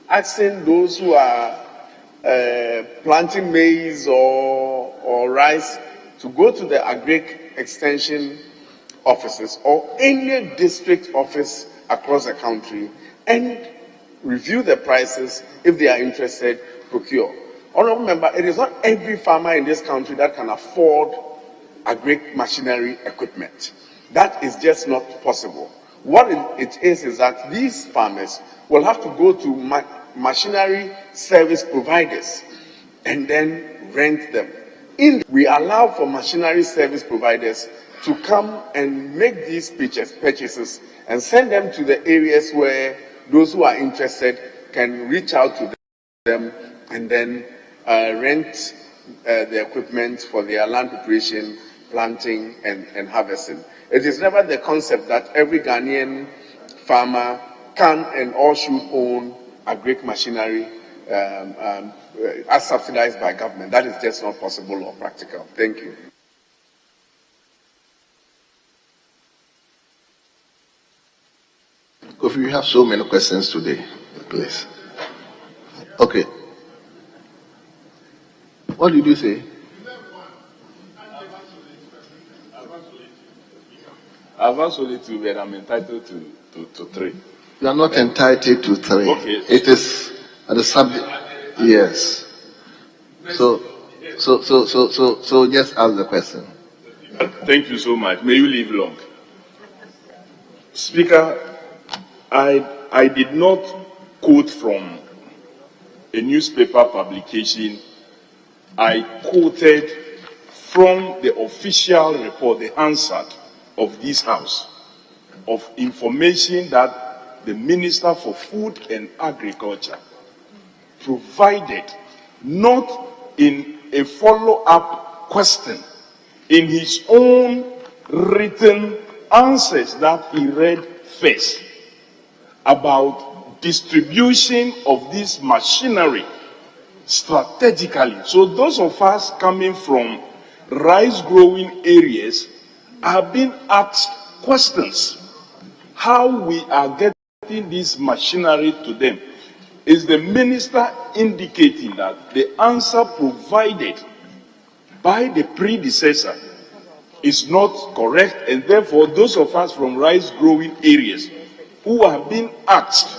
asking those who are planting maize or rice to go to the agric extension offices or any district office across the country and review the prices. If they are interested, procure. Honorable member, it is not every farmer in this country that can afford agric machinery equipment. That is just not possible. What it is that these farmers will have to go to machinery service providers and then rent them. We allow for machinery service providers to come and make these purchases and send them to the areas where those who are interested can reach out to them and then rent the equipment for their land preparation, planting, and harvesting. It is never the concept that every Ghanaian farmer can and or should own agric machinery as subsidized by government. That is just not possible or practical. Thank you. Kofi, you have so many questions today, please. Okay. What did you say? I've asked only two, but I'm entitled to three. You are not entitled to three. Okay. It is the subject. Yes. So just ask the question. Thank you so much. May you live long. Speaker, I did not quote from a newspaper publication. I quoted from the official report, the Hansard of this House, of information that the Minister for Food and Agriculture provided, not in a follow-up question, in his own written answers that he read first, about distribution of this machinery strategically. So those of us coming from rice growing areas are being asked questions. How we are getting this machinery to them? Is the minister indicating that the answer provided by the predecessor is not correct, and therefore those of us from rice growing areas who have been asked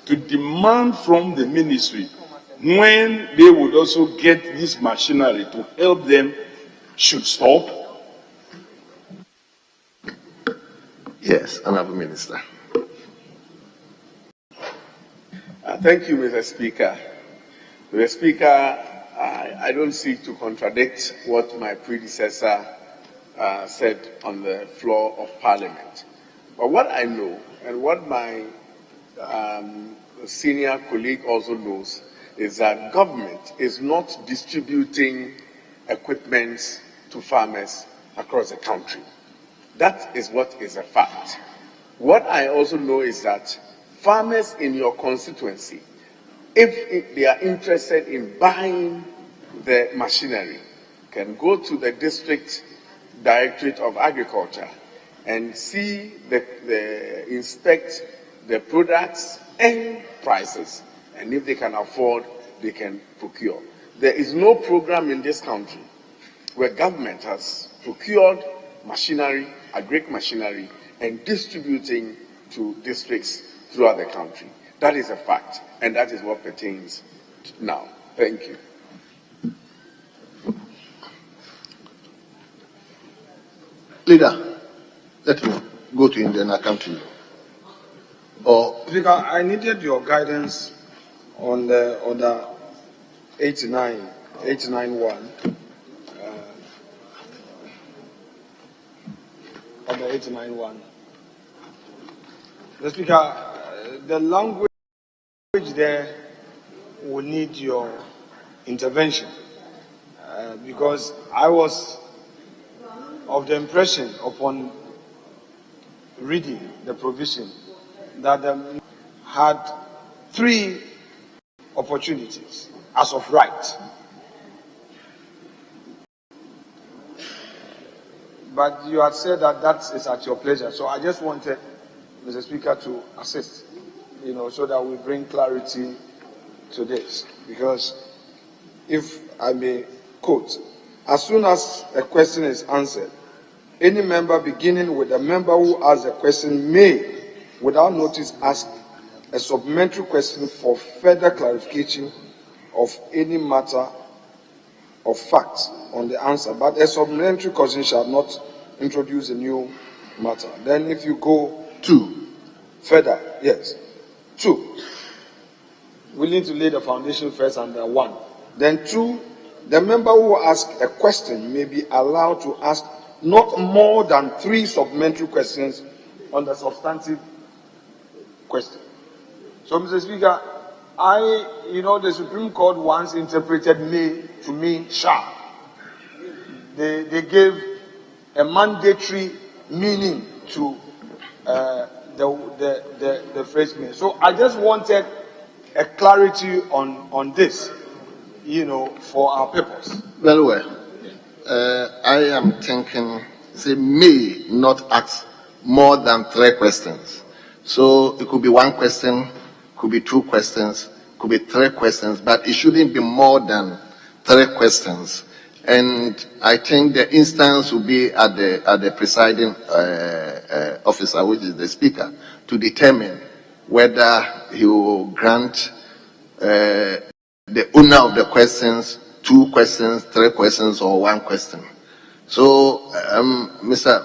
to demand from the ministry when they would also get this machinery to help them should stop? Yes, Honorable Minister. Thank you, Mr. Speaker. Mr. Speaker, I don't seek to contradict what my predecessor said on the floor of Parliament. But what I know, and what my senior colleague also knows, is that government is not distributing equipment to farmers across the country. That is what is a fact. What I also know is that farmers in your constituency, if they are interested in buying the machinery, can go to the district Directorate of Agriculture and see inspect the products and prices, and if they can afford, they can procure. There is no program in this country where government has procured machinery, agric machinery, and distributing to districts throughout the country. That is a fact, and that is what pertains now. Thank you. Leader, let me go to India and I come to you. Or Speaker, I needed your guidance on the order 891. Order 891. The Speaker, the language there will need your intervention because I was of the impression upon reading the provision that had 3 opportunities as of right. But you had said that that is at your pleasure. So I just wanted, Mr. Speaker, to assist, so that we bring clarity to this. Because if I may quote, as soon as a question is answered, any member beginning with the member who asks a question may, without notice, ask a supplementary question for further clarification of any matter of fact on the answer. But a supplementary question shall not introduce a new matter. Then if you go 2 further, yes, 2, we need to lay the foundation first under 1. Then 2, the member who asks a question may be allowed to ask not more than 3 supplementary questions on the substantive question. So, Mr. Speaker, the Supreme Court once interpreted may to mean shall. They gave a mandatory meaning to the phrase may. So I just wanted a clarity on this, for our purpose. Very well. I am thinking, say, may not ask more than 3 questions. So it could be 1 question, could be 2 questions, could be 3 questions, but it shouldn't be more than 3 questions. And I think the instance will be at the presiding officer, which is the speaker, to determine whether he will grant the owner of the questions 2 questions, 3 questions, or 1 question. So, Mr.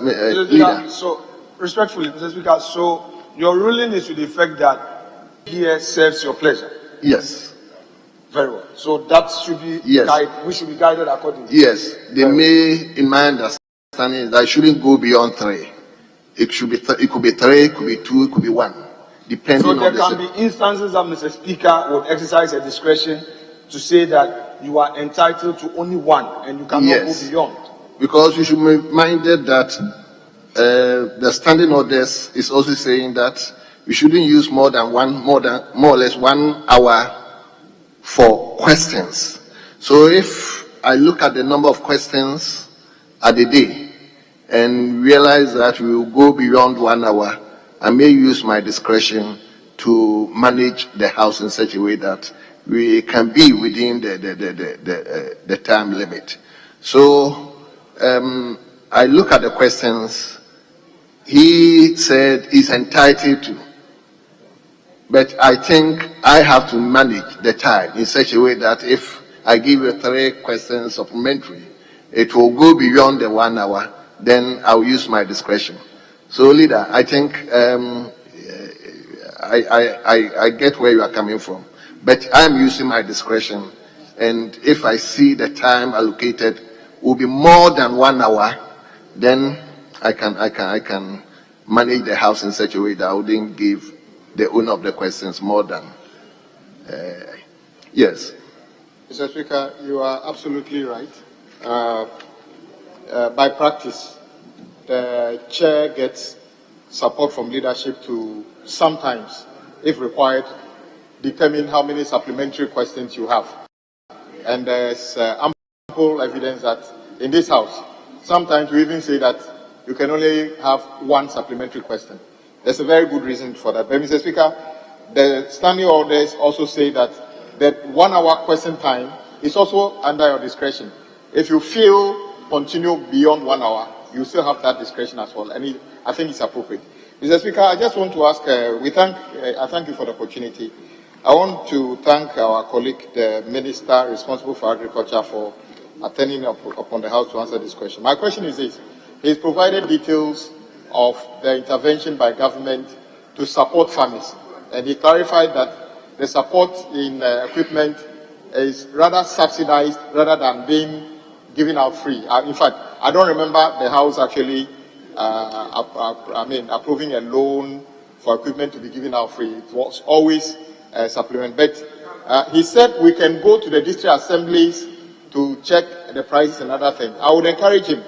Leader. So, respectfully, Mr. Speaker, so your ruling is to the effect that here serves your pleasure? Yes. Very well. So that should be we should be guided accordingly. Yes. They may, in my understanding, that shouldn't go beyond 3. It should be. It could be 3. It could be 2. It could be 1, depending on the. So there can be instances that Mr. Speaker would exercise a discretion to say that you are entitled to only 1 and you cannot go beyond. Because you should be minded that the standing orders is also saying that we shouldn't use more or less 1 hour for questions. So if I look at the number of questions at a day and realize that we will go beyond 1 hour, I may use my discretion to manage the House in such a way that we can be within the time limit. So I look at the questions. He said he's entitled to, but I think I have to manage the time in such a way that if I give you 3 questions supplementary, it will go beyond the 1 hour, then I'll use my discretion. So, Leader, I think I get where you are coming from, but I'm using my discretion, and if I see the time allocated will be more than 1 hour, then I can manage the House in such a way that I wouldn't give the owner of the questions more than yes. Mr. Speaker, you are absolutely right. By practice, the chair gets support from leadership to sometimes, if required, determine how many supplementary questions you have. And there's ample evidence that in this House, sometimes we even say that you can only have 1 supplementary question. There's a very good reason for that. But Mr. Speaker, the standing orders also say that the 1 hour question time is also under your discretion. If you feel continue beyond 1 hour, you still have that discretion as well. And I think it's appropriate. Mr. Speaker, I just want to ask, I thank you for the opportunity. I want to thank our colleague, the Minister responsible for Agriculture, for attending upon the House to answer this question. My question is this. He's provided details of the intervention by government to support farmers. And he clarified that the support in equipment is rather subsidized rather than being given out free. In fact, I don't remember the House actually approving a loan for equipment to be given out free. It was always a supplement. But he said we can go to the district assemblies to check the prices and other things. I would encourage him.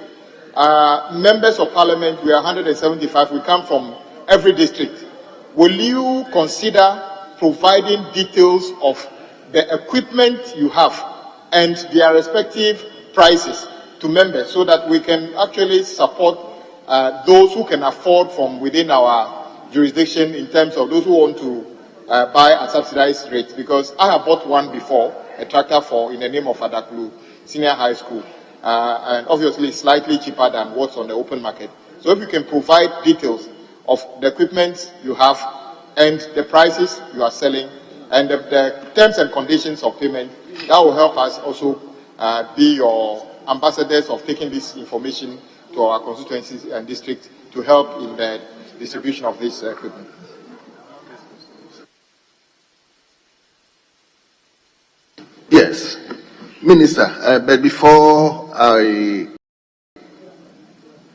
Members of Parliament, we are 175. We come from every district. Will you consider providing details of the equipment you have and their respective prices to members so that we can actually support those who can afford from within our jurisdiction in terms of those who want to buy at subsidized rates? Because I have bought one before, a tractor in the name of Adaklu Senior High School, and obviously slightly cheaper than what's on the open market. So if you can provide details of the equipment you have and the prices you are selling and the terms and conditions of payment, that will help us also be your ambassadors of taking this information to our constituencies and districts to help in the distribution of this equipment. Yes, Minister, but before I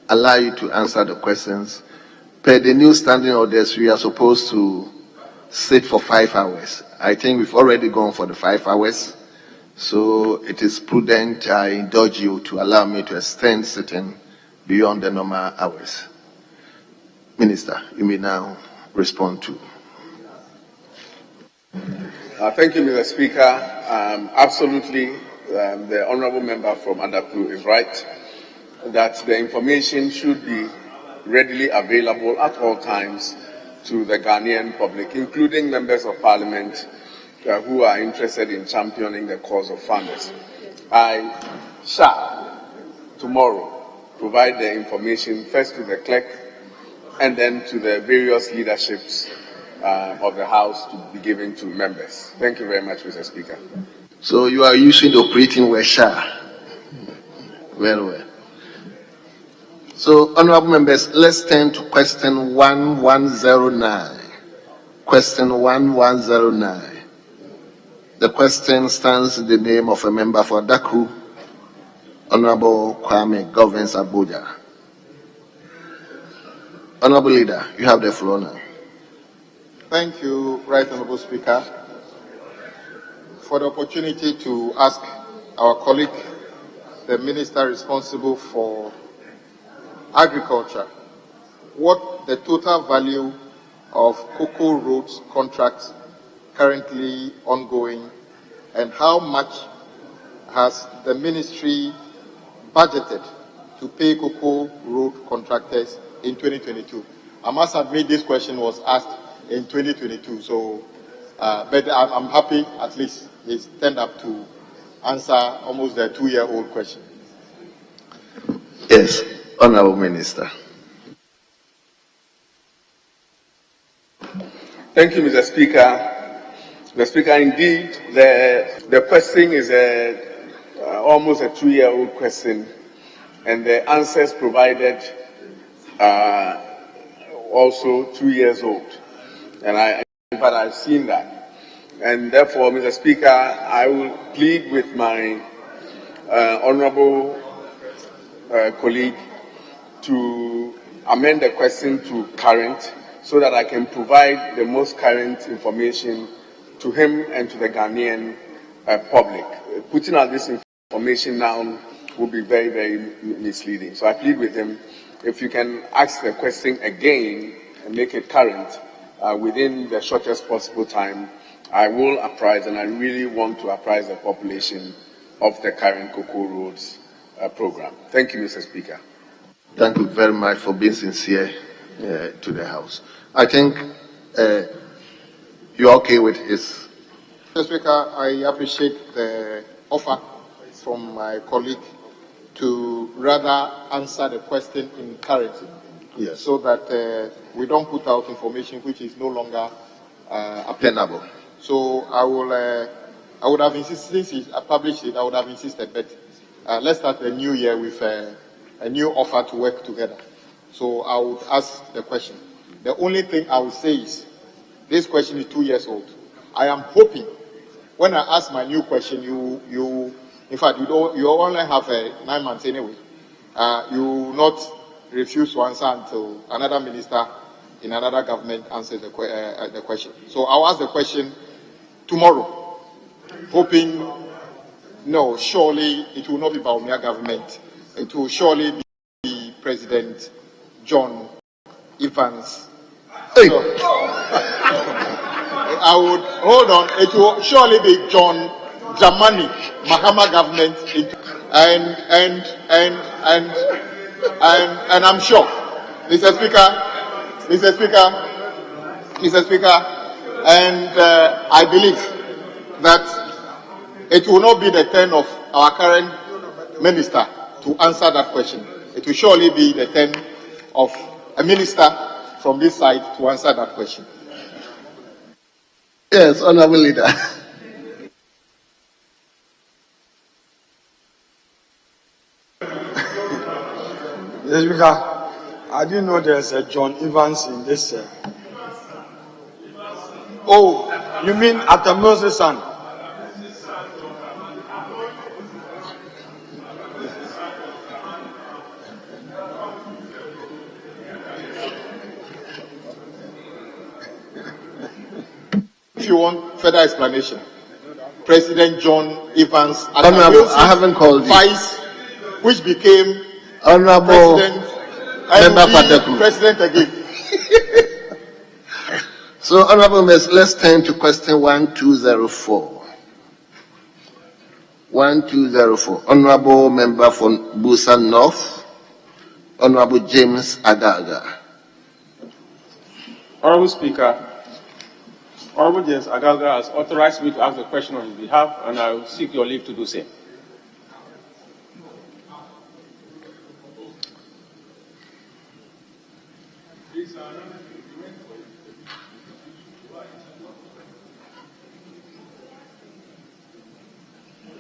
allow you to answer the questions, per the new standing orders, we are supposed to sit for 5 hours. I think we've already gone for the 5 hours, so it is prudent. I indulge you to allow me to extend sitting beyond the normal hours. Minister, you may now respond to. Thank you, Mr. Speaker. Absolutely, the honourable member from Adaklu is right that the information should be readily available at all times to the Ghanaian public, including members of Parliament who are interested in championing the cause of farmers. I shall tomorrow provide the information first to the clerk and then to the various leaderships of the House to be given to members. Thank you very much, Mr. Speaker. So you are using the operating word "shall." Very well. So, honourable members, let's turn to question 1109. Question 1109. The question stands in the name of a member for Daku, Honourable Kwame Govins Abuja. Honourable Leader, you have the floor now. Thank you, Right Honourable Speaker, for the opportunity to ask our colleague, the Minister responsible for Agriculture, what the total value of cocoa roads contracts currently ongoing and how much has the ministry budgeted to pay cocoa road contractors in 2022. I must admit this question was asked in 2022, so but I'm happy at least it's turned up to answer almost the 2-year-old question. Yes, Honorable Minister. Thank you, Mr. Speaker. Mr. Speaker, indeed, the question is almost a 2-year-old question, and the answers provided are also 2 years old. But I've seen that. And therefore, Mr. Speaker, I will plead with my honorable colleague to amend the question to current so that I can provide the most current information to him and to the Ghanaian public. Putting out this information now will be very, very misleading. So I plead with him, if you can ask the question again and make it current within the shortest possible time, I will apprise, and I really want to apprise the population of the current Cocoa Roads program. Thank you, Mr. Speaker. Thank you very much for being sincere to the House. I think you're okay with his. Mr. Speaker, I appreciate the offer from my colleague to rather answer the question in currency, yes, so that we don't put out information which is no longer applicable. So I would have insisted, since I published it, I would have insisted, but let's start the new year with a new offer to work together. So I would ask the question. The only thing I would say is, this question is 2 years old. I am hoping, when I ask my new question, in fact, you only have 9 months anyway. You will not refuse to answer until another minister in another government answers the question. So I'll ask the question tomorrow, hoping, no, surely it will not be Baumia government. It will surely be President John Evans. Hey. I would, hold on, it will surely be John Dramani Mahama government, and I'm sure, Mr. Speaker, and I believe that it will not be the turn of our current minister to answer that question. It will surely be the turn of a minister from this side to answer that question. Yes, Honorable Leader. Yes, Speaker, I didn't know there's a John Evans in this. Oh, you mean Atamose's son? If you want further explanation, President John Evans, Honorable, I haven't called you. Vice, which became Honorable President again. So, Honorable Members, let's turn to question 1204. 1204. Honorable Member for Busan North, Honorable James Agaga. Honorable Speaker, Honorable James Agaga has authorized me to ask the question on his behalf, and I will seek your leave to do same.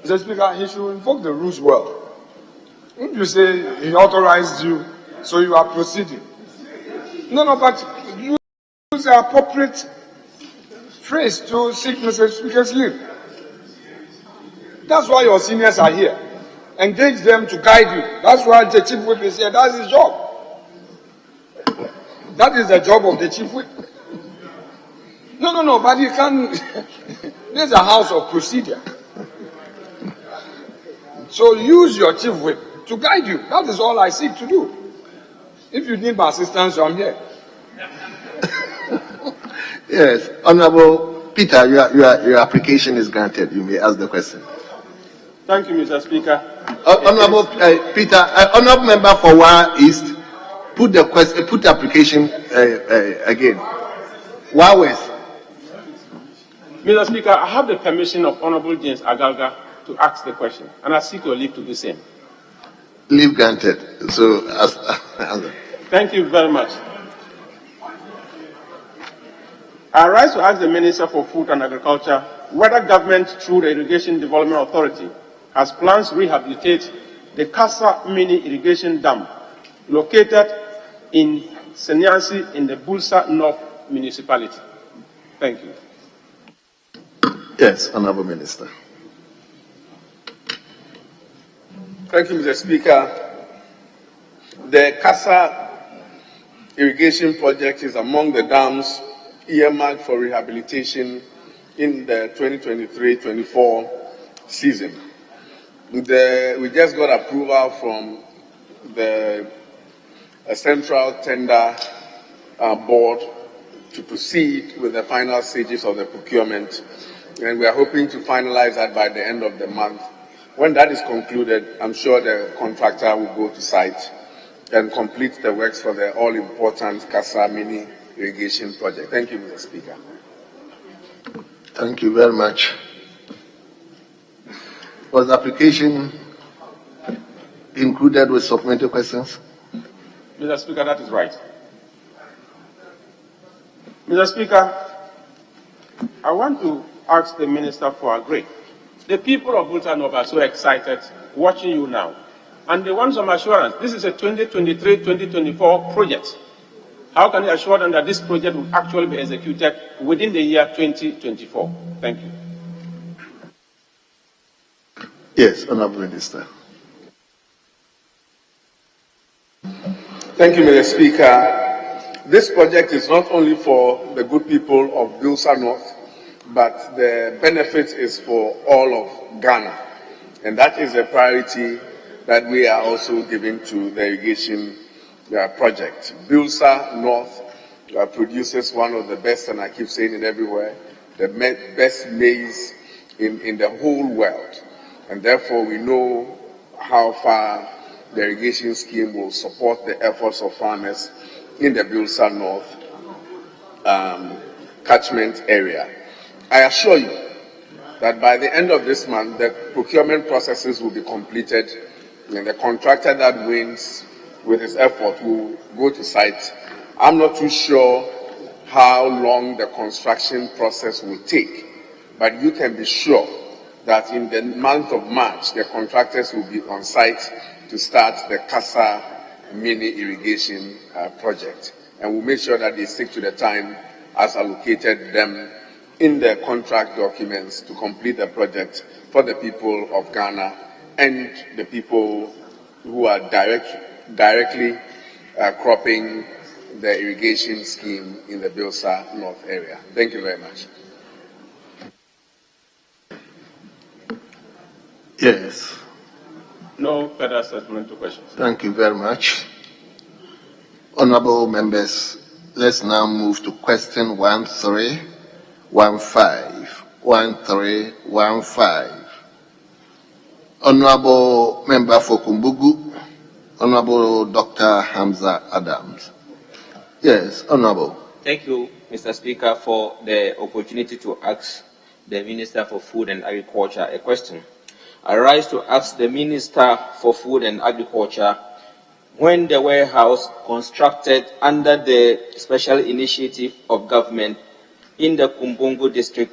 Mr. Speaker, he should invoke the rules well. If you say he authorized you, so you are proceeding. No, but use the appropriate phrase to seek Mr. Speaker's leave. That's why your seniors are here. Engage them to guide you. That's why the chief whip is here. That's his job. That is the job of the chief whip. No, but you can. This is a house of procedure. So use your chief whip to guide you. That is all I seek to do. If you need my assistance, I'm here. Yes, Honorable Peter, your application is granted. You may ask the question. Thank you, Mr. Speaker. Honorable Peter, honorable member for Wa East, put the question, put the application again. Wa West. Mr. Speaker, I have the permission of Honorable James Agalga to ask the question, and I seek your leave to do the same. Leave granted. So, thank you very much. I rise to ask the Minister for Food and Agriculture whether government, through the Irrigation Development Authority, has plans to rehabilitate the Kasa Mini Irrigation Dam located in Senyansi in the Bulsa North Municipality. Thank you. Yes, Honorable Minister. Thank you, Mr. Speaker. The Kasa irrigation project is among the dams earmarked for rehabilitation in the 2023-24 season. We just got approval from the Central Tender Board to proceed with the final stages of the procurement, and we are hoping to finalize that by the end of the month. When that is concluded, I'm sure the contractor will go to site and complete the works for the all-important Kasa Mini Irrigation Project. Thank you, Mr. Speaker. Thank you very much. Was the application included with supplementary questions? Mr. Speaker, that is right. Mr. Speaker, I want to ask the Minister for Agri. The people of Bulsa North are so excited watching you now, and they want some assurance. This is a 2023-2024 project. How can you assure them that this project will actually be executed within the year 2024? Thank you. Yes, Honorable Minister. Thank you, Mr. Speaker. This project is not only for the good people of Bulsa North, but the benefit is for all of Ghana. And that is a priority that we are also giving to the irrigation project. Bulsa North produces one of the best, and I keep saying it everywhere, the best maize in the whole world. And therefore we know how far the irrigation scheme will support the efforts of farmers in the Bulsa North catchment area. I assure you that by the end of this month, the procurement processes will be completed, and the contractor that wins with his effort will go to site. I'm not too sure how long the construction process will take, but you can be sure that in the month of March, the contractors will be on site to start the Kasa Mini Irrigation project. And we'll make sure that they stick to the time as allocated them in the contract documents to complete the project for the people of Ghana and the people who are directly cropping the irrigation scheme in the Bulsa North area. Thank you very much. Yes. No further supplementary questions. Thank you very much. Honorable members, let's now move to question 1315. Honorable Member for Kumbugu, Honorable Dr. Hamza Adams. Yes, Honorable. Thank you, Mr. Speaker, for the opportunity to ask the Minister for Food and Agriculture a question. I rise to ask the Minister for Food and Agriculture when the warehouse constructed under the special initiative of government in the Kumbungu district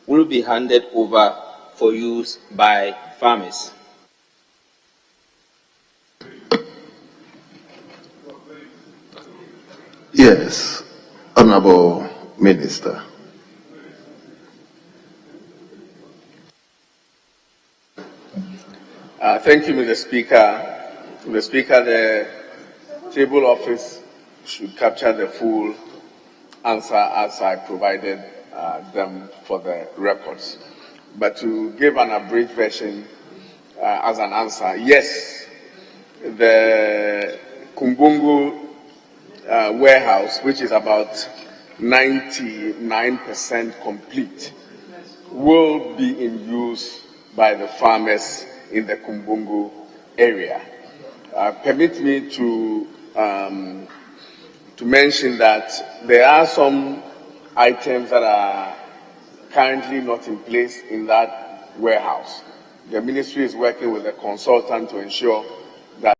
will be handed over for use by farmers. Yes, Honorable Minister. Thank you, Mr. Speaker. Mr. Speaker, the table office should capture the full answer as I provided them for the records. But to give an abridged version as an answer, yes, the Kumbungu warehouse, which is about 99% complete, will be in use by the farmers in the Kumbungu area. Permit me to mention that there are some items that are currently not in place in that warehouse. The ministry is working with a consultant to ensure that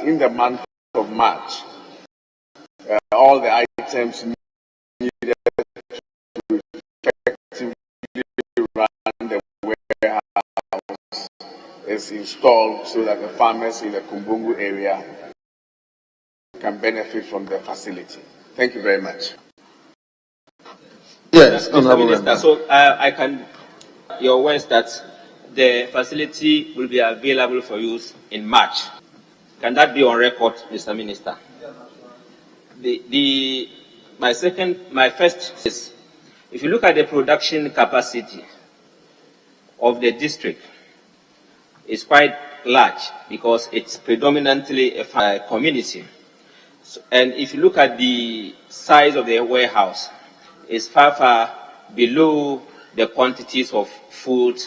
in the month of March, all the items needed to effectively run the warehouse is installed so that the farmers in the Kumbungu area can benefit from the facility. Thank you very much. Yes, Mr. Minister, so I can, your words that the facility will be available for use in March. Can that be on record, Mr. Minister? My first is, if you look at the production capacity of the district, it's quite large because it's predominantly a farm community. So, and if you look at the size of the warehouse, it's far below the quantities of food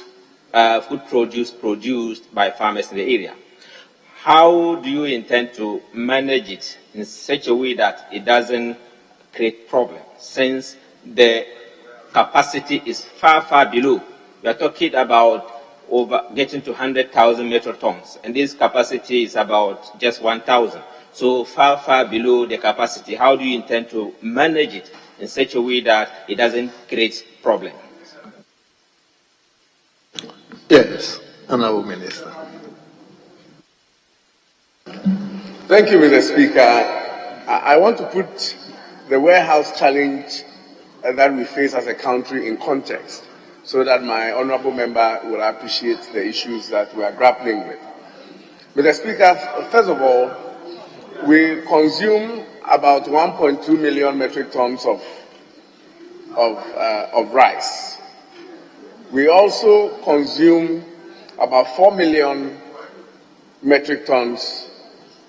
produce produced by farmers in the area. How do you intend to manage it in such a way that it doesn't create problems, since the capacity is far below? We are talking about getting to 100,000 metric tons, and this capacity is about just 1,000. So far below the capacity. How do you intend to manage it in such a way that it doesn't create problems? Yes, Honorable Minister. Thank you, Mr. Speaker. I want to put the warehouse challenge that we face as a country in context, so that my honorable member will appreciate the issues that we are grappling with. Mr. Speaker, first of all, we consume about 1.2 million metric tons of rice. We also consume about 4 million metric tons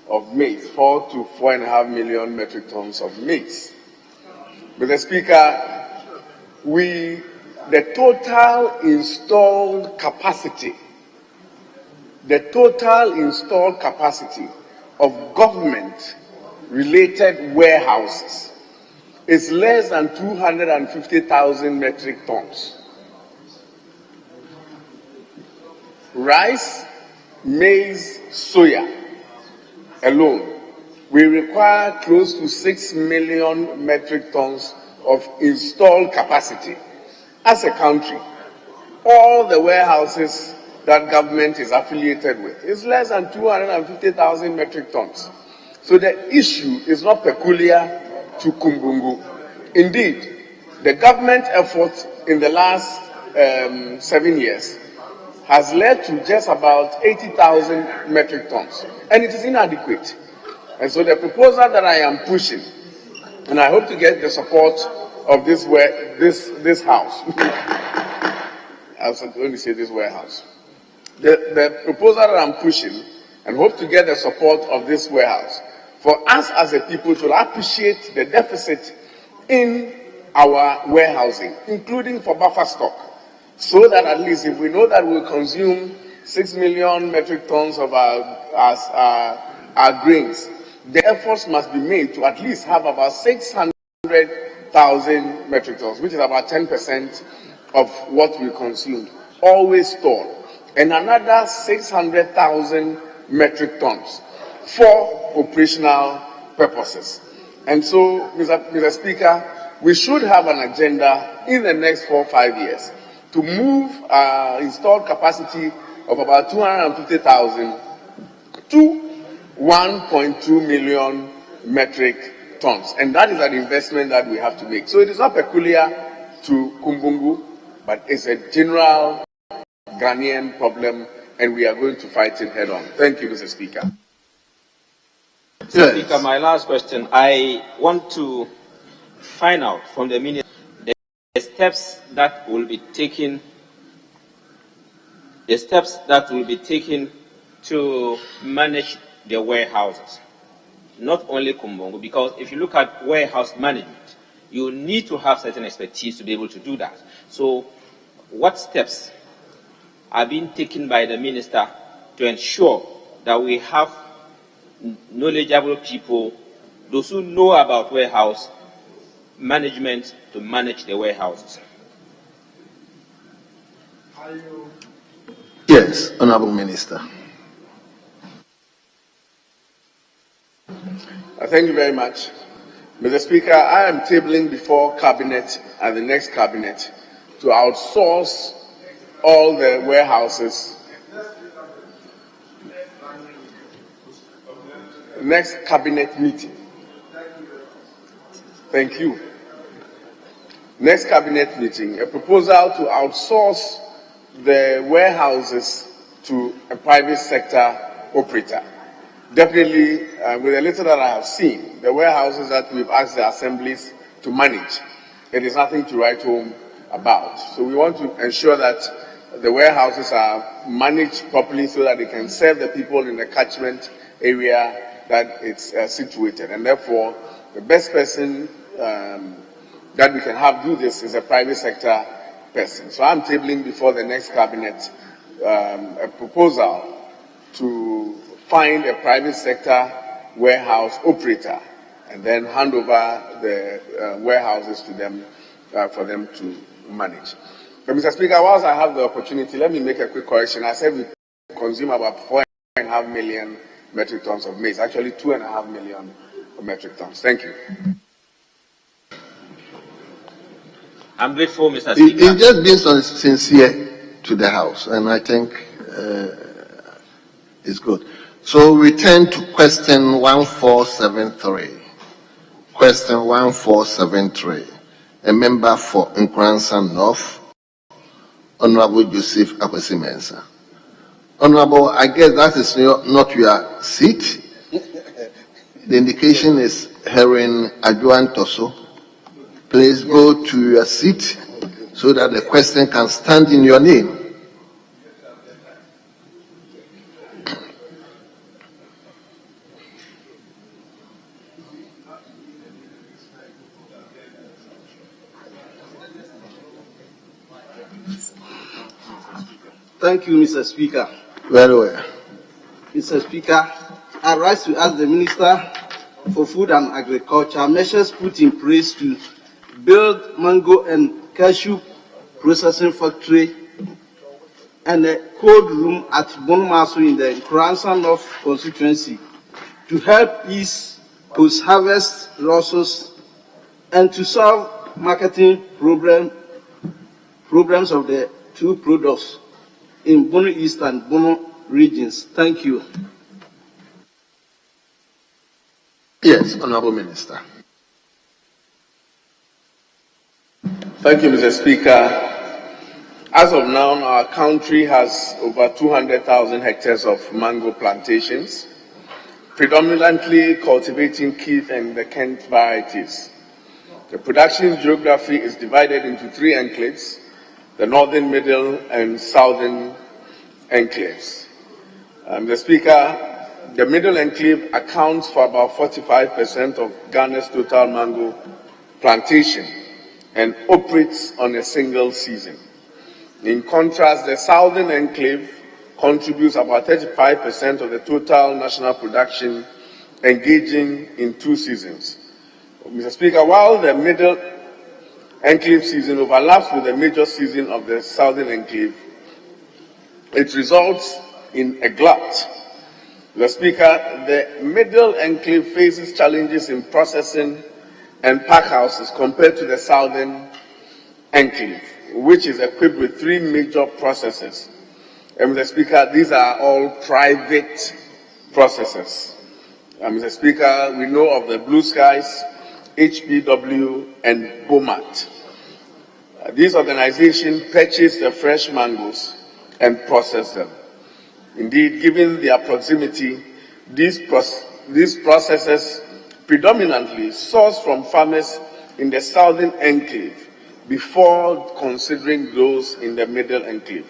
of maize, 4 to 4.5 million metric tons of maize. Mr. Speaker, the total installed capacity of government-related warehouses is less than 250,000 metric tons. Rice, maize, soya alone, we require close to 6 million metric tons of installed capacity. As a country, all the warehouses that government is affiliated with is less than 250,000 metric tons. So the issue is not peculiar to Kumbungu. Indeed, the government effort in the last 7 years has led to just about 80,000 metric tons, and it is inadequate. And so the proposal that I am pushing, and I hope to get the support of this house. I was going to say this warehouse. The proposal that I'm pushing, and hope to get the support of this warehouse, for us as a people to appreciate the deficit in our warehousing, including for buffer stock, so that at least if we know that we'll consume 6 million metric tons of our grains, the efforts must be made to at least have about 600,000 metric tons, which is about 10% of what we consumed, always stored, and another 600,000 metric tons for operational purposes. And so, Mr. Speaker, we should have an agenda in the next 4 or 5 years to move our installed capacity of about 250,000 to 1.2 million metric tons. And that is an investment that we have to make. So it is not peculiar to Kumbungu, but it's a general Ghanaian problem, and we are going to fight it head on. Thank you, Mr. Speaker. Mr. Speaker, my last question. I want to find out from the Minister the steps that will be taken to manage the warehouses, not only Kumbungu, because if you look at warehouse management, you need to have certain expertise to be able to do that. So what steps are being taken by the Minister to ensure that we have knowledgeable people, those who know about warehouse management, to manage the warehouses. Yes, Honorable Minister. Thank you very much. Mr. Speaker, I am tabling before Cabinet and the next Cabinet to outsource all the warehouses. Next Cabinet meeting. Thank you. Next Cabinet meeting, a proposal to outsource the warehouses to a private sector operator. Definitely, with the little that I have seen, the warehouses that we've asked the assemblies to manage, it is nothing to write home about. So we want to ensure that the warehouses are managed properly so that they can serve the people in the catchment area that it's situated. And therefore, the best person that we can have do this is a private sector person. So I'm tabling before the next Cabinet a proposal to find a private sector warehouse operator and then hand over the warehouses to them for them to manage. But Mr. Speaker, whilst I have the opportunity, let me make a quick correction. I said we consume about 4.5 million metric tons of maize, actually 2.5 million metric tons. Thank you. I'm grateful, Mr. Speaker. It's just being sincere to the House, and I think it's good. So we turn to question 1473. Question 1473. A member for Nkransa North, Honorable Joseph Akwesi Mensah. Honorable, I guess that is not your seat. The indication is Heron Adjournment Toso. Please go to your seat so that the question can stand in your name. Thank you, Mr. Speaker. Very well. Mr. Speaker, I rise to ask the Minister for Food and Agriculture measures put in place to build mango and cashew processing factory and a cold room at Bonmaso in the Nkransa North constituency to help ease post-harvest losses and to solve marketing problems of the two products in Bono East and Bono regions. Thank you. Yes, Honorable Minister. Thank you, Mr. Speaker. As of now, our country has over 200,000 hectares of mango plantations, predominantly cultivating Keith and the Kent varieties. The production geography is divided into three enclaves: the northern, middle, and southern enclaves. Mr. Speaker, the middle enclave accounts for about 45% of Ghana's total mango plantation and operates on a single season. In contrast, the southern enclave contributes about 35% of the total national production, engaging in 2 seasons. Mr. Speaker, while the middle enclave season overlaps with the major season of the southern enclave, it results in a glut. Mr. Speaker, the middle enclave faces challenges in processing and pack houses compared to the southern enclave, which is equipped with 3 major processors. And Mr. Speaker, these are all private processors. Mr. Speaker, we know of the Blue Skies, HPW, and BOMAT. These organizations purchase the fresh mangoes and process them. Indeed, given their proximity, these processors predominantly source from farmers in the southern enclave before considering those in the middle enclave.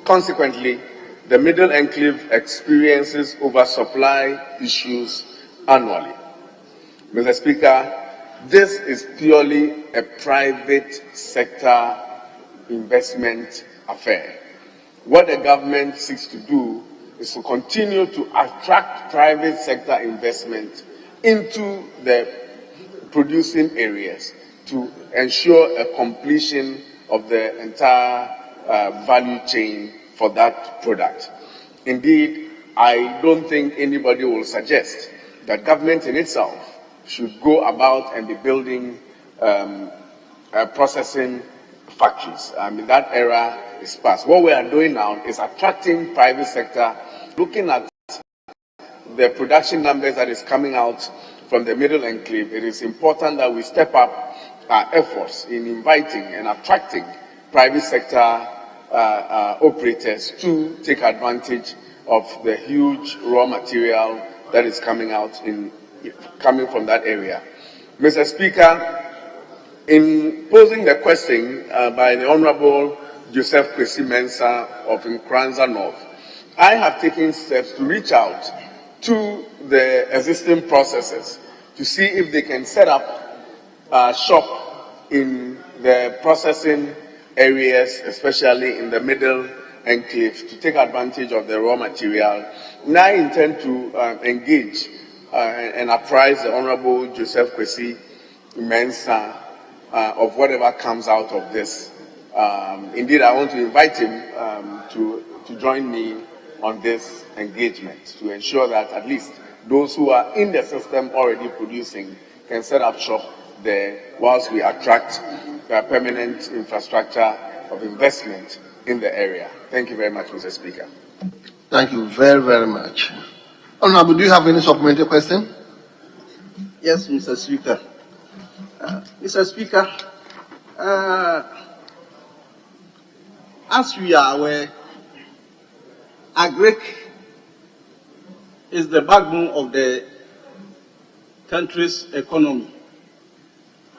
Consequently, the middle enclave experiences oversupply issues annually. Mr. Speaker, this is purely a private sector investment affair. What the government seeks to do is to continue to attract private sector investment into the producing areas to ensure a completion of the entire value chain for that product. Indeed, I don't think anybody will suggest that government in itself should go about and be building processing factories. I mean, that era is past. What we are doing now is attracting private sector, looking at the production numbers that is coming out from the Middle Enclave. It is important that we step up our efforts in inviting and attracting private sector operators to take advantage of the huge raw material that is coming from that area. Mr. Speaker, in posing the question by the Honorable Joseph Kwesi Mensah of Nkranza North, I have taken steps to reach out to the existing processors to see if they can set up a shop in the processing areas, especially in the Middle Enclave, to take advantage of the raw material. And I intend to engage and apprise the Honorable Joseph Kwesi Mensah of whatever comes out of this. Indeed, I want to invite him to join me on this engagement to ensure that at least those who are in the system already producing can set up shop there whilst we attract permanent infrastructure of investment in the area. Thank you very much, Mr. Speaker. Thank you very, very much. Honorable, do you have any supplementary question? Yes, Mr. Speaker. Mr. Speaker, as we are aware, agric is the backbone of the country's economy.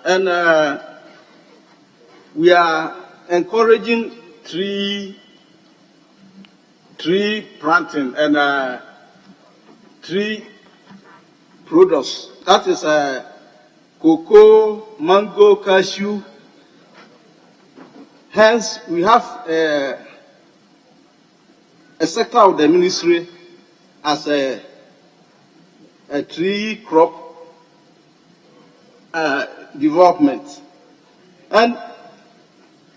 And we are encouraging tree planting and tree products. That is cocoa, mango, cashew. Hence, we have a sector of the ministry as a tree crop development. And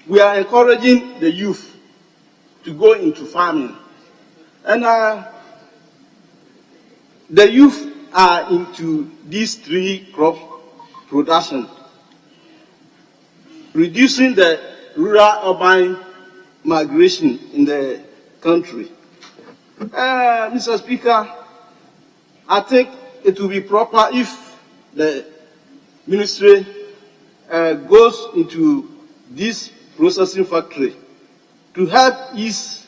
we are encouraging the youth to go into farming. And the youth are into these tree crop production, reducing the rural-urban migration in the country. Mr. Speaker, I think it will be proper if the ministry goes into this processing factory to help ease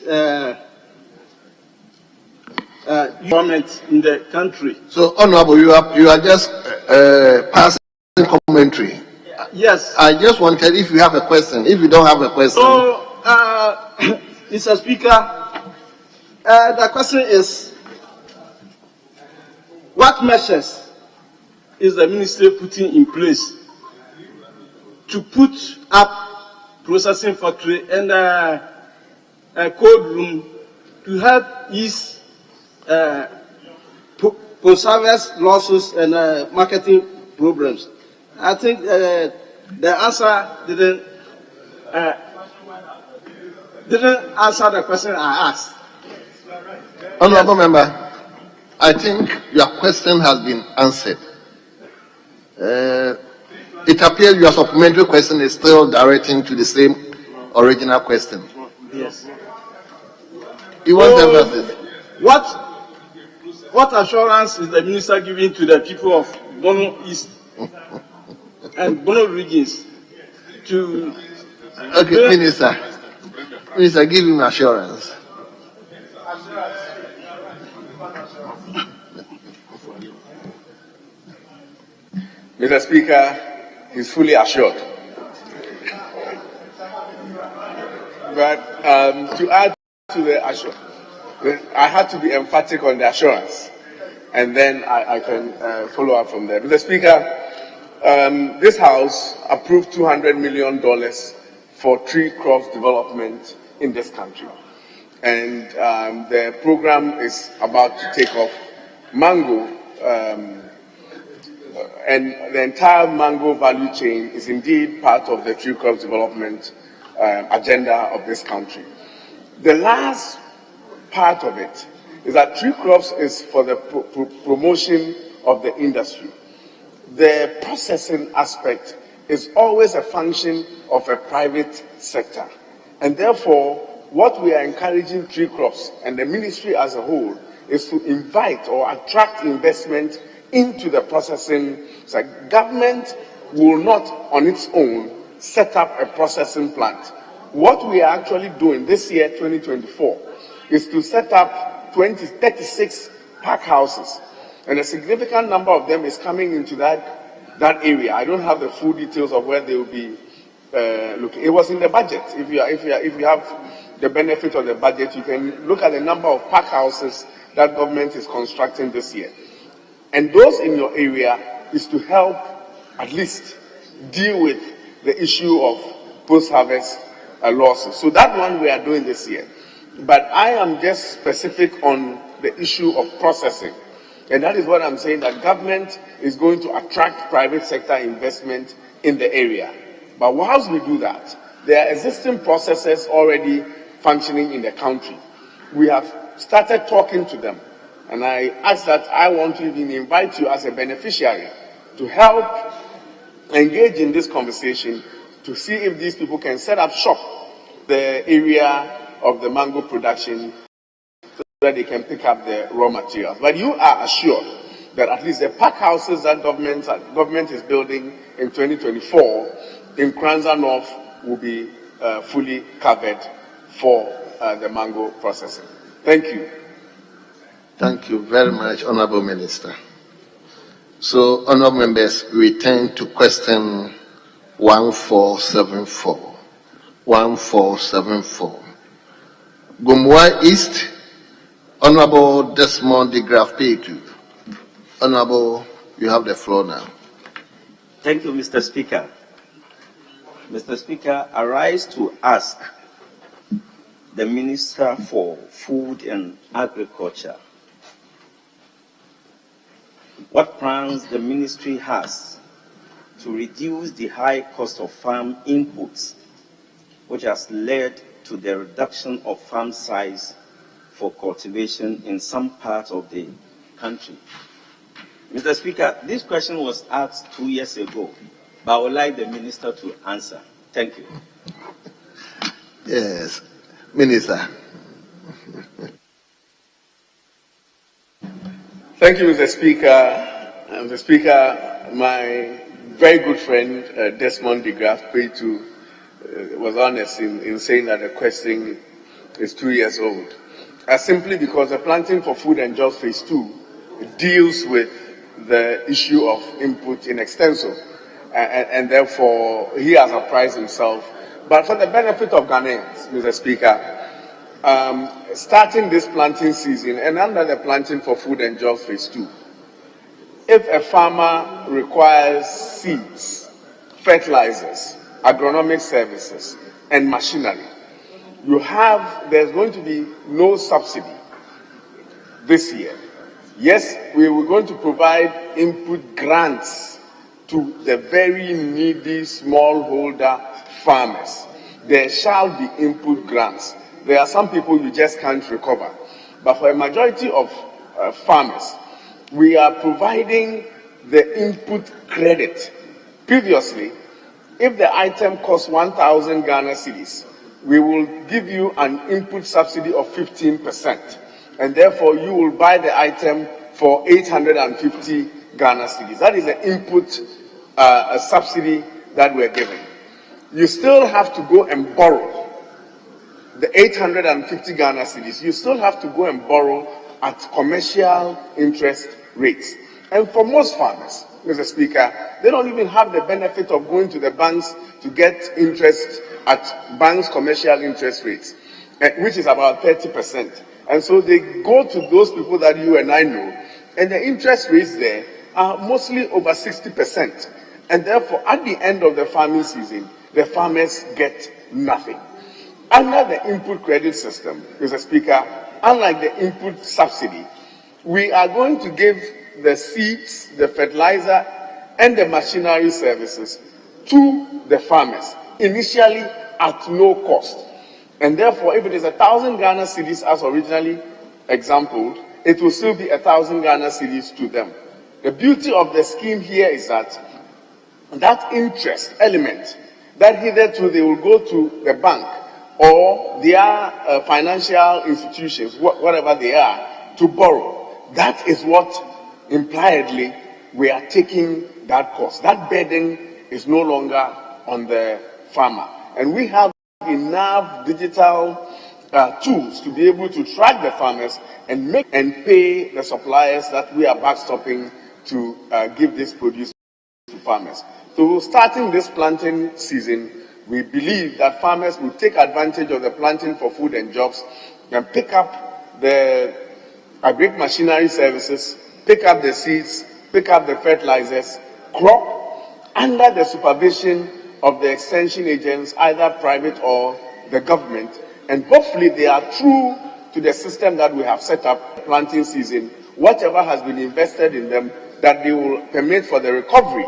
government in the country. So, Honorable, you are just passing commentary. Yes. I just wanted, if you have a question, if you don't have a question. So, Mr. Speaker, the question is, what measures is the ministry putting in place to put up processing factory and a cold room to help ease post-harvest losses and marketing problems? I think the answer didn't answer the question I asked. Honorable Member, I think your question has been answered. It appears your supplementary question is still directing to the same original question. Yes. You want emphasis? What assurance is the minister giving to the people of Bono East and Bono regions to... Okay, Minister, give him assurance. Mr. Speaker, he's fully assured. But to add to the assurance, I had to be emphatic on the assurance, and then I can follow up from there. Mr. Speaker, this House approved $200 million for tree crops development in this country. and the program is about to take off. Mango and the entire mango value chain is indeed part of the tree crops development agenda of this country. The last part of it is that tree crops is for the promotion of the industry. The processing aspect is always a function of a private sector. And therefore, what we are encouraging tree crops and the ministry as a whole is to invite or attract investment into the processing. So government will not on its own set up a processing plant. What we are actually doing this year, 2024, is to set up 36 pack houses. And a significant number of them is coming into that area. I don't have the full details of where they will be looking. It was in the budget. If you have the benefit of the budget, you can look at the number of pack houses that government is constructing this year. And those in your area is to help at least deal with the issue of post-harvest losses. So that one we are doing this year. But I am just specific on the issue of processing. And that is what I'm saying, that government is going to attract private sector investment in the area. But whilst we do that, there are existing processes already functioning in the country. We have started talking to them. And I ask that I want to even invite you as a beneficiary to help engage in this conversation to see if these people can set up shop the area of the mango production so that they can pick up the raw materials. But you are assured that at least the pack houses that government is building in 2024 in Kranza North will be fully covered for the mango processing. Thank you. Thank you very much, Honorable Minister. So, honorable members, we turn to question 1474. 1474. Gumwa East, Honorable Desmond de Graaf Petu. Honorable, you have the floor now. Thank you, Mr. Speaker. Mr. Speaker, I rise to ask the Minister for Food and Agriculture what plans the ministry has to reduce the high cost of farm inputs, which has led to the reduction of farm size for cultivation in some parts of the country. Mr. Speaker, this question was asked 2 years ago, but I would like the minister to answer. Thank you. Yes, Minister. Thank you, Mr. Speaker. Mr. Speaker, my very good friend Desmond de Graaf Petu was honest in saying that the question is 2 years old. Simply because the Planting for Food and Jobs Phase 2 deals with the issue of input in extenso, and therefore he has apprised himself. But for the benefit of Ghanaians, Mr. Speaker, starting this planting season and under the Planting for Food and Jobs Phase 2, if a farmer requires seeds, fertilizers, agronomic services, and machinery, there's going to be no subsidy this year. Yes, we were going to provide input grants to the very needy smallholder farmers. There shall be input grants. There are some people you just can't recover. But for a majority of farmers, we are providing the input credit. Previously, if the item costs 1,000 Ghana cedis, we will give you an input subsidy of 15%. And therefore, you will buy the item for 850 Ghana cedis. That is the input subsidy that we're giving. You still have to go and borrow the 850 Ghana cedis. You still have to go and borrow at commercial interest rates. And for most farmers, Mr. Speaker, they don't even have the benefit of going to the banks to get interest at banks' commercial interest rates, which is about 30%. And so they go to those people that you and I know, and the interest rates there are mostly over 60%. And therefore, at the end of the farming season, the farmers get nothing. Under the input credit system, Mr. Speaker, unlike the input subsidy, we are going to give the seeds, the fertilizer, and the machinery services to the farmers, initially at no cost. And therefore, if it is 1,000 Ghana cedis as originally exampled, it will still be 1,000 Ghana cedis to them. The beauty of the scheme here is that that interest element, that hitherto they will go to the bank or their financial institutions, whatever they are, to borrow. That is what impliedly we are taking that cost. That burden is no longer on the farmer. And we have enough digital tools to be able to track the farmers and make and pay the suppliers that we are backstopping to give this produce to farmers. So starting this planting season, we believe that farmers will take advantage of the planting for food and jobs and pick up the agric machinery services, pick up the seeds, pick up the fertilizers, crop, under the supervision of the extension agents, either private or the government. And hopefully they are true to the system that we have set up planting season. Whatever has been invested in them, that they will permit for the recovery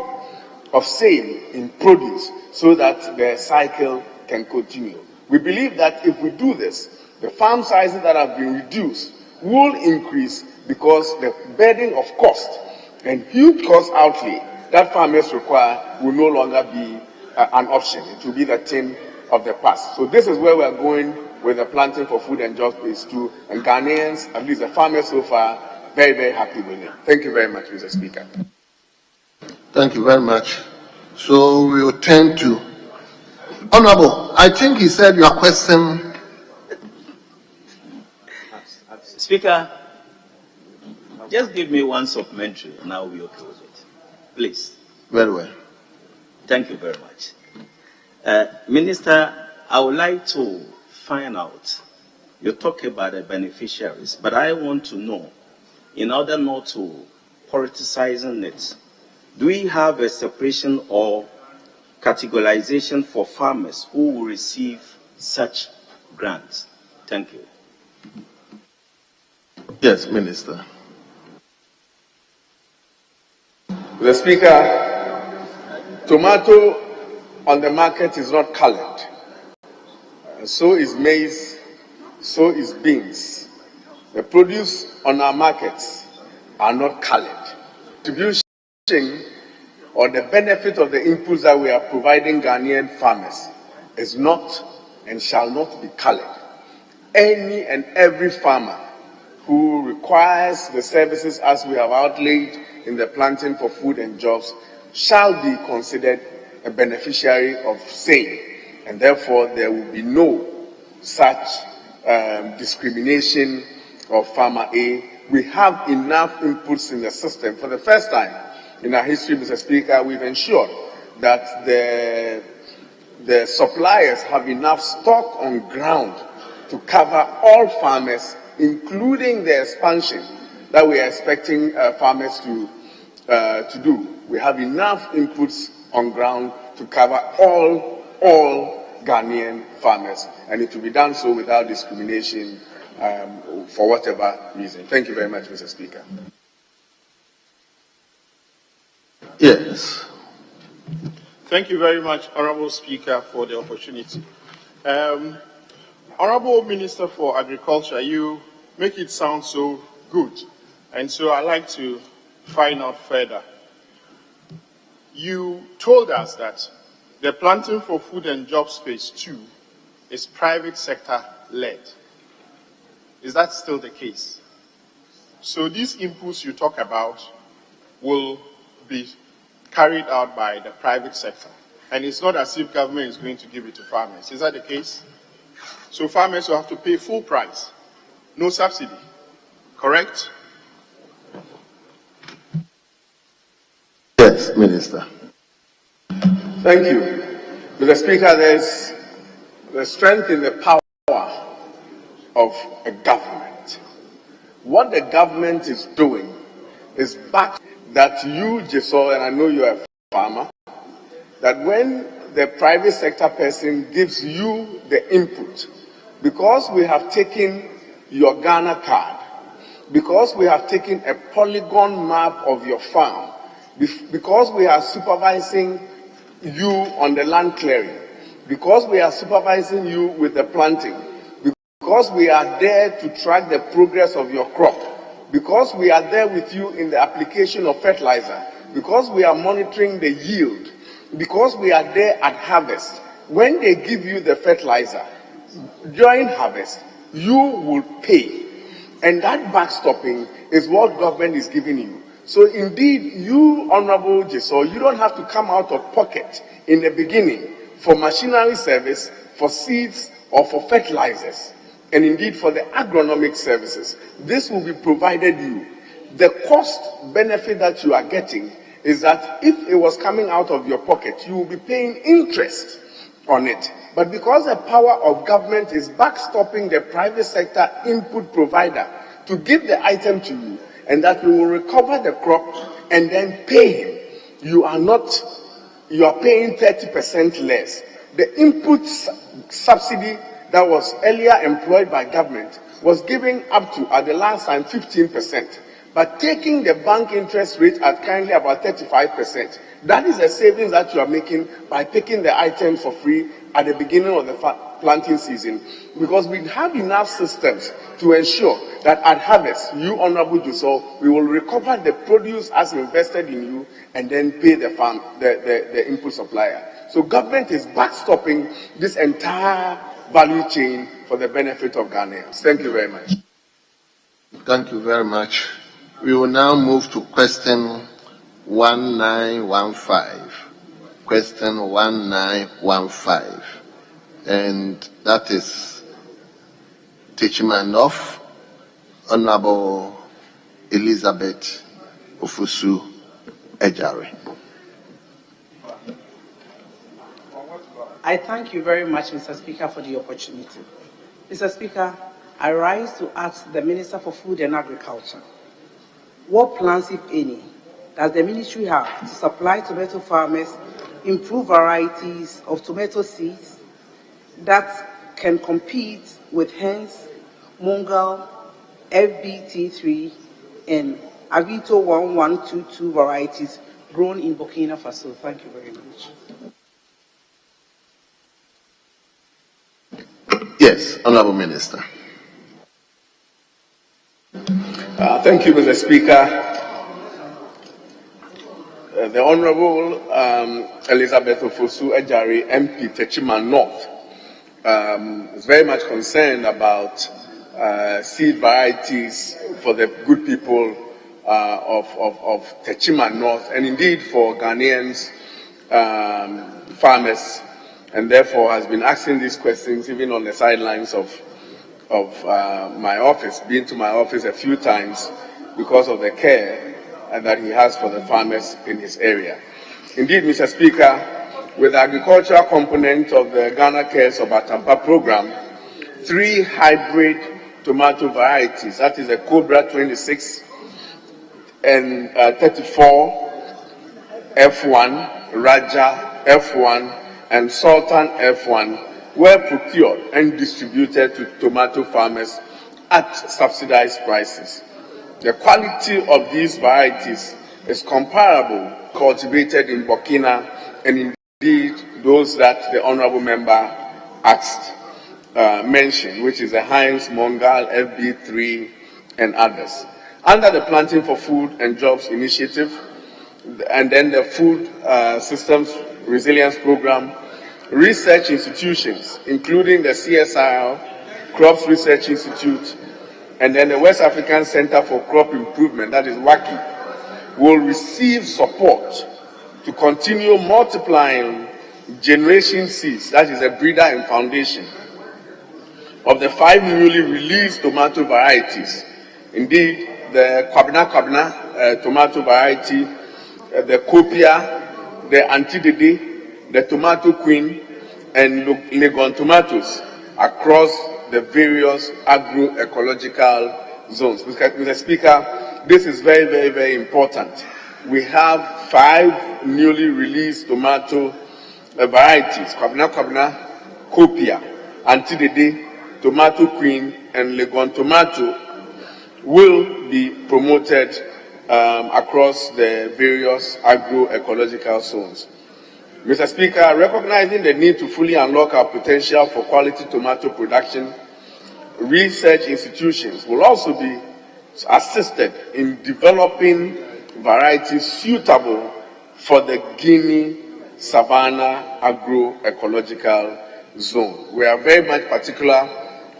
of sale in produce so that the cycle can continue. We believe that if we do this, the farm sizes that have been reduced will increase because the burden of cost and huge cost outlay that farmers require will no longer be an option. It will be the thing of the past. So this is where we are going with the planting for food and jobs phase 2, and Ghanaians, at least the farmers so far, very, very happy with it. Thank you very much, Mr. Speaker. Thank you very much. So we will turn to Honorable. I think he said your question. Speaker, just give me one supplementary and I'll be okay with it. Please. Very well. Thank you very much. Minister, I would like to find out, you talk about the beneficiaries, but I want to know, in order not to politicizing it, do we have a separation or categorization for farmers who will receive such grants? Thank you. Yes, Minister. The Speaker, tomato on the market is not colored. So is maize, so is beans. The produce on our markets are not colored. Distribution or the benefit of the inputs that we are providing Ghanaian farmers is not and shall not be colored. Any and every farmer who requires the services as we have outlaid in the planting for food and jobs shall be considered a beneficiary of same, and therefore there will be no such discrimination of farmer A. We have enough inputs in the system. For the first time in our history, Mr. Speaker, we've ensured that the suppliers have enough stock on ground to cover all farmers, including the expansion that we are expecting farmers to do. We have enough inputs on ground to cover all Ghanaian farmers, and it will be done so without discrimination for whatever reason. Thank you very much, Mr. Speaker. Yes. Thank you very much, Honorable Speaker, for the opportunity. Honorable Minister for Agriculture, you make it sound so good, and so I'd like to find out further. You told us that the planting for food and jobs phase 2 is private sector led. Is that still the case? So these inputs you talk about will be carried out by the private sector, and it's not as if government is going to give it to farmers. Is that the case? So farmers will have to pay full price, no subsidy, correct? Yes, Minister. Thank you. Mr. Speaker, there's the strength in the power of a government. What the government is doing is back that you, Jesol, and I know you are a farmer, that when the private sector person gives you the input. Because we have taken your Ghana card, because we have taken a polygon map of your farm, because we are supervising you on the land clearing, because we are supervising you with the planting, because we are there to track the progress of your crop, because we are there with you in the application of fertilizer, because we are monitoring the yield, because we are there at harvest. When they give you the fertilizer, during harvest, you will pay. And that backstopping is what government is giving you. So indeed, you, Honorable Jesol, you don't have to come out of pocket in the beginning for machinery service, for seeds, or for fertilizers, and indeed for the agronomic services. This will be provided you. The cost benefit that you are getting is that if it was coming out of your pocket, you will be paying interest on it. But because the power of government is backstopping the private sector input provider to give the item to you, and that we will recover the crop and then pay him, you are paying 30% less. The input subsidy that was earlier employed by government was giving up to, at the last time, 15%. But taking the bank interest rate at currently about 35%, that is a savings that you are making by picking the items for free at the beginning of the planting season. Because we have enough systems to ensure that at harvest, you, Honorable Jesol, we will recover the produce as invested in you and then pay the farm, the input supplier. So government is backstopping this entire value chain for the benefit of Ghanaians. Thank you very much. Thank you very much. We will now move to question 1915. Question 1915. And that is Techimanov, Honorable Elizabeth Ofusu Ejare. I thank you very much, Mr. Speaker, for the opportunity. Mr. Speaker, I rise to ask the Minister for Food and Agriculture, what plans, if any, does the ministry have to supply tomato farmers improved varieties of tomato seeds that can compete with Hens, Mungal, FBT3, and Agito 1122 varieties grown in Burkina Faso? Thank you very much. Yes, Honorable Minister. Thank you, Mr. Speaker. The Honorable Elizabeth Ofosu Ejare, MP Techiman North, is very much concerned about seed varieties for the good people of Techiman North, and indeed for Ghanaians, farmers, and therefore has been asking these questions even on the sidelines of my office, been to my office a few times because of the care that he has for the farmers in his area. Indeed, Mr. Speaker, with the agricultural component of the Ghana Cares Obatampa program, 3 hybrid tomato varieties, that is a Cobra 26 and 34, F1, Raja F1, and Sultan F1, were procured and distributed to tomato farmers at subsidized prices. The quality of these varieties is comparable, cultivated in Burkina, and indeed those that the Honorable Member asked, mentioned, which is the Heinz, Mongal, FB3, and others. Under the Planting for Food and Jobs Initiative, and then the Food Systems Resilience Program, research institutions, including the CSIR, Crops Research Institute, and then the West African Center for Crop Improvement, that is WACI, will receive support to continue multiplying generation seeds, that is a breeder and foundation, of the 5 newly released tomato varieties. Indeed, the Kwabna tomato variety, the Copia, the Antidede, the Tomato Queen, and Legon tomatoes across the various agroecological zones. Mr. Speaker, this is very, very, very important. We have 5 newly released tomato varieties, Kwabena, Copia, Antidede, Tomato Queen, and Legon Tomato will be promoted across the various agroecological zones. Mr. Speaker, recognizing the need to fully unlock our potential for quality tomato production, research institutions will also be assisted in developing varieties suitable for the Guinea Savannah agroecological zone. We are very much particular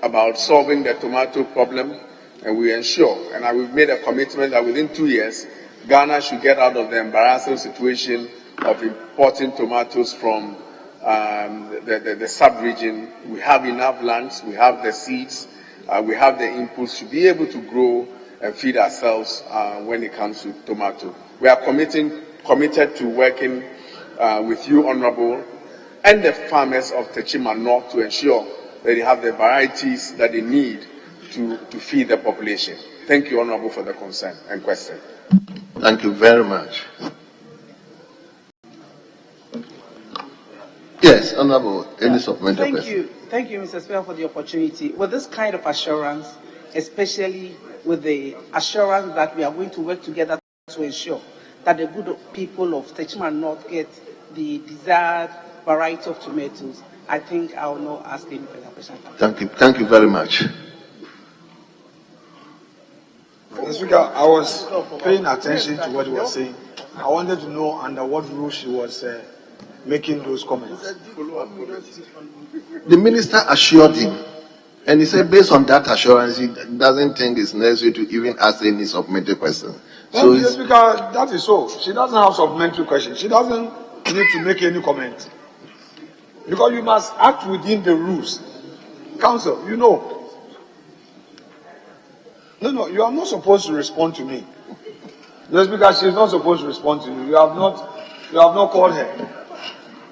about solving the tomato problem, and we ensure, and we've made a commitment that within 2 years, Ghana should get out of the embarrassing situation of importing tomatoes from the sub-region. We have enough lands, we have the seeds, we have the inputs to be able to grow and feed ourselves when it comes to tomato. We are committed to working with you, Honorable, and the farmers of Techima North to ensure that they have the varieties that they need to feed the population. Thank you, Honorable, for the concern and question. Thank you very much. Yes, Honorable, any supplementary question? Thank you, Mr. Speaker, for the opportunity. With this kind of assurance, especially with the assurance that we are going to work together to ensure that the good people of Techima North get the desired variety of tomatoes, I think I will not ask any further questions. Thank you very much. Mr. Speaker, I was paying attention to what he was saying. I wanted to know under what rules he was making those comments. The minister assured him, and he said based on that assurance, he doesn't think it's necessary to even ask any supplementary question. So, Mr. Speaker, that is so. She doesn't have supplementary questions. She doesn't need to make any comment. Because you must act within the rules. Counsel, you know. No, you are not supposed to respond to me. Just because she is not supposed to respond to you. You have not called her.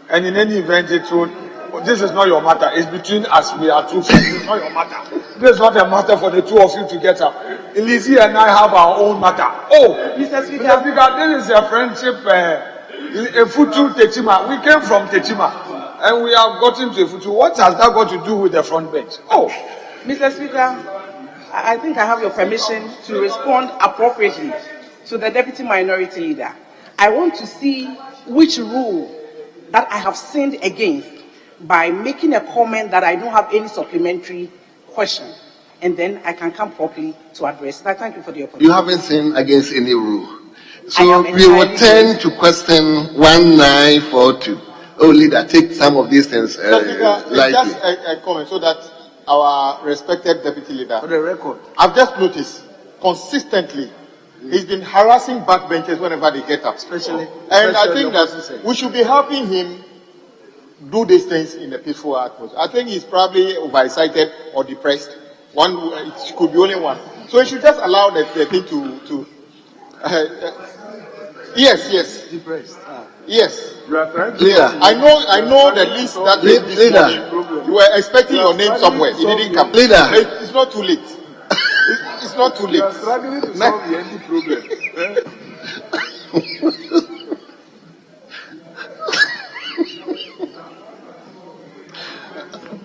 And in any event, this is not your matter. It's between us. We are two friends. It's not your matter. This is not a matter for the two of you to get up. Elise and I have our own matter. Oh, Mr. Speaker, this is a friendship, a Futu Techima. We came from Techima, and we have gotten to a Futu. What has that got to do with the front bench? Oh, Mr. Speaker, I think I have your permission to respond appropriately to the Deputy Minority Leader. I want to see which rule that I have sinned against by making a comment that I don't have any supplementary question, and then I can come properly to address it. I thank you for the opportunity. You haven't sinned against any rule. So we will turn to question 1942. Oh, leader, take some of these things lightly. Just a comment so that our respected deputy leader. For the record, I've just noticed consistently he's been harassing backbenchers whenever they get up. And I think that we should be helping him do these things in a peaceful atmosphere. I think he's probably overexcited or depressed. It could be only one. So he should just allow the thing to yes. Depressed. Yes. Leader. I know the list that this morning. You were expecting your name somewhere. It didn't come. Leader. It's not too late. It's not too late. You are struggling to solve the end problem.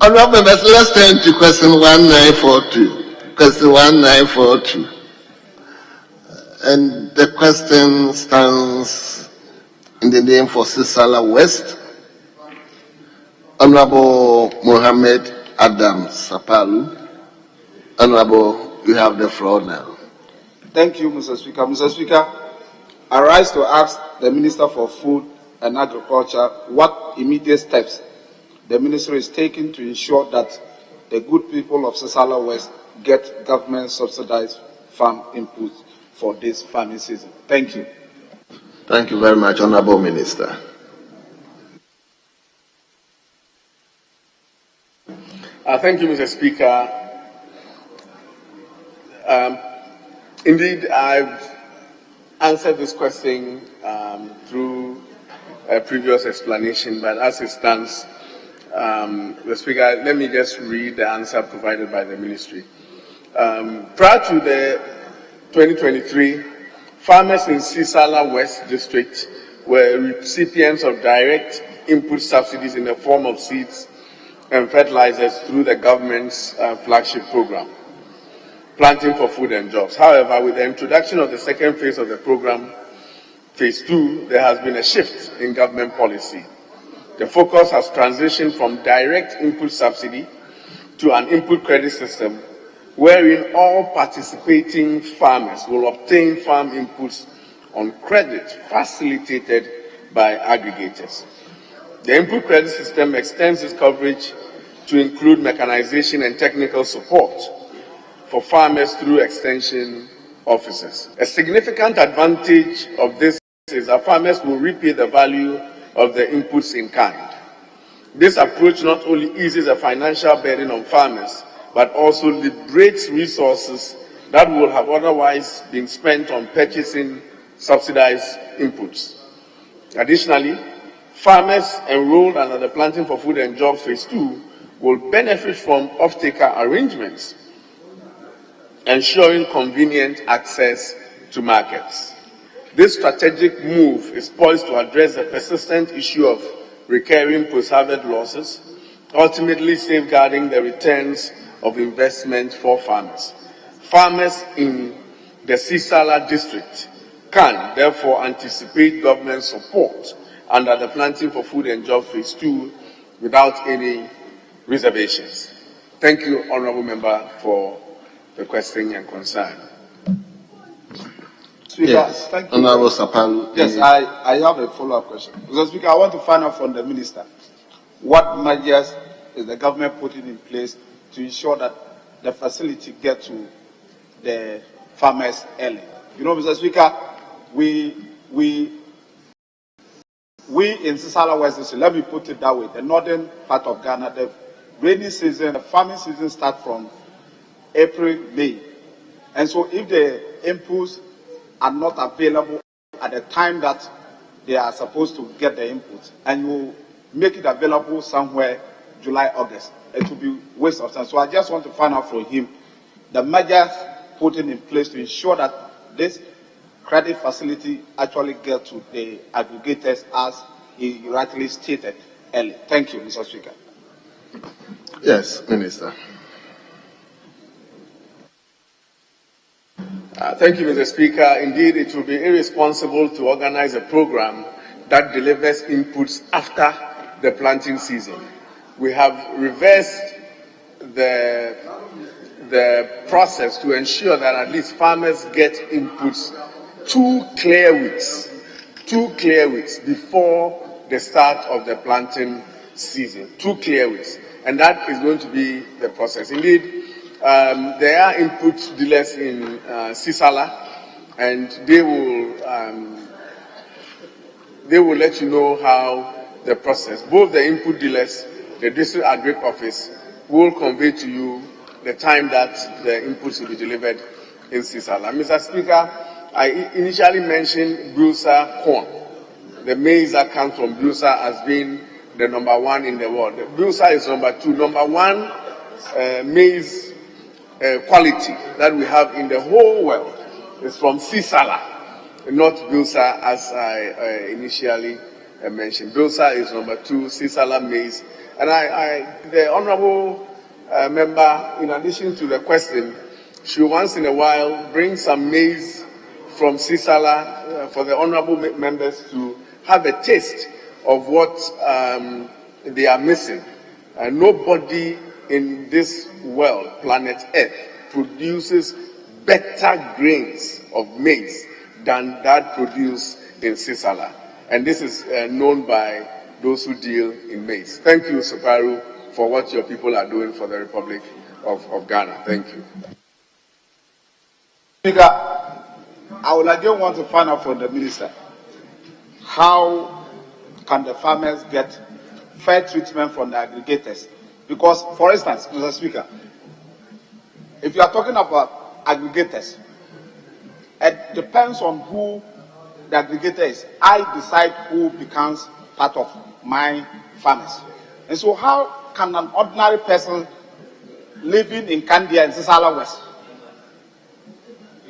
Honorable members, let's turn to question 1942. Question 1942. And the question stands in the name for Sisala West. Honorable Mohammed Adam Sapalu. Honorable, you have the floor now. Thank you, Mr. Speaker. Mr. Speaker, I rise to ask the Minister for Food and Agriculture what immediate steps the Ministry is taking to ensure that the good people of Sisala West get government-subsidized farm inputs for this farming season. Thank you. Thank you very much, Honorable Minister. Thank you, Mr. Speaker. Indeed, I've answered this question through a previous explanation, but as it stands, Mr. Speaker, let me just read the answer provided by the Ministry. Prior to the 2023, farmers in Sisala West District were recipients of direct input subsidies in the form of seeds and fertilizers through the government's flagship program, Planting for Food and Jobs. However, with the introduction of the second phase of the program, phase 2, there has been a shift in government policy. The focus has transitioned from direct input subsidy to an input credit system wherein all participating farmers will obtain farm inputs on credit facilitated by aggregators. The input credit system extends its coverage to include mechanization and technical support for farmers through extension offices. A significant advantage of this is that farmers will repay the value of the inputs in kind. This approach not only eases the financial burden on farmers, but also liberates resources that would have otherwise been spent on purchasing subsidized inputs. Additionally, farmers enrolled under the Planting for Food and Jobs Phase 2 will benefit from off-taker arrangements, ensuring convenient access to markets. This strategic move is poised to address the persistent issue of recurring post-harvest losses, ultimately safeguarding the returns of investment for farmers. Farmers in the Sisala district can therefore anticipate government support under the Planting for Food and Jobs Phase 2 without any reservations. Thank you, Honourable Member, for the question and concern. Speaker, yes, thank you. Honourable Sapalu. Yes, I have a follow-up question. Mr. Speaker, I want to find out from the Minister what measures is the government putting in place to ensure that the facility gets to the farmers early. You know, Mr. Speaker, we in Sisala West District, let me put it that way, the northern part of Ghana, the rainy season, the farming season starts from April, May. And so if the inputs are not available at the time that they are supposed to get the inputs, and you make it available somewhere July, August, it will be waste of time. So I just want to find out from him the measures put in place to ensure that this credit facility actually gets to the aggregators as he rightly stated earlier. Thank you, Mr. Speaker. Yes, Minister. Thank you, Mr. Speaker. Indeed, it will be irresponsible to organize a program that delivers inputs after the planting season. We have reversed the process to ensure that at least farmers get inputs 2 clear weeks before the start of the planting season. 2 clear weeks. And that is going to be the process. Indeed, there are input dealers in Sisala, and they will let you know how the process. Both the input dealers, the district agric office, will convey to you the time that the inputs will be delivered in Sisala. Mr. Speaker, I initially mentioned Brusa corn. The maize that comes from Brusa has been the #1 in the world. Brusa is #2. #1 maize quality that we have in the whole world is from Sisala, not Brusa as I initially mentioned. Brusa is #2, Sisala maize. And the Honourable Member, in addition to the question, should once in a while bring some maize from Sisala for the Honourable members to have a taste of what they are missing. Nobody in this world, planet Earth, produces better grains of maize than that produced in Sisala. And this is known by those who deal in maize. Thank you, Soparu, for what your people are doing for the Republic of Ghana. Thank you. Speaker, I would again want to find out from the Minister, how can the farmers get fair treatment from the aggregators? Because, for instance, Mr. Speaker, if you are talking about aggregators, it depends on who the aggregator is. I decide who becomes part of my farmers. And so how can an ordinary person living in Kandia and Sisala West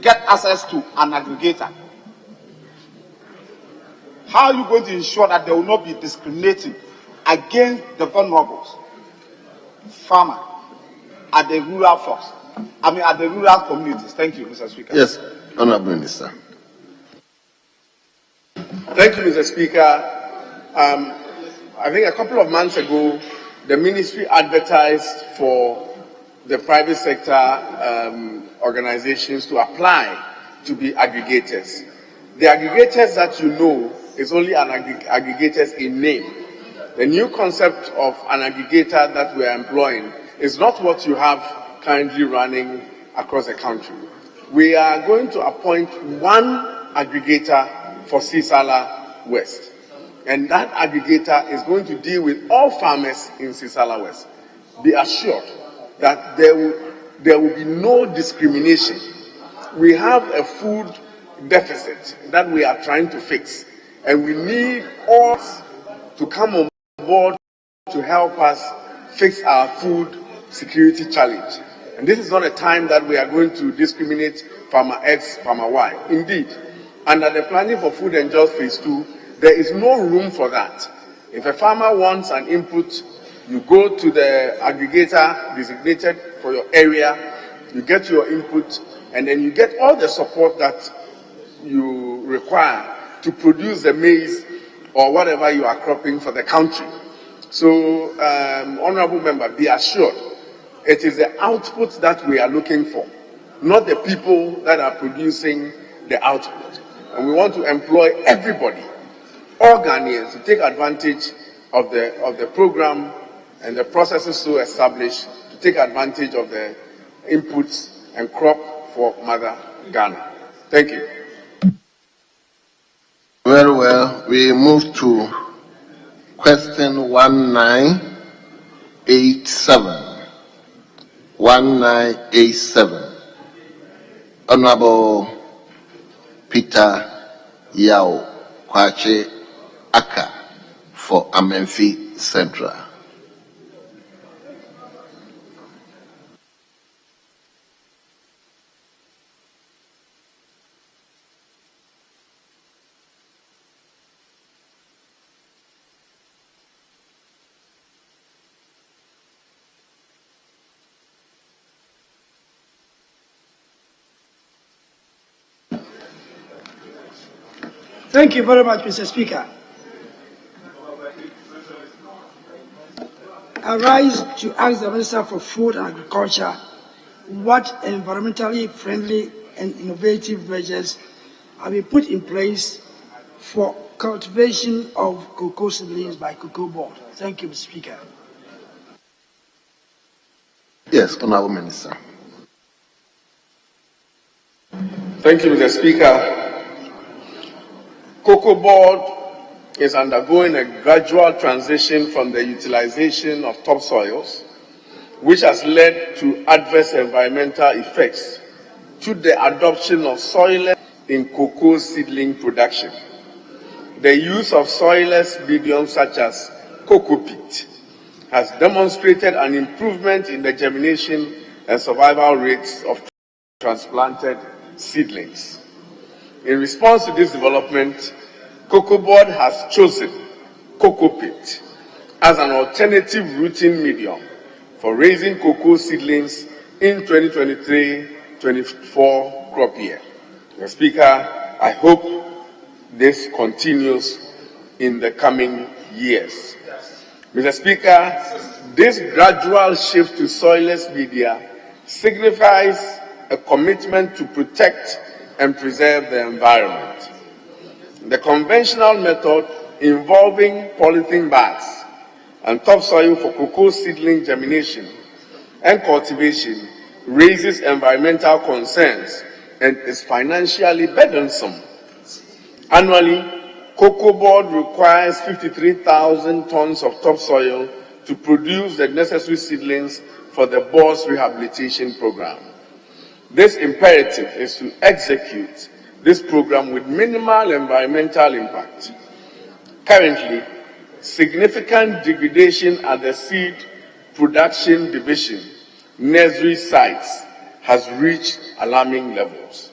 get access to an aggregator? how are you going to ensure that there will not be discriminating against the vulnerables, farmer, at the rural force? At the rural communities. Thank you, Mr. Speaker. Yes, Honorable Minister. Thank you, Mr. Speaker. I think a couple of months ago, the ministry advertised for the private sector organizations to apply to be aggregators. The aggregators that you know is only an aggregators in name. The new concept of an aggregator that we are employing is not what you have currently running across the country. We are going to appoint one aggregator for Sisala West. And that aggregator is going to deal with all farmers in Sisala West. Be assured that there will be no discrimination. We have a food deficit that we are trying to fix, and we need all to come on board to help us fix our food security challenge. And this is not a time that we are going to discriminate farmer X, farmer Y. Indeed, under the planning for food and jobs phase 2, there is no room for that. If a farmer wants an input, you go to the aggregator designated for your area, you get your input, and then you get all the support that you require to produce the maize or whatever you are cropping for the country. So, Honorable Member, be assured, it is the output that we are looking for, not the people that are producing the output. And we want to employ everybody, all Ghanaians, to take advantage of the program and the processes so established to take advantage of the inputs and crop for Mother Ghana. Thank you. Very well. We move to question 1987. 1987. Honorable Peter Yao Kwache Aka for Amenfi Central. Thank you very much, Mr. Speaker. I rise to ask the Minister for Food and Agriculture what environmentally friendly and innovative measures have been put in place for cultivation of cocoa seedlings by Cocoa Board. Thank you, Mr. Speaker. Yes, Honorable Minister. Thank you, Mr. Speaker. Cocoa Board is undergoing a gradual transition from the utilization of topsoils, which has led to adverse environmental effects, to the adoption of soilless in cocoa seedling production. The use of soilless mediums such as cocoa peat has demonstrated an improvement in the germination and survival rates of transplanted seedlings. In response to this development, Cocoa Board has chosen cocoa peat as an alternative rooting medium for raising cocoa seedlings in 2023-24 crop year. Mr. Speaker, I hope this continues in the coming years. Mr. Speaker, this gradual shift to soilless media signifies a commitment to protect and preserve the environment. The conventional method involving polythene bags and topsoil for cocoa seedling germination and cultivation raises environmental concerns and is financially burdensome. Annually, Cocoa Board requires 53,000 tons of topsoil to produce the necessary seedlings for the board's rehabilitation program. This imperative is to execute this program with minimal environmental impact. Currently, significant degradation at the seed production division nursery sites has reached alarming levels,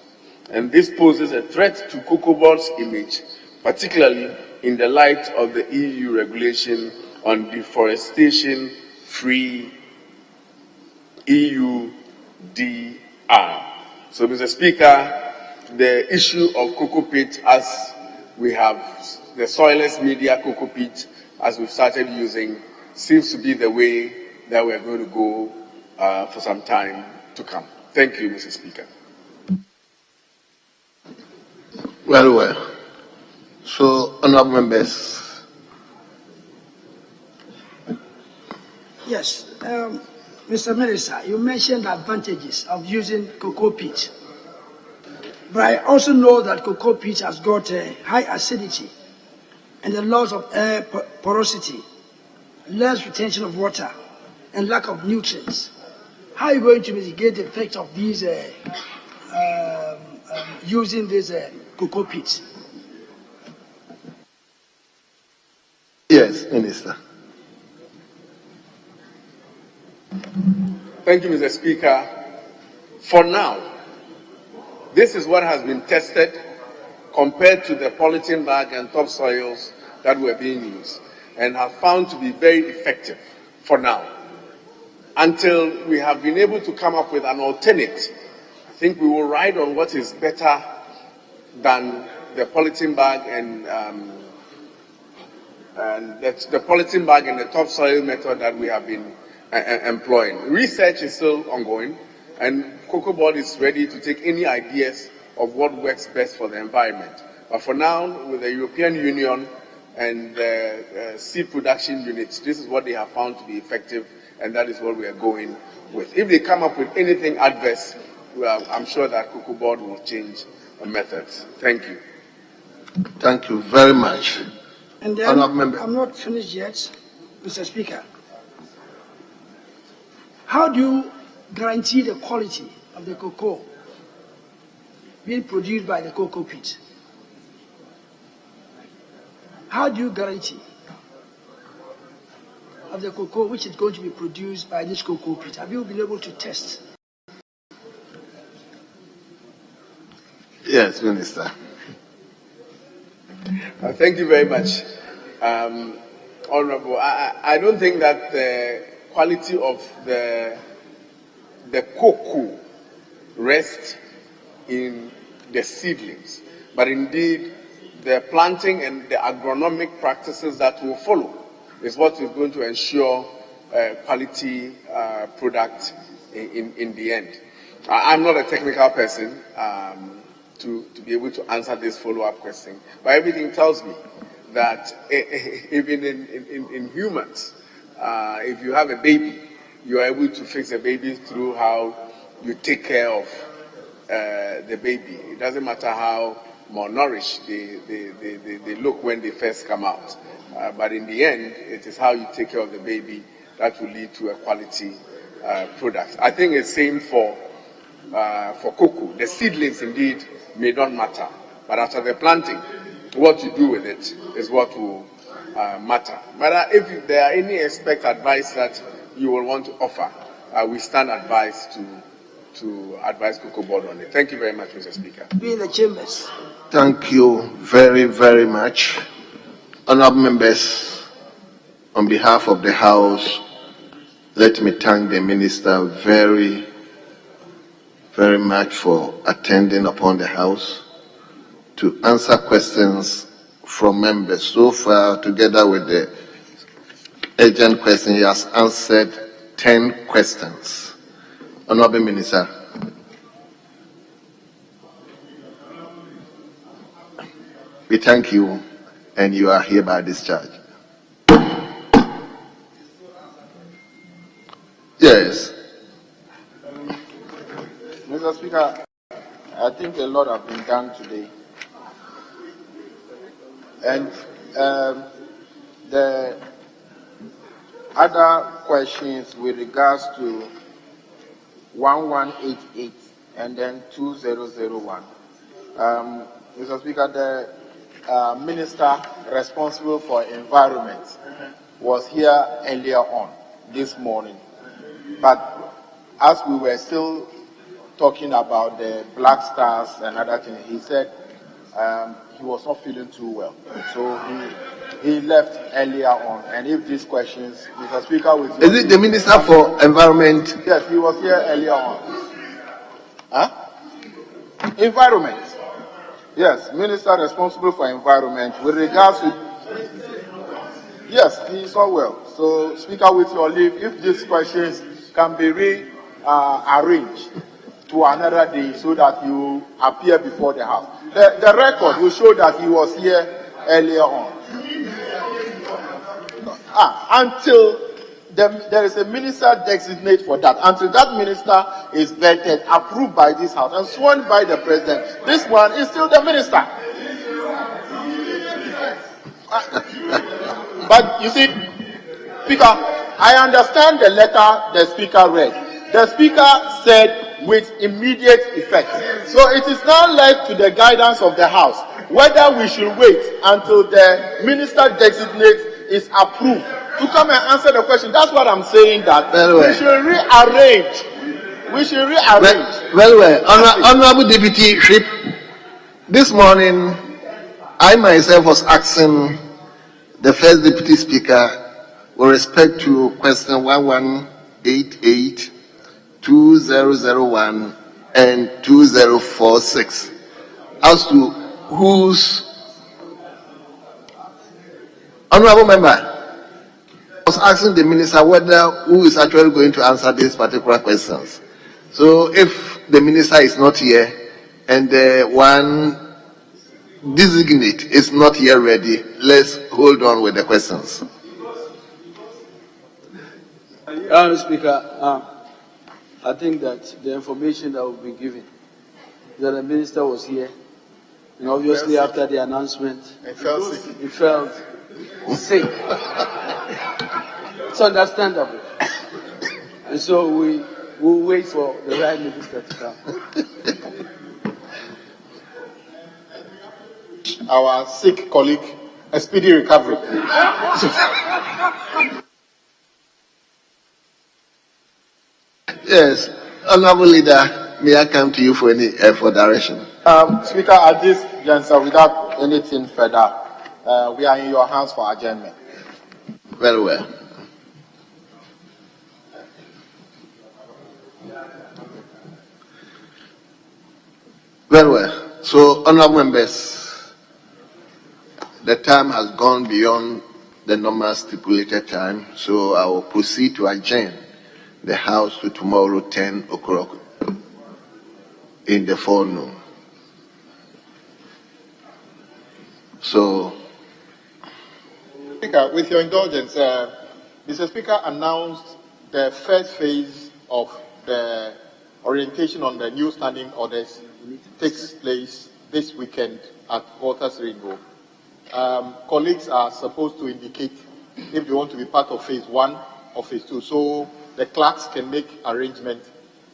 and this poses a threat to Cocoa Board's image, particularly in the light of the EU regulation on deforestation-free EUDR. So, Mr. Speaker, the issue of cocoa pit, as we have the soilless media cocoa pit, as we've started using, seems to be the way that we're going to go for some time to come. Thank you, Mr. Speaker. Well. So, honorable members. Yes, Mr. Minister, you mentioned the advantages of using cocoa peat. But I also know that cocoa peat has got a high acidity and a loss of air porosity, less retention of water, and lack of nutrients. How are you going to mitigate the effect of these using this cocoa peat? Yes, Minister. Thank you, Mr. Speaker. For now, this is what has been tested compared to the polythene bag and topsoils that were being used and have found to be very effective for now. Until we have been able to come up with an alternate, I think we will ride on what is better than the polythene bag and the polythene bag and the topsoil method that we have been employing. Research is still ongoing, and Cocoa Board is ready to take any ideas of what works best for the environment. But for now, with the European Union and the seed production units, this is what they have found to be effective, and that is what we are going with. If they come up with anything adverse, well, I'm sure that Cocoa Board will change the methods. Thank you. Thank you very much. And then, I'm not finished yet, Mr. Speaker. How do you guarantee the quality of the cocoa being produced by the cocoa pit? How do you guarantee of the cocoa which is going to be produced by this cocoa pit? Have you been able to test? Yes, Minister. Thank you very much, Honorable. I don't think that the quality of the cocoa rests in the seedlings, but indeed the planting and the agronomic practices that will follow is what is going to ensure quality product in the end. I'm not a technical person to be able to answer this follow-up question, but everything tells me that even in humans, if you have a baby, you are able to fix a baby through how you take care of the baby. It doesn't matter how malnourished they look when they first come out. But in the end, it is how you take care of the baby that will lead to a quality product. I think it's same for cocoa. The seedlings indeed may not matter, but after the planting, what you do with it is what will matter. But if there are any expert advice that you will want to offer, we stand advised to advise Cocoa Board on it. Thank you very much, Mr. Speaker. Be in the chambers. Thank you very, very much. Honorable members, on behalf of the House, let me thank the Minister very, very much for attending upon the House to answer questions from members. So far, together with the urgent question, he has answered 10 questions. Honorable Minister. We thank you, and you are hereby discharged. Yes. Mr. Speaker, I think a lot have been done today. And the other questions with regards to 1188 and then 2001. Mr. Speaker, the Minister responsible for environment was here earlier on this morning. But as we were still talking about the black stars and other things, he said he was not feeling too well. So he left earlier on. And if these questions, Mr. Speaker, with Is it the Minister for Environment? Yes, he was here earlier on. Huh? Environment. Yes, Minister responsible for environment. With regards to... Yes, he is not well. So, Speaker, with your leave, if these questions can be arranged to another day so that you appear before the House. The record will show that he was here earlier on. Until there is a minister designate for that. Until that minister is vetted, approved by this House, and sworn by the President, this one is still the minister. But you see, Speaker, I understand the letter the Speaker read. The Speaker said with immediate effect. So it is now left to the guidance of the House whether we should wait until the minister designate is approved to come and answer the question. That's what I'm saying, that we should rearrange. We should rearrange. Well. Honorable Deputy Whip, this morning I myself was asking the first Deputy Speaker with respect to question 1188, 2001 and 2046 as to whose honorable member. I was asking the minister who is actually going to answer these particular questions. So if the minister is not here and the one designate is not yet ready, let's hold on with the questions. Mr. Speaker, I think that the information that will be given that the minister was here, and obviously after the announcement, he felt sick. It's understandable. And so we will wait for the right minister to come. Our sick colleague, a speedy recovery. Yes, honorable leader, may I come to you for any for direction? Speaker, at this juncture, without anything further, we are in your hands for adjournment. Very well. Very well. So, honorable members, the time has gone beyond the normal stipulated time, so I will proceed to adjourn the House to tomorrow 10 o'clock in the forenoon. So, Speaker, with your indulgence, Mr. Speaker announced the first phase of the orientation on the new standing orders takes place this weekend at Walters Rainbow. Colleagues are supposed to indicate if they want to be part of phase 1 or phase 2, so the clerks can make arrangements.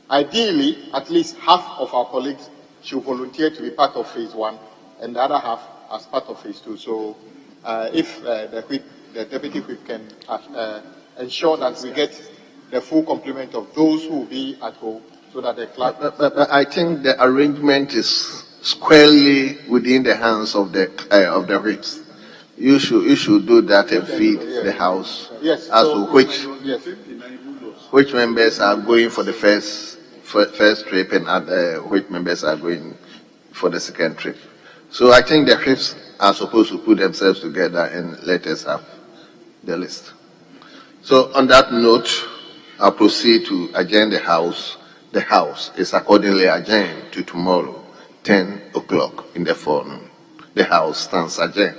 Ideally, at least half of our colleagues should volunteer to be part of phase 1 and the other half as part of phase 2. So if the Deputy Whip can ensure that we get the full complement of those who will be at home so that the clerk... But I think the arrangement is squarely within the hands of the whips. You should do that and feed the House as to which members are going for the first trip and which members are going for the second trip. So I think the whips are supposed to put themselves together and let us have the list. So on that note, I'll proceed to adjourn the House. The House is accordingly adjourned to tomorrow, 10 o'clock in the forenoon. The House stands adjourned.